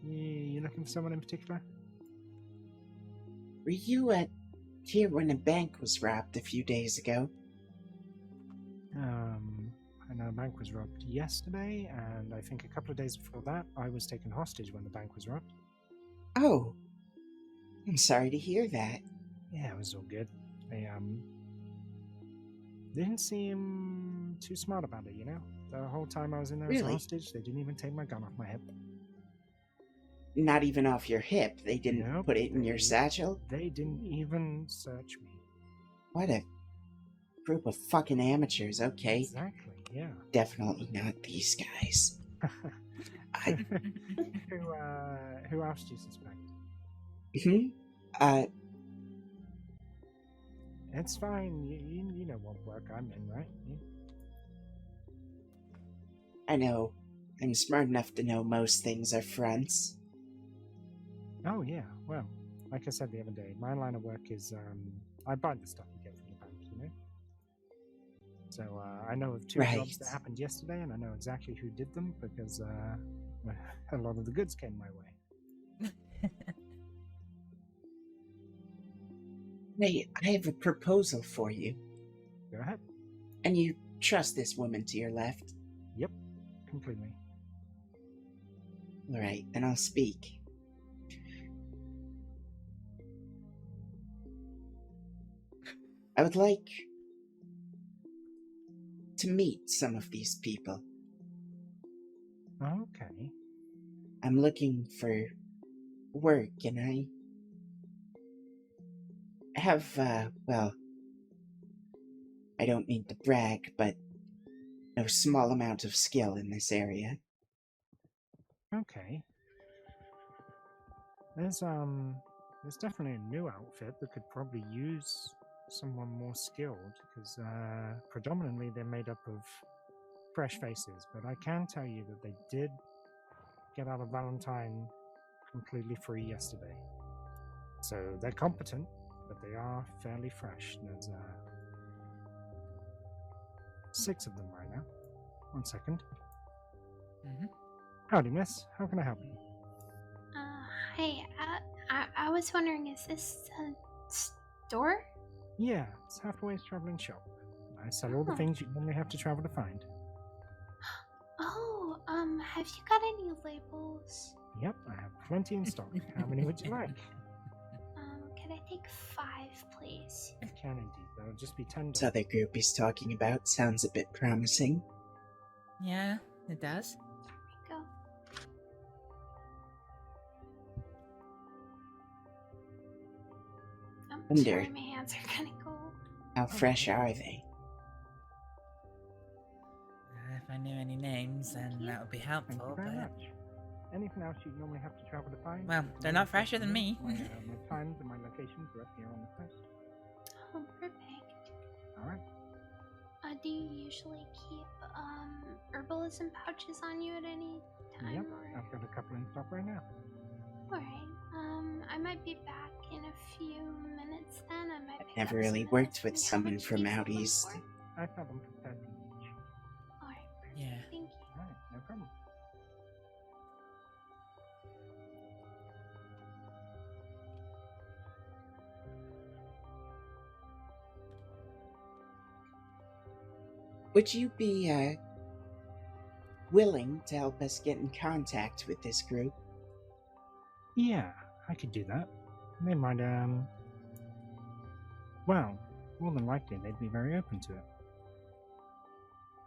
You looking for someone in particular? Were you here when a bank was robbed a few days ago? I know a bank was robbed yesterday, and I think a couple of days before that, I was taken hostage when the bank was robbed. Oh, I'm sorry to hear that. Yeah, it was all good. They didn't seem too smart about it, you know? The whole time I was in there as a Really? hostage, they didn't even take my gun off my hip. Not even off your hip. They didn't Nope, put it in your satchel? They didn't even search me. What a group of fucking amateurs, okay. Exactly, yeah. Definitely not these guys. Who else do you suspect? It's fine. You know what work I'm in, right? Yeah. I know. I'm smart enough to know most things are fronts. Oh, yeah. Well, like I said the other day, my line of work is, I buy the stuff you get from the bank, you know? So, I know of 2 Right. jobs that happened yesterday, and I know exactly who did them, because, a lot of the goods came my way. Hey, I have a proposal for you. Go ahead. And you trust this woman to your left? Yep, completely. Alright, then I'll speak. I would like to meet some of these people. Okay. I'm looking for work, and I have, well, I don't mean to brag, but no small amount of skill in this area. Okay. There's definitely a new outfit that could probably use someone more skilled, because predominantly they're made up of fresh faces, but I can tell you that they did get out of Valentine completely free yesterday. So they're competent, but they are fairly fresh. There's 6 of them right now. 1 second. Howdy, miss. How can I help you? Hi. I was wondering, is this a store? Yeah, it's Halfway's Traveling Shop. I sell all the things you normally have to travel to find. Oh, have you got any labels? Yep, I have plenty in stock. How many would you like? Can I take 5, please? I can indeed. That'll just be $10. This other group he's talking about sounds a bit promising. Yeah, it does. Go. I'm Wonder sorry, my hands are kind of cold. how fresh are they? If I knew any names, then that would be helpful. Thank you very But much. Anything else you normally have to travel to find? well, they're not fresher than me. My times and my locations are up here on the post. Oh, perfect. All right. Do you usually keep herbalism pouches on you at any time? Yep, Or... I've got a couple in stock right now. Alright. I might be back in a few minutes then. I might pick Never up really some worked with medicine. How someone much do from you out sell them east. for? I sell them for 30 each. Alright. Yeah. Thank you. All right, no problem. Would you be, willing to help us get in contact with this group? Yeah, I could do that. They might, well, more than likely they'd be very open to it.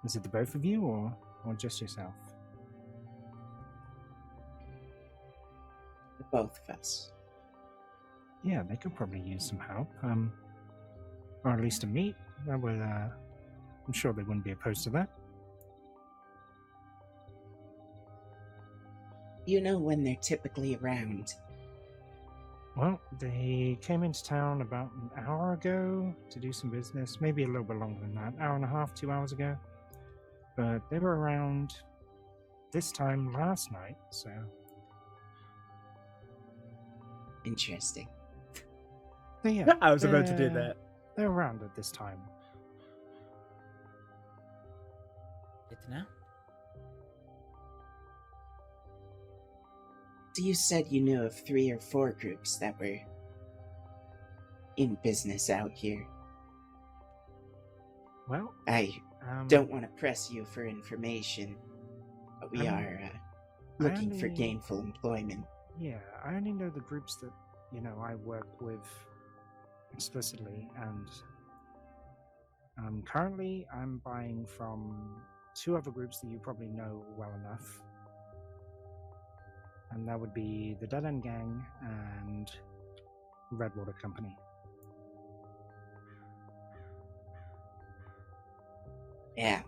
Is it the both of you, or just yourself? The both of us. Yeah, they could probably use some help. Or at least a meet. That would, I'm sure they wouldn't be opposed to that. You know when they're typically around? Well, they came into town about an hour ago to do some business. Maybe a little bit longer than that. Hour and a half, 2 hours ago. But they were around this time last night, so... Interesting. So yeah, I was about to do that. They're around at this time. Good to know. So you said you knew of 3 or 4 groups that were in business out here. Well, I don't want to press you for information, but we are looking for gainful employment. Yeah, I only know the groups that, I work with explicitly, and currently I'm buying from 2 other groups that you probably know well enough. And that would be the Dead End Gang and Redwater Company. Yeah.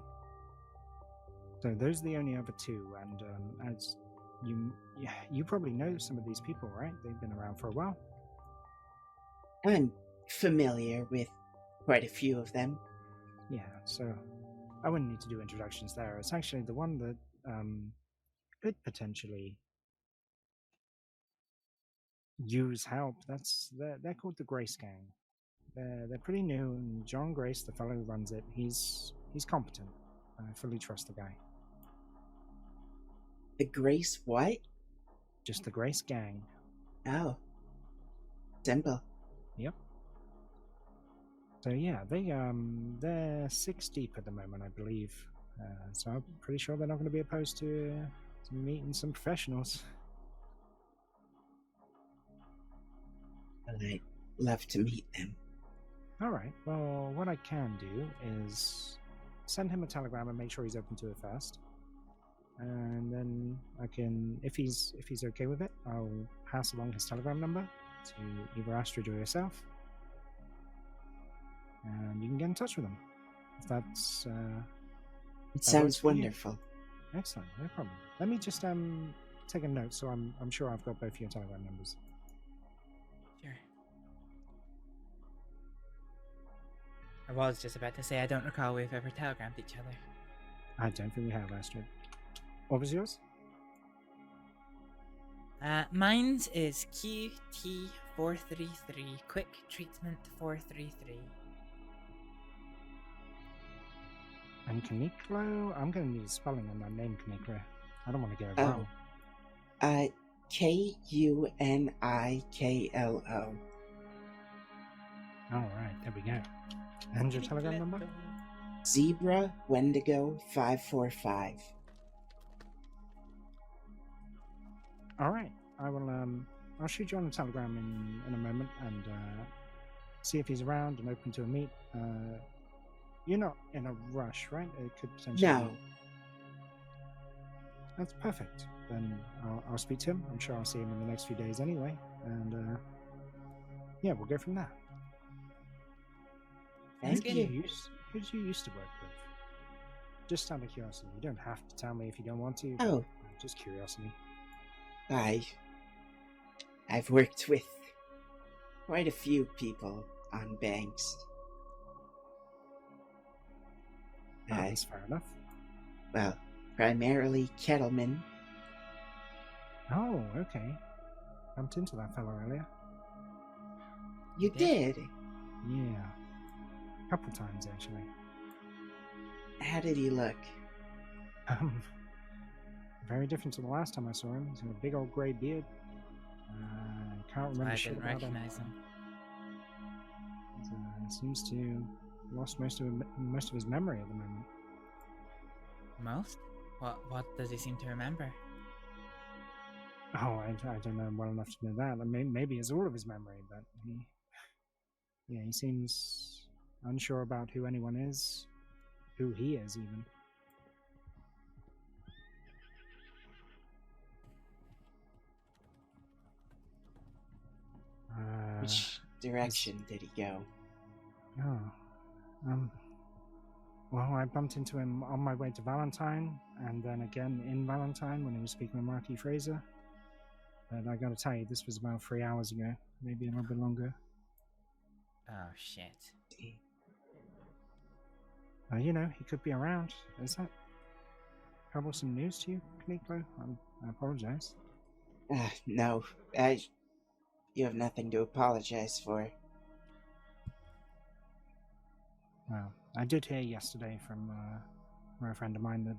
So those are the only other 2, and as you probably know some of these people, right? They've been around for a while. I'm familiar with quite a few of them. Yeah, so I wouldn't need to do introductions there. It's actually the one that could potentially use help. They're called the Grace Gang. They're pretty new, and John Grace, the fellow who runs it, he's competent. I fully trust the guy. The Grace what? Just the Grace Gang. Oh. Simple. Yep. So yeah, they're 6 deep at the moment, I believe. So I'm pretty sure they're not going to be opposed to meeting some professionals. I'd love to meet them. Alright, well, what I can do is send him a telegram and make sure he's open to it first. And then I can, if he's okay with it, I'll pass along his telegram number to either Astrид or yourself. And you can get in touch with him. If that's... it sounds wonderful. Excellent, no problem. Let me just take a note so I'm sure I've got both your telegram numbers. Sure. I was just about to say I don't recall we've ever telegrammed each other. I don't think we have, Astrид. What was yours? Mine's is QT433, Quick Treatment 433. And Kuniklo? I'm going to need a spelling on that name, Kuniklo. I don't want to get it wrong. Kuniklo. Alright, there we go. And your telegram number? Zebra Wendigo 545. Alright, I will I'll shoot you on a telegram in a moment and see if he's around and open to a meet. You're not in a rush, right? It could potentially... No. That's perfect. Then I'll speak to him. I'm sure I'll see him in the next few days anyway. And yeah, we'll go from there. Thank you. Who did you used to work with? Just out of curiosity. You don't have to tell me if you don't want to. Oh. Just curiosity. I've worked with quite a few people on banks. That's fair enough. Well, primarily Kettleman. Oh, okay. Bumped into that fellow earlier. You did? Yeah. A couple times, actually. How did he look? Very different to the last time I saw him. He's got a big old grey beard. I can't remember I shit didn't about him. recognize him. Seems to lost most of his memory at the moment. Most? What does he seem to remember? Oh, I don't know him well enough to know that. Maybe it's all of his memory, but he seems unsure about who anyone is, who he is even. Which direction did he go? Well, I bumped into him on my way to Valentine, and then again in Valentine when he was speaking with Marquis Fraser. But I gotta tell you, this was about 3 hours ago, maybe a little bit longer. Oh, shit. You know, he could be around. Is that troublesome news to you, Kuniklo? I apologize. No. You have nothing to apologize for. Well, I did hear yesterday from a friend of mine that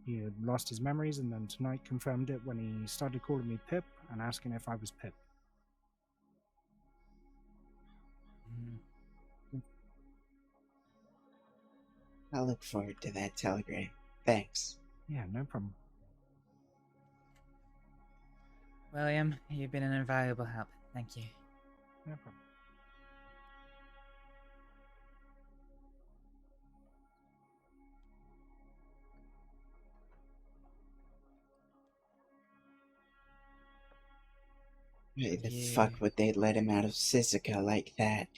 he had lost his memories, and then tonight confirmed it when he started calling me Pip and asking if I was Pip. I'll look forward to that telegram. Thanks. Yeah, no problem. William, you've been an invaluable help. Thank you. No problem. Why the fuck would they let him out of Sisika like that?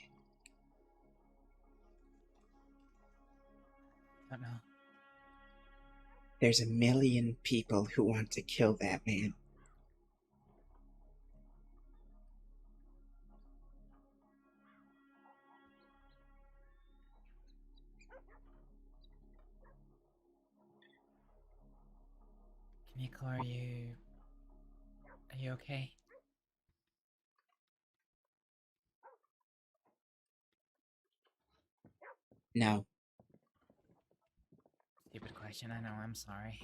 I don't know. There's a million people who want to kill that man. Kuniklo, are you okay? No. Stupid question, I know, I'm sorry.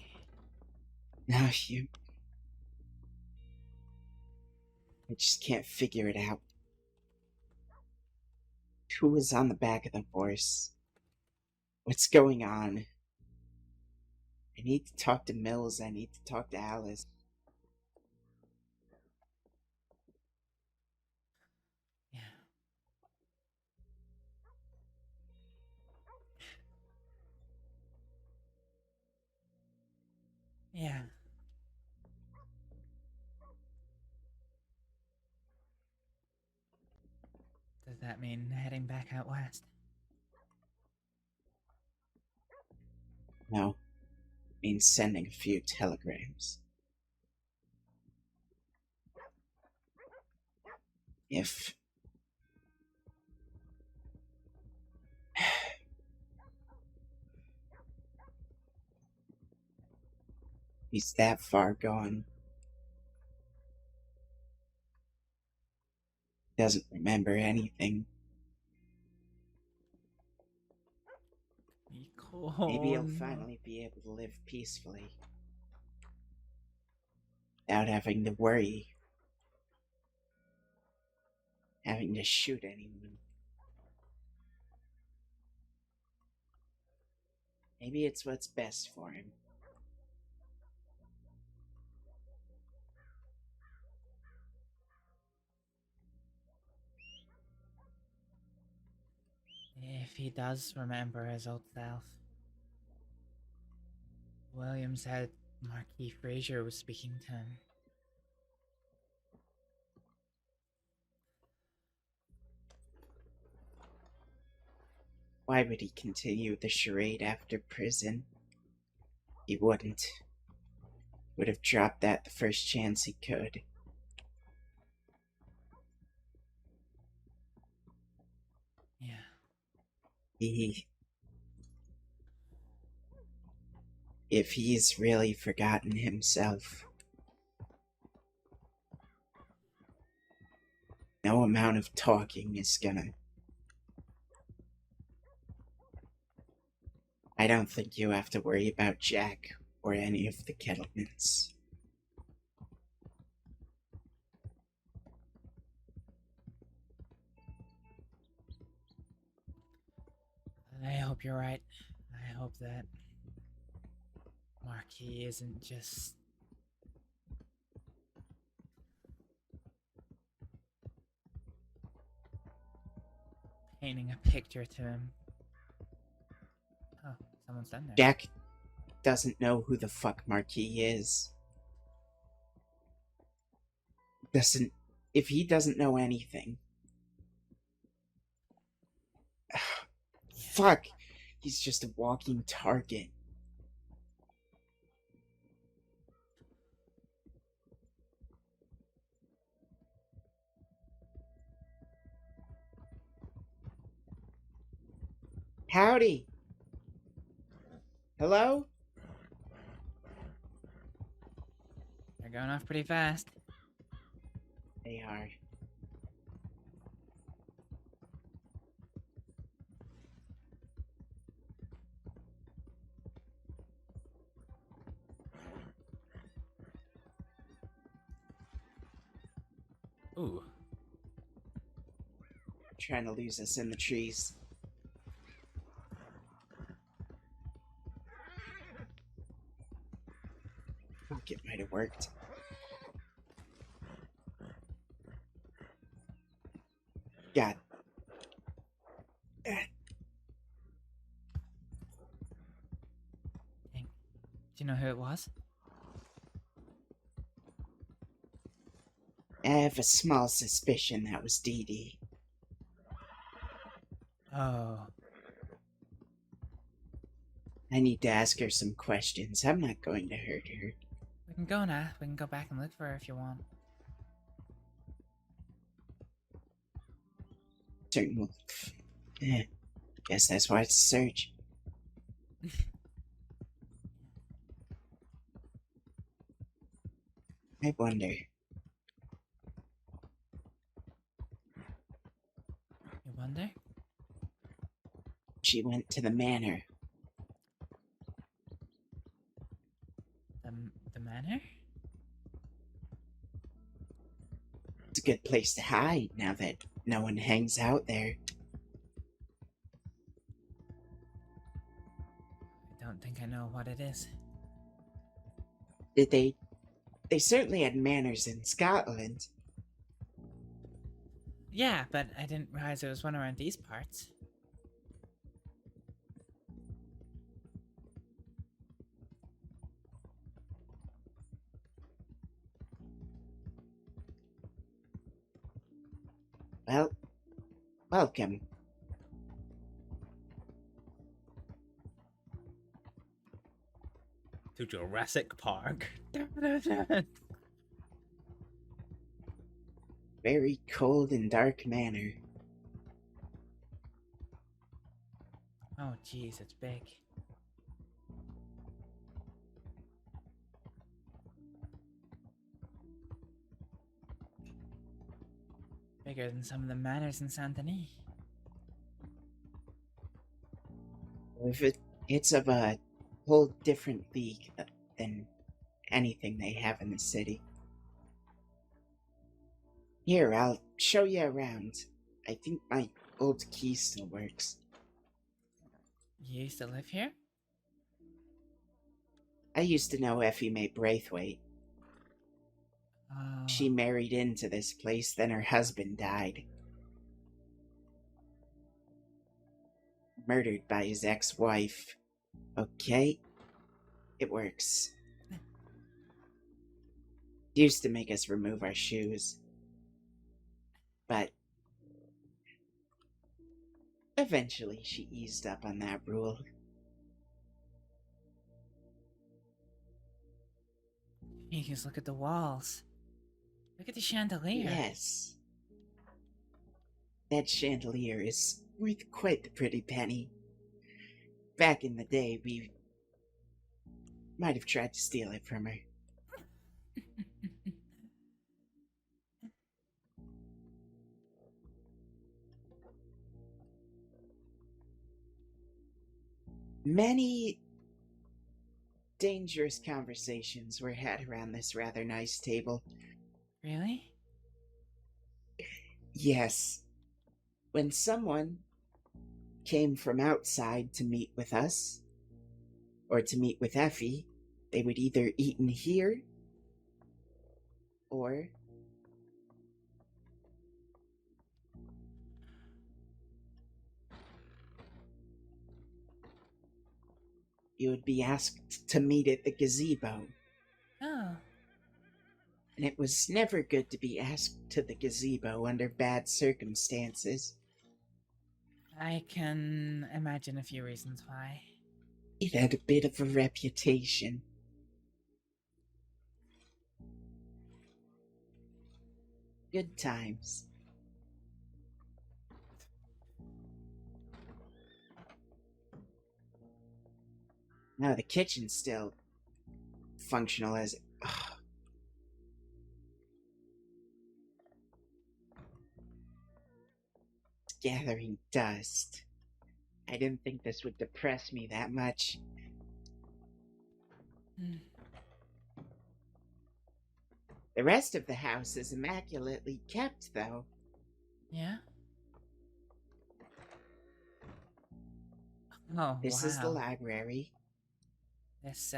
No, you... I just can't figure it out. Who was on the back of the horse? What's going on? I need to talk to Mills, I need to talk to Alice. Yeah. Does that mean heading back out west? No. It means sending a few telegrams. If he's that far gone, doesn't remember anything. Maybe he'll finally be able to live peacefully without having to worry, having to shoot anyone. Maybe it's what's best for him. If he does remember his old self. William said Marquis Fraser was speaking to him. Why would he continue the charade after prison? He wouldn't. Would have dropped that the first chance he could. Yeah. If he's really forgotten himself, no amount of talking is gonna... I don't think you have to worry about Jack or any of the Kettlemans. I hope you're right. I hope that Marquis isn't just painting a picture to him. Oh, someone's done there. Jack doesn't know who the fuck Marquis is. If he doesn't know anything... Fuck! He's just a walking target. Howdy! Hello? They're going off pretty fast. They are. Ooh. Trying to lose us in the trees. Fuck, it might have worked. God. Dang. Do you know who it was? I have a small suspicion that was Dee Dee. Oh. I need to ask her some questions. I'm not going to hurt her. We can go now. We can go back and look for her if you want. Certain. Guess that's why it's a search. I wonder. You wonder? She went to the manor. The manor? It's a good place to hide now that no one hangs out there. I don't think I know what it is. Did they? They certainly had manors in Scotland. Yeah, but I didn't realize there was one around these parts. Well, welcome. To Jurassic Park. Very cold and dark manor. Oh, jeez, it's big. Bigger than some of the manors in Saint Denis. It's of a whole different league than anything they have in the city. Here, I'll show you around. I think my old key still works. You used to live here? I used to know Effie Mae Braithwaite. Oh. She married into this place, then her husband died. Murdered by his ex-wife. Okay, it works. Used to make us remove our shoes. But eventually she eased up on that rule. You just look at the walls. Look at the chandelier. Yes. That chandelier is worth quite the pretty penny. Back in the day, we might have tried to steal it from her. Many dangerous conversations were had around this rather nice table. Really? Yes. When someone came from outside to meet with us, or to meet with Effie, they would either eat in here, or you would be asked to meet at the gazebo. Oh. And it was never good to be asked to the gazebo under bad circumstances. I can imagine a few reasons why. It had a bit of a reputation. Good times. No, the kitchen's still functional as... Ugh. It's gathering dust. I didn't think this would depress me that much. The rest of the house is immaculately kept, though. Yeah? Oh, This wow. is the library. This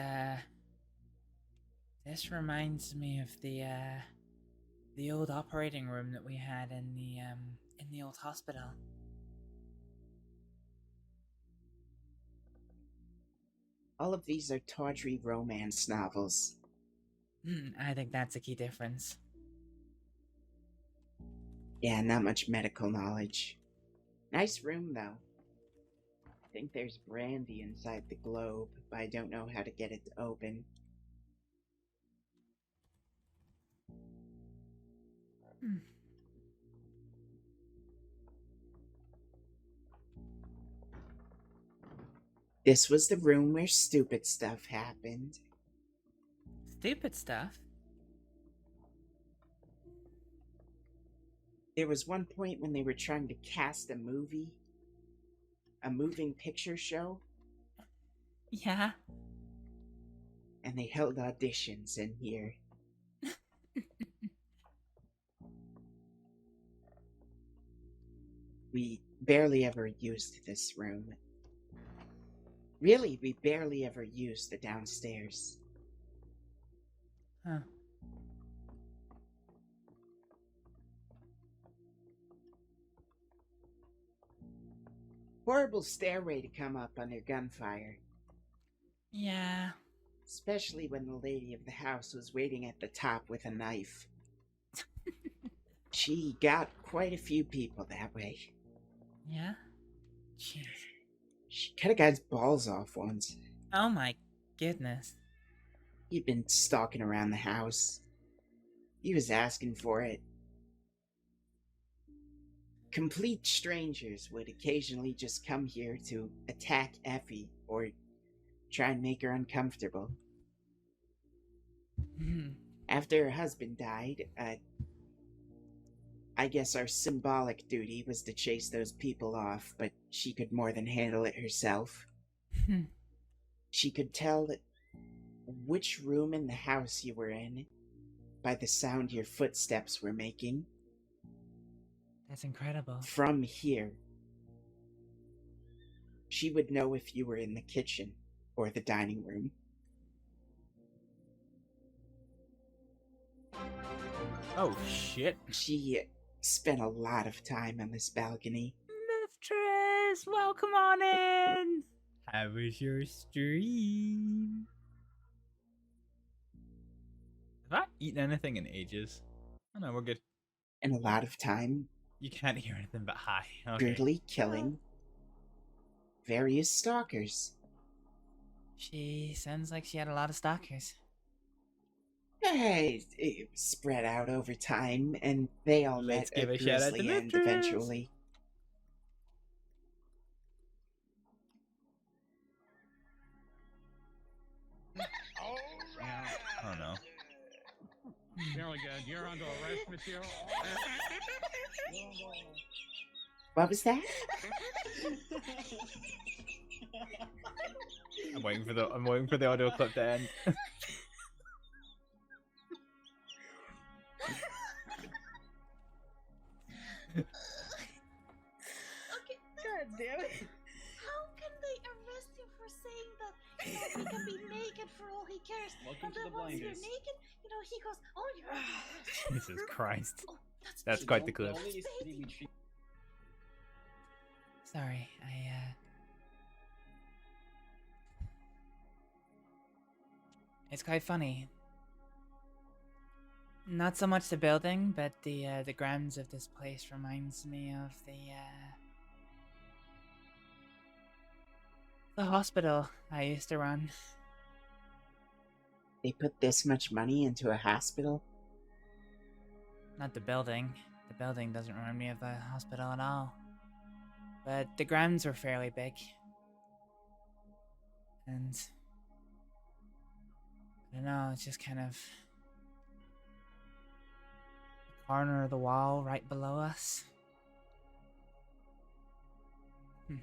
reminds me of the old operating room that we had in the old hospital. All of these are tawdry romance novels. I think that's a key difference. Yeah, not much medical knowledge. Nice room, though. I think there's brandy inside the globe, but I don't know how to get it to open. This was the room where stupid stuff happened. Stupid stuff? There was one point when they were trying to cast a movie. A moving picture show. Yeah. And they held auditions in here. We barely ever used this room. Really, we barely ever used the downstairs. Huh. Horrible stairway to come up under gunfire. Yeah. Especially when the lady of the house was waiting at the top with a knife. She got quite a few people that way. Yeah? Jeez. She cut a guy's balls off once. Oh my goodness. He'd been stalking around the house. He was asking for it. Complete strangers would occasionally just come here to attack Effie or try and make her uncomfortable. After her husband died, I guess our symbolic duty was to chase those people off, but she could more than handle it herself. She could tell which room in the house you were in by the sound your footsteps were making. That's incredible. From here, she would know if you were in the kitchen or the dining room. Oh, shit. She spent a lot of time on this balcony. Mistress, welcome on in. How was your stream? Have I eaten anything in ages? Oh no, we're good. And a lot of time You can't hear anything but hi. Okay. brutally killing various stalkers. She sounds like she had a lot of stalkers. Hey, it spread out over time, and they all Let's met give a a shout out to grisly end Mistress. eventually. Oh no. Very good. You're under arrest, monsieur. What was that? I'm waiting for the audio clip to end. Okay. God damn it. How can they arrest him for saying that, you know, he can be naked for all he cares? Welcome and to then the once you're blinders. naked, you know, he goes, oh, you're Jesus Christ. Oh, That's quite the clip. Sorry, It's quite funny. Not so much the building, but the grounds of this place reminds me of the hospital I used to run. They put this much money into a hospital? Not the building. The building doesn't remind me of the hospital at all. But the grounds were fairly big. And I don't know, it's just kind of the corner of the wall right below us. It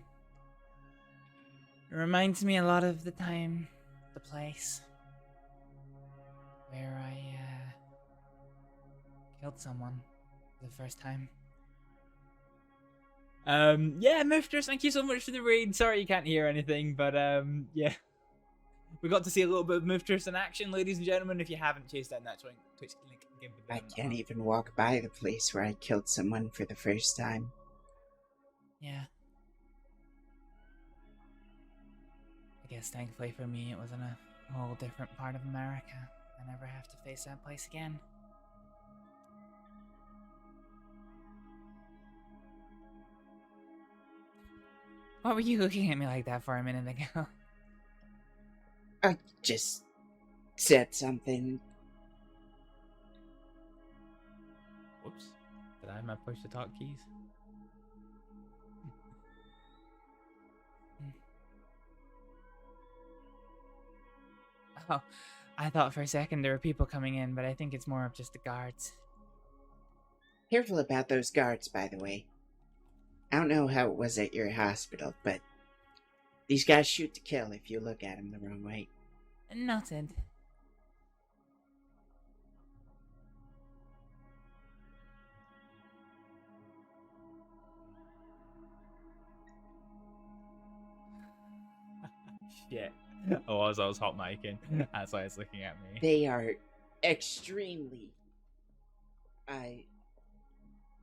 reminds me a lot of the time, the place where I killed someone for the first time. Yeah, Mistress, thank you so much for the raid. Sorry you can't hear anything, but yeah. We got to see a little bit of Mistress in action, ladies and gentlemen. If you haven't chased down that Twitch link, give it I can't even walk by the place where I killed someone for the first time. Yeah. I guess thankfully for me, it was in a whole different part of America. I never have to face that place again. What were you looking at me like that for a minute ago? I just said something. Whoops. Did I have my push to talk keys? Oh, I thought for a second there were people coming in, but I think it's more of just the guards. Careful about those guards, by the way. I don't know how it was at your hospital, but these guys shoot to kill if you look at them the wrong way. Noted. Shit. Oh, as I was hot micing, that's why it's looking at me. They are extremely,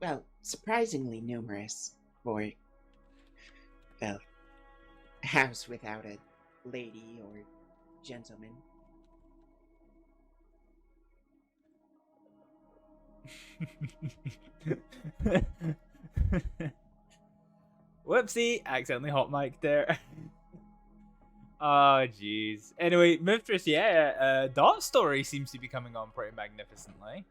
well, surprisingly numerous for, well, a house without a lady or gentleman. Whoopsie, accidentally hot mic there. Oh, jeez. Anyway, Mistress, yeah, Dot story seems to be coming on pretty magnificently.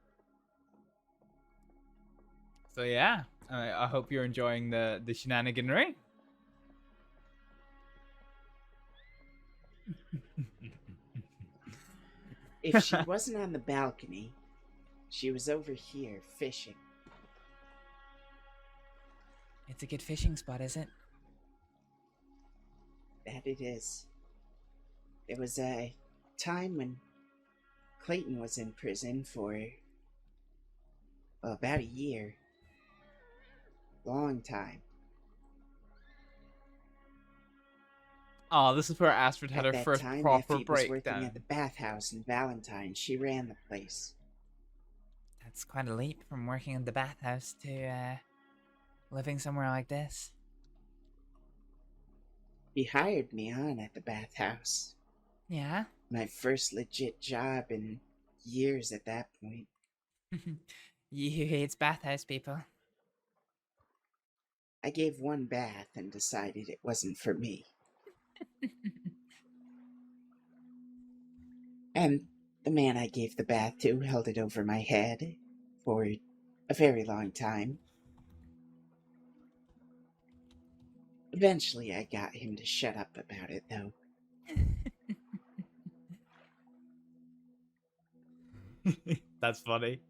So yeah, I hope you're enjoying the shenaniganry. If she wasn't on the balcony, she was over here fishing. It's a good fishing spot, is it? That it is. There was a time when Clayton was in prison for about a year. Long time. Oh, this is where Astrид had At her that first time, proper Effie was working breakdown. at the bathhouse in Valentine. She ran the place. That's quite a leap from working in the bathhouse to living somewhere like this. He hired me on at the bathhouse. Yeah? My first legit job in years at that point. You who hates bathhouse people. I gave one bath and decided it wasn't for me. And the man I gave the bath to held it over my head for a very long time. Eventually, I got him to shut up about it, though. That's funny.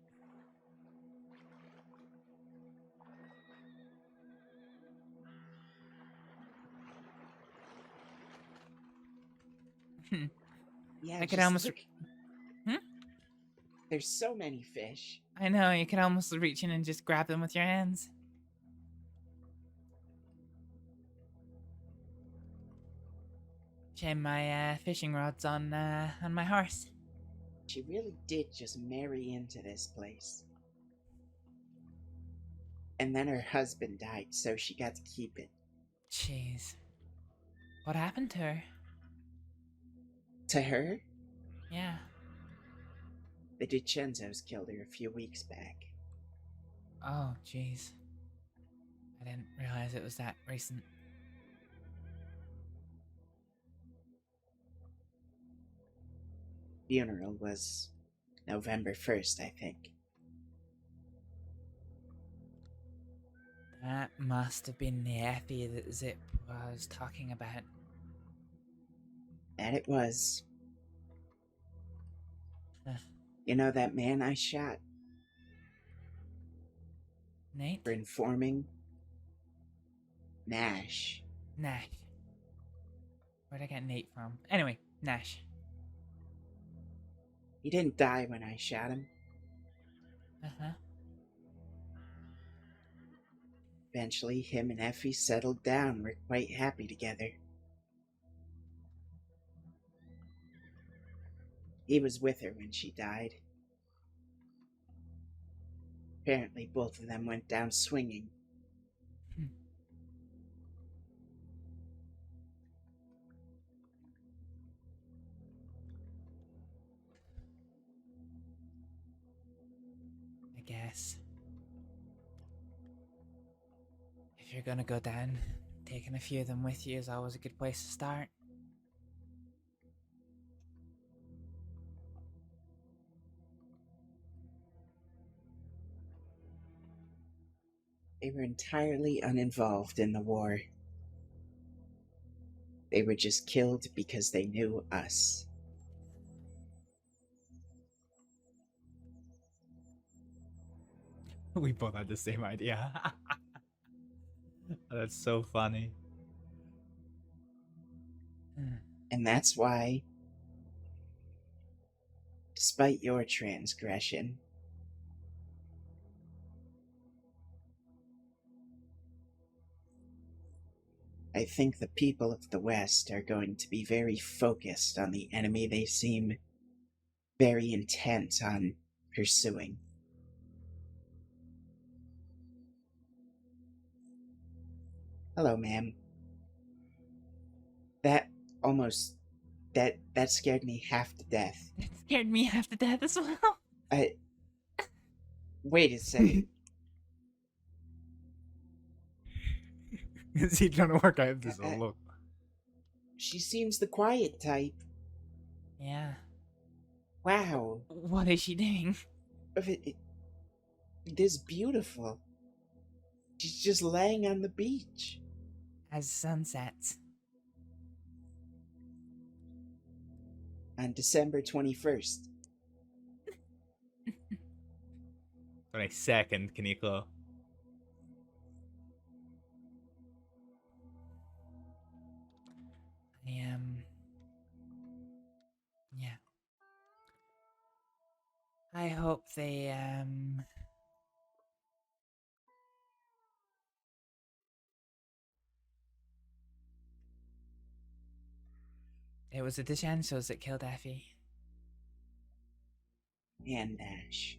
Yeah, I could just almost. look. There's so many fish. I know, you could almost reach in and just grab them with your hands. Shame my fishing rod's on my horse. She really did just marry into this place. And then her husband died, so she got to keep it. Jeez. What happened to her? To her? Yeah. The DiCenzos killed her a few weeks back. Oh, jeez. I didn't realize it was that recent. Funeral was November 1st, I think. That must have been the Effie that Zip was talking about. That it was. Huh. You know that man I shot? Nate? For informing? Nash. Nash. Where'd I get Nate from? Anyway, Nash. He didn't die when I shot him. Uh-huh. Eventually, him and Effie settled down. We're quite happy together. He was with her when she died. Apparently, both of them went down swinging. I guess. If you're gonna go down, taking a few of them with you is always a good place to start. They were entirely uninvolved in the war. They were just killed because they knew us. We both had the same idea. That's so funny. And that's why, despite your transgression, I think the people of the West are going to be very focused on the enemy they seem very intent on pursuing. Hello, ma'am. That scared me half to death. It scared me half to death as well. Wait a second. Is he trying to work out if this will look? She seems the quiet type. Yeah. Wow. What is she doing? This beautiful. She's just laying on the beach. As sunset. On December 21st. 22nd, Kuniklo. Yeah. I hope they, It was the DeChansos that killed Effie. And Ash.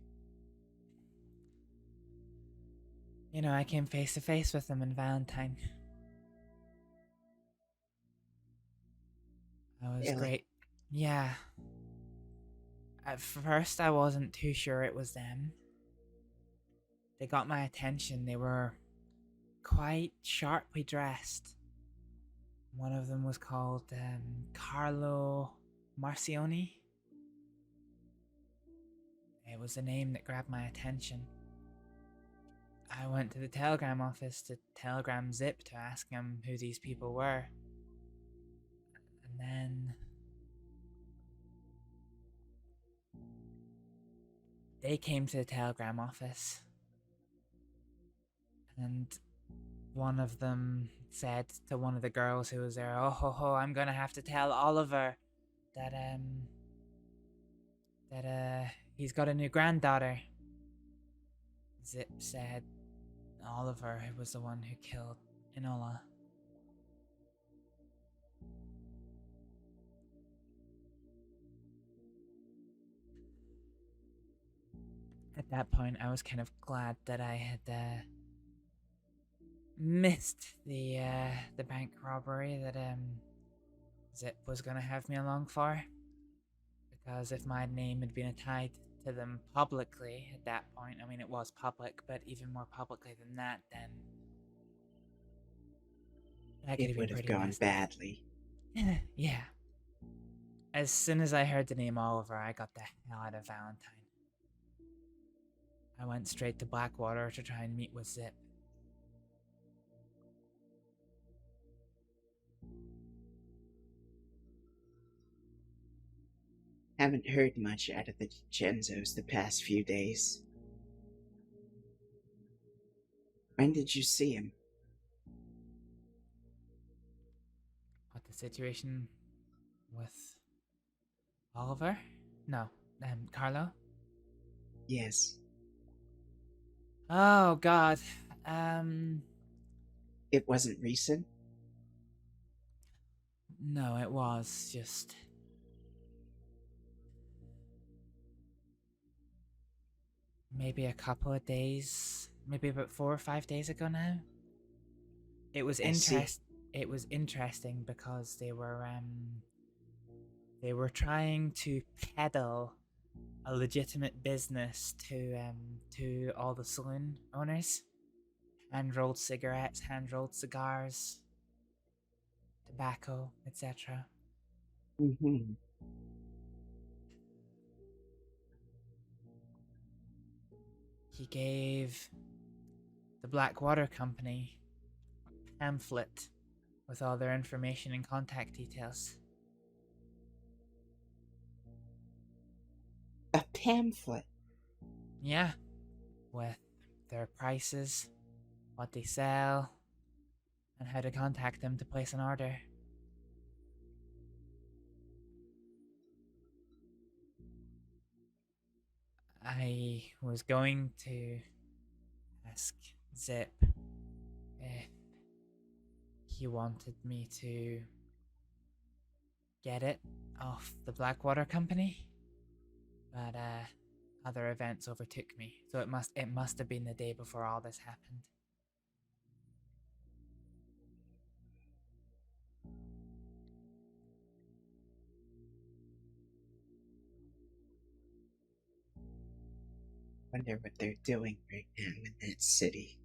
You know, I came face to face with them in Valentine. That was Really? great. Yeah. At first, I wasn't too sure it was them. They got my attention. They were quite sharply dressed. One of them was called Carlo Marcioni. It was a name that grabbed my attention. I went to the telegram office to telegram Zip to ask him who these people were. And then they came to the telegram office. And one of them said to one of the girls who was there, "Oh ho ho, I'm gonna have to tell Oliver that he's got a new granddaughter." Zip said Oliver was the one who killed Enola. At that point, I was kind of glad that I had missed the bank robbery that Zip was gonna have me along for. Because if my name had been tied to them publicly at that point, I mean it was public, but even more publicly than that, then that could It would have pretty gone messed up. badly. Yeah. As soon as I heard the name Oliver, I got the hell out of Valentine. I went straight to Blackwater to try and meet with Zip. Haven't heard much out of the Genzos the past few days. When did you see him? What, the situation with Oliver? No, Carlo? Yes. Oh God. It wasn't recent? No, it was just maybe a couple of days, maybe about 4 or 5 days ago now. It was It was interesting because they were trying to peddle a legitimate business to all the saloon owners. Hand-rolled cigarettes, hand-rolled cigars, tobacco, etc. Mm-hmm. He gave the Blackwater Company a pamphlet with all their information and contact details. A pamphlet? Yeah, with their prices, what they sell, and how to contact them to place an order. I was going to ask Zip if he wanted me to get it off the Blackwater Company, but other events overtook me, so it must have been the day before all this happened. Wonder what they're doing right now in that city.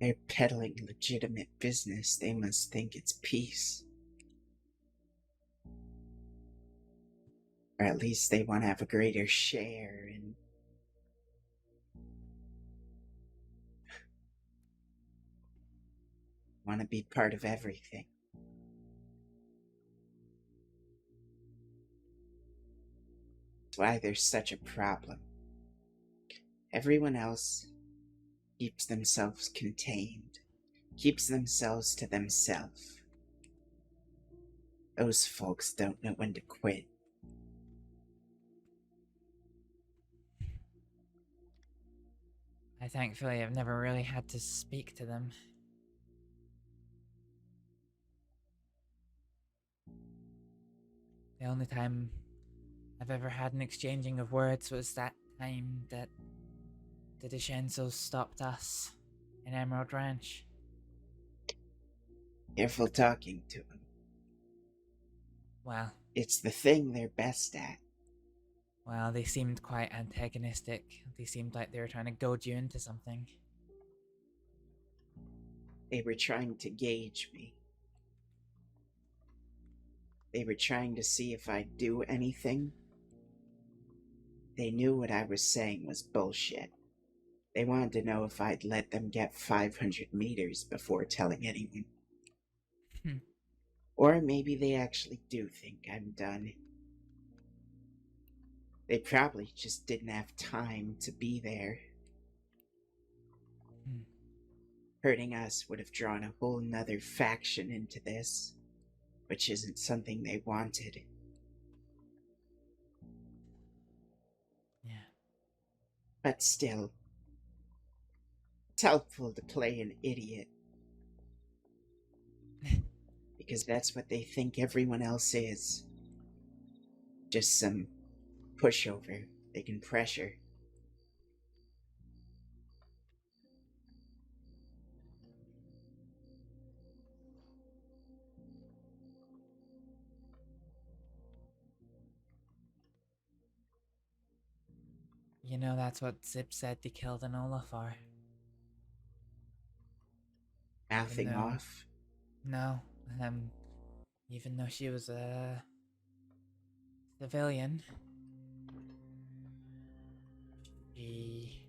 They're peddling legitimate business. They must think it's peace. Or at least they want to have a greater share and want to be part of everything. That's why there's such a problem. Everyone else keeps themselves contained, keeps themselves to themselves. Those folks don't know when to quit. I thankfully have never really had to speak to them. The only time I've ever had an exchanging of words was that time that the DeCenzos stopped us in Emerald Ranch. Careful talking to them. Well, it's the thing they're best at. Well, they seemed quite antagonistic. They seemed like they were trying to goad you into something. They were trying to gauge me. They were trying to see if I'd do anything. They knew what I was saying was bullshit. They wanted to know if I'd let them get 500 meters before telling anyone. Or maybe they actually do think I'm done. They probably just didn't have time to be there. Hurting us would have drawn a whole nother faction into this, which isn't something they wanted. Yeah. But still, it's helpful to play an idiot. Because that's what they think everyone else is. Just some pushover they can pressure. You know, that's what Zip said they killed Enola for. Mouthing off? No, even though she was a civilian, she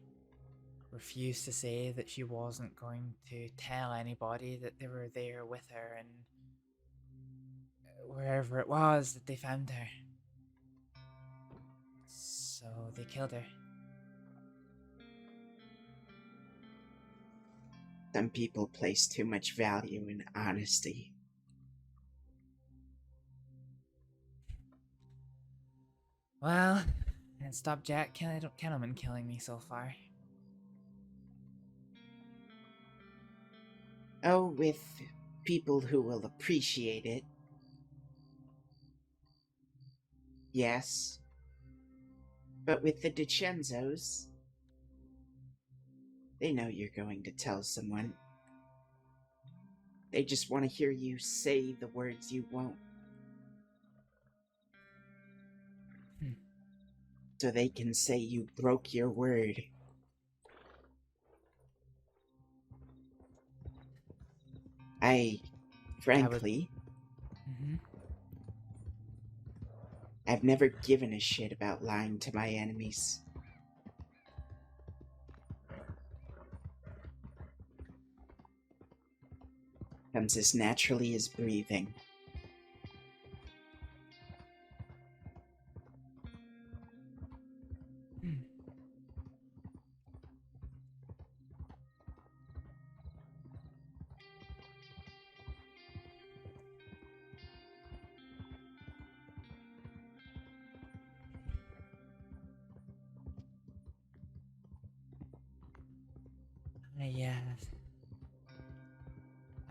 refused to say that she wasn't going to tell anybody that they were there with her and wherever it was that they found her. So they killed her. Some people place too much value in honesty. Well, and stop Jack Kennelman killing me so far. Oh, with people who will appreciate it. Yes. But with the DeCenzos, they know you're going to tell someone. They just want to hear you say the words you won't. So they can say you broke your word. Frankly, I've never given a shit about lying to my enemies. Comes as naturally as breathing.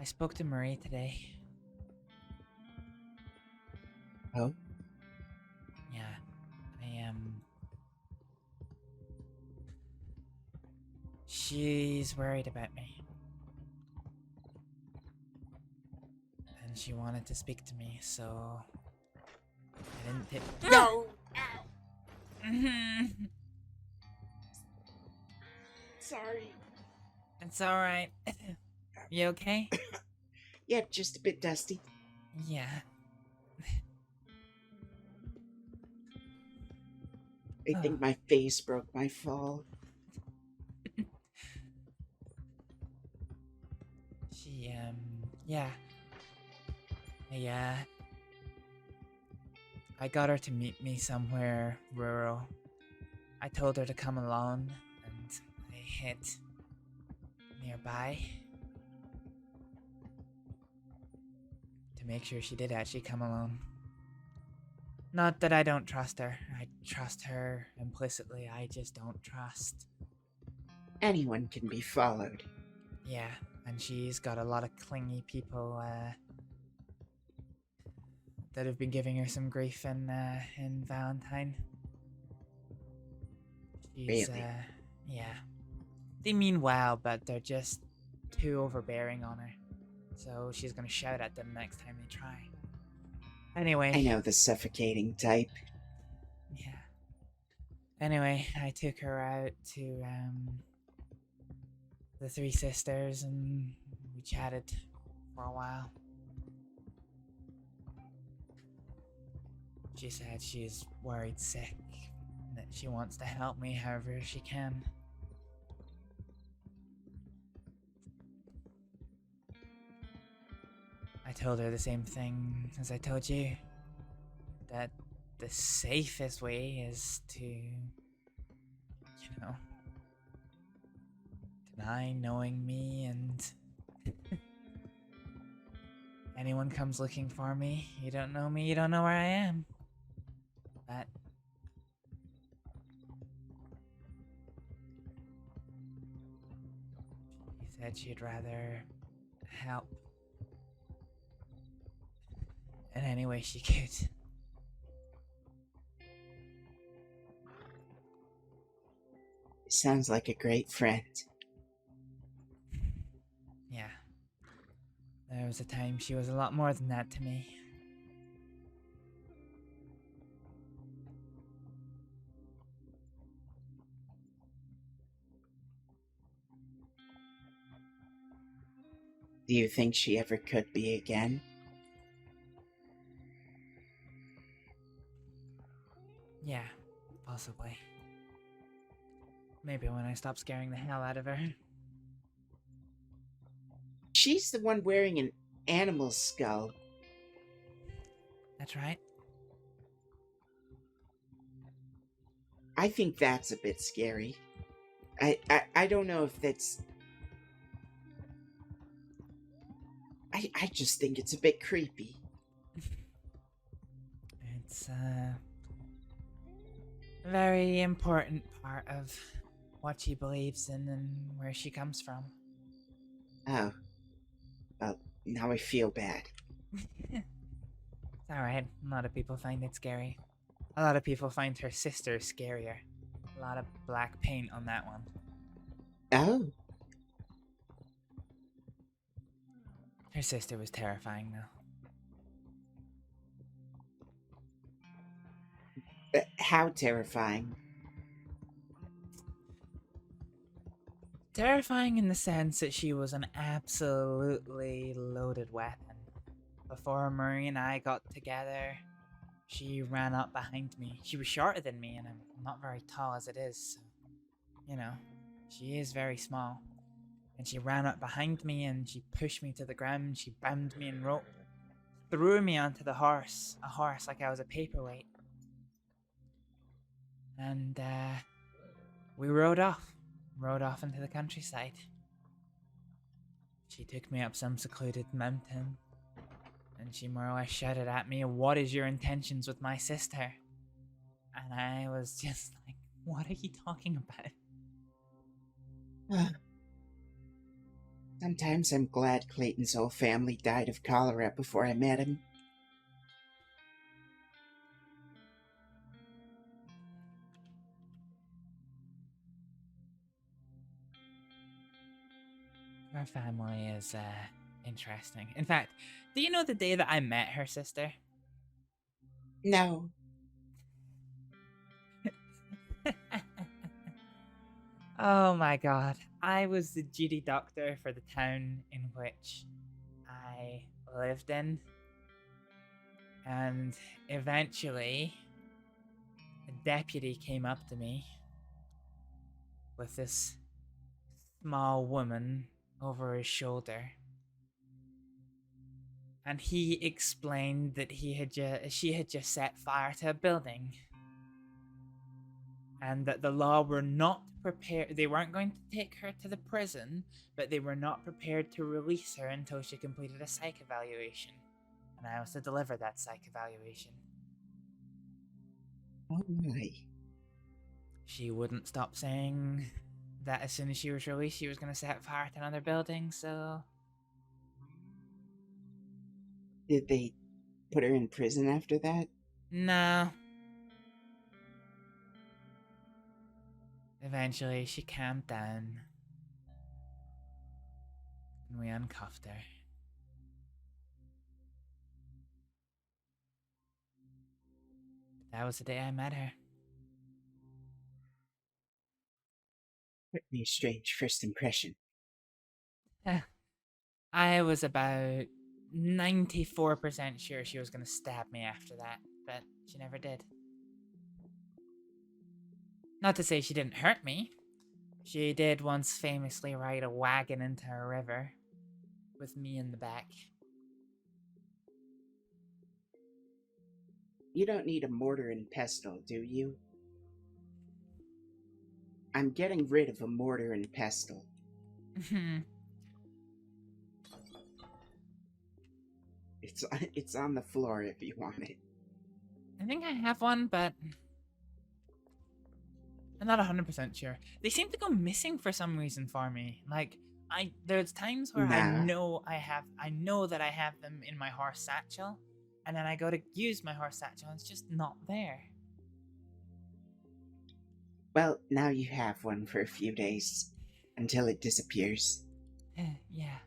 I spoke to Marie today. Oh? Yeah, she's worried about me. And she wanted to speak to me, so I didn't take— No! Sorry. It's alright. You okay? Yep, just a bit dusty. Yeah. I think my face broke my fall. Yeah. I got her to meet me somewhere rural. I told her to come along, and I hid nearby to make sure she did actually come along. Not that I don't trust her. I trust her implicitly. I just don't trust. Anyone can be followed. Yeah, and she's got a lot of clingy people that have been giving her some grief in Valentine. She's, Really? Yeah. They mean well, but they're just too overbearing on her. So she's gonna shout at them next time they try. Anyway. I know the suffocating type. Yeah. Anyway, I took her out to the Three Sisters and we chatted for a while. She said she's worried sick, that she wants to help me however she can. I told her the same thing as I told you, that the safest way is to, deny knowing me, and anyone comes looking for me, you don't know me, you don't know where I am. But she said she'd rather help in any way she could. Sounds like a great friend. Yeah. There was a time she was a lot more than that to me. Do you think she ever could be again? Yeah, possibly. Maybe when I stop scaring the hell out of her. She's the one wearing an animal skull. That's right. I think that's a bit scary. I don't know if that's... I just think it's a bit creepy. It's a very important part of what she believes in and where she comes from. Oh. Well, now I feel bad. It's alright. A lot of people find it scary. A lot of people find her sister scarier. A lot of black paint on that one. Oh. Her sister was terrifying, though. How terrifying? Terrifying in the sense that she was an absolutely loaded weapon. Before Murray and I got together, she ran up behind me. She was shorter than me, and I'm not very tall as it is, so, she is very small. And she ran up behind me and she pushed me to the ground. She bound me in rope, threw me onto the horse, a horse like I was a paperweight. And we rode off into the countryside. She took me up some secluded mountain and she more or less shouted at me, "What is your intentions with my sister?" And I was just like, what are you talking about? Sometimes I'm glad Clayton's whole family died of cholera before I met him. Her family is interesting. In fact, do you know the day that I met her sister? No. Oh my god. I was the duty doctor for the town in which I lived in. And eventually, a deputy came up to me with this small woman over his shoulder. And he explained that she had just set fire to a building. And that the law were not prepared. They weren't going to take her to the prison, but they were not prepared to release her until she completed a psych evaluation. And I was to deliver that psych evaluation. Oh my. She wouldn't stop saying that as soon as she was released, she was going to set fire to another building, so... Did they put her in prison after that? No. Eventually, she calmed down. And we uncuffed her. That was the day I met her. Pretty strange first impression. I was about 94% sure she was going to stab me after that, but she never did. Not to say she didn't hurt me. She did once famously ride a wagon into a river with me in the back. You don't need a mortar and pestle, do you? I'm getting rid of a mortar and pestle. It's on the floor if you want it. I think I have one, but I'm not 100% sure. They seem to go missing for some reason for me. Like, there's times where I know that I have them in my horse satchel, and then I go to use my horse satchel and it's just not there. Well, now you have one for a few days, until it disappears. Yeah.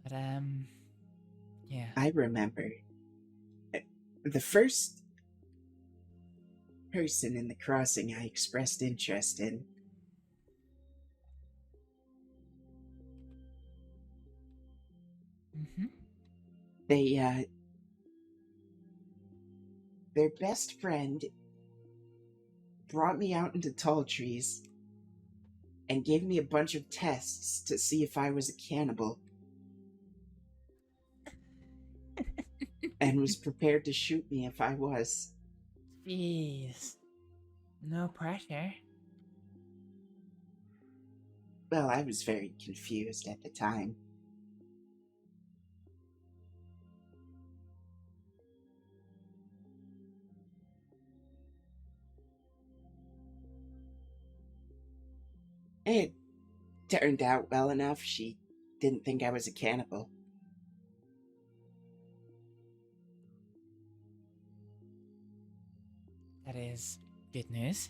But, yeah. I remember. The first person in the crossing I expressed interest in. Their best friend brought me out into tall trees and gave me a bunch of tests to see if I was a cannibal. And was prepared to shoot me if I was. Jeez. No pressure. Well, I was very confused at the time. It turned out well enough. She didn't think I was a cannibal. That is good news.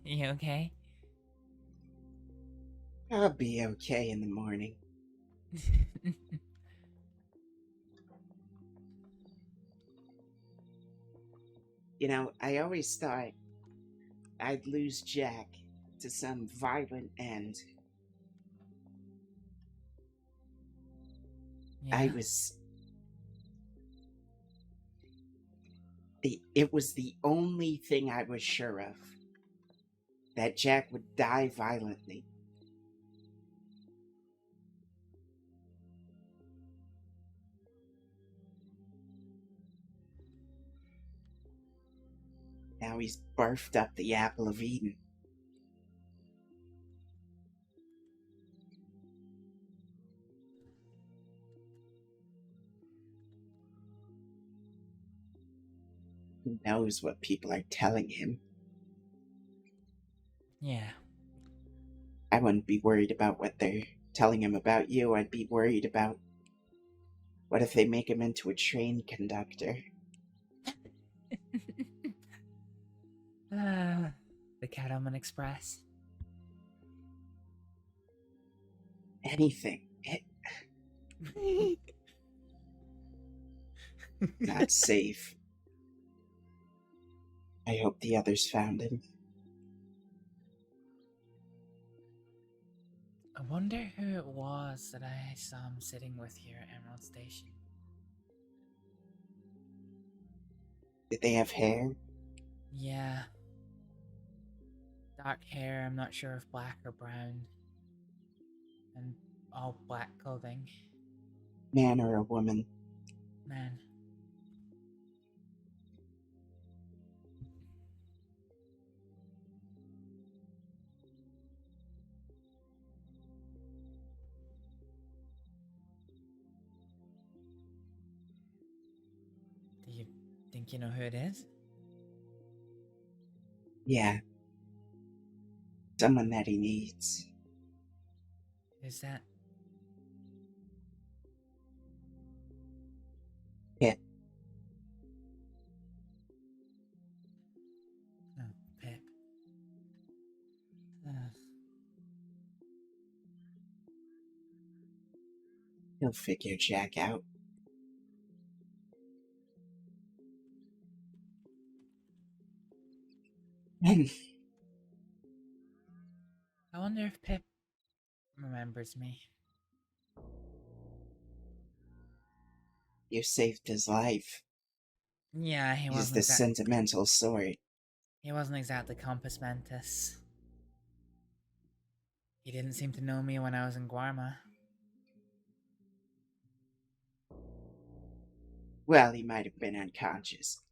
You okay? I'll be okay in the morning. You know, I always thought I'd lose Jack to some violent end. Yeah. It was the only thing I was sure of. That Jack would die violently. Now he's barfed up the apple of Eden. Who knows what people are telling him? Yeah. I wouldn't be worried about what they're telling him about you. I'd be worried about what if they make him into a train conductor. The Cattleman Express. Anything. Not safe. I hope the others found him. I wonder who it was that I saw him sitting with here at Emerald Station. Did they have hair? Yeah. Dark hair, I'm not sure if black or brown. And all black clothing. Man or a woman? Man. Do you think you know who it is? Yeah. Someone that he needs. Who's that? Pip. Oh, Pip. He'll figure Jack out. I wonder if Pip remembers me. You saved his life. Yeah, he He's wasn't the sentimental sort. He wasn't exactly compos mentis. He didn't seem to know me when I was in Guarma. Well, he might have been unconscious.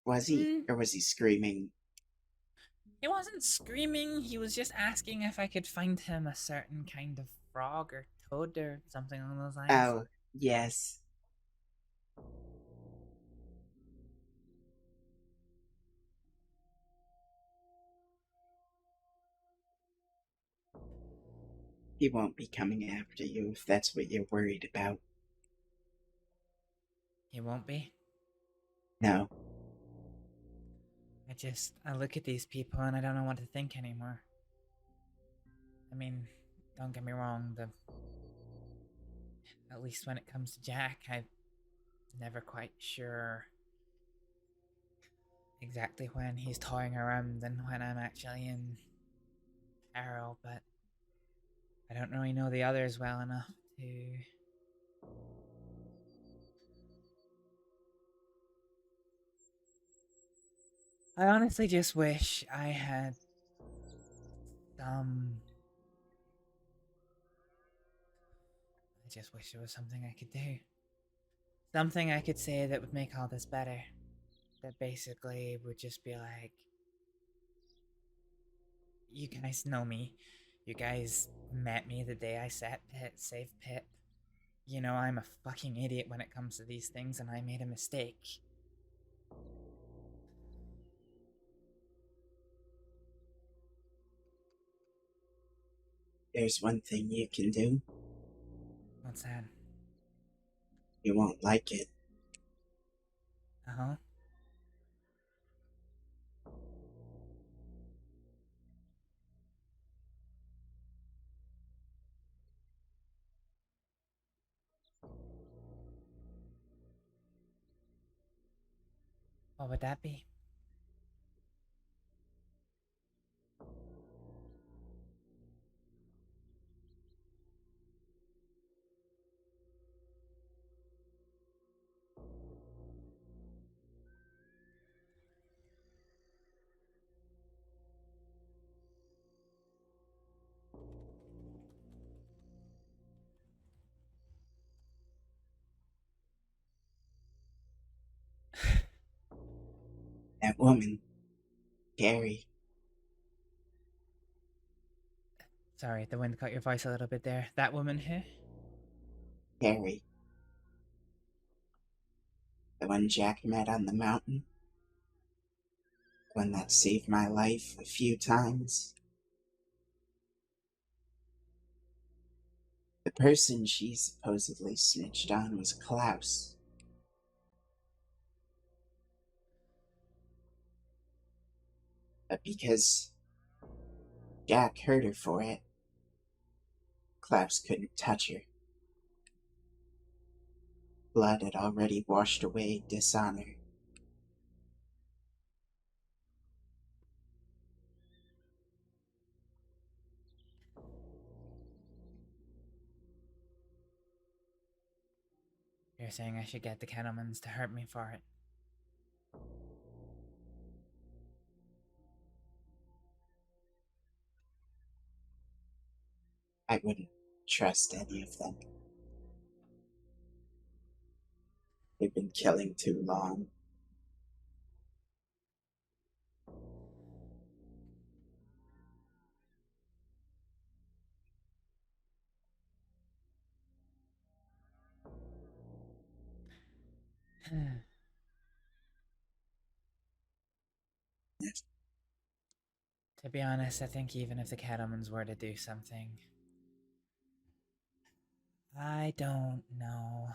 Was he? Or was he screaming? He wasn't screaming, he was just asking if I could find him a certain kind of frog or toad or something along those lines. Oh, yes. He won't be coming after you if that's what you're worried about. He won't be? No. I look at these people and I don't know what to think anymore. I mean, don't get me wrong, at least when it comes to Jack, I'm never quite sure exactly when he's toying around and when I'm actually in peril, but I don't really know the others well enough to... I honestly just wish I had some... I just wish there was something I could do. Something I could say that would make all this better. That basically would just be like... You guys know me. You guys met me the day I saved Pip. You know, I'm a fucking idiot when it comes to these things, and I made a mistake. There's one thing you can do. What's that? You won't like it. Uh-huh. What would that be? That woman, Gary. Sorry, the wind cut your voice a little bit there. That woman who? Gary. The one Jack met on the mountain. The one that saved my life a few times. The person she supposedly snitched on was Klaus. But because Jack hurt her for it, Klaus couldn't touch her. Blood had already washed away dishonor. You're saying I should get the Kettlemans to hurt me for it? I wouldn't trust any of them. They've been killing too long. To be honest, I think even if the Kettlemans were to do something, I don't know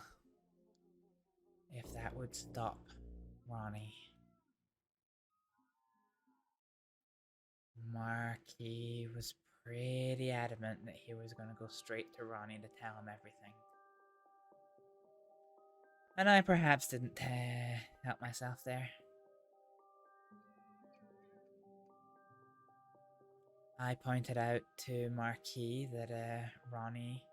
if that would stop Ronnie. Marquis was pretty adamant that he was going to go straight to Ronnie to tell him everything. And I perhaps didn't help myself there. I pointed out to Marquis that Ronnie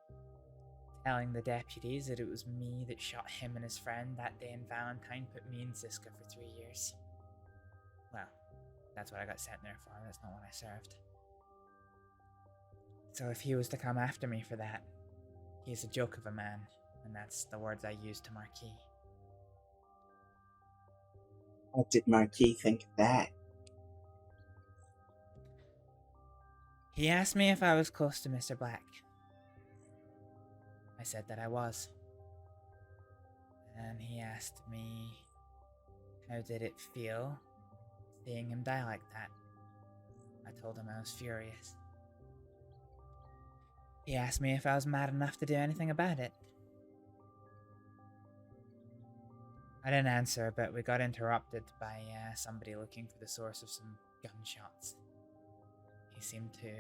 telling the deputies that it was me that shot him and his friend that day in Valentine put me and Ziska for 3 years. Well, that's what I got sent there for, that's not what I served. So if he was to come after me for that, he's a joke of a man, and that's the words I used to Marquis. What did Marquis think of that? He asked me if I was close to Mr. Black. I said that I was. And he asked me how did it feel seeing him die like that. I told him I was furious. He asked me if I was mad enough to do anything about it. I didn't answer, but we got interrupted by somebody looking for the source of some gunshots. He seemed to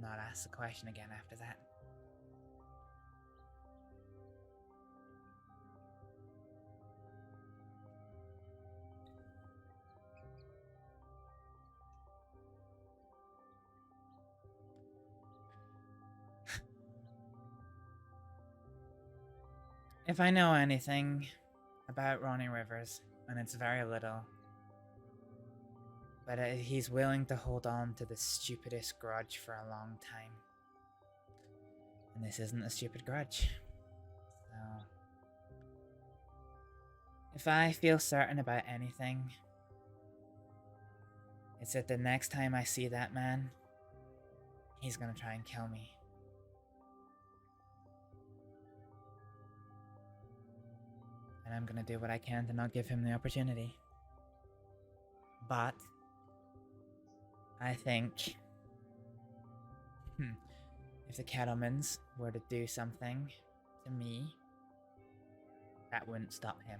not ask the question again after that. If I know anything about Ronnie Rivers, and it's very little, but he's willing to hold on to the stupidest grudge for a long time. And this isn't a stupid grudge. So, if I feel certain about anything, it's that the next time I see that man, he's gonna try and kill me. And I'm gonna do what I can to not give him the opportunity. But I think if the Kettlemans were to do something to me, that wouldn't stop him.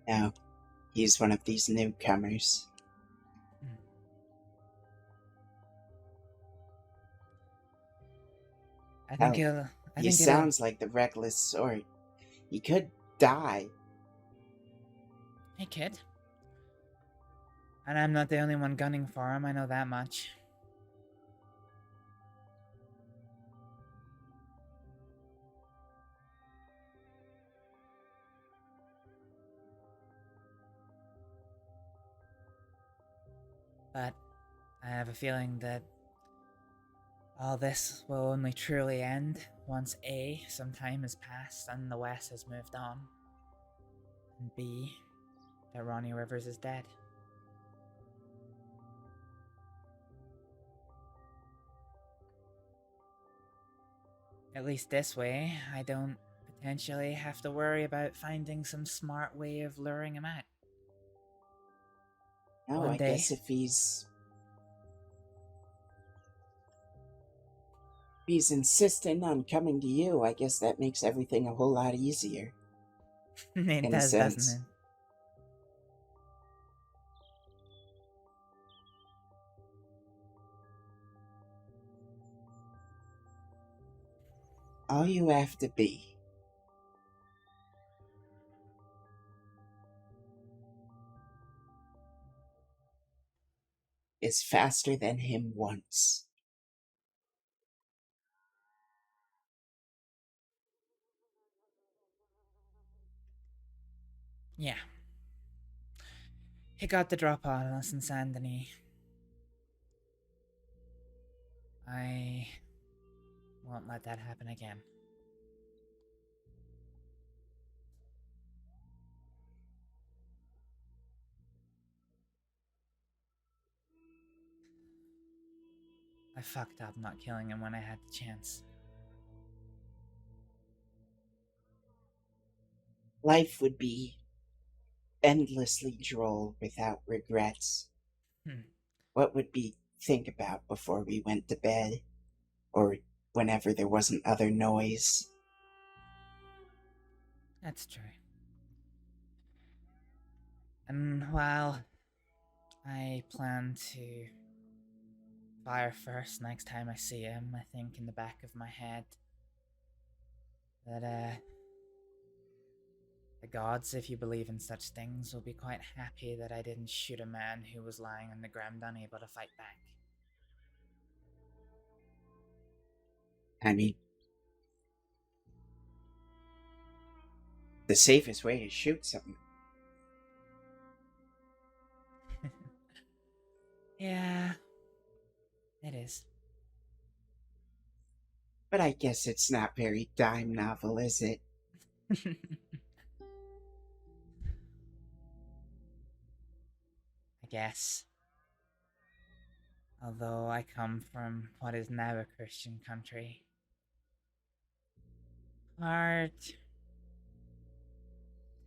No, he's one of these newcomers. I think he'll... He sounds like the reckless sort. He could die. Hey, kid. And I'm not the only one gunning for him, I know that much. But I have a feeling that all this will only truly end once A, some time has passed and the West has moved on, and B, that Ronnie Rivers is dead. At least this way, I don't potentially have to worry about finding some smart way of luring him out. No, One I day. guess if he's... He's insisting on coming to you. I guess that makes everything a whole lot easier. It in does, a doesn't sense. it? All you have to be is faster than him once. Yeah. He got the drop on us in Saint Denis. I won't let that happen again. I fucked up not killing him when I had the chance. Life would be endlessly droll without regrets. What would we think about before we went to bed? Or whenever there wasn't other noise? That's true. And while I plan to fire first next time I see him, I think in the back of my head that the gods, if you believe in such things, will be quite happy that I didn't shoot a man who was lying on the ground unable to fight back. I mean, the safest way to shoot something. Yeah, it is. But I guess it's not very dime novel, is it? I guess. Although I come from what is now a Christian country. Hard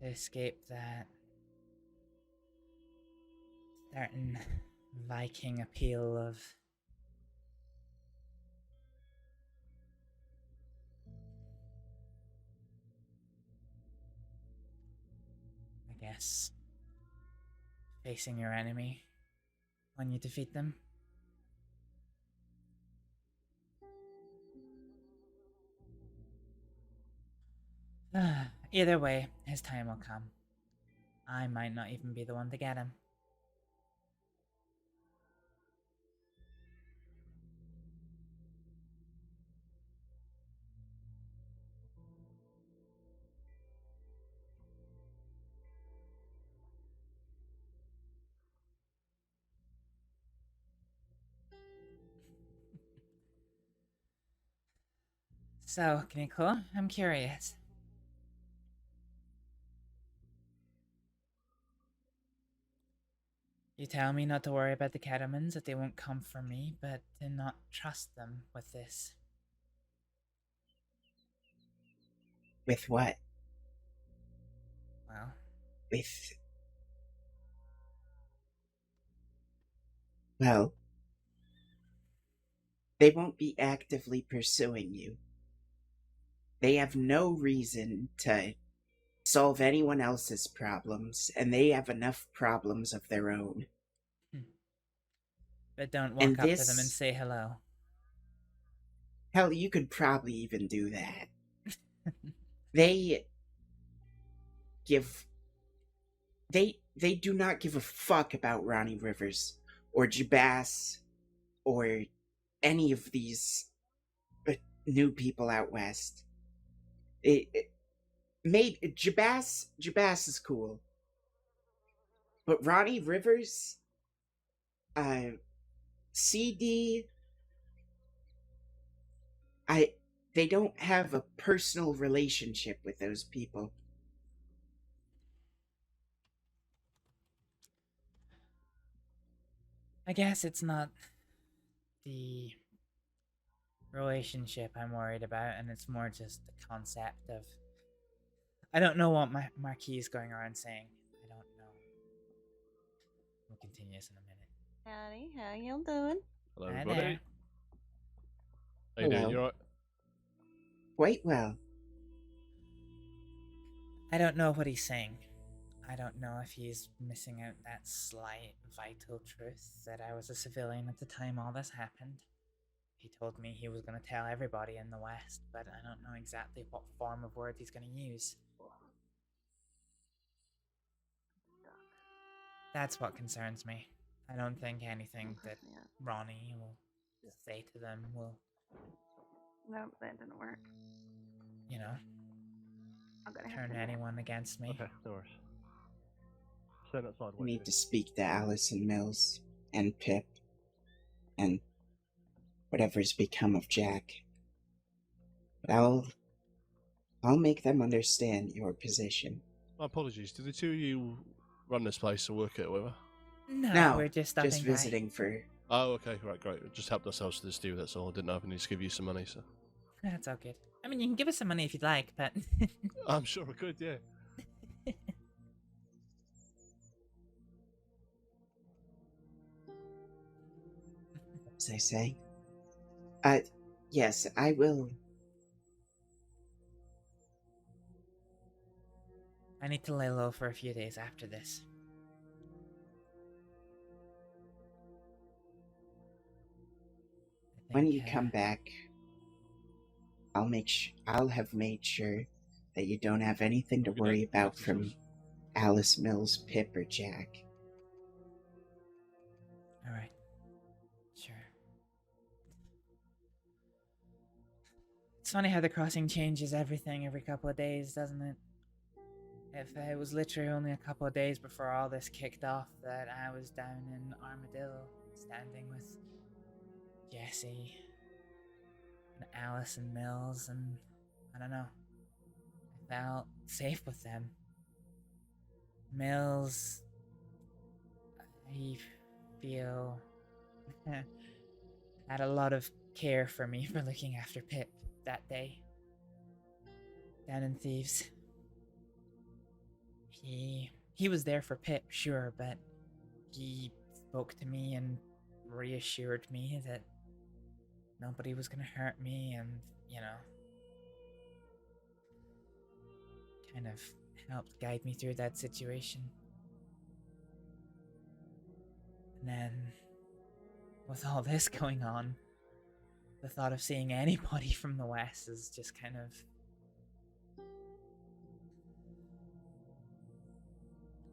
to escape that certain Viking appeal of I guess facing your enemy when you defeat them. Either way, his time will come. I might not even be the one to get him. So, Kuniklo, I'm curious. You tell me not to worry about the Catamans, that they won't come for me, but to not trust them with this. With what? Well, With... Well, they won't be actively pursuing you. They have no reason to solve anyone else's problems, and they have enough problems of their own. But don't walk up to them and say hello. Hell, you could probably even do that. They do not give a fuck about Ronnie Rivers or Jabas or any of these new people out west. Jabas is cool, but Ronnie Rivers, CD, they don't have a personal relationship with those people. I guess it's not the relationship I'm worried about, and it's more just the concept of... I don't know what my Marquis is going around saying. I don't know. We'll continue this in a minute. Howdy, how y'all doing? Hello, everybody. How you doing? Hello. You alright? Quite well. I don't know what he's saying. I don't know if he's missing out that slight, vital truth that I was a civilian at the time all this happened. He told me he was going to tell everybody in the West, but I don't know exactly what form of word he's going to use. That's what concerns me. I don't think anything that Ronnie will say to them will, No, that didn't work. you know, I'm gonna have turn to anyone against me. Okay, no worries. Stand outside. We need to speak to Allison Mills and Pip and whatever's become of Jack. But I'll make them understand your position. My apologies. Do the two of you run this place or work it or whatever? No, we're just stopping just by. visiting for. Oh, okay, right, great. We just helped ourselves to this deal, that's all. I didn't know if I need to give you some money, so. That's all good. I mean, you can give us some money if you'd like, but... I'm sure I could, yeah. As I say. Yes, I will. I need to lay low for a few days after this. When you come back, I'll have made sure that you don't have anything to worry about from Alice Mills, Pip, or Jack. Alright. Sure. It's funny how the crossing changes everything every couple of days, doesn't it? If it was literally only a couple of days before all this kicked off that I was down in Armadillo, standing with Jesse and Alice and Mills, and I don't know. I felt safe with them. Mills, I feel, had a lot of care for me for looking after Pip that day. Down in Thieves. He was there for Pip, sure, but he spoke to me and reassured me that nobody was gonna hurt me, and, you know, kind of helped guide me through that situation. And then, with all this going on, the thought of seeing anybody from the West is just kind of...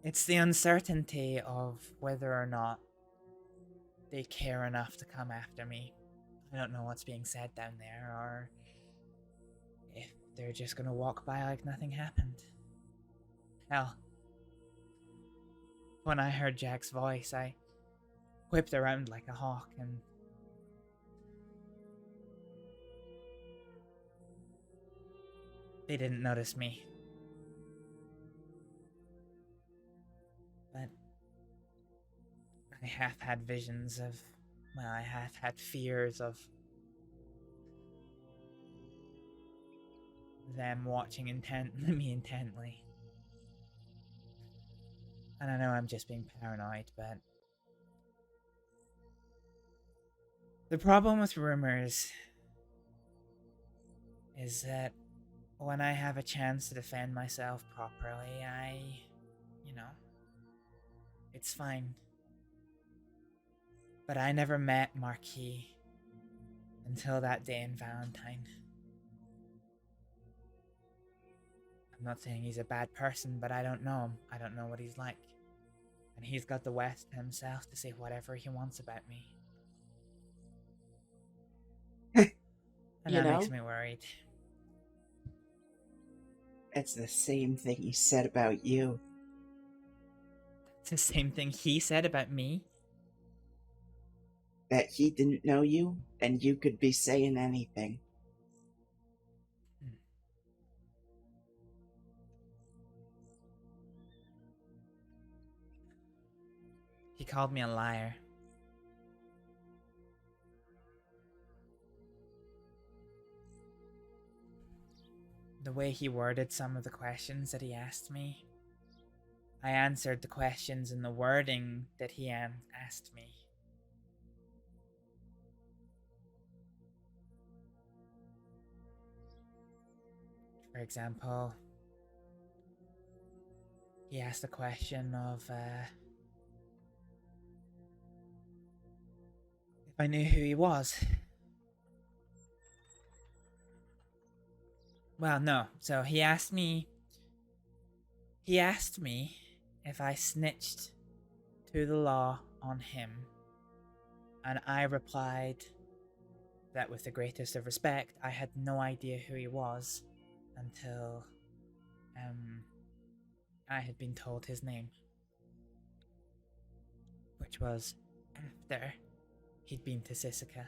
It's the uncertainty of whether or not they care enough to come after me. I don't know what's being said down there, or if they're just gonna walk by like nothing happened. Hell, when I heard Jack's voice, I whipped around like a hawk, and they didn't notice me. But I have had visions of, well, I have had fears of them watching me intently. And I know I'm just being paranoid, but the problem with rumors is that when I have a chance to defend myself properly, you know, it's fine. But I never met Marquis until that day in Valentine. I'm not saying he's a bad person, but I don't know him. I don't know what he's like. And he's got the West himself to say whatever he wants about me. And You that makes know? me worried. It's the same thing he said about you. It's the same thing he said about me. That he didn't know you, and you could be saying anything. He called me a liar. The way he worded some of the questions that he asked me, I answered the questions in the wording that he asked me. For example, he asked the question of if I knew who he was. Well, no. So he asked me if I snitched to the law on him, and I replied that with the greatest of respect, I had no idea who he was until I had been told his name, which was after he'd been to Sisika.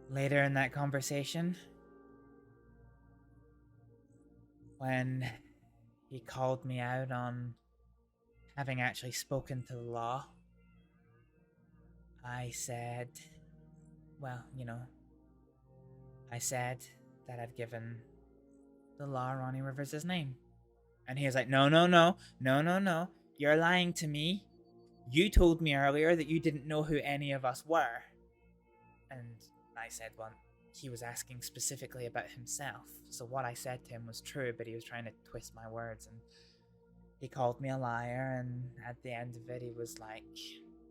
Later in that conversation, when he called me out on having actually spoken to the law, I said, well, you know, I said that I'd given the law Ronnie Rivers his name. And he was like, no, you're lying to me. You told me earlier that you didn't know who any of us were. And I said, well, he was asking specifically about himself. So what I said to him was true, but he was trying to twist my words. And he called me a liar. And at the end of it, he was like,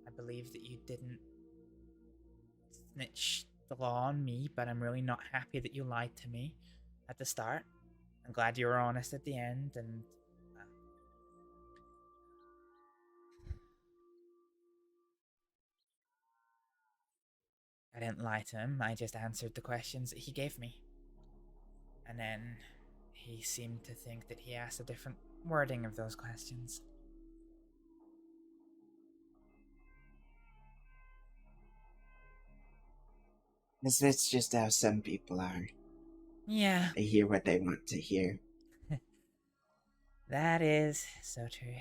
I believe that you didn't snitch the law on me, but I'm really not happy that you lied to me at the start. I'm glad you were honest at the end, and I didn't lie to him. I just answered the questions that he gave me. And then he seemed to think that he asked a different wording of those questions. Because that's just how some people are. Yeah. They hear what they want to hear. That is so true.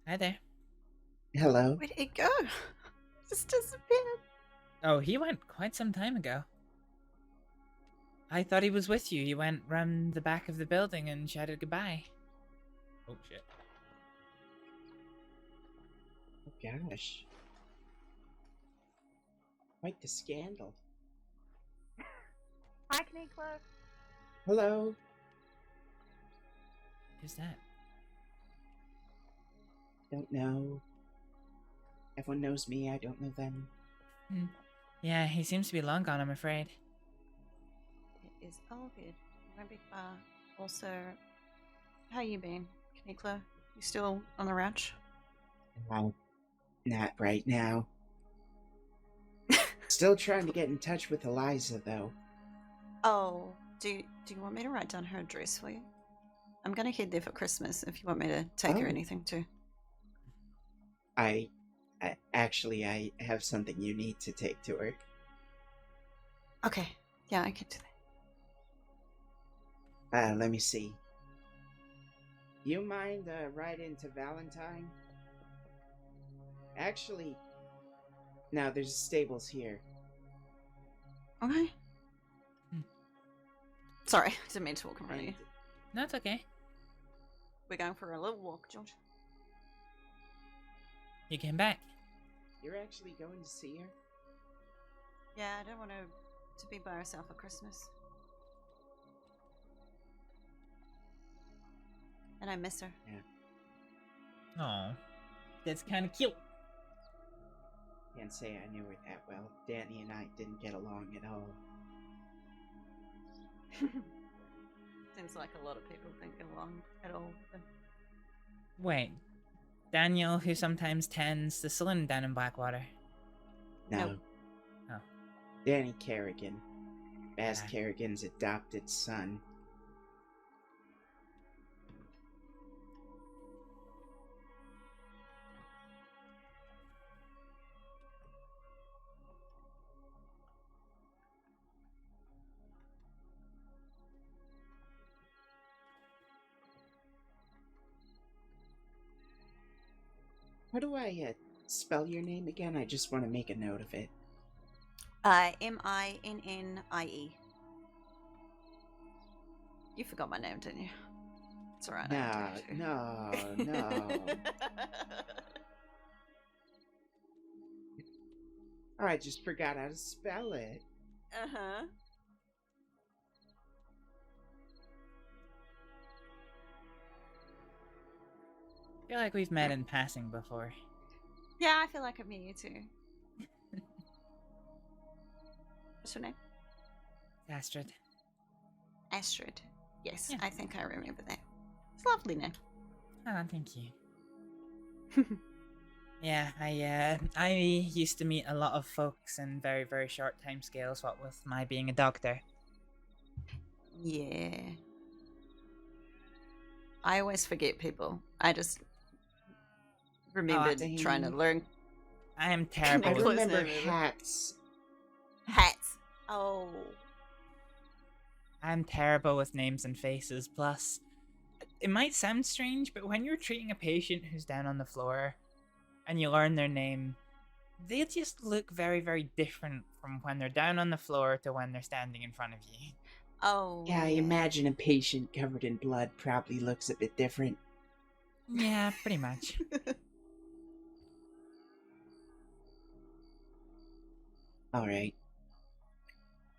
Hi there. Hello. Where'd it go? Just disappeared. Oh, he went quite some time ago. I thought he was with you. He went round the back of the building and shouted goodbye. Oh, shit. Oh, gosh. Quite the scandal. Hi, Kuniklo. Hello. Who's that? Don't know. Everyone knows me, I don't know them. Yeah, he seems to be long gone, I'm afraid. It is all good. Won't be far. Also, how you been, Kuniklo? You still on the ranch? Not right now. Still trying to get in touch with Eliza, though. Oh, do you want me to write down her address for you? I'm gonna head there for Christmas if you want me to take her anything too. I have something you need to take to her. Okay, yeah, I can do that. Let me see. You mind right into Valentine? Actually, no, there's stables here. Okay. Sorry, didn't mean to walk in front of you. No, it's okay. We're going for a little walk, George. You came back. You're actually going to see her? Yeah, I don't want her to be by herself at Christmas. And I miss her. Yeah. Aw, that's kind of cute. Can't say I knew her that well. Danny and I didn't get along at all. Seems like a lot of people don't get along at all. Wait, Daniel, who sometimes tends the saloon down in Blackwater? No. Oh. Danny Kerrigan. Baz Kerrigan's adopted son. How do I spell your name again? I just want to make a note of it. Minnie. You forgot my name, didn't you? It's alright. No. Oh, I just forgot how to spell it. Uh-huh. I feel like we've met in passing before. Yeah, I feel like I've met you too. What's your name? Astrид. Astrid. Yes, I think I remember that. It's a lovely name. Oh, thank you. Yeah, I used to meet a lot of folks in very, very short time scales, what with my being a doctor. Yeah. I always forget people. I just remembered trying to learn. I am terrible. I remember hats. Hats. Oh. I'm terrible with names and faces. Plus, it might sound strange, but when you're treating a patient who's down on the floor and you learn their name, they just look very, very different from when they're down on the floor to when they're standing in front of you. Oh. Yeah, I imagine a patient covered in blood probably looks a bit different. Yeah, pretty much. Alright.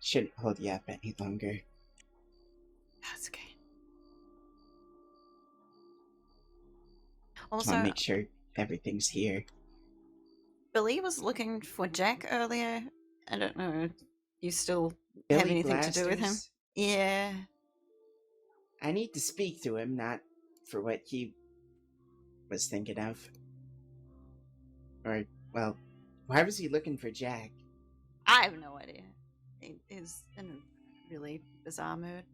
Shouldn't hold you up any longer. That's okay. Just want to make sure everything's here. Billy was looking for Jack earlier. I don't know. You still Billy have anything to do with him? Blasters? Yeah. I need to speak to him, not for what he was thinking of. Or, well, why was he looking for Jack? I have no idea. He's in a really bizarre mood.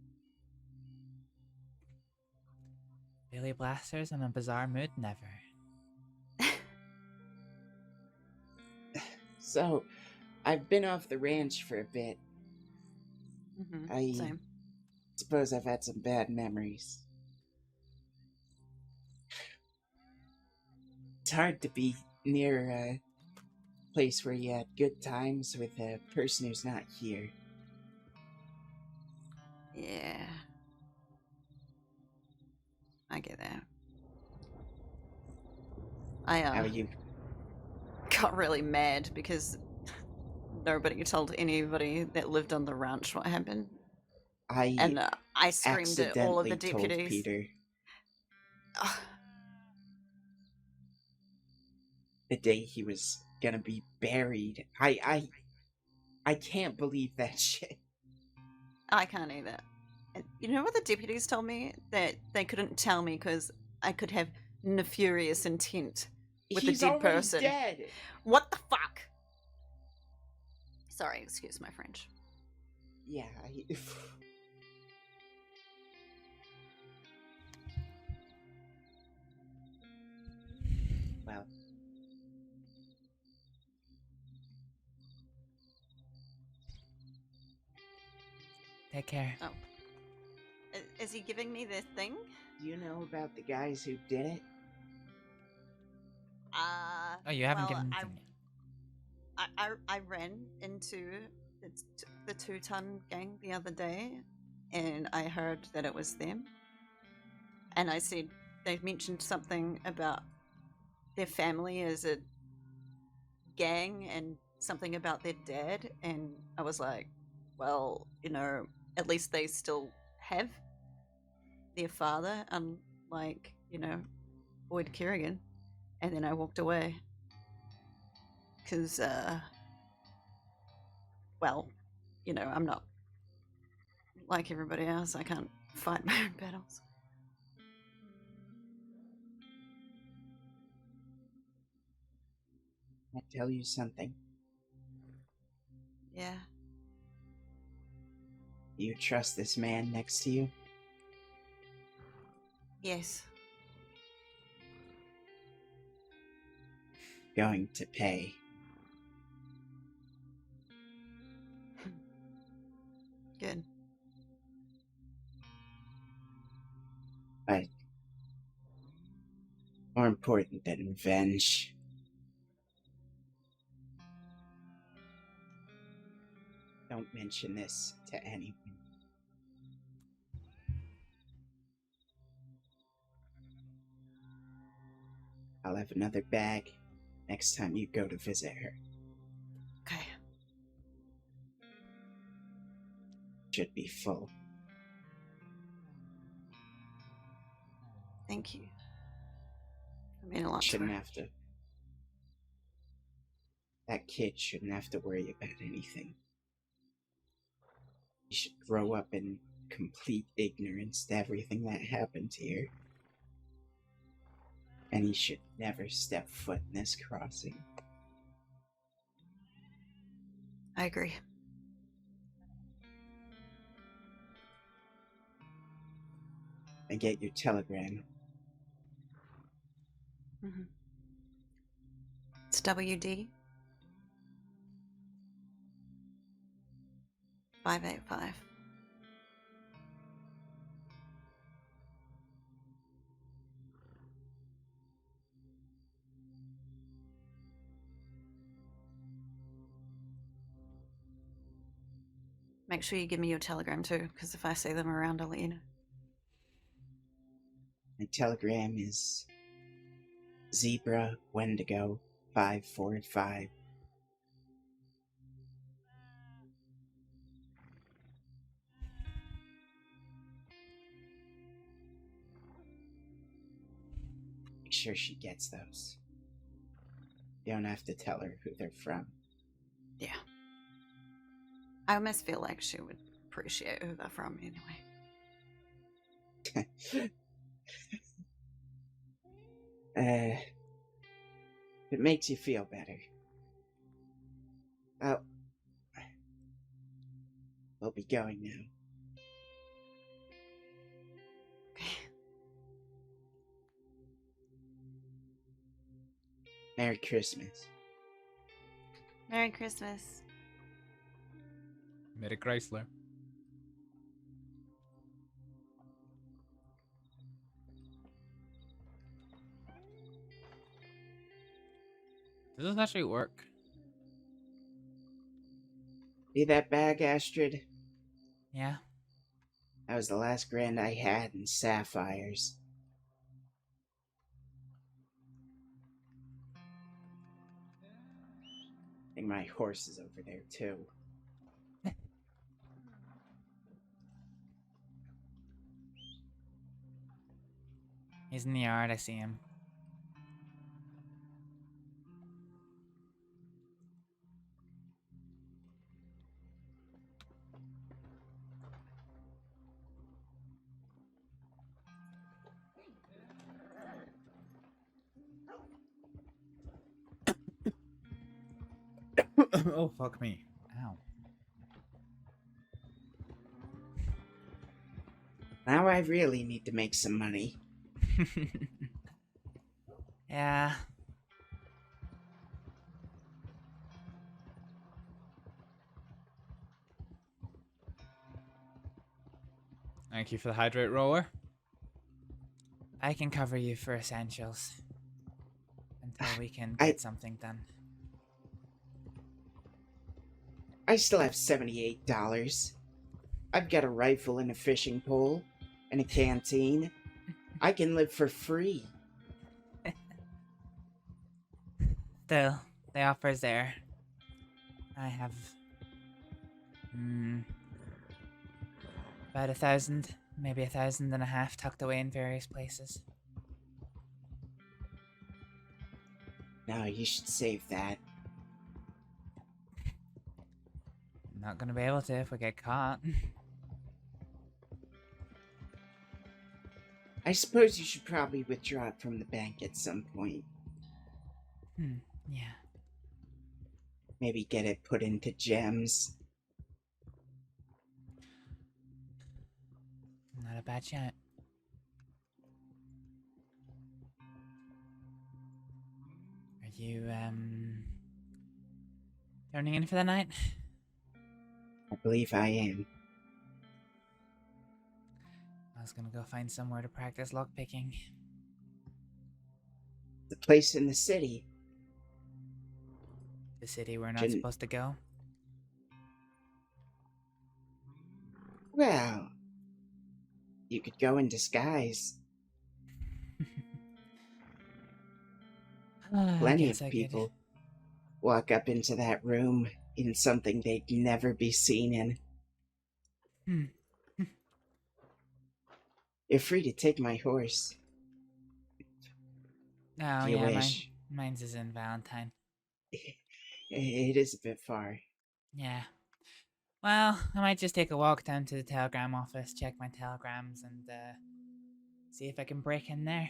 Billy Blasters in a bizarre mood? Never. So, I've been off the ranch for a bit. I Same. suppose I've had some bad memories. It's hard to be near a place where you had good times with a person who's not here. Yeah. I get that. I How are you? got really mad because nobody told anybody that lived on the ranch what happened. And I screamed at all of the accidentally deputies. told Peter. The day he was gonna be buried. I can't believe that shit. I can't either. And you know what the deputies told me? That they couldn't tell me because I could have nefarious intent with He's the dead already person. dead. What the fuck? Sorry, excuse my French. Yeah. Well. Take care. Oh. Is he giving me this thing? Do you know about the guys who did it? Oh, you haven't given me I ran into the 2-ton gang the other day, and I heard that it was them. And I said, they mentioned something about their family as a gang and something about their dad, and I was like, well, you know, at least they still have their father, unlike, you know, Boyd Kerrigan. And then I walked away. Because, well, you know, I'm not like everybody else. I can't fight my own battles. I tell you something. Yeah. You trust this man next to you? Yes. Going to pay. Good. But more important than revenge Don't mention this to anyone. I'll have another bag next time you go to visit her. Okay. Should be full. Thank you. I mean a lot to Shouldn't her. have to. That kid shouldn't have to worry about anything. He should grow up in complete ignorance to everything that happened here. And he should never step foot in this crossing. I agree. And get your telegram. Mm-hmm. It's WD 585. Make sure you give me your telegram too, because if I see them around, I'll let you know. My telegram is Zebra Wendigo 545. Make sure she gets those. You don't have to tell her who they're from. Yeah. I almost feel like she would appreciate who they're from anyway. It makes you feel better. Oh. We'll be going now. Merry Christmas. Merry Christmas. Merry Chrysler. Does this actually work? See that bag, Astrид? Yeah. That was the last grand I had in sapphires. I think my horse is over there, too. He's in the yard, I see him. Oh, fuck me. Ow. Now I really need to make some money. Yeah. Thank you for the hydrate roller. I can cover you for essentials until we can get something done. I still have $78. I've got a rifle and a fishing pole and a canteen. I can live for free. Still, the offer's there. I have about 1,000, maybe 1,500 tucked away in various places. No, you should save that. Not gonna be able to if we get caught. I suppose you should probably withdraw it from the bank at some point. Yeah. Maybe get it put into gems. Not a bad shot. Are you, turning in for the night? I believe I am. I was gonna go find somewhere to practice lockpicking. The place in the city. The city we're not supposed to go? Well, you could go in disguise. Plenty of people walk up into that room in something they'd never be seen in. You're free to take my horse. Oh, if you yeah, wish. mine's is in Valentine. It is a bit far. Yeah. Well, I might just take a walk down to the telegram office, check my telegrams, and see if I can break in there.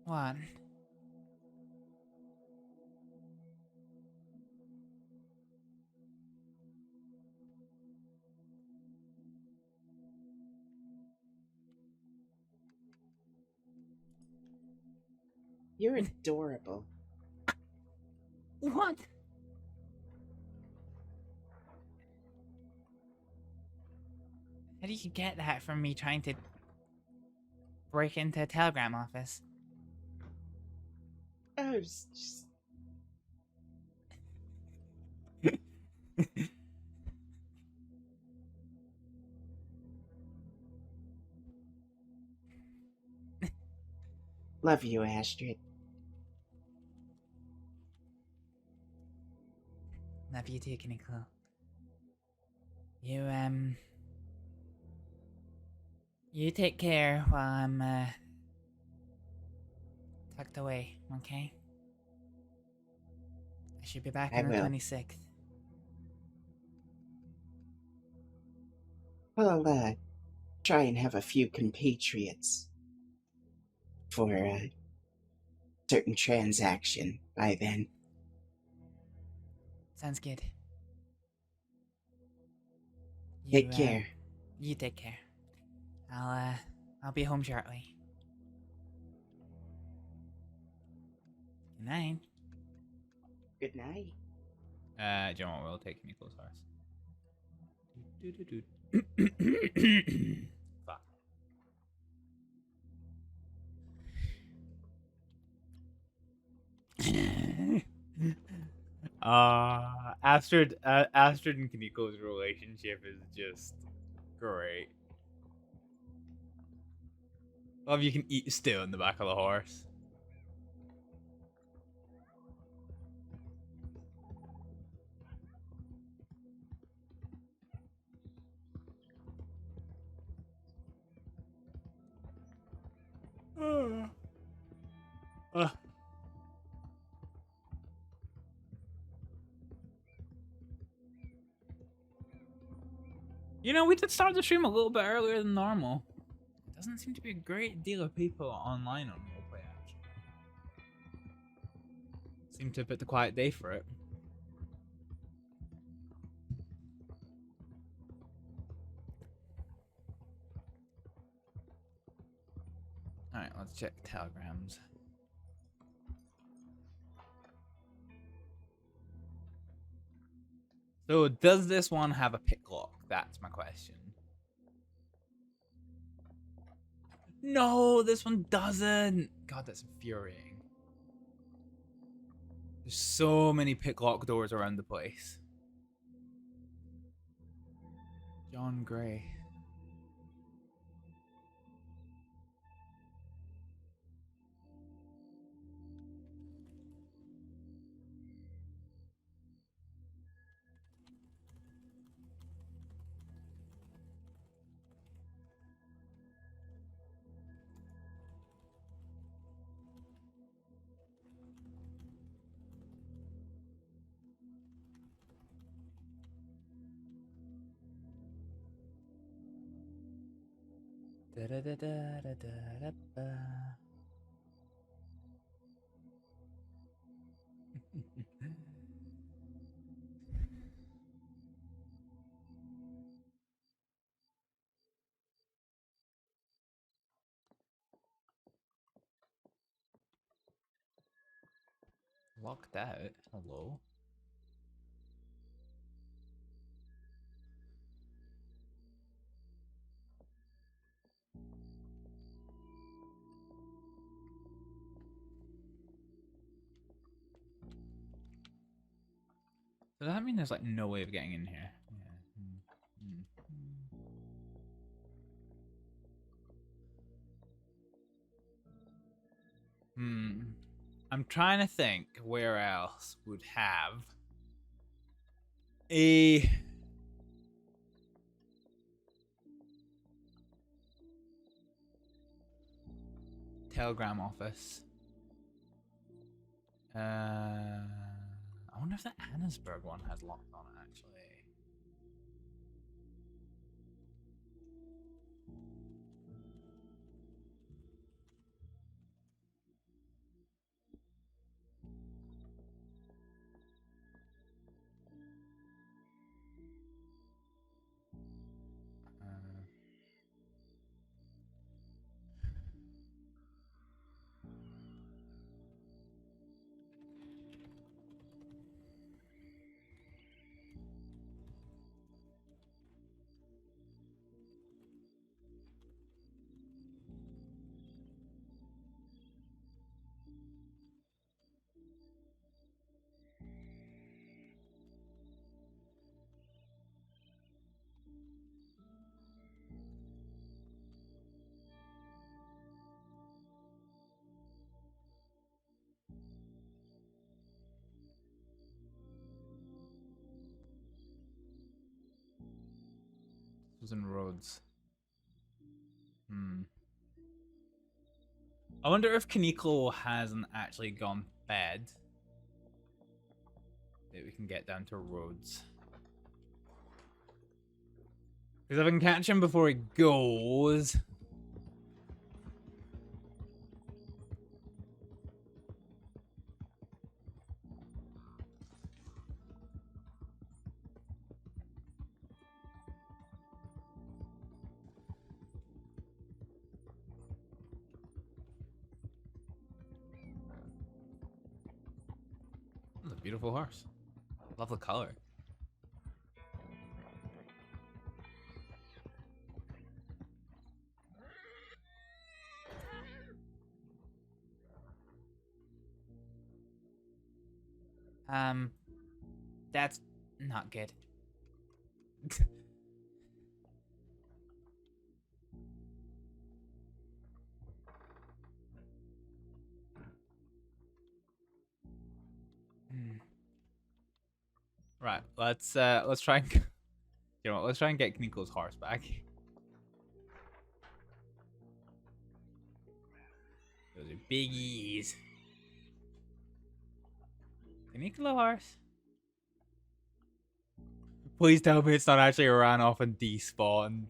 What? You're adorable. What? How do you get that from me trying to break into a telegram office? I was just... Love you, Astrид. Love you too, Kuniklo. You take care while I'm, tucked away, okay? I should be back I on the will. 26th. I'll, try and have a few compatriots for a certain transaction by then. Sounds good. Take care. You take care. I'll be home shortly. Good night. Good night. Do you know what? We'll take Kuniklo's horse. Fuck. Astrид and Kuniklo's relationship is just great. Love you can eat stew in the back of the horse. You know, we did start the stream a little bit earlier than normal. Doesn't seem to be a great deal of people online on roleplay, actually. Seem to have picked a quiet day for it. Alright, let's check telegrams. So, does this one have a pick lock? That's my question. No, this one doesn't. God, that's infuriating. There's so many pick lock doors around the place. John Gray. Da da da da da da da. Locked out? Hello? Does that mean there's like no way of getting in here? I'm trying to think where else would have a telegram office. I wonder if the Annesburg one has locked on it, actually. Susan Rhodes. I wonder if Kuniklo hasn't actually gone bed. Maybe we can get down to Rhodes. Because if I can catch him before he goes. That's a beautiful horse. Love the color. That's not good. Right, let's try and you know what, let's try and get Kuniklo's horse back. Those are biggies. Kuniklo horse. Please tell me it's not actually ran off and despawned.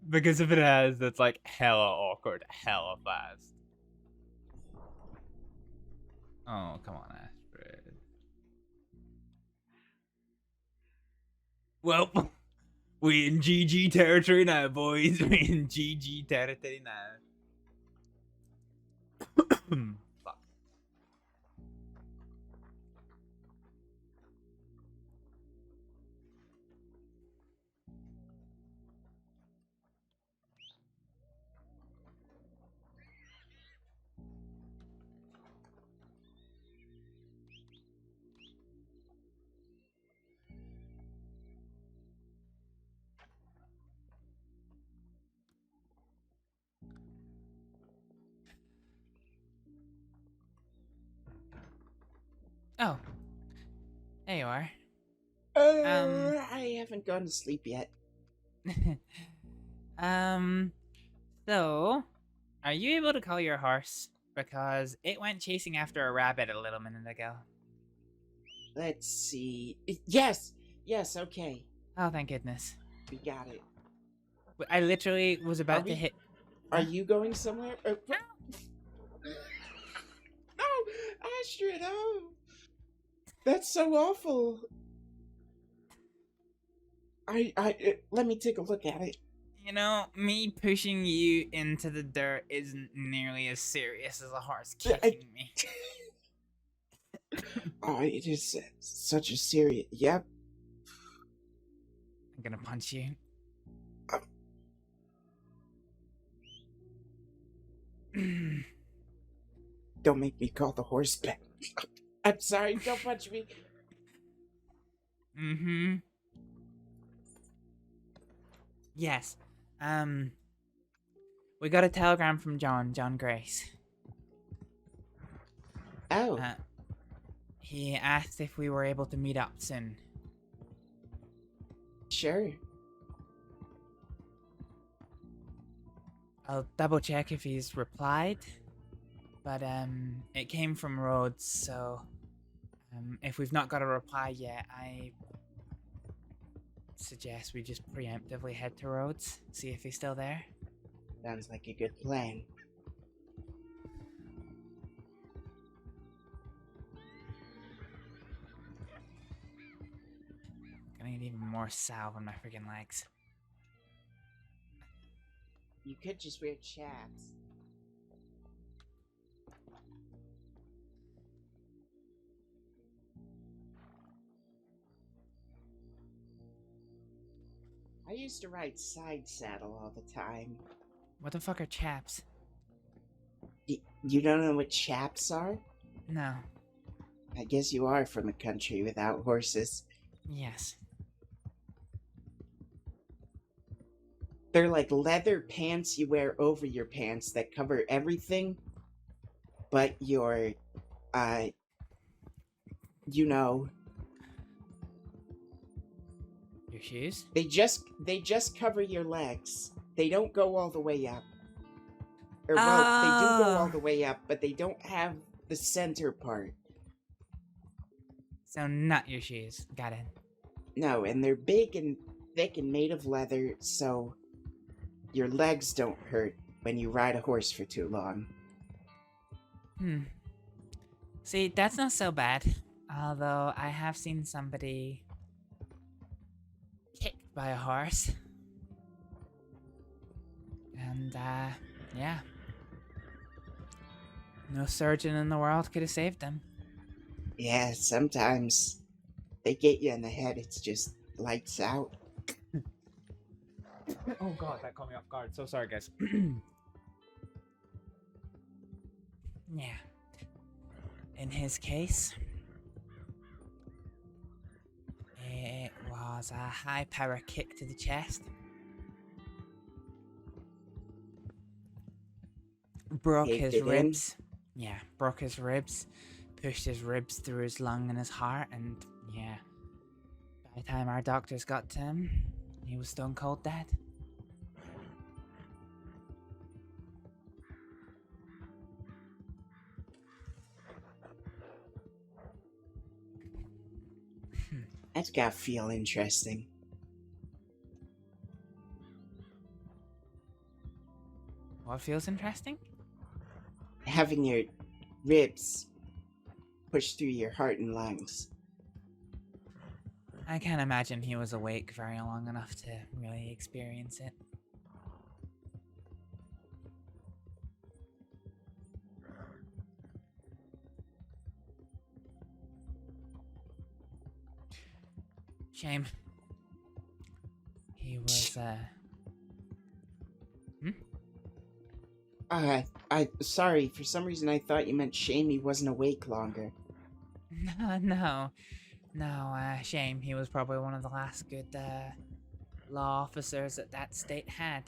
Because if it has, that's like hella awkward, hella fast. Oh, come on, Astrид. Well, we in GG territory now, boys. We in GG territory now. Fuck. Oh. There you are. I haven't gone to sleep yet. So, are you able to call your horse? Because it went chasing after a rabbit a little minute ago. Let's see. Yes! Yes, okay. Oh, thank goodness. We got it. I literally was about to hit... Are you going somewhere? No, Astrид, oh! That's so awful. Let me take a look at it. You know, me pushing you into the dirt isn't nearly as serious as a horse kicking me. Oh, it is such a serious... Yep. I'm gonna punch you. Don't make me call the horse back. I'm sorry, don't punch me. Mm-hmm. Yes. We got a telegram from John Grace. Oh. He asked if we were able to meet up soon. Sure. I'll double check if he's replied. But, it came from Rhodes, so... if we've not got a reply yet, I suggest we just preemptively head to Rhodes, see if he's still there. Sounds like a good plan. Gonna need even more salve on my freaking legs. You could just wear chaps. I used to ride side saddle all the time. What the fuck are chaps? You don't know what chaps are? No. I guess you are from a country without horses. Yes. They're like leather pants you wear over your pants that cover everything but your, you know... Your shoes? They just cover your legs. They don't go all the way up. Or, well, they do go all the way up, but they don't have the center part. So not your shoes. Got it. No, and they're big and thick and made of leather, so your legs don't hurt when you ride a horse for too long. See, that's not so bad. Although I have seen somebody kicked by a horse. And, yeah. No surgeon in the world could have saved them. Yeah, sometimes they get you in the head, it's just lights out. Oh god, that caught me off guard. So sorry, guys. Yeah. In his case, it was a high power kick to the chest. Broke Kicked his it in? ribs. Yeah, broke his ribs. Pushed his ribs through his lung and his heart, and yeah. By the time our doctors got to him, he was stone cold dead. That's gotta feel interesting. What feels interesting? Having your ribs pushed through your heart and lungs. I can't imagine he was awake very long enough to really experience it. Shame. He was, Sorry, for some reason I thought you meant shame he wasn't awake longer. No, shame. He was probably one of the last good, law officers that state had.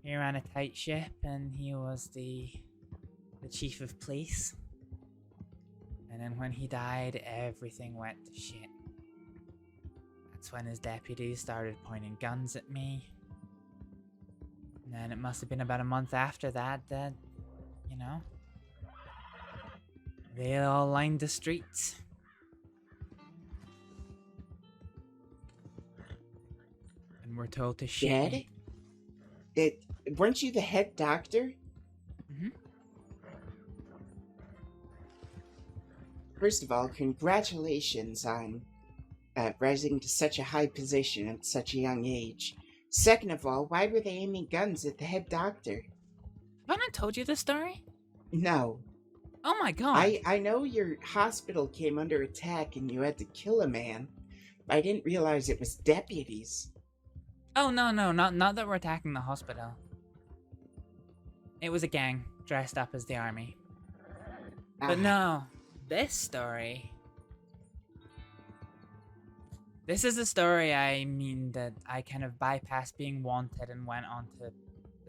He ran a tight ship, and he was the chief of police. And then when he died, everything went to shit. That's when his deputies started pointing guns at me. And then it must have been about a month after that, you know, they all lined the streets. And we're told to shit. Weren't you the head doctor? Mm-hmm. First of all, congratulations on rising to such a high position at such a young age. Second of all, why were they aiming guns at the head doctor? Have I not told you this story? No. Oh my god. I know your hospital came under attack and you had to kill a man, but I didn't realize it was deputies. Oh, no, not that we're attacking the hospital. It was a gang dressed up as the army. But no, this story. This is the story, I mean, that I kind of bypassed being wanted and went onto a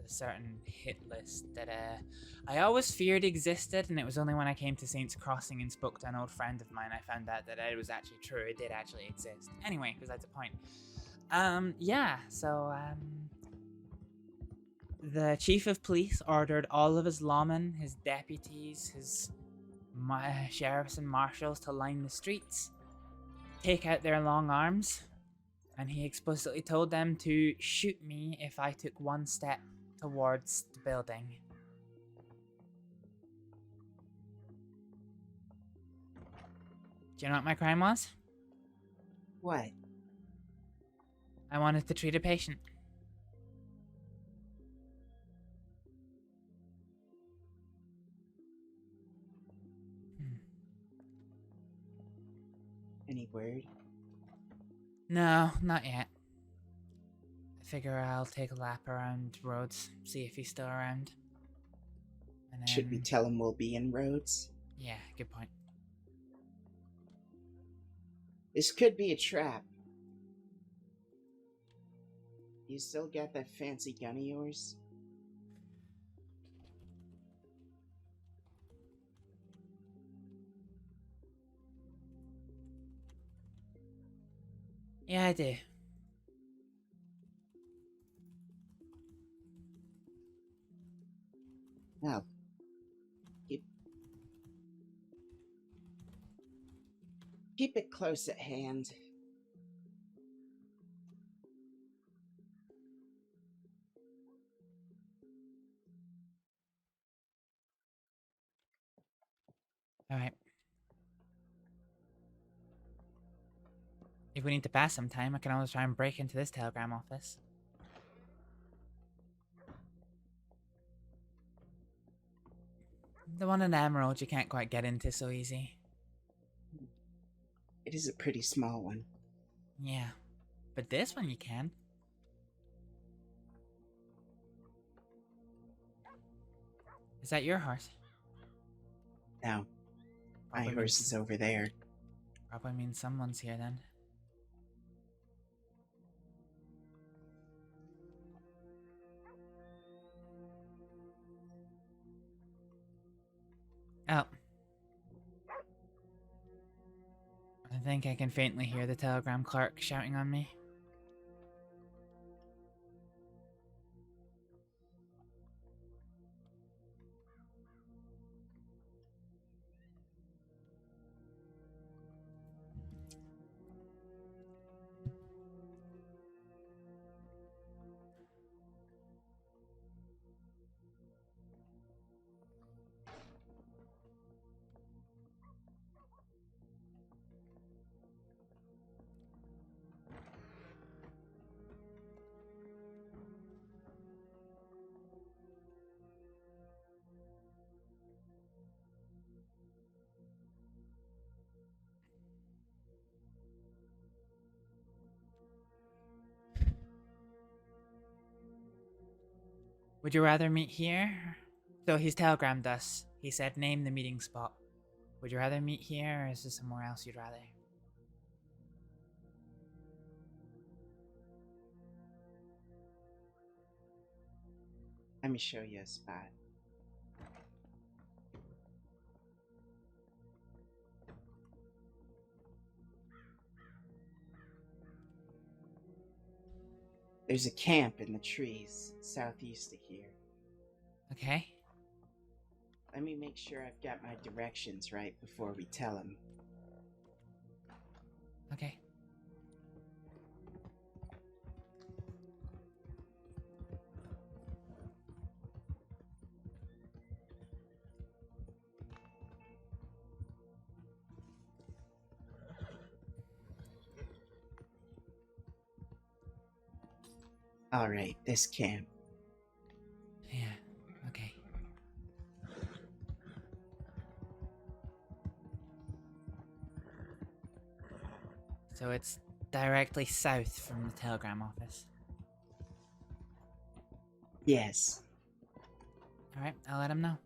certain hit list that I always feared existed, and it was only when I came to Saints Crossing and spoke to an old friend of mine I found out that it was actually true, it did actually exist. Anyway, because that's the point. Yeah, so, the chief of police ordered all of his lawmen, his deputies, his sheriffs and marshals to line the streets, take out their long arms, and he explicitly told them to shoot me if I took one step towards the building. Do you know what my crime was? What? I wanted to treat a patient. Any word? No, not yet. I figure I'll take a lap around Rhodes, see if he's still around. And then... Should we tell him we'll be in Rhodes? Yeah, good point. This could be a trap. You still got that fancy gun of yours? Yeah, I do. Now, keep it close at hand. Alright. If we need to pass some time, I can always try and break into this telegram office. The one in Emerald you can't quite get into so easy. It is a pretty small one. Yeah, but this one you can. Is that your horse? No. My horse is over there. Probably means someone's here then. Oh. I think I can faintly hear the telegram clerk shouting on me. Would you rather meet here? So he's telegrammed us. He said name the meeting spot. Would you rather meet here, or is there somewhere else you'd rather? Let me show you a spot. There's a camp in the trees southeast of here. Okay. Let me make sure I've got my directions right before we tell him. Okay. Alright, this camp. Yeah, okay. So it's directly south from the telegram office. Yes. Alright, I'll let him know.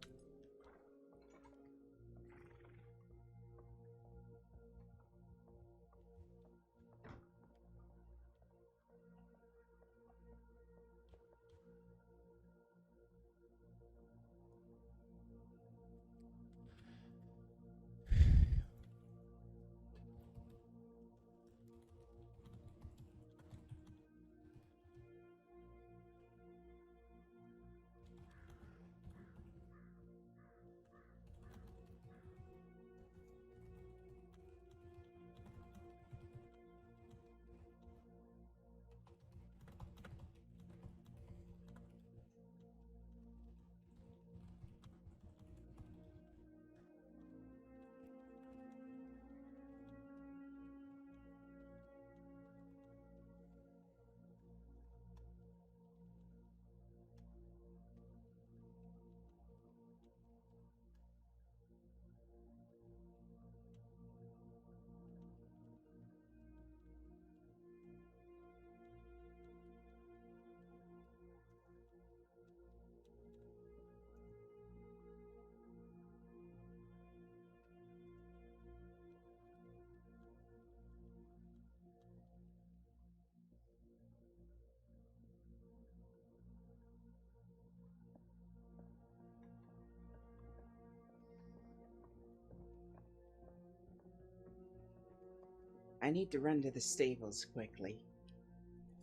I need to run to the stables quickly.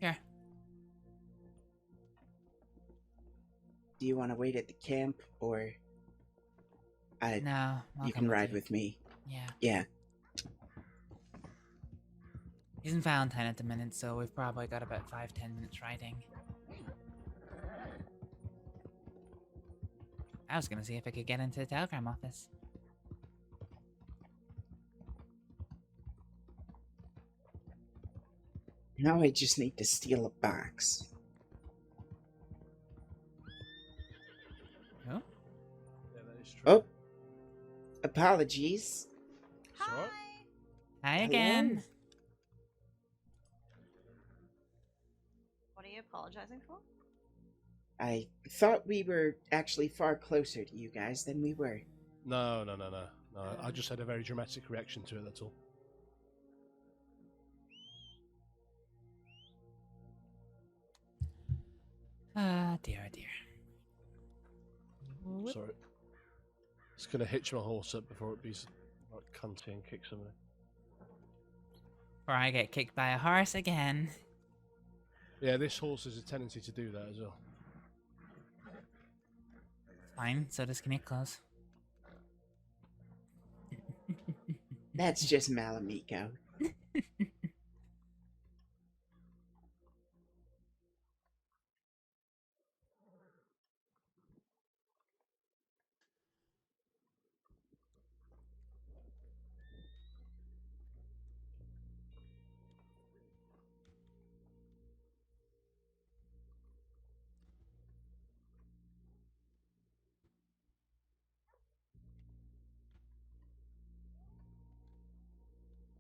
Sure. Do you want to wait at the camp, or No, I'll you come can with ride you. with me? Yeah. Yeah. He's in Valentine at the minute, so we've probably got about 5-10 minutes riding. I was gonna see if I could get into the telegram office. Now I just need to steal a box. Oh? Yeah, that is true. Oh! Apologies. Hi. Hi Hello. again. What are you apologizing for? I thought we were actually far closer to you guys than we were. No. I just had a very dramatic reaction to it, that's all. Ah, dear, oh dear. Sorry. Just gonna hitch my horse up before it be like cunty and kick somebody. Or I get kicked by a horse again. Yeah, this horse has a tendency to do that as well. Fine, so does Kuniklo's. That's just Malamiko.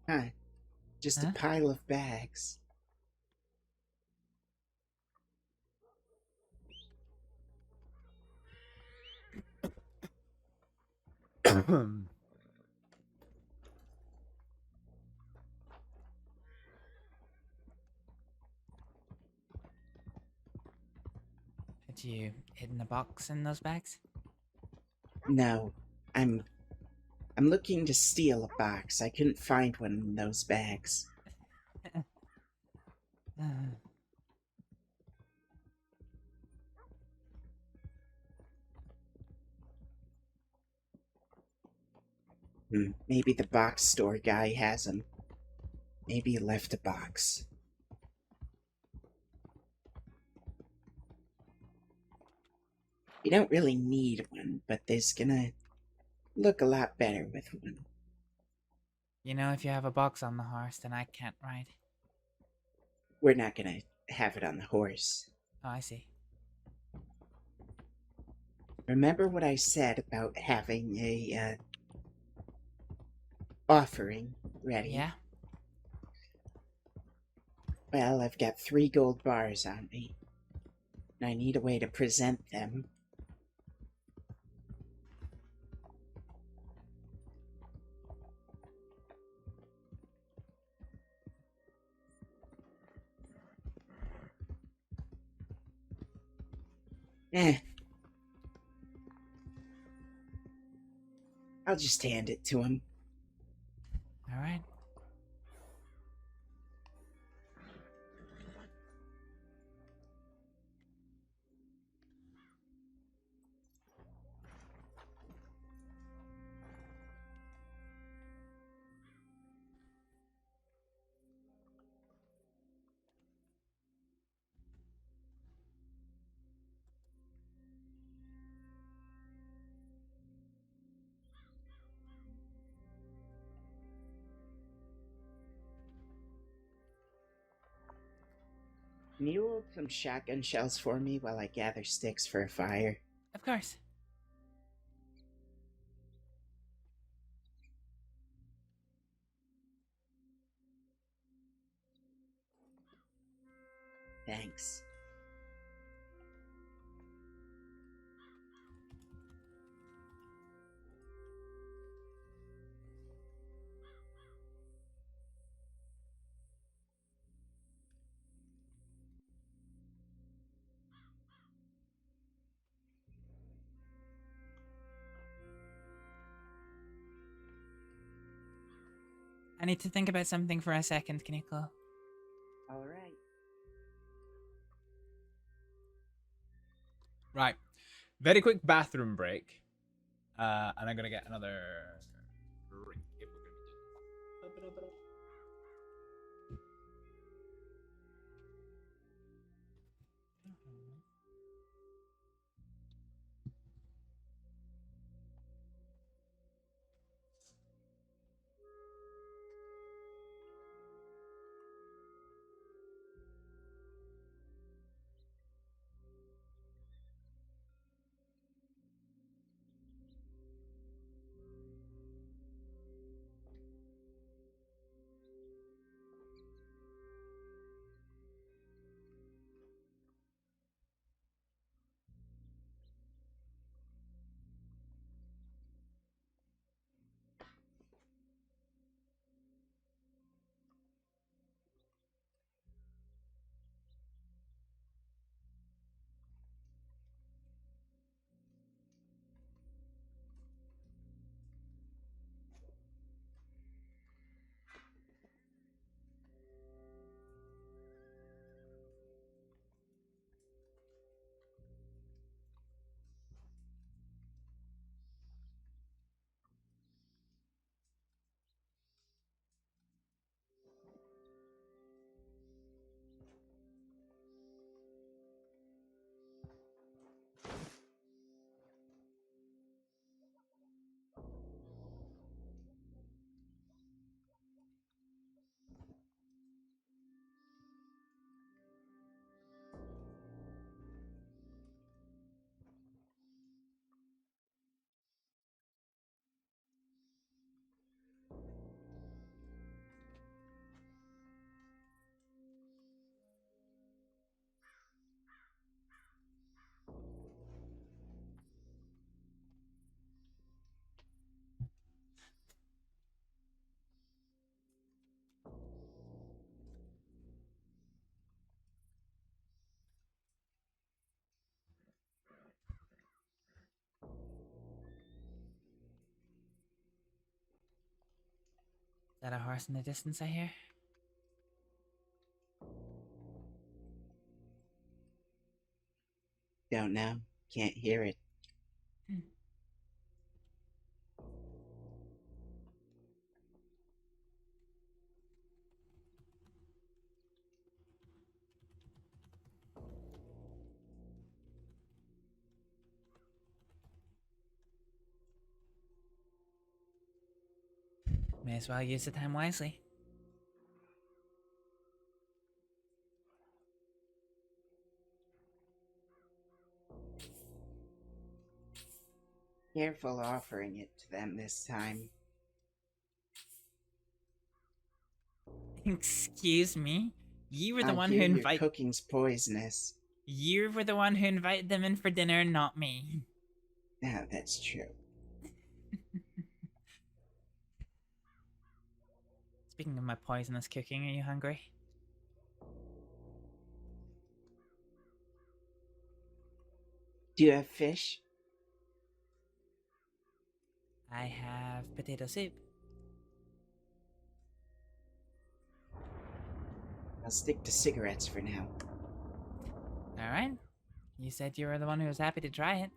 Huh. Just a pile of bags. Had you hidden a box in those bags? No, I'm looking to steal a box. I couldn't find one in those bags. Maybe the box store guy has them. Maybe he left a box. You don't really need one, but this gonna look a lot better with one. You know, if you have a box on the horse, then I can't ride. We're not gonna have it on the horse. Oh, I see. Remember what I said about having a offering ready? Yeah. Well, I've got 3 gold bars on me, and I need a way to present them. I'll just hand it to him. All right. Can you hold some shotgun shells for me while I gather sticks for a fire? Of course. Thanks. I need to think about something for a second, Kuniklo. All right. Right. Very quick bathroom break. And I'm gonna get another drink. If we're gonna be Is that a horse in the distance I hear? Don't know. Can't hear it. May as well use the time wisely. Careful offering it to them this time. Excuse me? You were the I one hear who your invited. cooking's poisonous. You were the one who invited them in for dinner, not me. Ah, that's true. Speaking of my poisonous cooking, are you hungry? Do you have fish? I have potato soup. I'll stick to cigarettes for now. Alright. You said you were the one who was happy to try it.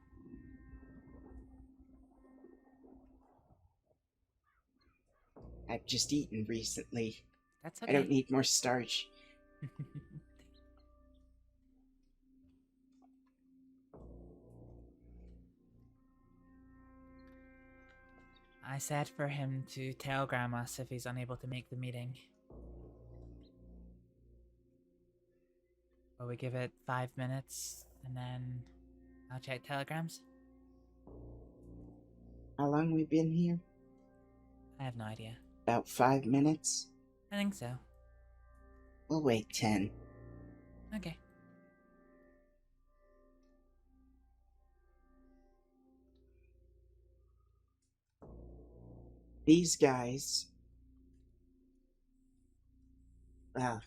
I've just eaten recently. That's I don't okay. need more starch. I said for him to telegram us if he's unable to make the meeting. Will we give it 5 minutes and then I'll check telegrams? How long we been here? I have no idea. About 5 minutes? I think so. We'll wait 10. Okay. These guys... Well,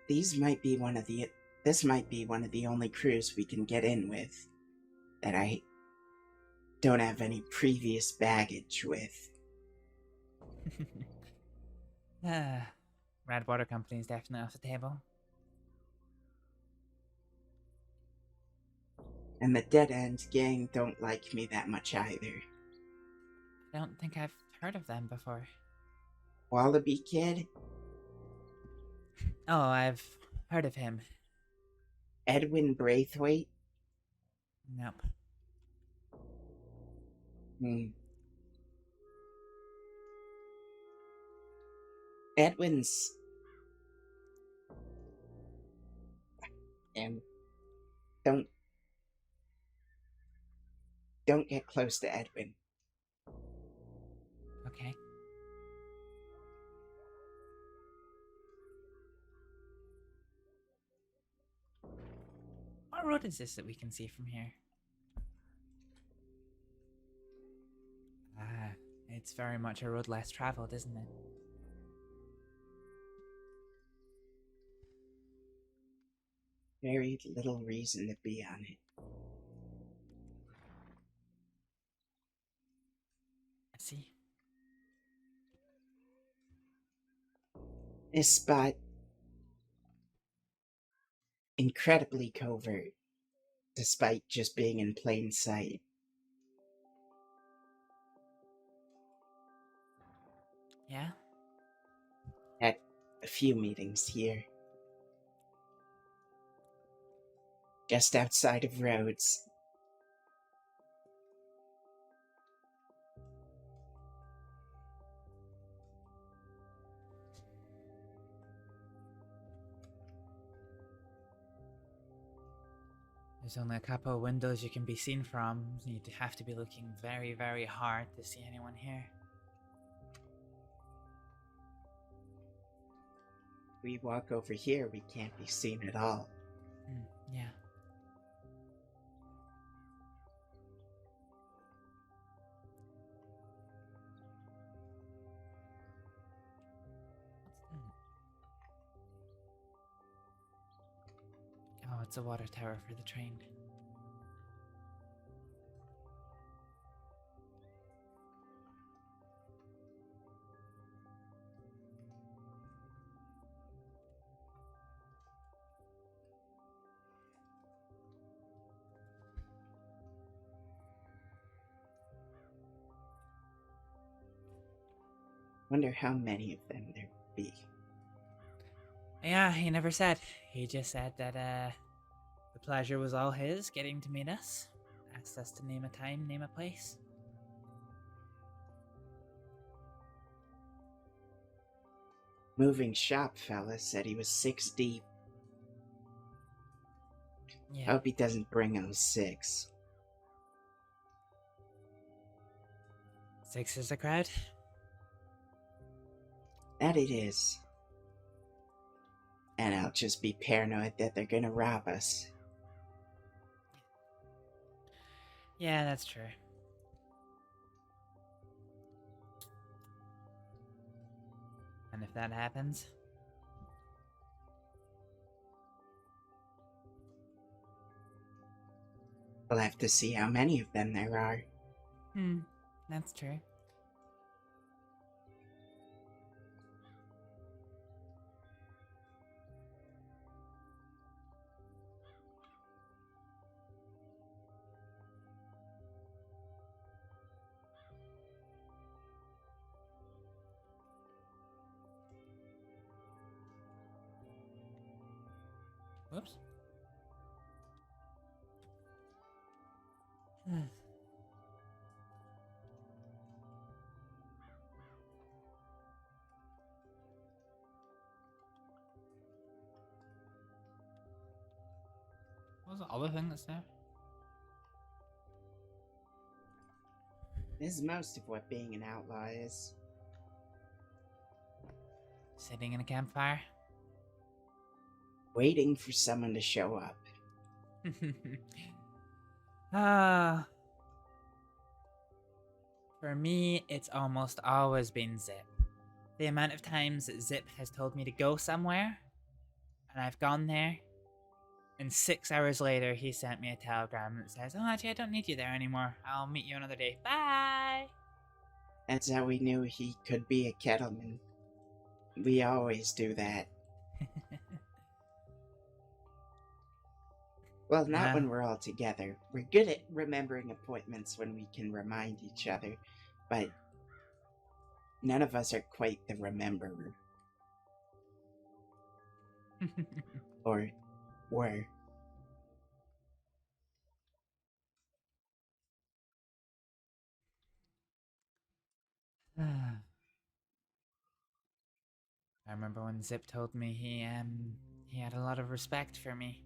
these might be one of the... This might be one of the only crews we can get in with that I don't have any previous baggage with. Red Water Company is definitely off the table. And the Dead End gang don't like me that much either. I don't think I've heard of them before. Wallaby Kid? Oh, I've heard of him. Edwin Braithwaite? Nope. Edwin's... Don't get close to Edwin. Okay. What road is this that we can see from here? Ah, it's very much a road less traveled, isn't it? Very little reason to be on it. I see. This spot... incredibly covert, despite just being in plain sight. Yeah? At a few meetings here. Just outside of Rhodes. There's only a couple of windows you can be seen from. You'd have to be looking very, very hard to see anyone here. We walk over here, we can't be seen at all. Yeah. Oh, it's a water tower for the train. Wonder how many of them there would be. Yeah, he never said. He just said that, the pleasure was all his, getting to meet us. Asked us to name a time, name a place. Moving shop fella said he was 6 deep. Yeah. Hope he doesn't bring us 6. 6 is a crowd? That it is. And I'll just be paranoid that they're gonna rob us. Yeah, that's true. And if that happens? We'll have to see how many of them there are. That's true. Whoops. What was the other thing that's there? This is most of what being an outlaw is. Sitting in a campfire? Waiting for someone to show up. For me, it's almost always been Zip. The amount of times that Zip has told me to go somewhere, and I've gone there, and 6 hours later he sent me a telegram that says, "Oh, actually, I don't need you there anymore. I'll meet you another day. Bye!" That's how we knew he could be a kettleman. We always do that. Well, not when we're all together. We're good at remembering appointments when we can remind each other, but none of us are quite the rememberer. Or were. I remember when Zip told me he had a lot of respect for me.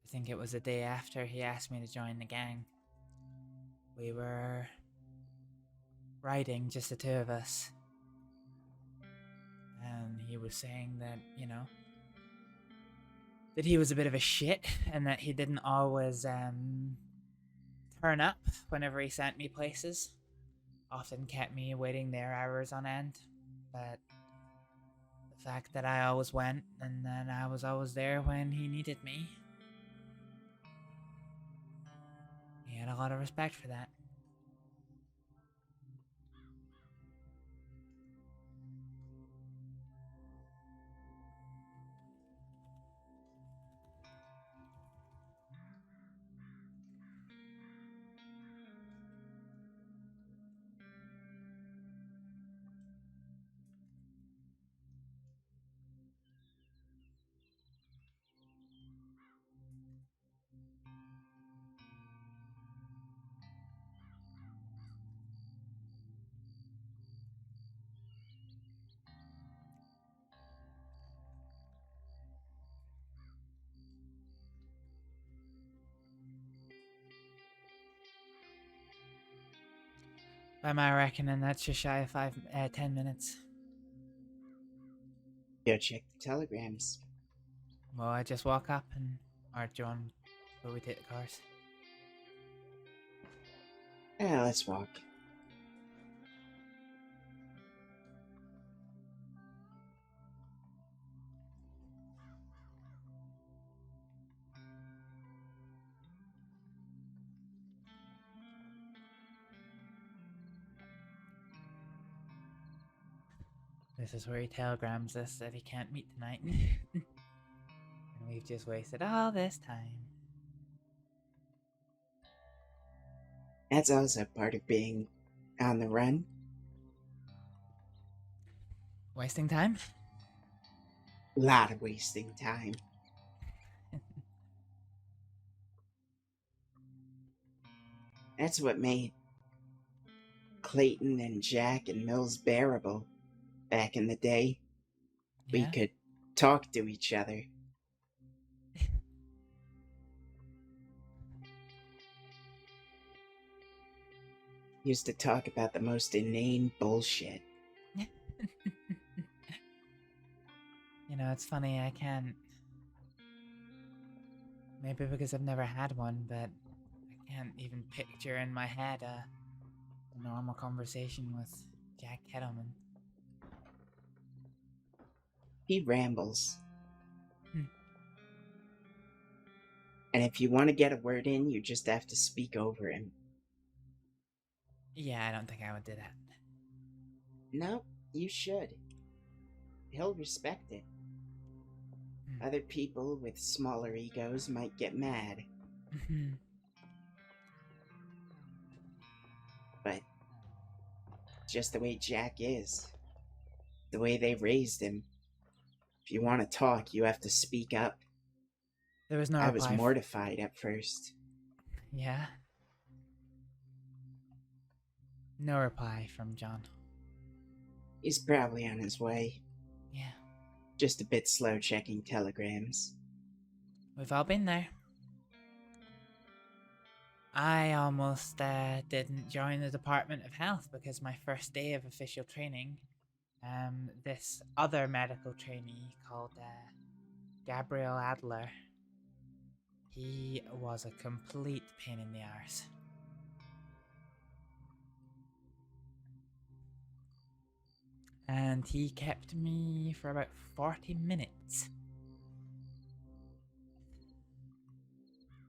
I think it was the day after he asked me to join the gang. We were riding, just the two of us. And he was saying that, you know, that he was a bit of a shit and that he didn't always turn up whenever he sent me places. Often kept me waiting there hours on end. But the fact that I always went and that I was always there when he needed me, he had a lot of respect for that. By my reckoning, that's just shy of 10 minutes. Go check the telegrams. Well, I just walk up and... Or do you want... Will we take the cars? Yeah, let's walk. This is where he telegrams us that he can't meet tonight. And we've just wasted all this time. That's also part of being on the run. Wasting time? A lot of wasting time. That's what made Clayton and Jack and Mills bearable back in the day. Yeah? We could talk to each other. Used to talk about the most inane bullshit. You know, it's funny, I can't... Maybe because I've never had one, but I can't even picture in my head a normal conversation with Jack Kettleman. He rambles. And if you want to get a word in, you just have to speak over him. Yeah, I don't think I would do that. No, you should. He'll respect it. Other people with smaller egos might get mad. But just the way Jack is. The way they raised him. If you want to talk, you have to speak up. There was no I was reply mortified at first. Yeah? No reply from John. He's probably on his way. Yeah. Just a bit slow checking telegrams. We've all been there. I almost didn't join the Department of Health because my first day of official training, this other medical trainee called Gabriel Adler, he was a complete pain in the arse. And he kept me for about 40 minutes.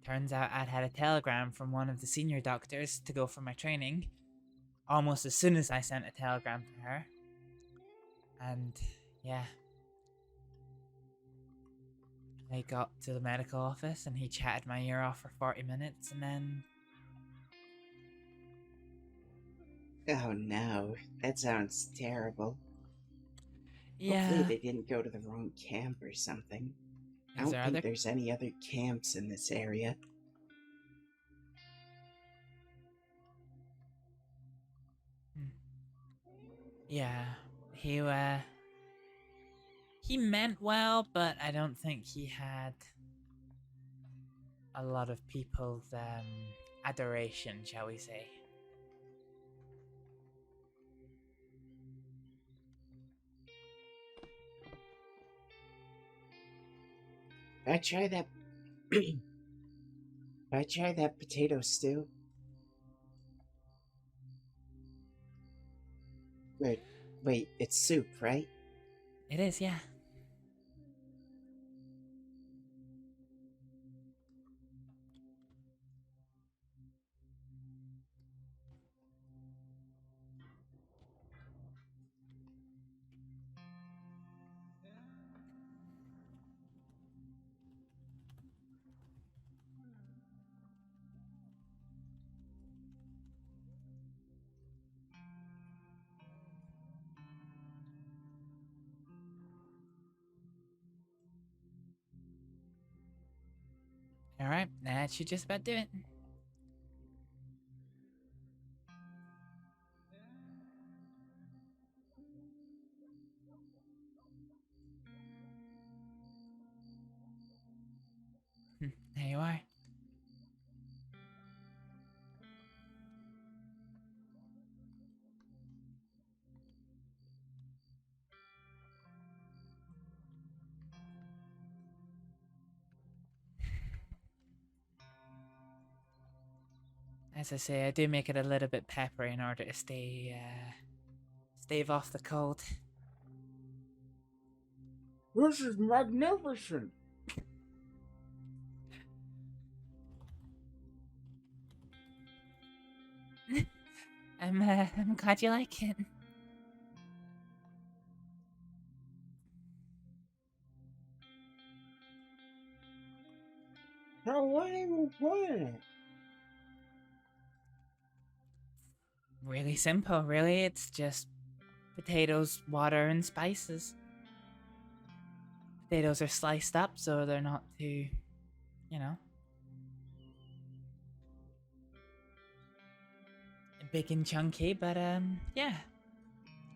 Turns out I'd had a telegram from one of the senior doctors to go for my training, almost as soon as I sent a telegram to her. And yeah, I got to the medical office and he chatted my ear off for 40 minutes and then... Oh no, that sounds terrible. Yeah. Hopefully they didn't go to the wrong camp or something. I don't think there's any other camps in this area. Yeah, he meant well, but I don't think he had a lot of people's adoration, shall we say. I try that. I try that potato stew. Wait, it's soup, right? It is, yeah. Alright, that should just about do it. There you are. As I say, I do make it a little bit peppery in order to stave off the cold. This is magnificent. I'm glad you like it. Now why am I playing it? Really simple, really. It's just potatoes, water, and spices. Potatoes are sliced up so they're not too, you know, big and chunky, but yeah.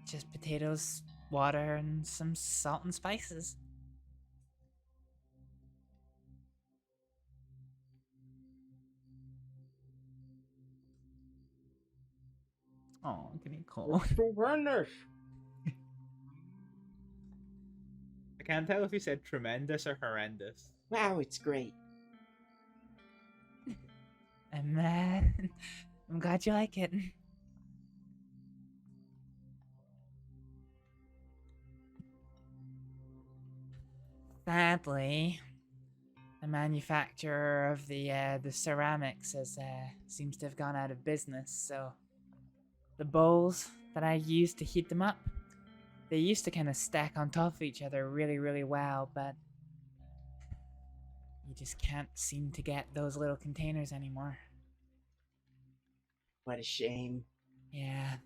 Just potatoes, water, and some salt and spices. Oh, can you call? Stupendous. I can't tell if you said tremendous or horrendous. Wow, it's great. And I'm glad you like it. Sadly, the manufacturer of the ceramics seems to have gone out of business. So the bowls that I used to heat them up, they used to kind of stack on top of each other really, really well, but you just can't seem to get those little containers anymore. What a shame. Yeah.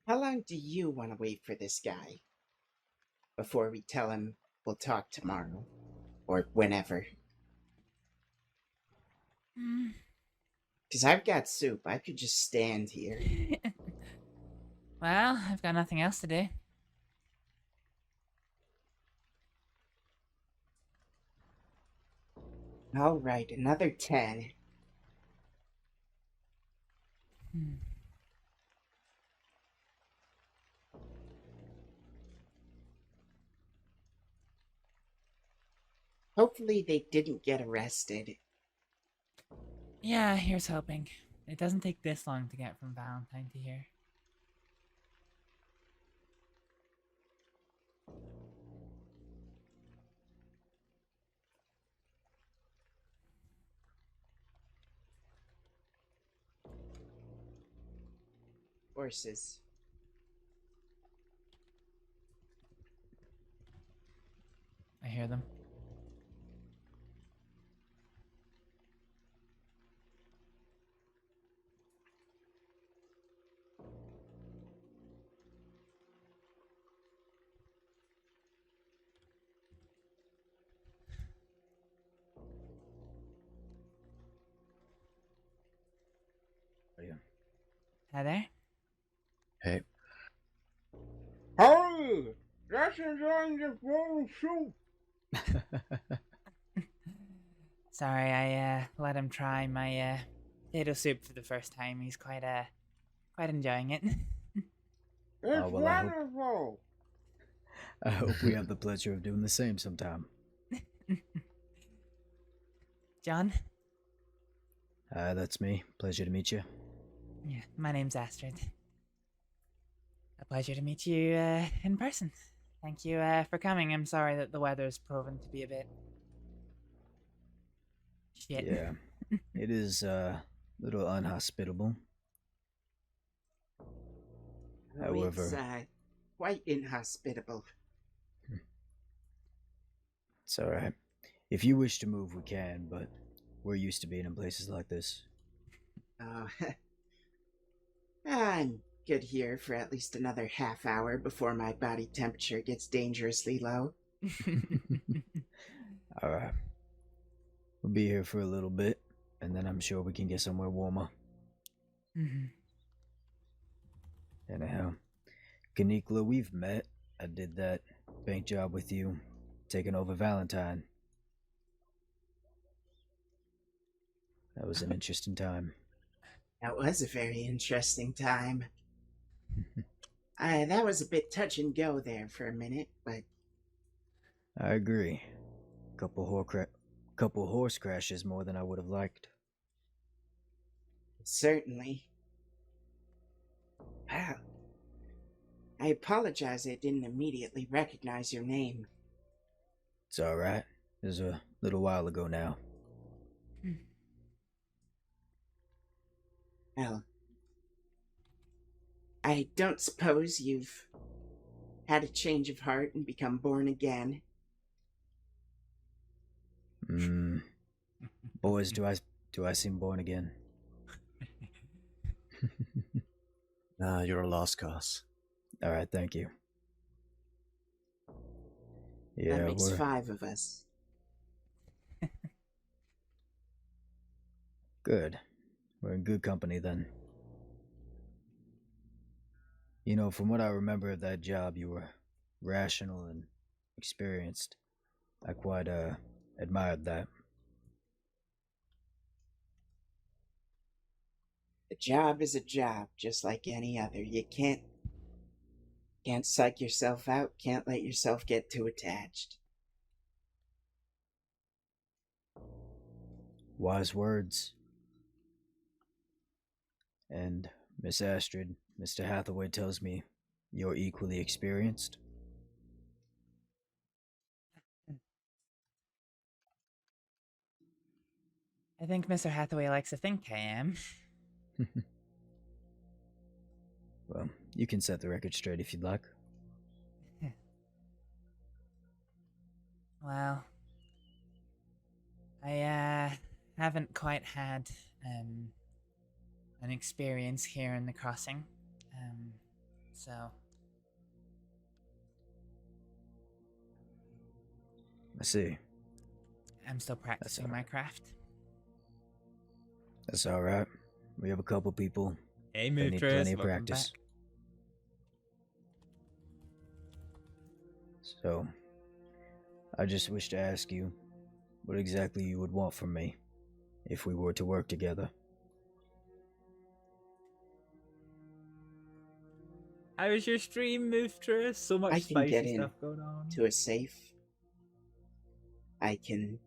How long do you want to wait for this guy? Before we tell him we'll talk tomorrow. Or whenever. Because I've got soup. I could just stand here. Well, I've got nothing else to do. Alright, another 10. Hopefully they didn't get arrested. Yeah, here's hoping. It doesn't take this long to get from Valentine to here. Horses. I hear them. Hi there. Hey. Hey, that's enjoying this bowl of soup. Sorry, I let him try my potato soup for the first time. He's quite enjoying it. It's well, wonderful. I hope we have the pleasure of doing the same sometime. John? That's me. Pleasure to meet you. Yeah, my name's Astrid. A pleasure to meet you in person. Thank you for coming. I'm sorry that the weather's proven to be a bit shit. Yeah, it is a little unhospitable. However, It's quite inhospitable. it's alright. If you wish to move, we can, but we're used to being in places like this. I'm good here for at least another half hour before my body temperature gets dangerously low. Alright. We'll be here for a little bit, and then I'm sure we can get somewhere warmer. Anyhow, Kuniklo, we've met. I did that bank job with you, taking over Valentine. That was an interesting time. That was a very interesting time. That was a bit touch and go there for a minute, but I agree. Couple horse crashes more than I would have liked. certainly. Wow. I apologize I didn't immediately recognize your name. It's alright. It was a little while ago now. Well, I don't suppose you've had a change of heart and become born again. Boys, do I seem born again? Nah, you're a lost cause. Alright, thank you. Yeah, that makes 5 of us. Good. We're in good company then. You know, from what I remember of that job, you were rational and experienced. I quite admired that. A job is a job, just like any other. You can't psych yourself out, can't let yourself get too attached. Wise words. And Miss Astrid, Mr. Hathaway tells me you're equally experienced. I think Mr. Hathaway likes to think I am. Well, you can set the record straight if you'd like. Well, I haven't quite had an experience here in the crossing, so I see. I'm still practicing my craft. That's alright. We have a couple people Hey, that need Mootress, plenty of welcome practice. back. So, I just wish to ask you what exactly you would want from me if we were to work together. How was your stream, Mootress? So much I can spicy get in stuff going on. to a safe. I can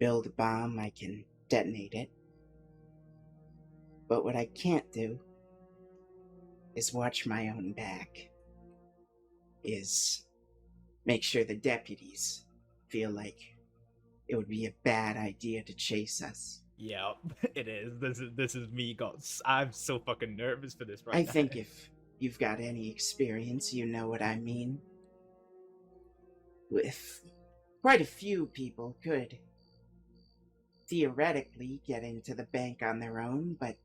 build a bomb, I can detonate it. But what I can't do is watch my own back. Is make sure the deputies feel like it would be a bad idea to chase us. Yep, it is. This is me. I'm so fucking nervous for this right I now. think if you've got any experience, you know what I mean. With quite a few people could theoretically get into the bank on their own, but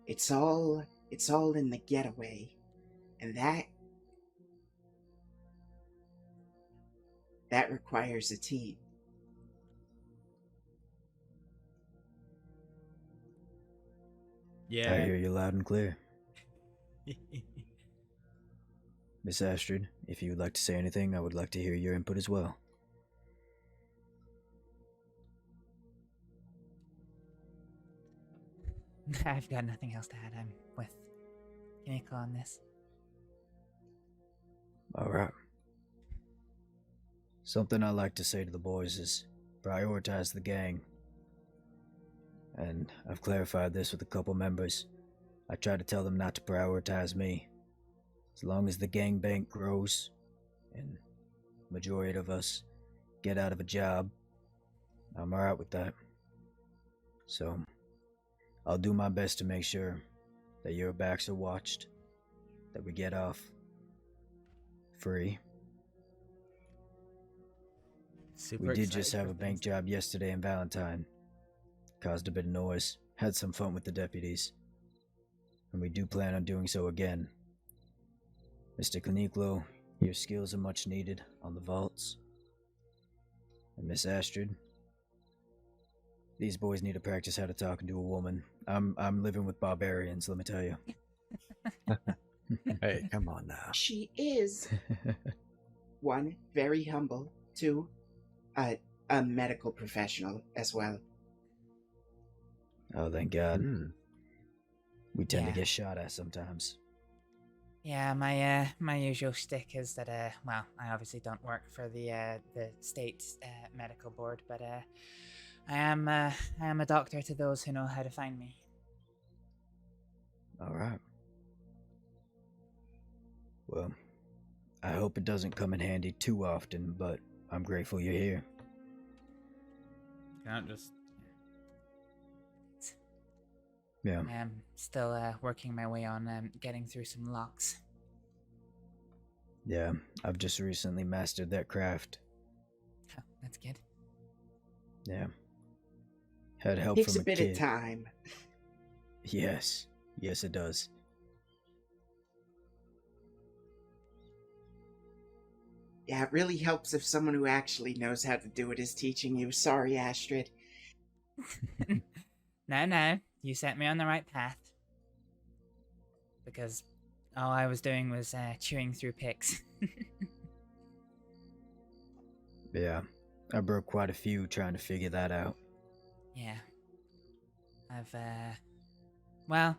it's all in the getaway, and that requires a team. Yeah. I hear you loud and clear. Miss Astrid, if you would like to say anything, I would like to hear your input as well. I've got nothing else to add. I'm with Kuniklo on this. Alright. Something I like to say to the boys is prioritize the gang. And I've clarified this with a couple members. I try to tell them not to prioritize me. As long as the gang bank grows and majority of us get out of a job, I'm alright with that. So I'll do my best to make sure that your backs are watched, that we get off free. We did just have a bank job yesterday in Valentine. Caused a bit of noise, had some fun with the deputies. And we do plan on doing so again. Mr. Kuniklo, your skills are much needed on the vaults. And Miss Astrid, these boys need to practice how to talk to a woman. I'm living with barbarians, let me tell you. Hey, come on now. She is. 1, very humble. 2, a medical professional as well. Oh, thank God. We tend to get shot at sometimes. Yeah, my usual shtick is that well, I obviously don't work for the state medical board, but I am a doctor to those who know how to find me. All right. Well, I hope it doesn't come in handy too often, but I'm grateful you're here. Can't just. Yeah. I'm still working my way on getting through some locks. Yeah, I've just recently mastered that craft. Oh, that's good. Yeah. Had help Takes from a bit kid. of time. Yes. Yes, it does. Yeah, it really helps if someone who actually knows how to do it is teaching you. Sorry, Astrid. No, you set me on the right path. Because all I was doing was chewing through pics. Yeah, I broke quite a few trying to figure that out. Yeah. Well,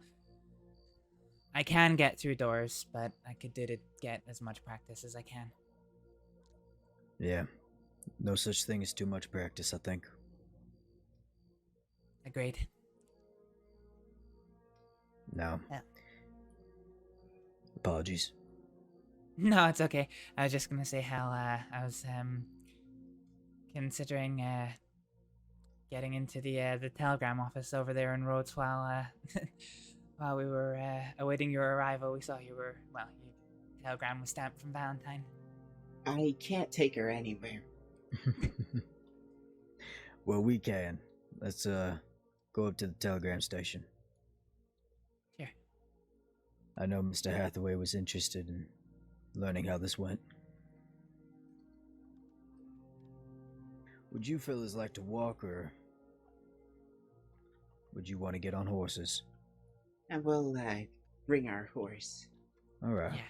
I can get through doors, but I could do to get as much practice as I can. Yeah, no such thing as too much practice, I think. Agreed. No. Yeah. Apologies. No, it's okay. I was just gonna say how I was considering getting into the telegram office over there in Rhodes while while we were awaiting your arrival. We saw your telegram was stamped from Valentine. I can't take her anywhere. Well, we can. Let's go up to the telegram station. Sure. I know Mr. Hathaway was interested in learning how this went. Would you fellas like to walk, or would you want to get on horses? And we'll bring our horse. All right. Yeah.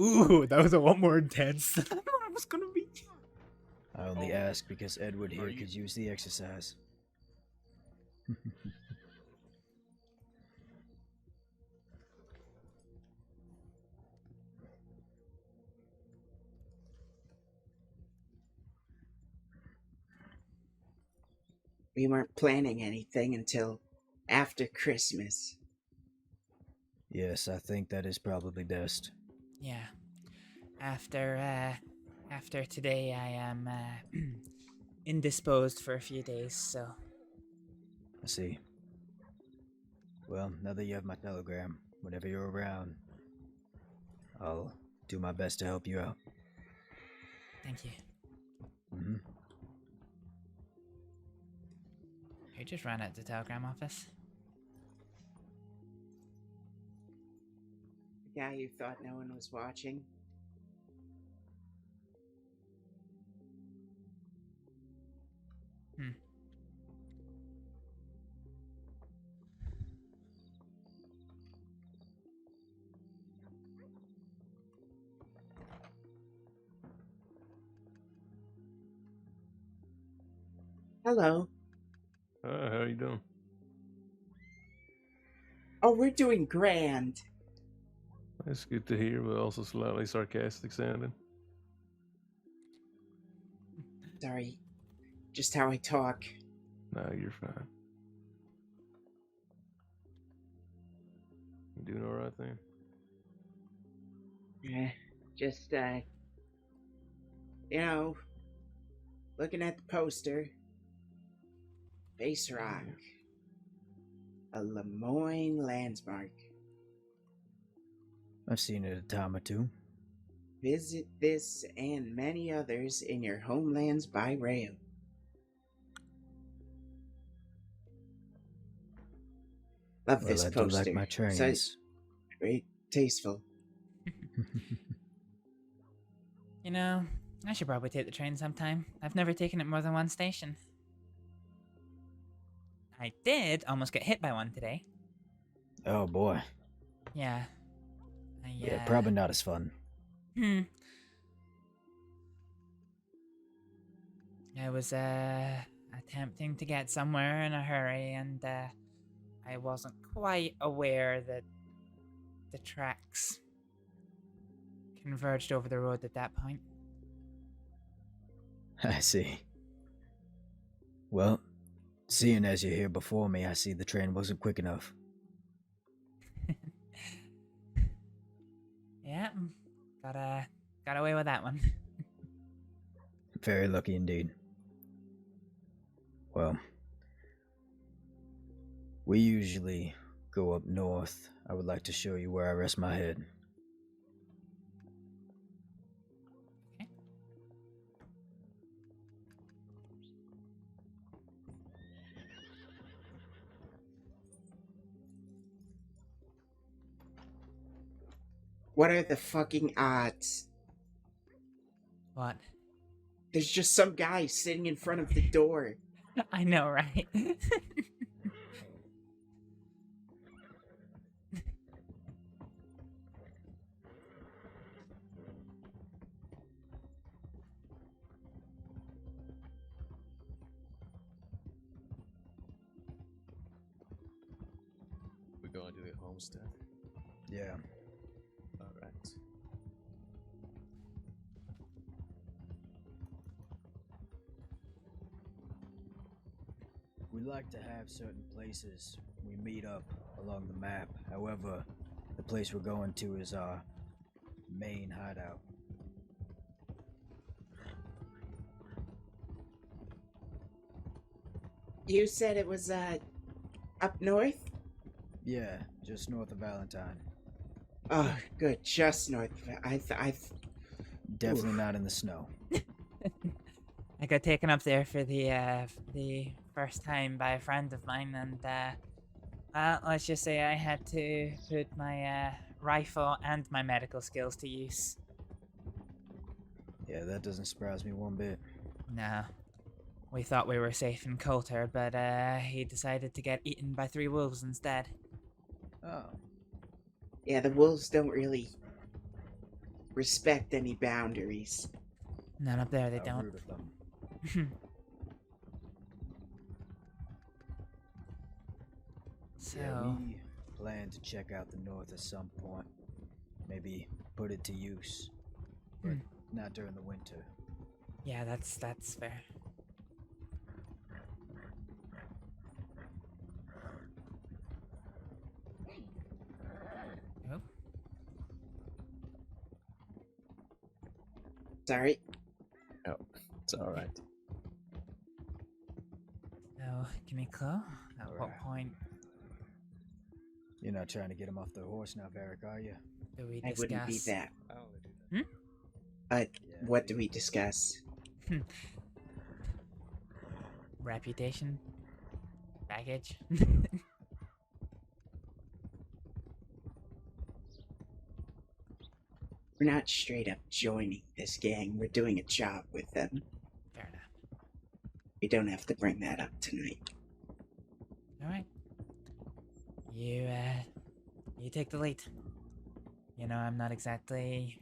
Ooh, that was a lot more intense than I thought it was gonna be. I only ask because Edward here could use the exercise. We weren't planning anything until after Christmas. Yes, I think that is probably best. Yeah. after today, I am indisposed for a few days, so. I see. Well, now that you have my telegram, whenever you're around, I'll do my best to help you out. Thank you. Mm-hmm. Who just ran out the telegram office? The guy who thought no one was watching. Hello. How you doing? Oh, we're doing grand. That's good to hear, but also slightly sarcastic sounding. Sorry. Just how I talk. No, you're fine. You doing alright there? Yeah, just, looking at the poster. Base Rock. A Lemoyne landmark. I've seen it a time or two. Visit this and many others in your homelands by rail. Love this I poster. do like my trains. So very tasteful. You know, I should probably take the train sometime. I've never taken it more than one station. I did almost get hit by one today. Oh boy. Yeah. Yeah, probably not as fun. I was attempting to get somewhere in a hurry, and I wasn't quite aware that the tracks converged over the road at that point. I see. Well, seeing as you're here before me, I see the train wasn't quick enough. Yeah, got away with that one. Very lucky indeed. Well, we usually go up north. I would like to show you where I rest my head. What are the fucking odds? What? There's just some guy sitting in front of the door. I know, right? We're going to the homestead. Yeah. All right. We like to have certain places we meet up along the map. However, the place we're going to is our main hideout. You said it was, up north? Yeah, just north of Valentine. Oh, good. Just north. Definitely not in the snow. I got taken up there for the first time by a friend of mine, and let's just say I had to put my rifle and my medical skills to use. Yeah, that doesn't surprise me one bit. No. We thought we were safe in Coulter, but he decided to get eaten by 3 wolves instead. Oh. Yeah, the wolves don't really respect any boundaries. None up there, they How don't. rude of them. So... Yeah, we plan to check out the north at some point. Maybe put it to use. But not during the winter. Yeah, that's fair. Oh. Sorry. Oh, it's alright. So, Kuniklo, at what point You're not trying to get him off the horse now, Varric, are you? do we I discuss? wouldn't be that. Hmm? What do we discuss? Reputation? Baggage? We're not straight up joining this gang. We're doing a job with them. Fair enough. We don't have to bring that up tonight. Alright. You take the lead. You know, I'm not exactly...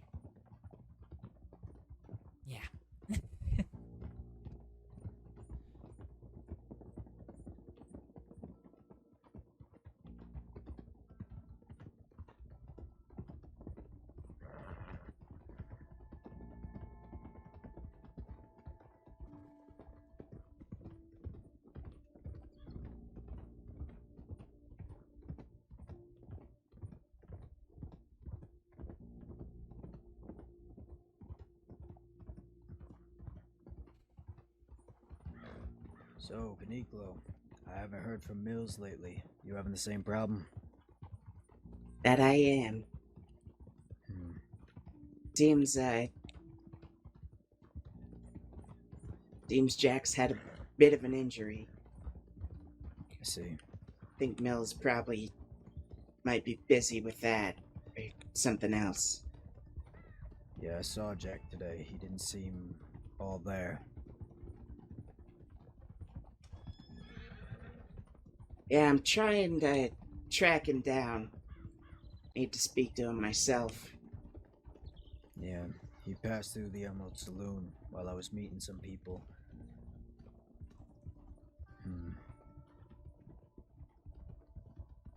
Yeah. So, Kuniklo, I haven't heard from Mills lately. You having the same problem? That I am. Seems Jack's had a bit of an injury. I see. Think Mills probably might be busy with that or something else. Yeah, I saw Jack today. He didn't seem all there. Yeah, I'm trying to track him down. Need to speak to him myself. Yeah, he passed through the Emerald Saloon while I was meeting some people.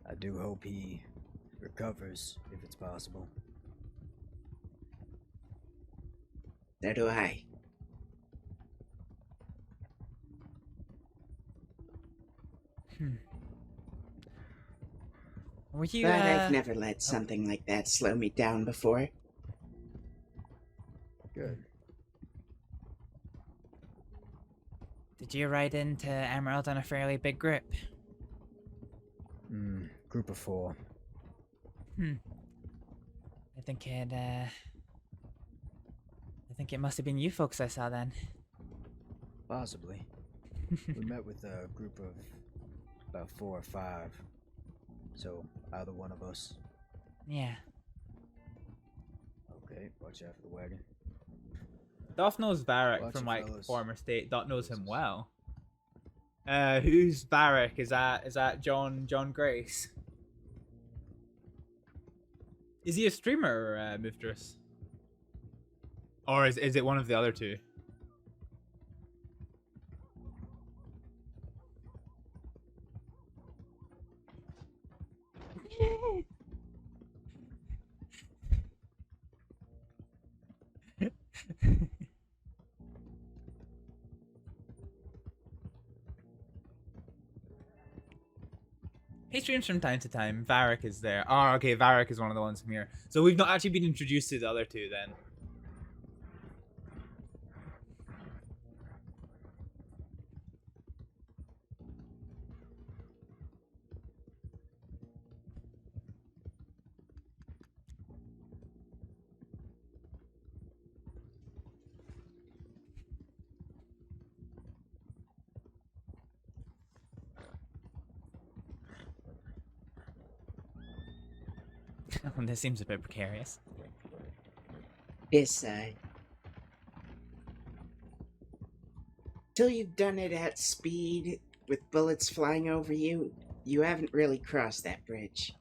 I do hope he recovers, if it's possible. So do I. Were you, But I've never let something like that slow me down before. Good. Did you ride into Emerald on a fairly big group? Group of 4. I think it must have been you folks I saw then. Possibly. We met with a group of about 4 or 5. So, either one of us. Yeah. Okay, watch out for the wagon. Doth knows Varric Watch from it, like fellas. former state. Dot knows him well. Who's Varric? Is that John Grace? Is he a streamer, Mistress? Or is it one of the other two? He streams from time to time. Varric is there. Oh, okay, Varric is one of the ones from here. So we've not actually been introduced to the other two then. This seems a bit precarious. This till you've done it at speed with bullets flying over you, you haven't really crossed that bridge.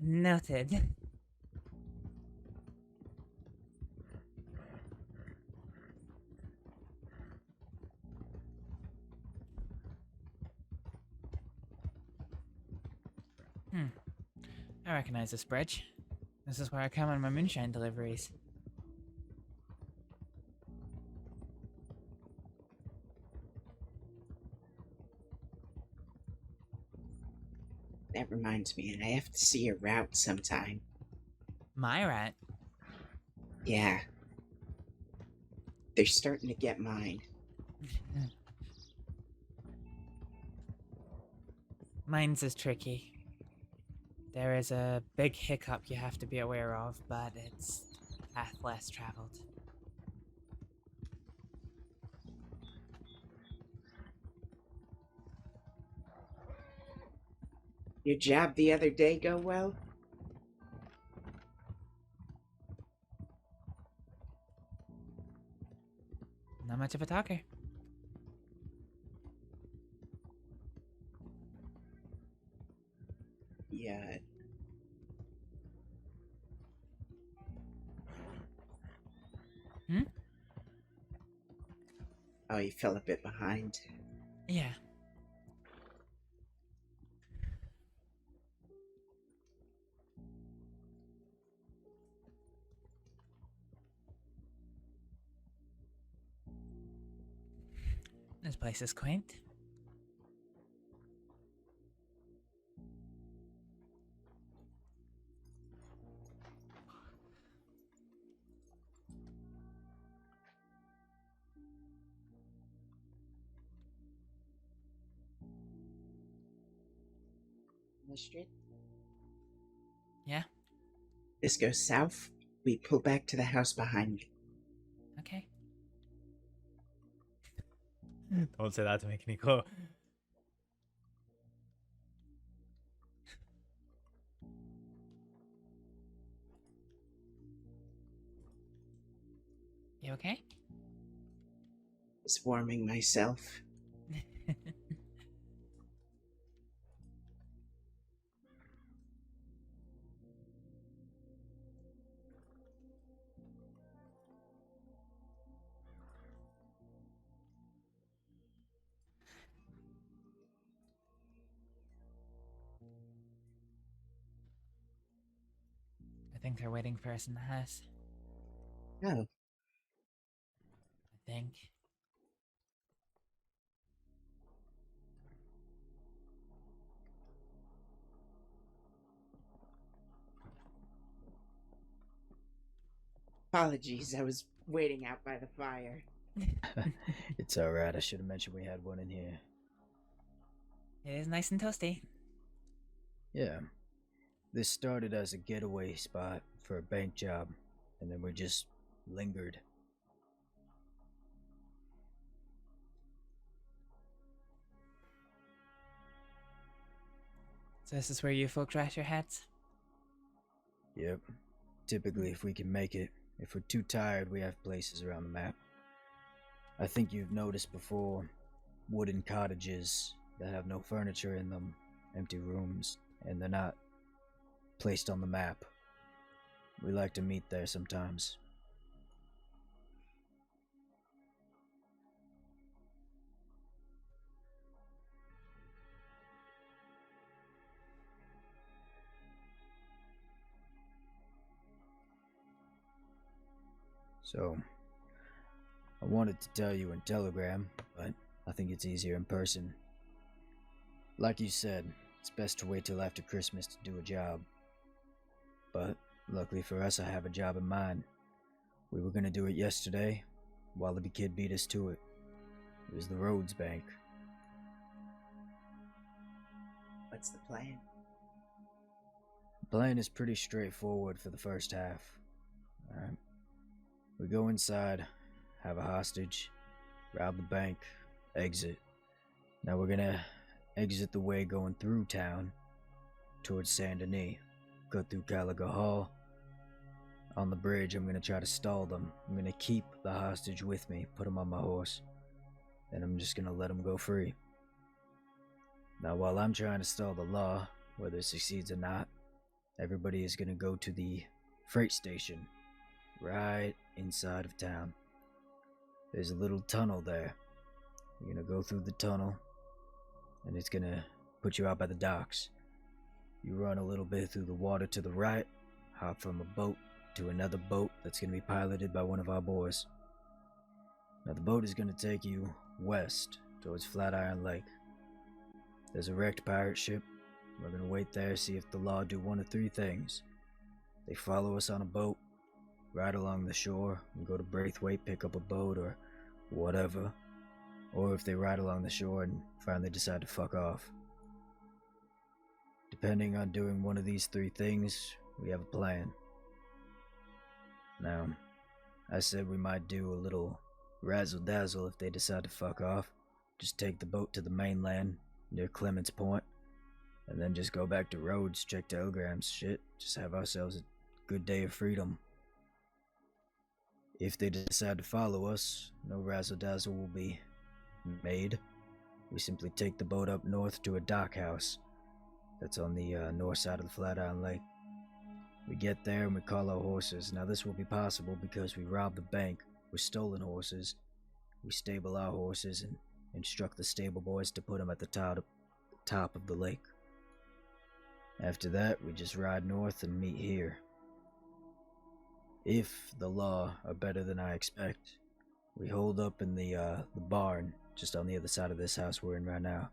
Noted. I recognize this bridge. This is where I come on my moonshine deliveries. That reminds me, I have to see your route sometime. My route? Yeah. They're starting to get mine. Mine's is tricky. There is a big hiccup you have to be aware of, but it's path less traveled. Your job the other day go well? Not much of a talker. Yeah. Hmm? Oh, you fell a bit behind. Yeah. This place is quaint. Astrид? Yeah? This goes south. We pull back to the house behind me. Okay. Don't say that to me, Kuniklo. You okay? Just warming myself. I think they're waiting for us in the house. No. I think. Apologies, I was waiting out by the fire. It's alright, I should have mentioned we had one in here. It is nice and toasty. Yeah. This started as a getaway spot for a bank job, and then we just lingered. So this is where you folk rest your heads? Yep. Typically, if we can make it. If we're too tired, we have places around the map. I think you've noticed before, wooden cottages that have no furniture in them, empty rooms, and they're not placed on the map. We like to meet there sometimes. So, I wanted to tell you in Telegram, but I think it's easier in person. Like you said, it's best to wait till after Christmas to do a job. But, luckily for us, I have a job in mind. We were gonna do it yesterday, WildRP Kid beat us to it. It was the Roads Bank. What's the plan? The plan is pretty straightforward for the first half. Alright. We go inside, have a hostage, rob the bank, exit. Now we're gonna exit the way going through town, towards Saint Denis, go through Gallagher Hall. On the bridge, I'm gonna try to stall them. I'm gonna keep the hostage with me, put him on my horse. Then I'm just gonna let him go free. Now while I'm trying to stall the law, whether it succeeds or not, everybody is gonna go to the freight station, right inside of town. There's a little tunnel there. You're gonna go through the tunnel, and it's gonna put you out by the docks. You run a little bit through the water to the right, hop from a boat to another boat that's gonna be piloted by one of our boys. Now the boat is gonna take you west towards Flatiron Lake. There's a wrecked pirate ship. We're gonna wait there, see if the law do one of three things. They follow us on a boat, ride along the shore and go to Braithwaite, pick up a boat or whatever, or if they ride along the shore and finally decide to fuck off. Depending on doing one of these three things, we have a plan. Now, I said we might do a little razzle-dazzle if they decide to fuck off. Just take the boat to the mainland, near Clements Point, and then just go back to Rhodes, check telegrams, shit. Just have ourselves a good day of freedom. If they decide to follow us, no razzle-dazzle will be made. We simply take the boat up north to a dock house that's on the north side of the Flatiron Lake. We get there and we call our horses. Now this will be possible because we robbed the bank with stolen horses. We stable our horses and instruct the stable boys to put them at the top of the lake. After that, we just ride north and meet here. If the law are better than I expect, we hold up in the barn just on the other side of this house we're in right now.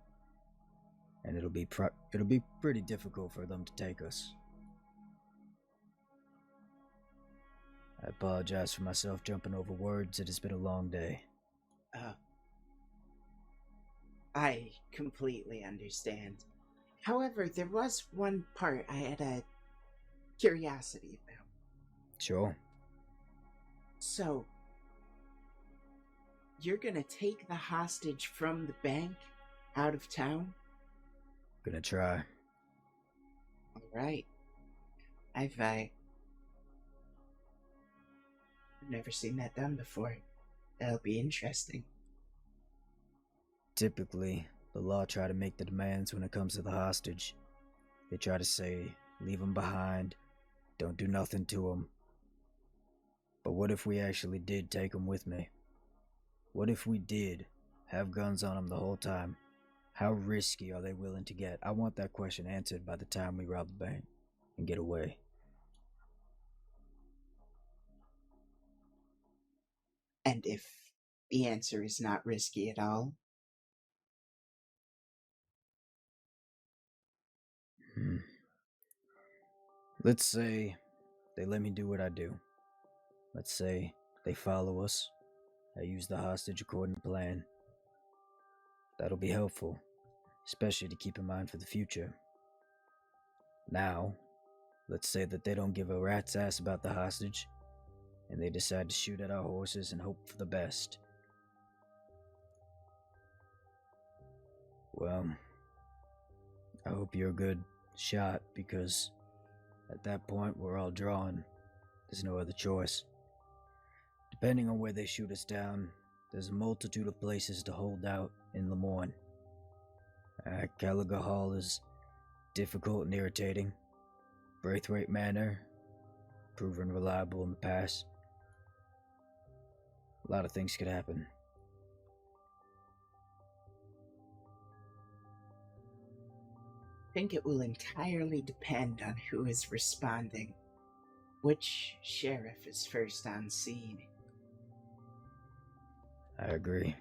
And it'll be pretty difficult for them to take us. I apologize for myself jumping over words. It has been a long day. I completely understand. However, there was one part I had a curiosity about. Sure. So, you're gonna take the hostage from the bank out of town? Gonna try. Alright. I've never seen that done before. That'll be interesting. Typically, the law try to make the demands when it comes to the hostage. They try to say, leave them behind, don't do nothing to them. But what if we actually did take them with me? What if we did have guns on them the whole time? How risky are they willing to get? I want that question answered by the time we rob the bank and get away. And if the answer is not risky at all? Let's say they let me do what I do. Let's say they follow us. I use the hostage according to plan. That'll be helpful, especially to keep in mind for the future. Now, let's say that they don't give a rat's ass about the hostage, and they decide to shoot at our horses and hope for the best. Well, I hope you're a good shot, because at that point we're all drawn. There's no other choice. Depending on where they shoot us down, there's a multitude of places to hold out in Lemoyne. Gallagher Hall is difficult and irritating. Braithwaite Manor, proven reliable in the past. A lot of things could happen. I think it will entirely depend on who is responding. Which sheriff is first on scene? I agree.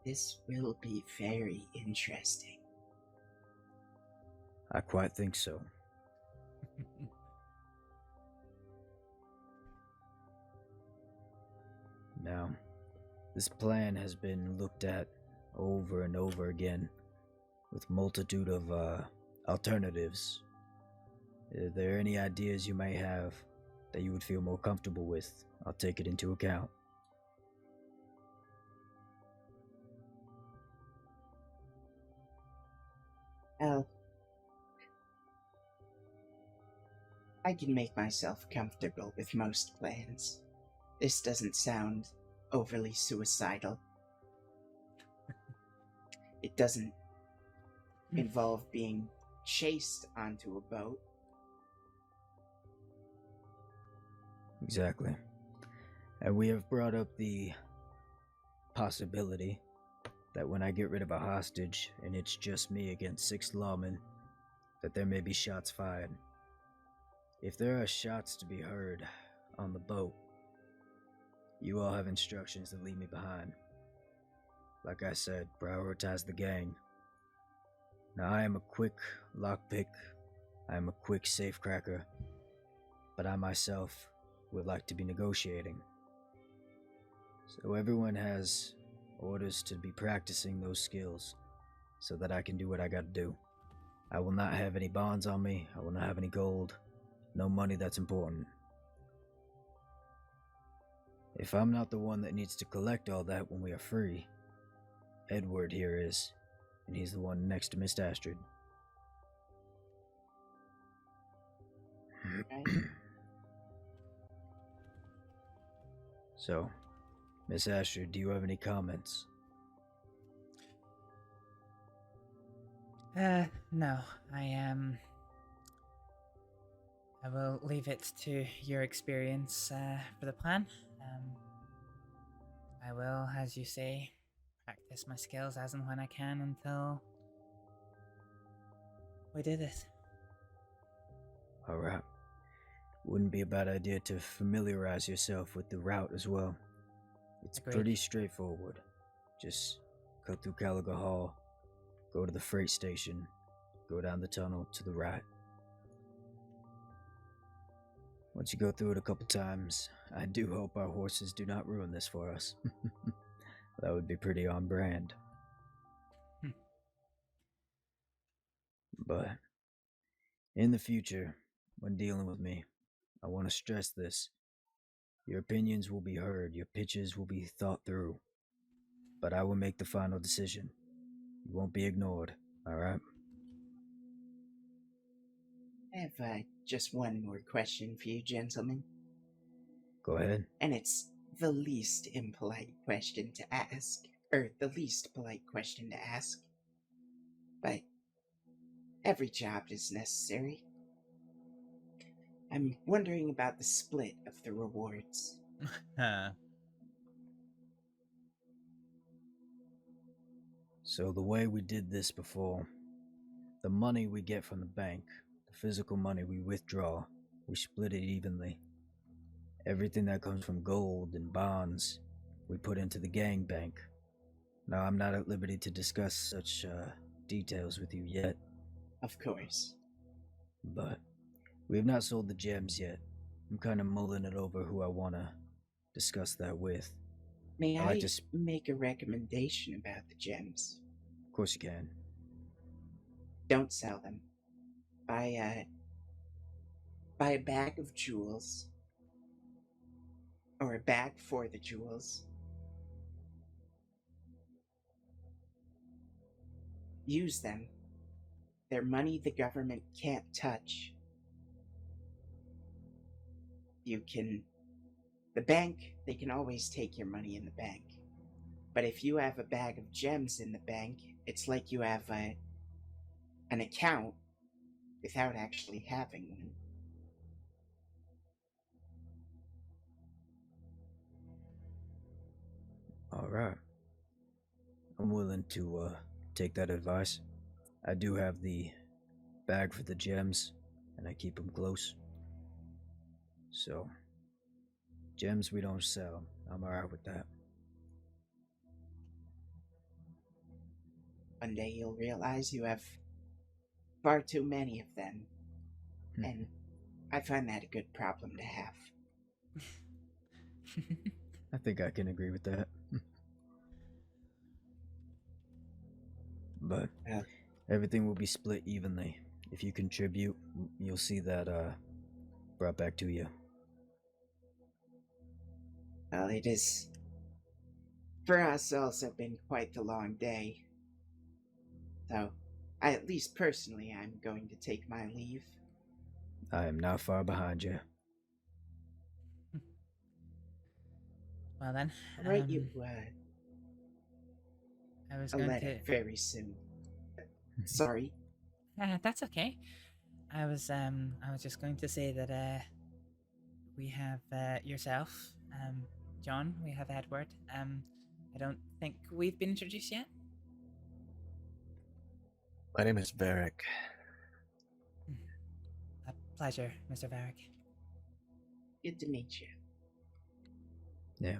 This will be very interesting. I quite think so. Now, this plan has been looked at over and over again with multitude of alternatives. Are there any ideas you may have that you would feel more comfortable with? I'll take it into account. Well, I can make myself comfortable with most plans. This doesn't sound overly suicidal. It doesn't involve being chased onto a boat. Exactly. And we have brought up the possibility that when I get rid of a hostage and it's just me against 6 lawmen, that there may be shots fired. If there are shots to be heard on the boat, you all have instructions to leave me behind. Like I said, prioritize the gang. Now I am a quick lockpick, I am a quick safecracker, but I myself would like to be negotiating. So everyone has orders to be practicing those skills so that I can do what I gotta do. I will not have any bonds on me. I will not have any gold. No money that's important. If I'm not the one that needs to collect all that when we are free, Edward here is, and he's the one next to Miss Astrид. So, Miss Astrид, do you have any comments? No. I will leave it to your experience for the plan. I will, as you say, practice my skills as and when I can until we do this. Alright. Wouldn't be a bad idea to familiarize yourself with the route as well. It's Agreed. pretty straightforward. Just cut through Caliga Hall, go to the freight station, go down the tunnel to the right. Once you go through it a couple times, I do hope our horses do not ruin this for us. That would be pretty on brand. But in the future, when dealing with me, I want to stress this. Your opinions will be heard, your pitches will be thought through, but I will make the final decision. You won't be ignored, alright? I have just one more question for you, gentlemen. Go ahead. And it's the least impolite question to ask. Or the least polite question to ask. But every job is necessary. I'm wondering about the split of the rewards. So the way we did this before, the money we get from the bank, the physical money we withdraw, we split it evenly. Everything that comes from gold and bonds, we put into the gang bank. Now, I'm not at liberty to discuss such details with you yet. Of course. But we have not sold the gems yet. I'm kind of mulling it over who I want to discuss that with. May I make a recommendation about the gems? Of course you can. Don't sell them. Buy a bag of jewels. Or a bag for the jewels. Use them. They're money the government can't touch. The bank, they can always take your money in the bank. But if you have a bag of gems in the bank, it's like you have an account without actually having one. Alright. I'm willing to take that advice. I do have the bag for the gems, and I keep them close. So, gems we don't sell. I'm alright with that. One day you'll realize you have far too many of them. And I find that a good problem to have. I think I can agree with that. But everything will be split evenly. If you contribute, you'll see that brought back to you. Well, it is, for us, also been quite the long day. So, at least personally, I'm going to take my leave. I am not far behind you. Well then, I'll write you I was a going letter to... very soon. Sorry. That's okay. I was just going to say that we have yourself, John. We have Edward. I don't think we've been introduced yet. My name is Varric. A pleasure, Mr. Varric. Good to meet you. Yeah,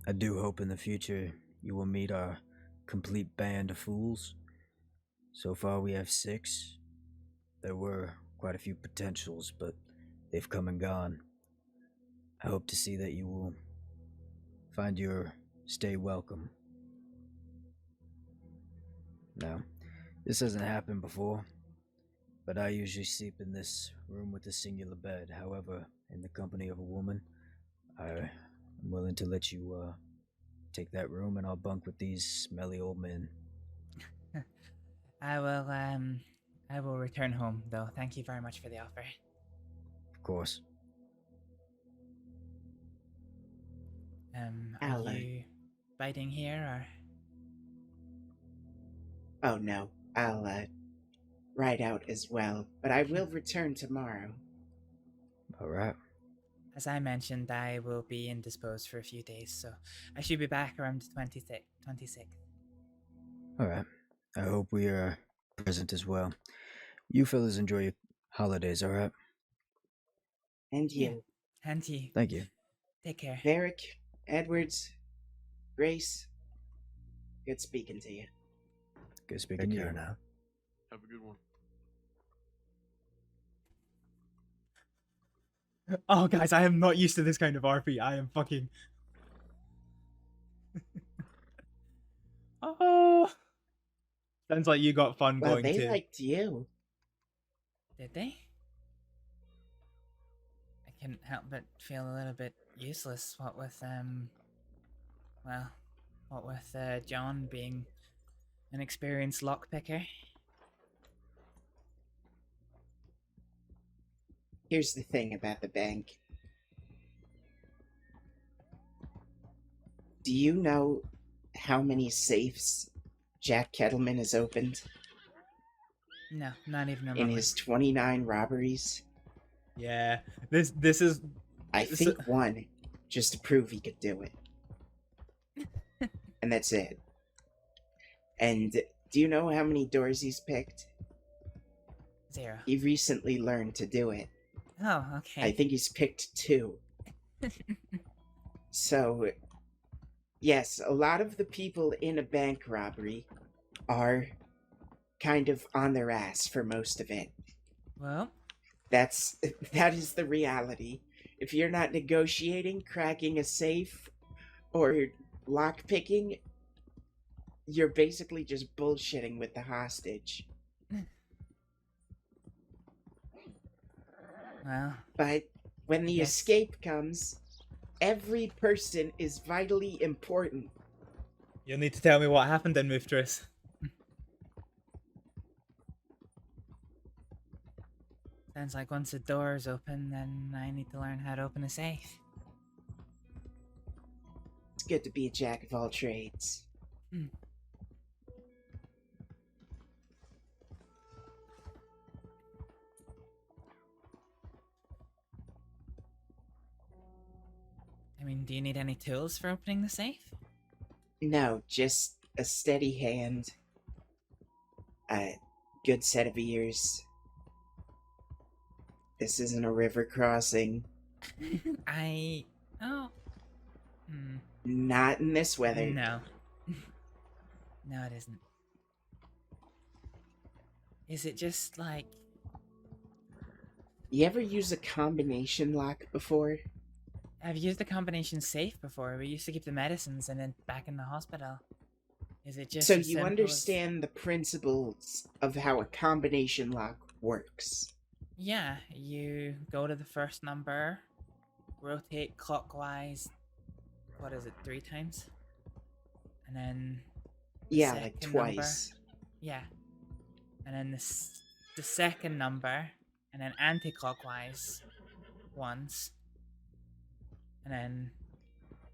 I do hope in the future you will meet our complete band of fools. So far we have 6. There were quite a few potentials, but they've come and gone. I hope to see that you will find your stay welcome. Now, this hasn't happened before, but I usually sleep in this room with a singular bed. However, in the company of a woman, I'm willing to let you take that room, and I'll bunk with these smelly old men. I will return home, though. Thank you very much for the offer. Of course. Are you biting here, or? Oh no, I'll ride out as well, but I will return tomorrow. Alright. As I mentioned, I will be indisposed for a few days, so I should be back around the 26th. Alright. I hope we are present as well. You fellas enjoy your holidays, alright? And you. Yeah. And you. Thank you. Take care. Varric, Edwards, Grace, good speaking to you. Good speaking to you. Now. Have a good one. Oh, guys, I am not used to this kind of RP. I am fucking... Oh... Sounds like you got fun going they too. liked you. Did they? I couldn't help but feel a little bit useless, what with, John being an experienced lockpicker. Here's the thing about the bank. Do you know how many safes Jack Kettleman has opened? No, not even in his 29 robberies? Yeah, this is... I think one, just to prove he could do it. And that's it. And do you know how many doors he's picked? 0. He recently learned to do it. Oh, okay. I think he's picked 2. So, yes, a lot of the people in a bank robbery are kind of on their ass for most of it. Well, that is the reality. If you're not negotiating, cracking a safe, or lockpicking, you're basically just bullshitting with the hostage. Well, but when the escape comes, every person is vitally important. You'll need to tell me what happened then, Mistress. Sounds like once the door is open, then I need to learn how to open a safe. It's good to be a jack of all trades. I mean, do you need any tools for opening the safe? No, just a steady hand, a good set of ears. This isn't a river crossing. Not in this weather. No. No, it isn't. Is it just like... You ever use a combination lock before? I've used a combination safe before. We used to keep the medicines and then back in the hospital. Is it just so as you simple understand the principles of how a combination lock works? Yeah, you go to the first number, rotate clockwise, what is it, 3 times? And then... Yeah, like twice. Number, yeah. And then the second number, and then anti-clockwise once. And then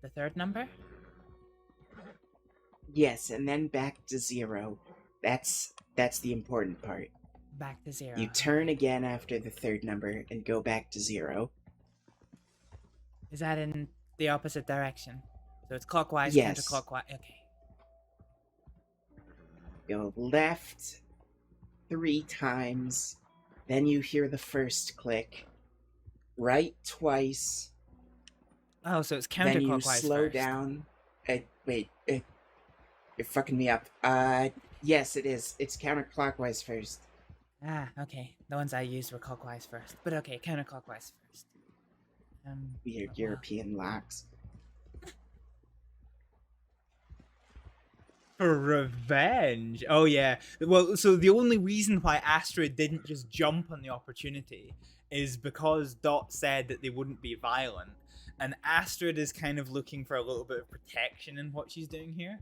the third number? Yes, and then back to 0. That's the important part. Back to 0. You turn again after the third number and go back to 0. Is that in the opposite direction? So it's clockwise, yes. counterclockwise. Okay. Go left 3 times, then you hear the first click. Right twice. Oh, so it's counterclockwise. Then you slow first. down. Wait, you're fucking me up. Yes, it is. It's counterclockwise first. Ah, okay. The ones I used were clockwise first. But okay, counterclockwise first. Weird well. European locks. For revenge. Oh yeah. Well, so the only reason why Astrид didn't just jump on the opportunity is because Dot said that they wouldn't be violent, and Astrid is kind of looking for a little bit of protection in what she's doing here,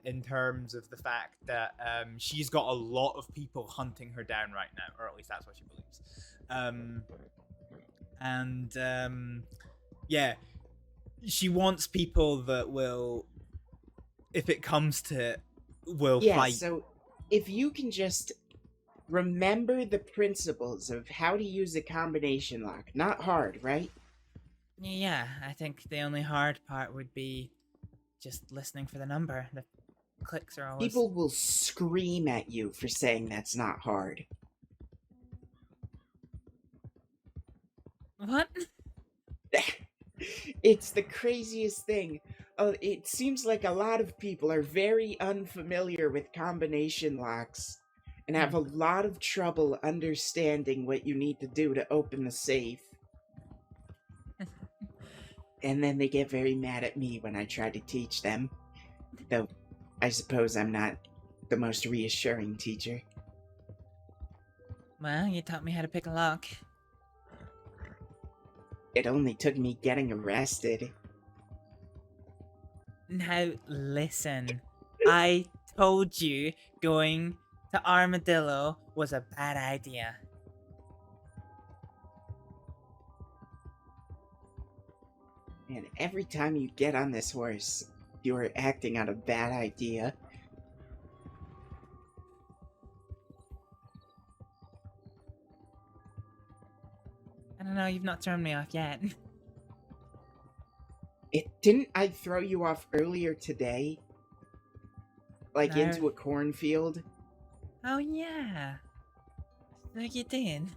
in terms of the fact that she's got a lot of people hunting her down right now, or at least that's what she believes. Yeah, she wants people that will, if it comes to it, will fight. So if you can just remember the principles of how to use a combination lock. Not hard, right? Yeah, I think the only hard part would be just listening for the number. The clicks are always... People will scream at you for saying that's not hard. What? It's the craziest thing. It seems like a lot of people are very unfamiliar with combination locks and have a lot of trouble understanding what you need to do to open the safe. And then they get very mad at me when I try to teach them. Though, I suppose I'm not the most reassuring teacher. Well, you taught me how to pick a lock. It only took me getting arrested. Now, listen. I told you going to Armadillo was a bad idea. And every time you get on this horse, you are acting out a bad idea. I don't know, you've not turned me off yet. Didn't I throw you off earlier today? Like No. into a cornfield? Oh yeah. So you did.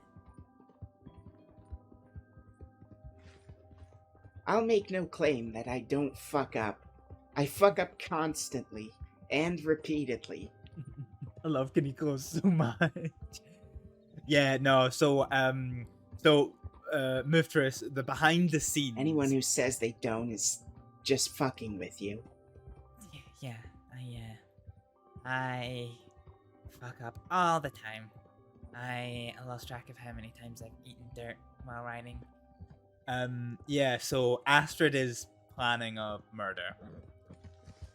I'll make no claim that I don't fuck up. I fuck up constantly and repeatedly. I love Kuniklo so much. Yeah, no, so Mithras, the behind the scenes. Anyone who says they don't is just fucking with you. Yeah, I fuck up all the time. I lost track of how many times I've eaten dirt while riding. Yeah, so Astrid is planning a murder.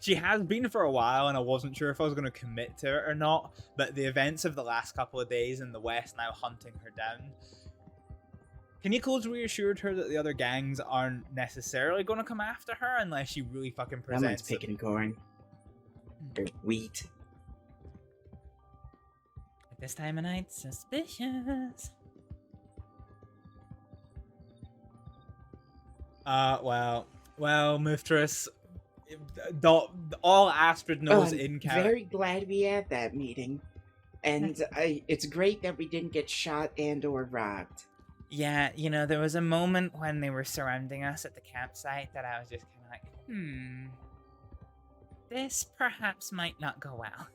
She has been for a while, and I wasn't sure if I was going to commit to it or not, but the events of the last couple of days in the West now hunting her down. Kuniklo's reassured her that the other gangs aren't necessarily going to come after her unless she really fucking Someone's presents picking corn. Or wheat. At this time of night, suspicious. Well, Mithras, all Astrid knows in character. Very glad we had that meeting. And it's great that we didn't get shot and or robbed. Yeah, you know, there was a moment when they were surrounding us at the campsite that I was just kind of like, this perhaps might not go well.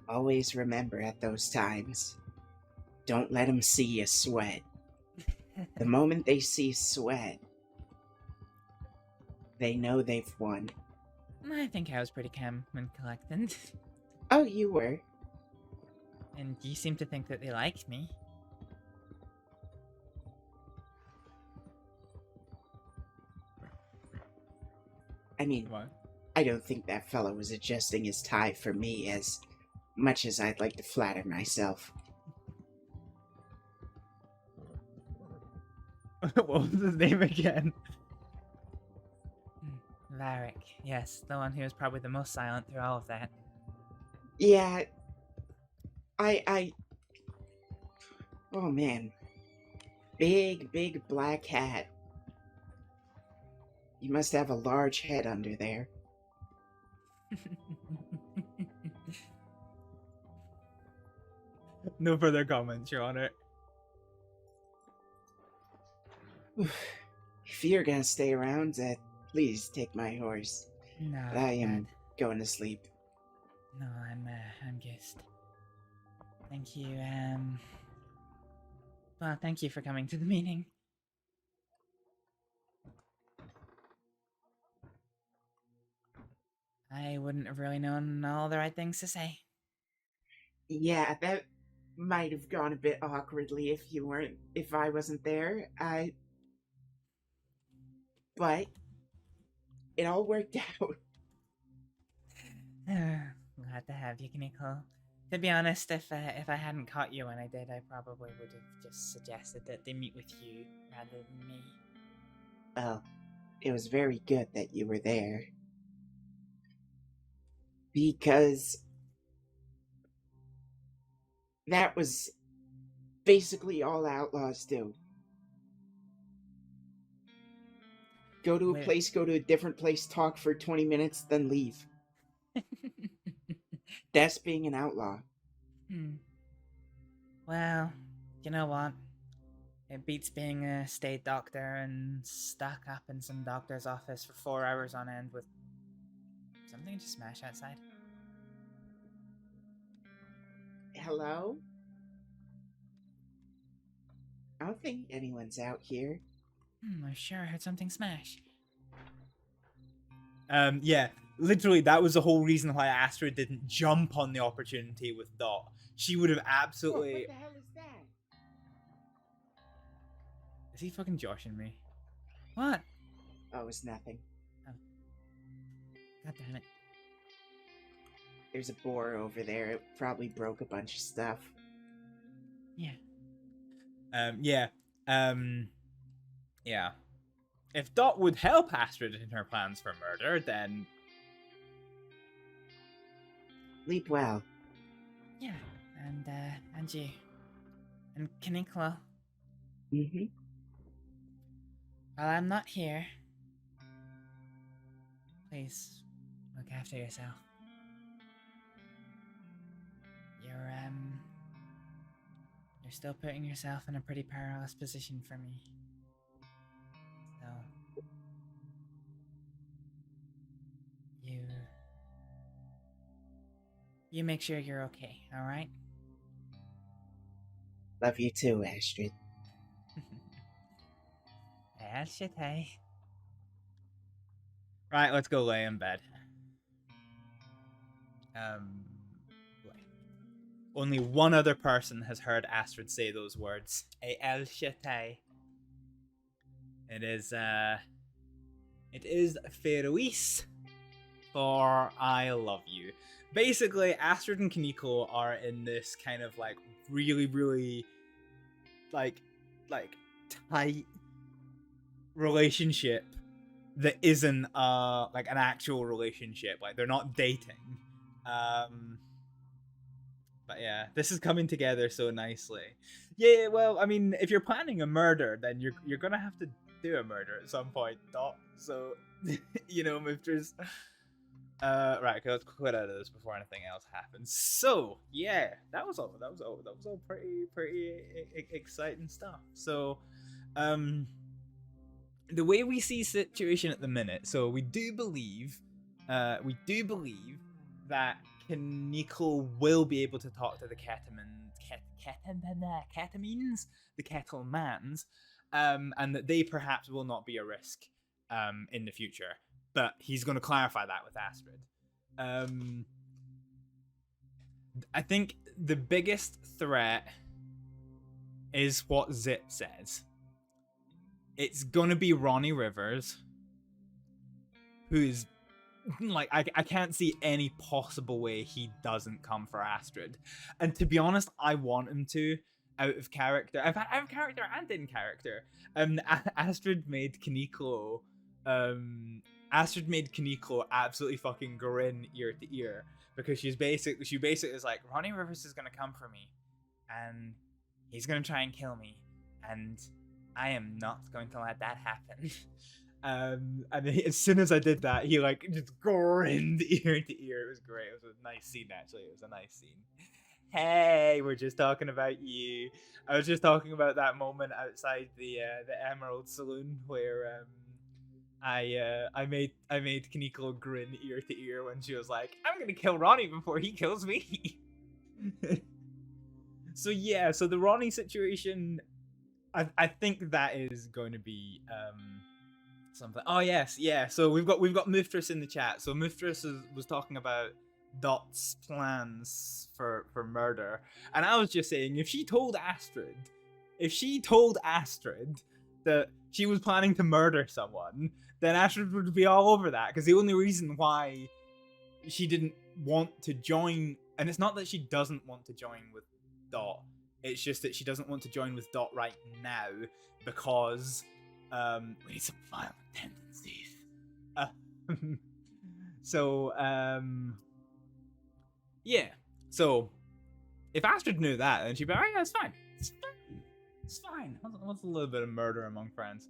Always remember at those times, don't let them see you sweat. The moment they see sweat, they know they've won. I think I was pretty calm and collected. Oh, you were. And you seem to think that they liked me. I mean, I don't think that fellow was adjusting his tie for me as much as I'd like to flatter myself. What was his name again? Varric, yes, the one who was probably the most silent through all of that. Yeah, oh man. Big black hat. You must have a large head under there. No further comments, Your Honor. If you're gonna stay around, please take my horse. No, I am going to sleep. No, I'm just... Thank you, well, thank you for coming to the meeting. I wouldn't have really known all the right things to say. Yeah, that might have gone a bit awkwardly if I wasn't there. But it all worked out. Glad to have you, Kuniklo. To be honest, if I hadn't caught you when I did, I probably would have just suggested that they meet with you rather than me. Well, it was very good that you were there. Because that was basically all outlaws do. Go to a place, go to a different place, talk for 20 minutes, then leave. That's being an outlaw. Well, you know what? It beats being a state doctor and stuck up in some doctor's office for 4 hours on end with something to smash outside. Hello? I don't think anyone's out here. I sure heard something smash. Yeah, literally, that was the whole reason why Astrид didn't jump on the opportunity with Dot. She would have absolutely... What the hell is that? Is he fucking joshing me? What? Oh, it's nothing. Oh. God damn it. There's a boar over there. It probably broke a bunch of stuff. Yeah. Yeah. If Dot would help Astrид in her plans for murder, then... Sleep well. Yeah, and you. And Kuniklo. Mm-hmm. While I'm not here, please look after yourself. You're still putting yourself in a pretty perilous position for me. So, you make sure you're okay, alright? Love you too, Astrид. Right, let's go lay in bed. Only one other person has heard Astrид say those words. El Shete. It is Ferois for I love you. Basically, Astrid and Kuniklo are in this kind of like really, really like tight relationship that isn't like an actual relationship. Like they're not dating. But yeah, this is coming together so nicely. Yeah, well, I mean, if you're planning a murder, then you're gonna have to do a murder at some point, Doc. So, you know, if there's right, okay, let's quit out of this before anything else happens. So, yeah, that was all pretty exciting stuff. So, the way we see situation at the minute, so we do believe that Kuniklo will be able to talk to the Ketamines, the Kettlemans, and that they perhaps will not be a risk in the future. But he's going to clarify that with Astrid. I think the biggest threat is what Zip says. It's going to be Ronnie Rivers, who's like, I can't see any possible way he doesn't come for Astrid. And to be honest, I want him to, out of character. In fact, out of character and in character. Astrid made Kuniklo absolutely fucking grin ear to ear, because she basically is like, Ronnie Rivers is gonna come for me, and he's gonna try and kill me, and I am not going to let that happen. And as soon as I did that, he like just grinned ear to ear. It was great. It was a nice scene, actually. It was a nice scene. Hey, we're just talking about you. I was just talking about that moment outside the Emerald Saloon where I made Kuniklo grin ear to ear when she was like, "I'm gonna kill Ronnie before he kills me." So yeah, so the Ronnie situation, I think that is going to be something. Oh yes, yeah. So we've got Muftress in the chat. So Muftress was talking about Dot's plans for murder, and I was just saying, if she told Astrид that she was planning to murder someone, then Astrид would be all over that. Because the only reason why she didn't want to join, and it's not that she doesn't want to join with Dot, it's just that she doesn't want to join with Dot right now because we need some violent tendencies. Yeah. So if Astrид knew that, then she'd be like, oh yeah, it's fine. It's fine. What's a little bit of murder among friends?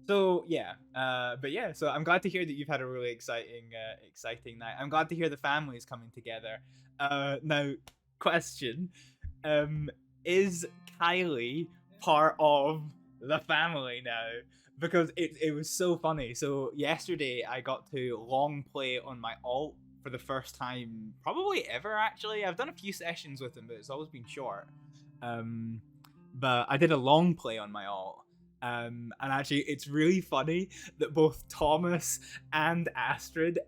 So yeah, but yeah, so I'm glad to hear that you've had a really exciting night. I'm glad to hear the family's coming together. Now, question: is Kylie part of the family now? Because it was so funny. So yesterday I got to long play on my alt for the first time, probably ever actually. I've done a few sessions with him, but it's always been short. But I did a long play on my alt. And actually, it's really funny that both Thomas and Astrid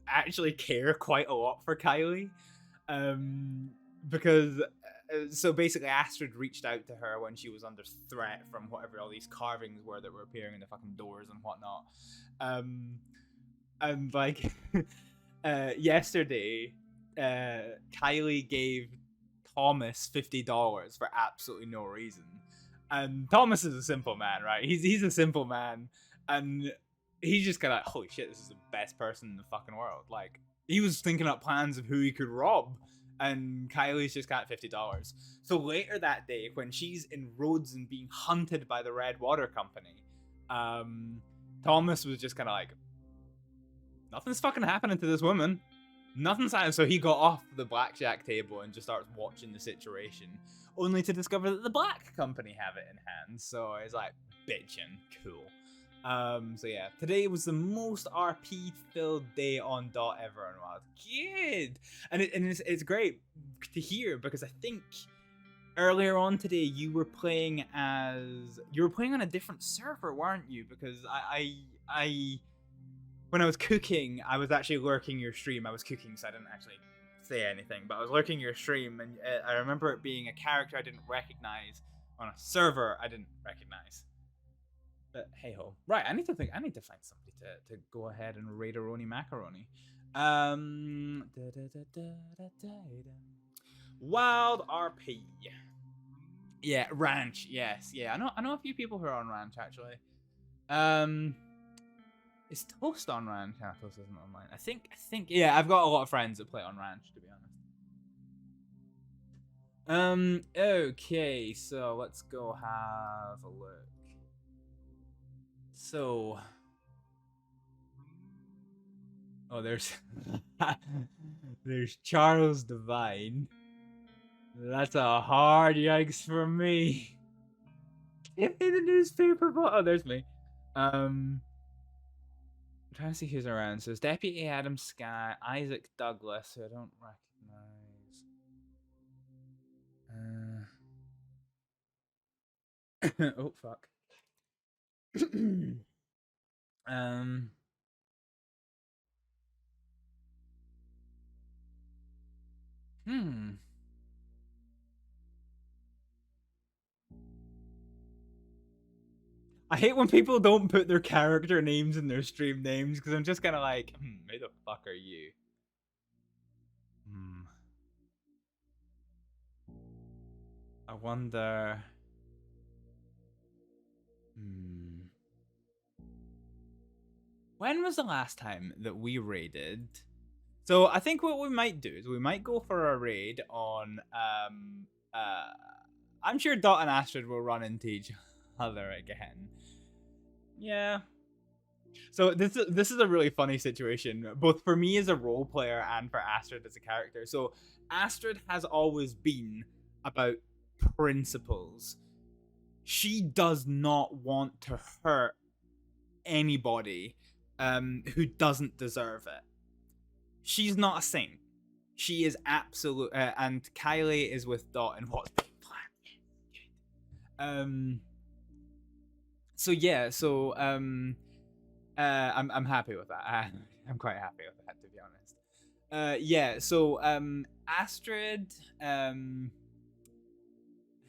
actually care quite a lot for Kylie. Because, so basically, Astrid reached out to her when she was under threat from whatever all these carvings were that were appearing in the fucking doors and whatnot. And like, yesterday, Kylie gave Thomas $50 for absolutely no reason. And Thomas is a simple man, right? He's a simple man, and he's just kind of like, holy shit, this is the best person in the fucking world. Like, he was thinking up plans of who he could rob, and Kylie's just got $50. So later that day, when she's in Rhodes and being hunted by the Red Water Company, Thomas was just kind of like, nothing's fucking happening to this woman. Nothing's happening. So he got off the blackjack table and just starts watching the situation, only to discover that the Black Company have it in hand. So it's like, bitchin', cool. So yeah, today was the most RP filled day on Dot ever in Wild. Good! And it's great to hear, because I think earlier on today you were playing on a different server, weren't you? Because I when I was cooking, I was actually lurking your stream. I was cooking, so I didn't actually say anything, but I was lurking your stream, and I remember it being a character I didn't recognize on a server I didn't recognize. But hey ho, right? I need to find somebody to go ahead and raid Aroni Macaroni. Wild RP. Yeah, Ranch. Yes, yeah. I know a few people who are on Ranch actually. Is Toast on Ranch? Yeah, Toast isn't online. I think. Yeah, I've got a lot of friends that play on Ranch, to be honest. Okay, so let's go have a look. So, oh, there's Charles Devine. That's a hard yikes for me. Give me the newspaper. Oh, there's me. I'm trying to see who's around. So it's Deputy Adam Sky, Isaac Douglas, who I don't recognize. Oh fuck. I hate when people don't put their character names in their stream names, because I'm just kind of like, who the fuck are you? I wonder. When was the last time that we raided? So I think what we might do is we might go for a raid on I'm sure Dot and Astrid will run into each other again. Yeah. So this is a really funny situation, both for me as a role player and for Astrid as a character. So Astrid has always been about principles. She does not want to hurt anybody who doesn't deserve it. She's not a saint. She is absolute, and Kylie is with Dot and what's being planned. So yeah, so I'm happy with that. I'm quite happy with that, to be honest. Yeah. So Astrид.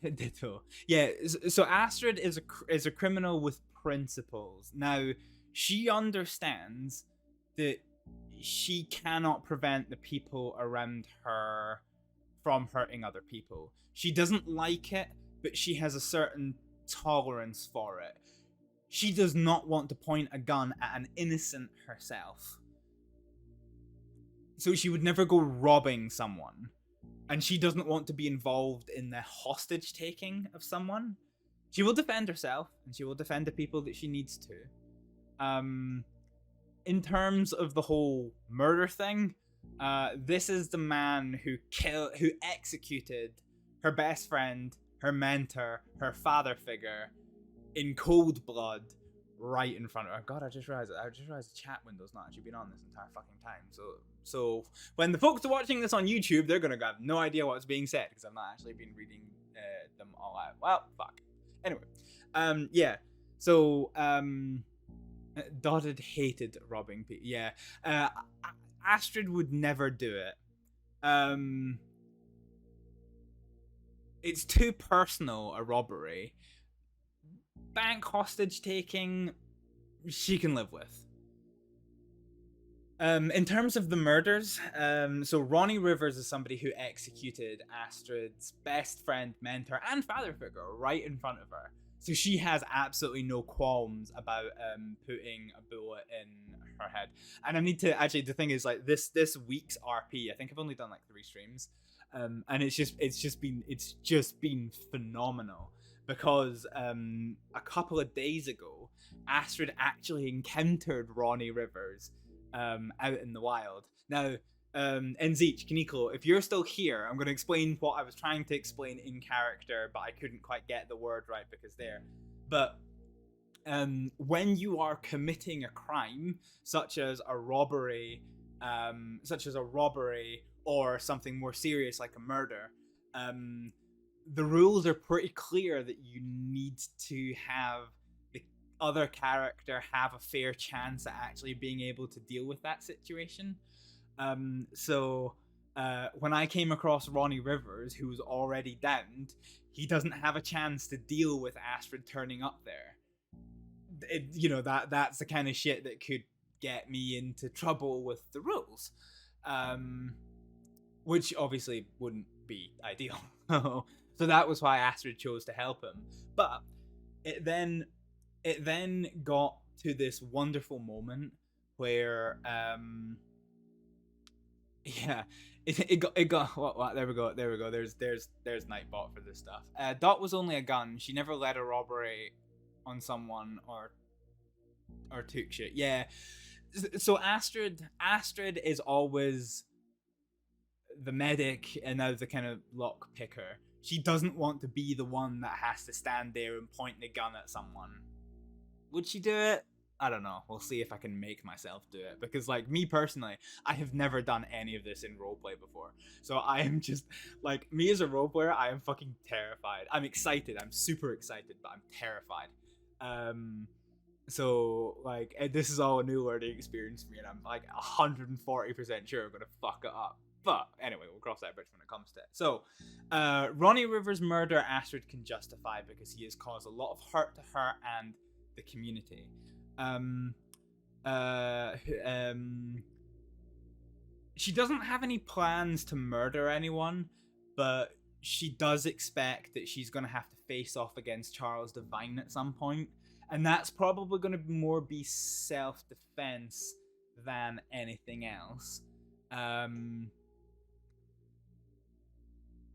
Ditto. Yeah. So Astrid is a criminal with principles. Now, she understands that she cannot prevent the people around her from hurting other people. She doesn't like it, but she has a certain tolerance for it. She does not want to point a gun at an innocent herself. So she would never go robbing someone. And she doesn't want to be involved in the hostage taking of someone. She will defend herself, and she will defend the people that she needs to. In terms of the whole murder thing, this is the man who executed her best friend, her mentor, her father figure, in cold blood, right in front of her. God, I just realized the chat window's not actually been on this entire fucking time. So when the folks are watching this on YouTube, they're gonna have no idea what's being said because I've not actually been reading them all out. Well, fuck. Anyway, yeah. So Dotted hated robbing people. Yeah, Astrид would never do it. It's too personal a robbery. Bank hostage taking, she can live with. In terms of the murders, so Ronnie Rivers is somebody who executed Astrid's best friend, mentor, and father figure right in front of her. So she has absolutely no qualms about putting a bullet in her head. And I need to actually, the thing is, like, this week's RP, I think I've only done like 3 streams, and it's just been phenomenal. Because a couple of days ago, Astrид actually encountered Ronnie Rivers out in the wild. Now, Nzeech, Kuniklo, if you're still here, I'm going to explain what I was trying to explain in character, but I couldn't quite get the word right because there. But when you are committing a crime, such as a robbery, or something more serious like a murder, the rules are pretty clear that you need to have the other character have a fair chance at actually being able to deal with that situation. So when I came across Ronnie Rivers, who was already downed, he doesn't have a chance to deal with Astrид turning up there. That's the kind of shit that could get me into trouble with the rules, which obviously wouldn't be ideal. So that was why Astrид chose to help him. But it then got to this wonderful moment where it got what there we go. There's Nightbot for this stuff. Dot was only a gun. She never led a robbery on someone or took shit. Yeah. So Astrid is always the medic and now the kind of lock picker. She doesn't want to be the one that has to stand there and point the gun at someone. Would she do it? I don't know. We'll see if I can make myself do it. Because, like, me personally, I have never done any of this in roleplay before. So I am just, like, me as a roleplayer, I am fucking terrified. I'm excited. I'm super excited, but I'm terrified. So, like, this is all a new learning experience for me, and I'm, like, 140% sure I'm going to fuck it up. But anyway, we'll cross that bridge when it comes to it. So, Ronnie Rivers' murder, Astrид can justify because he has caused a lot of hurt to her and the community. She doesn't have any plans to murder anyone, but she does expect that she's going to have to face off against Charles Devine at some point, and that's probably going to more be self-defense than anything else.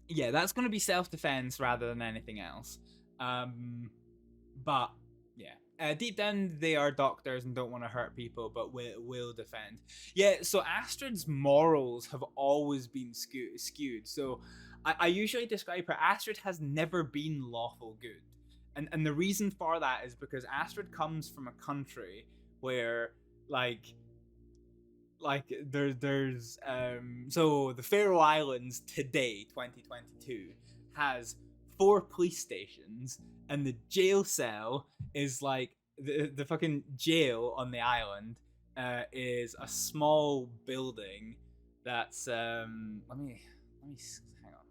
Yeah, that's going to be self-defense rather than anything else. But yeah, deep down they are doctors and don't want to hurt people, but will defend. Yeah, so Astrid's morals have always been skewed. So I usually describe her. Astrид has never been lawful good, and the reason for that is because Astrid comes from a country where there's so the Faroe Islands today, 2022, has 4 police stations, and the jail cell is like the fucking jail on the island is a small building that's let me hang on.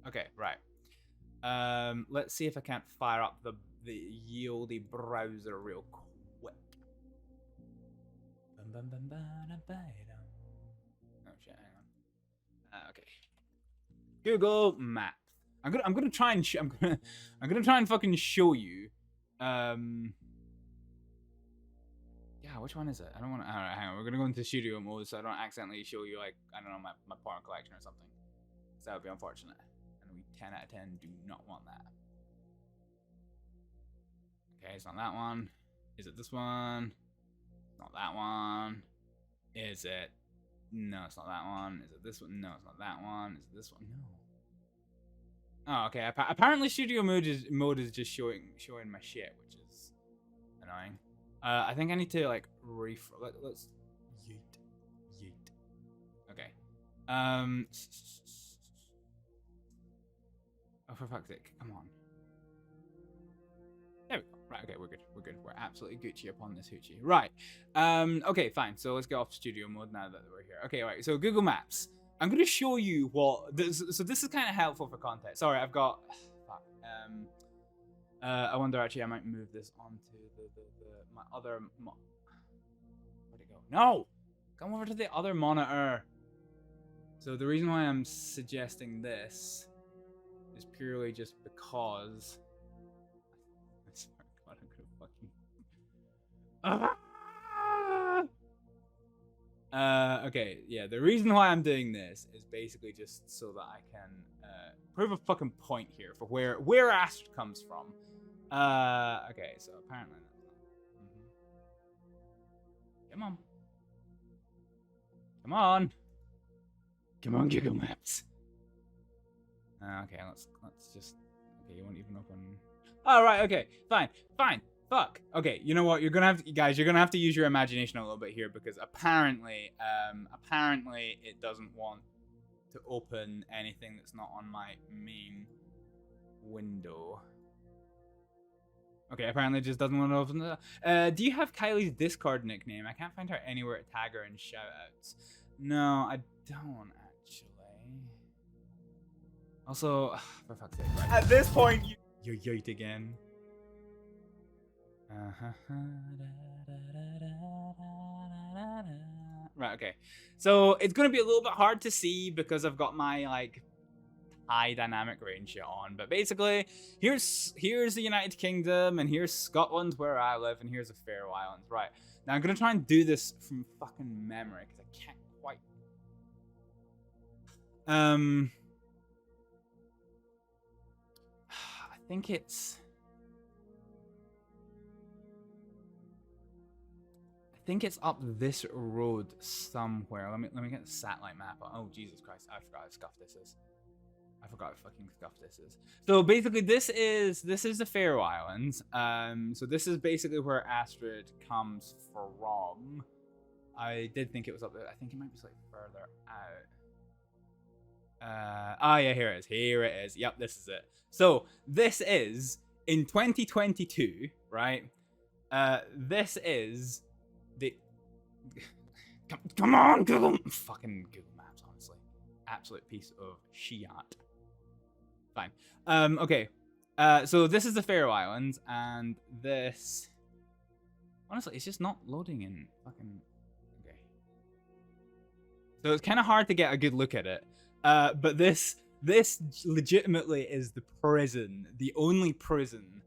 Okay, right. Let's see if I can't fire up the yieldy browser real quick. Oh shit, hang on. Okay. Google Maps. I'm gonna try and I'm gonna try and fucking show you. Yeah, which one is it? I don't want to. Alright, hang on. We're gonna go into studio mode so I don't accidentally show you like I don't know my porn collection or something. So that would be unfortunate. And we 10 out of 10 do not want that. Okay, it's not that one. Is it this one? It's not that one. Is it? No, it's not that one. Is it this one? No, it's not that one. Is it this one? No. Oh, okay. Apparently, studio mode is just showing my shit, which is annoying. I think I need to like let's yeet. Okay. Oh, for fuck's sake! Come on. There we go. Right. Okay, we're good. We're absolutely Gucci upon this hoochie. Right. Okay, fine. So let's get off studio mode now that we're here. Okay, right. So Google Maps. I'm going to show you what. So this is kind of helpful for context. Sorry, I've got. Fuck. I wonder actually I might move this onto my other. Where'd it go? No, come over to the other monitor. So the reason why I'm suggesting this is purely just because. God, I'm gonna fucking. Okay, yeah, the reason why I'm doing this is basically just so that I can prove a fucking point here for where Astrid comes from. Okay, so apparently that's not. Come on, Google Maps. Okay, let's just. Okay, you won't even open. Oh, right, okay, fine. Fuck. Okay, you know what? You're gonna have to use your imagination a little bit here because apparently it doesn't want to open anything that's not on my main window. Okay, apparently it just doesn't want to open that. Do you have Kylie's Discord nickname? I can't find her anywhere to tag her in shoutouts. No, I don't actually. Also, for fuck's sake, right? At this point, you're yeet again. Right, okay. So it's gonna be a little bit hard to see because I've got my like high dynamic range shit on. But basically, here's the United Kingdom, and here's Scotland where I live, and here's the Faroe Islands. Right. Now I'm gonna try and do this from fucking memory because I can't quite. I think it's. I think it's up this road somewhere. Let me get the satellite map on. Oh Jesus Christ! I forgot how scuffed this is. I forgot how fucking scuffed this is. So basically, this is the Faroe Islands. So this is basically where Astrid comes from. I did think it was up there. I think it might be slightly further out. Oh yeah, here it is. Here it is. Yep, this is it. So this is in 2022, right? This is the. Come on, Google. Fucking Google Maps, honestly, absolute piece of shit. Fine. Okay. So this is the Faroe Islands, and this. Honestly, it's just not loading in fucking. Okay. So it's kind of hard to get a good look at it. But this legitimately is the prison, the only prison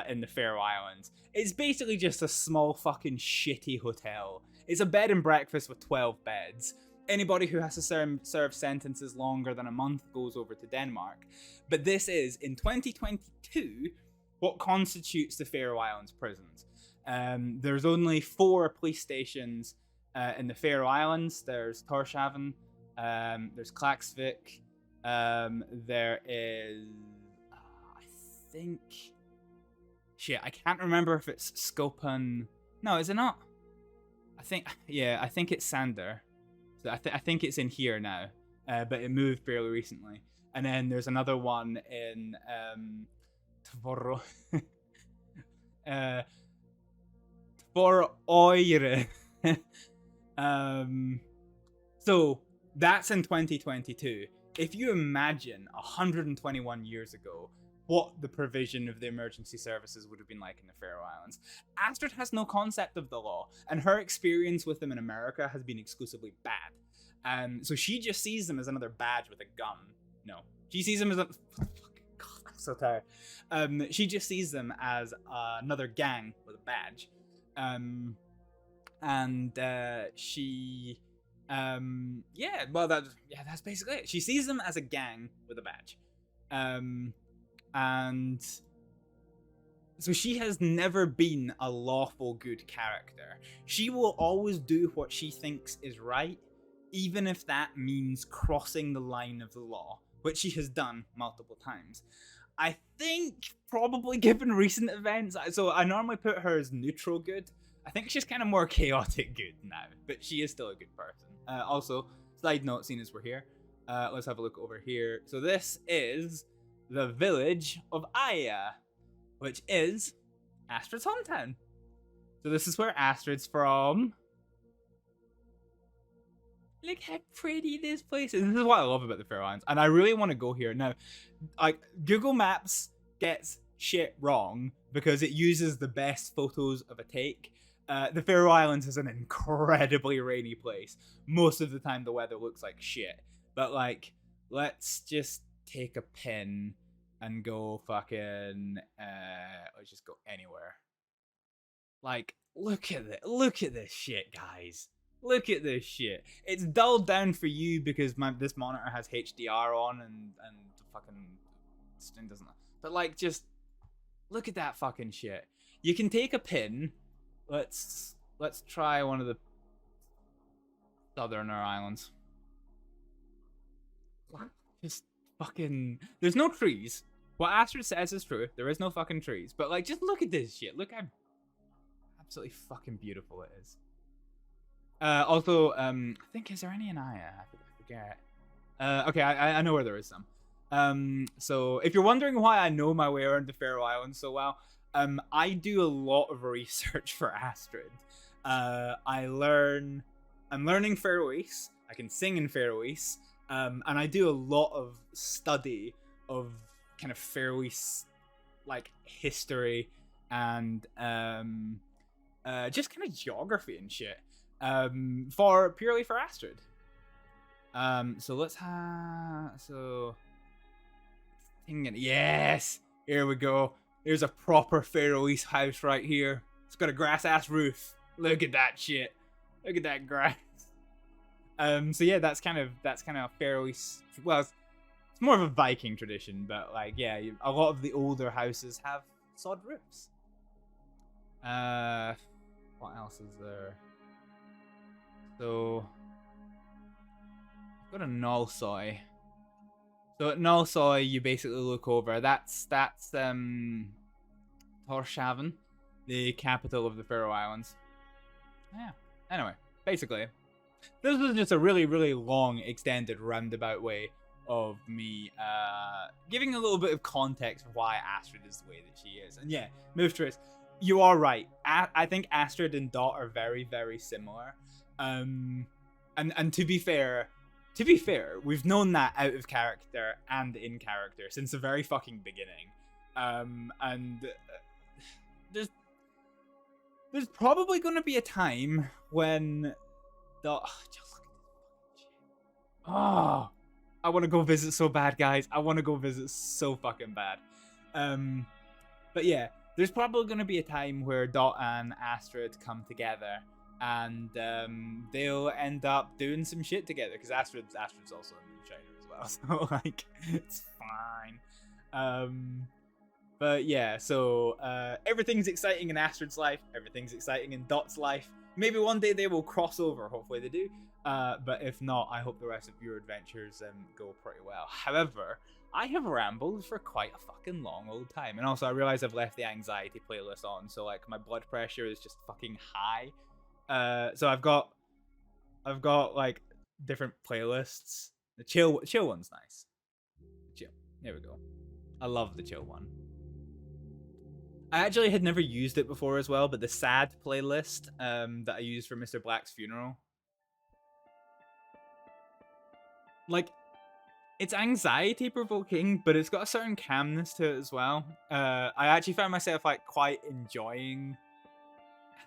in the Faroe Islands. It's basically just a small fucking shitty hotel. It's a bed and breakfast with 12 beds. Anybody who has to serve sentences longer than a month goes over to Denmark. But this is, in 2022, what constitutes the Faroe Islands prisons. There's only 4 police stations in the Faroe Islands. There's Tórshavn, there's Klaksvik, there is, I think, shit, I can't remember if it's Skopan. No, is it not? I think it's Sander. So I think it's in here now. but it moved fairly recently. And then there's another one in Tvoro. Tvoroyre. So that's in 2022. If you imagine 121 years ago what the provision of the emergency services would have been like in the Faroe Islands, Astrид has no concept of the law, and her experience with them in America has been exclusively bad. So she just sees them as another badge with a gun. No, she sees them as a... God, I'm so tired. She just sees them as another gang with a badge. She... yeah, well, that's basically it. She sees them as a gang with a badge. And so she has never been a lawful good character. She will always do what she thinks is right, even if that means crossing the line of the law, which she has done multiple times. I think, probably given recent events, so I normally put her as neutral good. I think she's kind of more chaotic good now, but she is still a good person. Also, side note, seeing as we're here, let's have a look over here. So this is the village of Aya, which is Astrid's hometown. So this is where Astrid's from. Look how pretty this place is. This is what I love about the Faroe Islands, and I really want to go here. Now, like, Google Maps gets shit wrong because it uses the best photos of a take. The Faroe Islands is an incredibly rainy place. Most of the time the weather looks like shit. But, like, let's just take a pin and go fucking... let's just go anywhere. Like, look at this shit, guys. Look at this shit. It's dulled down for you because this monitor has HDR on and the fucking stream doesn't. But, like, just look at that fucking shit. You can take a pin. Let's try one of the southerner islands. Just fucking... There's no trees. What Astrid says is true. There is no fucking trees. But, like, just look at this shit. Look how absolutely fucking beautiful it is. Also, I think, is there any in Aya? I forget. Okay, I know where there is some. So, if you're wondering why I know my way around the Faroe Islands so well, I do a lot of research for Astrid. I'm learning Faroese. I can sing in Faroese. And I do a lot of study of kind of Faroese, like, history and just kind of geography and shit. Purely for Astrid. So let's yes! Here we go. There's a proper Faroese house right here. It's got a grass-ass roof. Look at that shit. Look at that grass. So yeah, that's kind of Faroese. Well, it's more of a Viking tradition, but like, yeah, a lot of the older houses have sod roofs. What else is there? So, I've got a Nalsoy. So at Nalsoy, you basically look over. That's Tórshavn, the capital of the Faroe Islands. Yeah. Anyway, basically, this was just a really, really long, extended, roundabout way of me giving a little bit of context for why Astrid is the way that she is. And yeah, Mooftress, you are right. I think Astrid and Dot are very, very similar. And to be fair, we've known that out of character and in character since the very fucking beginning. There's probably going to be a time when I want to go visit so bad, guys. I want to go visit so fucking bad. But yeah, there's probably going to be a time where Dot and Astrid come together. And they'll end up doing some shit together because Astrid's also a moonshiner as well, so like it's fine. But yeah, so everything's exciting in Astrid's life, everything's exciting in Dot's life. Maybe one day they will cross over. Hopefully they do. But if not, I hope the rest of your adventures go pretty well. However, I have rambled for quite a fucking long old time, and also I realize I've left the anxiety playlist on, so like my blood pressure is just fucking high. So I've got like different playlists The chill one's nice. Chill. There we go. I love the chill one. I actually had never used it before as well, but the sad playlist that I used for Mr. Black's funeral, like, it's anxiety provoking, but it's got a certain calmness to it as well. I actually found myself like quite enjoying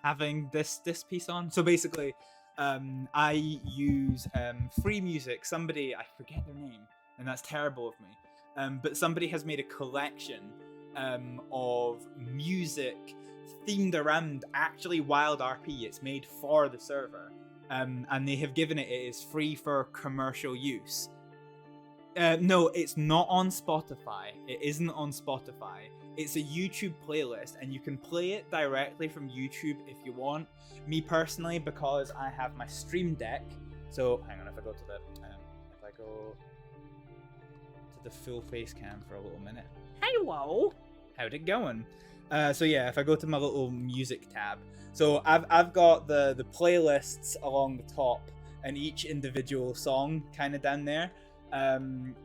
having this piece on. So basically, I use free music. Somebody, I forget their name, and that's terrible of me. But somebody has made a collection of music themed around actually WildRP. It's made for the server, and they have given it is free for commercial use. No, it's not on Spotify. It isn't on Spotify. It's a YouTube playlist, and you can play it directly from YouTube if you want. Me personally, because I have my Stream Deck. So hang on, if I go to the the full face cam for a little minute. Hello, how'd it going? So yeah, if I go to my little music tab, so I've got the playlists along the top and each individual song kind of down there.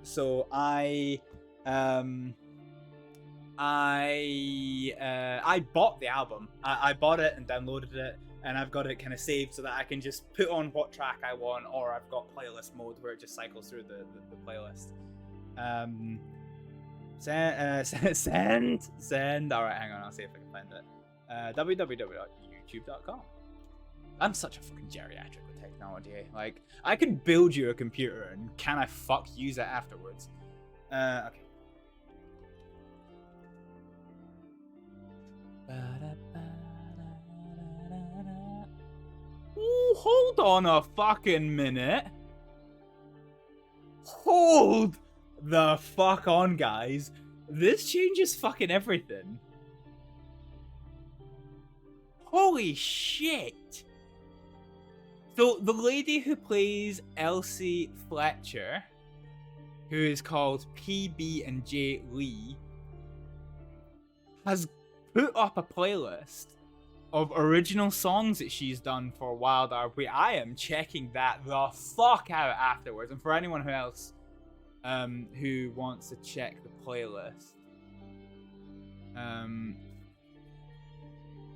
So I bought the album. I bought it and downloaded it, and I've got it kind of saved so that I can just put on what track I want, or I've got playlist mode where it just cycles through the playlist. Send. All right, hang on. I'll see if I can find it. www.youtube.com. I'm such a fucking geriatric with technology. Like, I could build you a computer, and can I use it afterwards? Okay. Ooh, hold on a fucking minute. Hold the fuck on, guys. This changes fucking everything. Holy shit. So the lady who plays Elsie Fletcher, who is called PB&J Lee, has put up a playlist of original songs that she's done for WildRP. I am checking that the fuck out afterwards. And for anyone else who wants to check the playlist,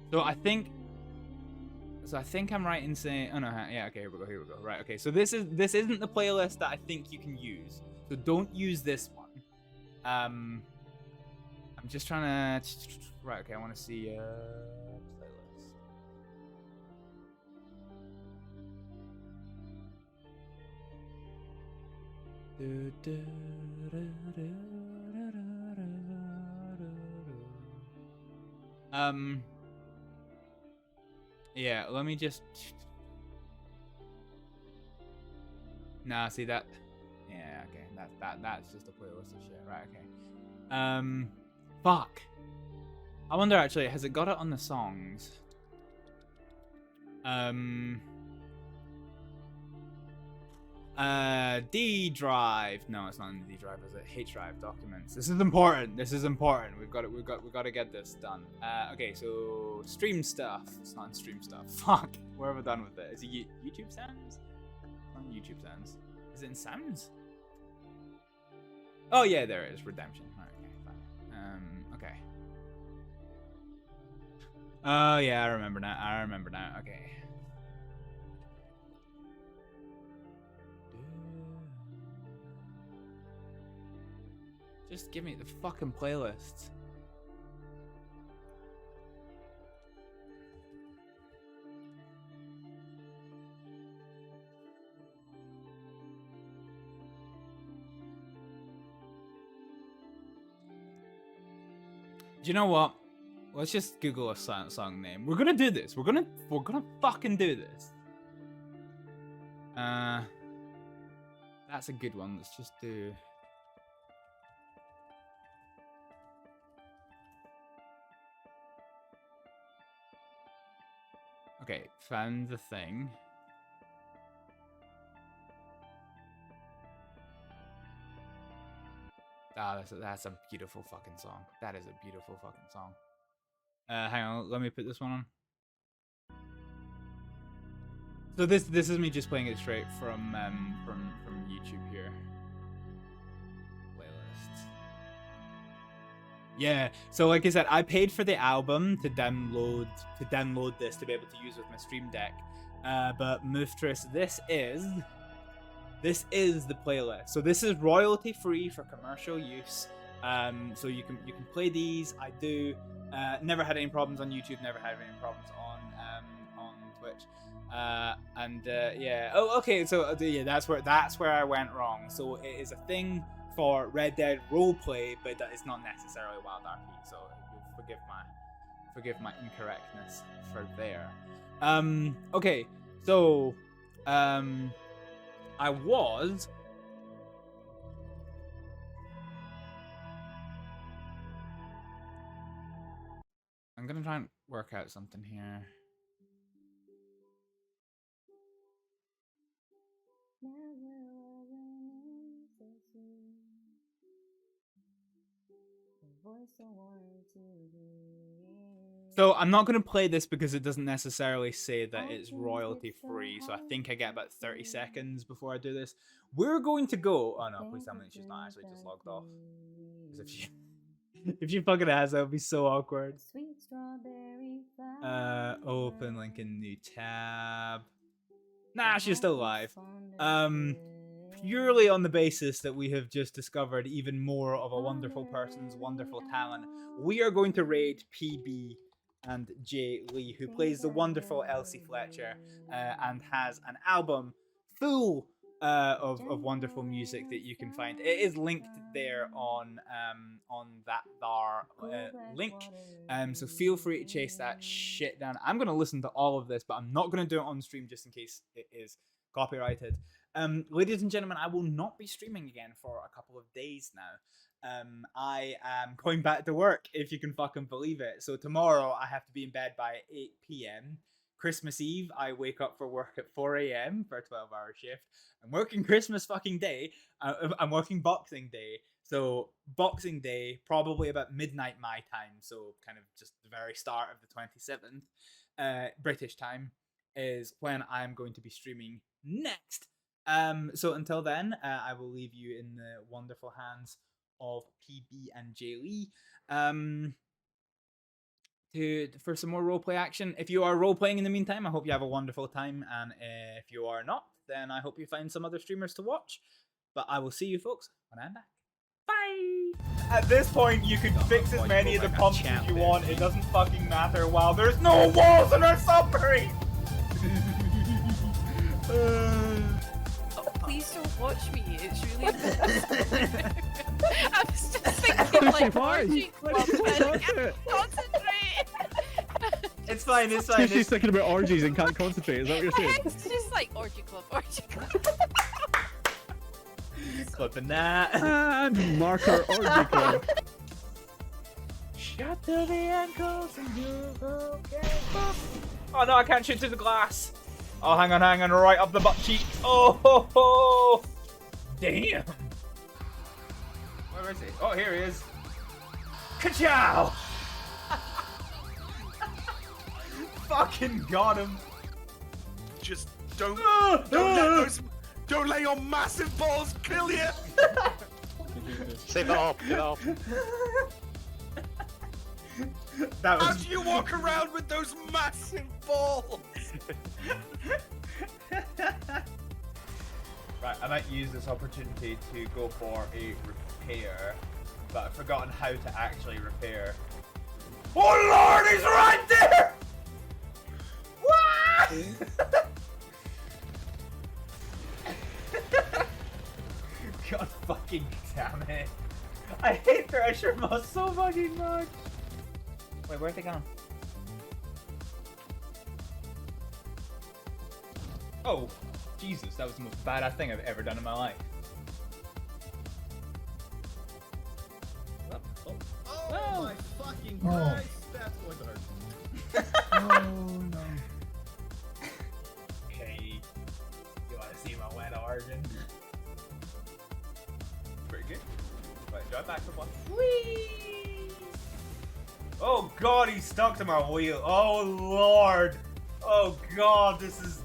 so I think I'm right in saying, oh no, yeah, okay, here we go. Right, okay, so this isn't the playlist that I think you can use. So don't use this one. I'm just trying to, right, okay, I want to see playlist. Yeah, let me just. Nah, see that. Yeah, okay, that's just a playlist of shit, right? Okay. Fuck. I wonder actually, has it got it on the songs? D drive. No, it's not in the D drive, is it? H drive documents. This is important. We've got to get this done. Okay, so stream stuff. It's not in stream stuff. Fuck. Where have I done with it? Is it YouTube sounds? It's not in YouTube sounds. Is it in sounds? Oh yeah, there it is. Redemption. Alright, okay, fine. Okay. Oh yeah, I remember now. Okay. Just give me the fucking playlist. Do you know what? Let's just Google a song name. We're gonna do this. We're gonna fucking do this. That's a good one. Let's just do. Okay, found the thing. Ah, that's a beautiful fucking song. That is a beautiful fucking song. Hang on, let me put this one on. So this is me just playing it straight from YouTube here. Playlists. Yeah. So like I said, I paid for the album to download this to be able to use with my Stream Deck. But Mooftress, this is the playlist. So this is royalty free for commercial use. So you can play these. I do. Never had any problems on YouTube. Never had any problems on Twitch. Yeah. Oh, okay. So yeah, that's where I went wrong. So it is a thing for Red Dead roleplay, but that is not necessarily WildRP. So you'll forgive my incorrectness for there. Okay. So I was. I'm gonna try and work out something here. So I'm not going to play this because it doesn't necessarily say that it's royalty free. So I think I get about 30 seconds before I do this. We're going to go. Oh no, please tell me she's not actually just logged off. Because if she fucking has, that would be so awkward. Open link in new tab. Nah, she's still live. Purely on the basis that we have just discovered even more of a wonderful person's wonderful talent, we are going to raid PB and J Lee, who plays the wonderful Elsie Fletcher and has an album full of wonderful music that you can find. It is linked there on that link. So feel free to chase that shit down. I'm going to listen to all of this, but I'm not going to do it on stream just in case it is copyrighted. Ladies and gentlemen, I will not be streaming again for a couple of days now. I am going back to work, if you can fucking believe it. So tomorrow I have to be in bed by 8 p.m. Christmas Eve, I wake up for work at 4 a.m. for a 12-hour shift. I'm working Christmas fucking Day. I'm working Boxing Day. So Boxing Day, probably about midnight my time, so kind of just the very start of the 27th British time, is when I'm going to be streaming next. So until then, I will leave you in the wonderful hands of PB and J Lee for some more roleplay action. If you are roleplaying in the meantime, I hope you have a wonderful time, and if you are not, then I hope you find some other streamers to watch. But I will see you folks when I'm back. Bye! At this point, you can fix as many of the pumps as you want. It doesn't fucking matter while there's no walls in our submarine! Please don't watch me. It's really embarrassing. I was just thinking like orgy club, but I can't concentrate. It's fine, it's fine. She's thinking about orgies and can't concentrate. Is that what you're saying? It's just like orgy club, orgy club. Clipping that. And marker orgy club. Shut to the ankles and you're okay. Oh no, I can't shoot through the glass. Oh, hang on, right up the butt cheek. Oh, ho, ho. Damn. Where is he? Oh, here he is. Ka-chow! Fucking got him. Just don't let your massive balls kill you. Save it up, get up. How do you walk around with those massive balls? Right, I might use this opportunity to go for a repair, but I've forgotten how to actually repair. Oh lord, he's right there! What? God fucking damn it. I hate Thresher Moss so fucking much. Wait, where'd they go? Oh, Jesus, that was the most badass thing I've ever done in my life. Oh my fucking Christ, that's going to hurt. Oh no. Okay, you want to see my wet origin? Pretty good. Right, drive back for one. Whee! Oh god, he's stuck to my wheel. Oh lord. Oh god, this is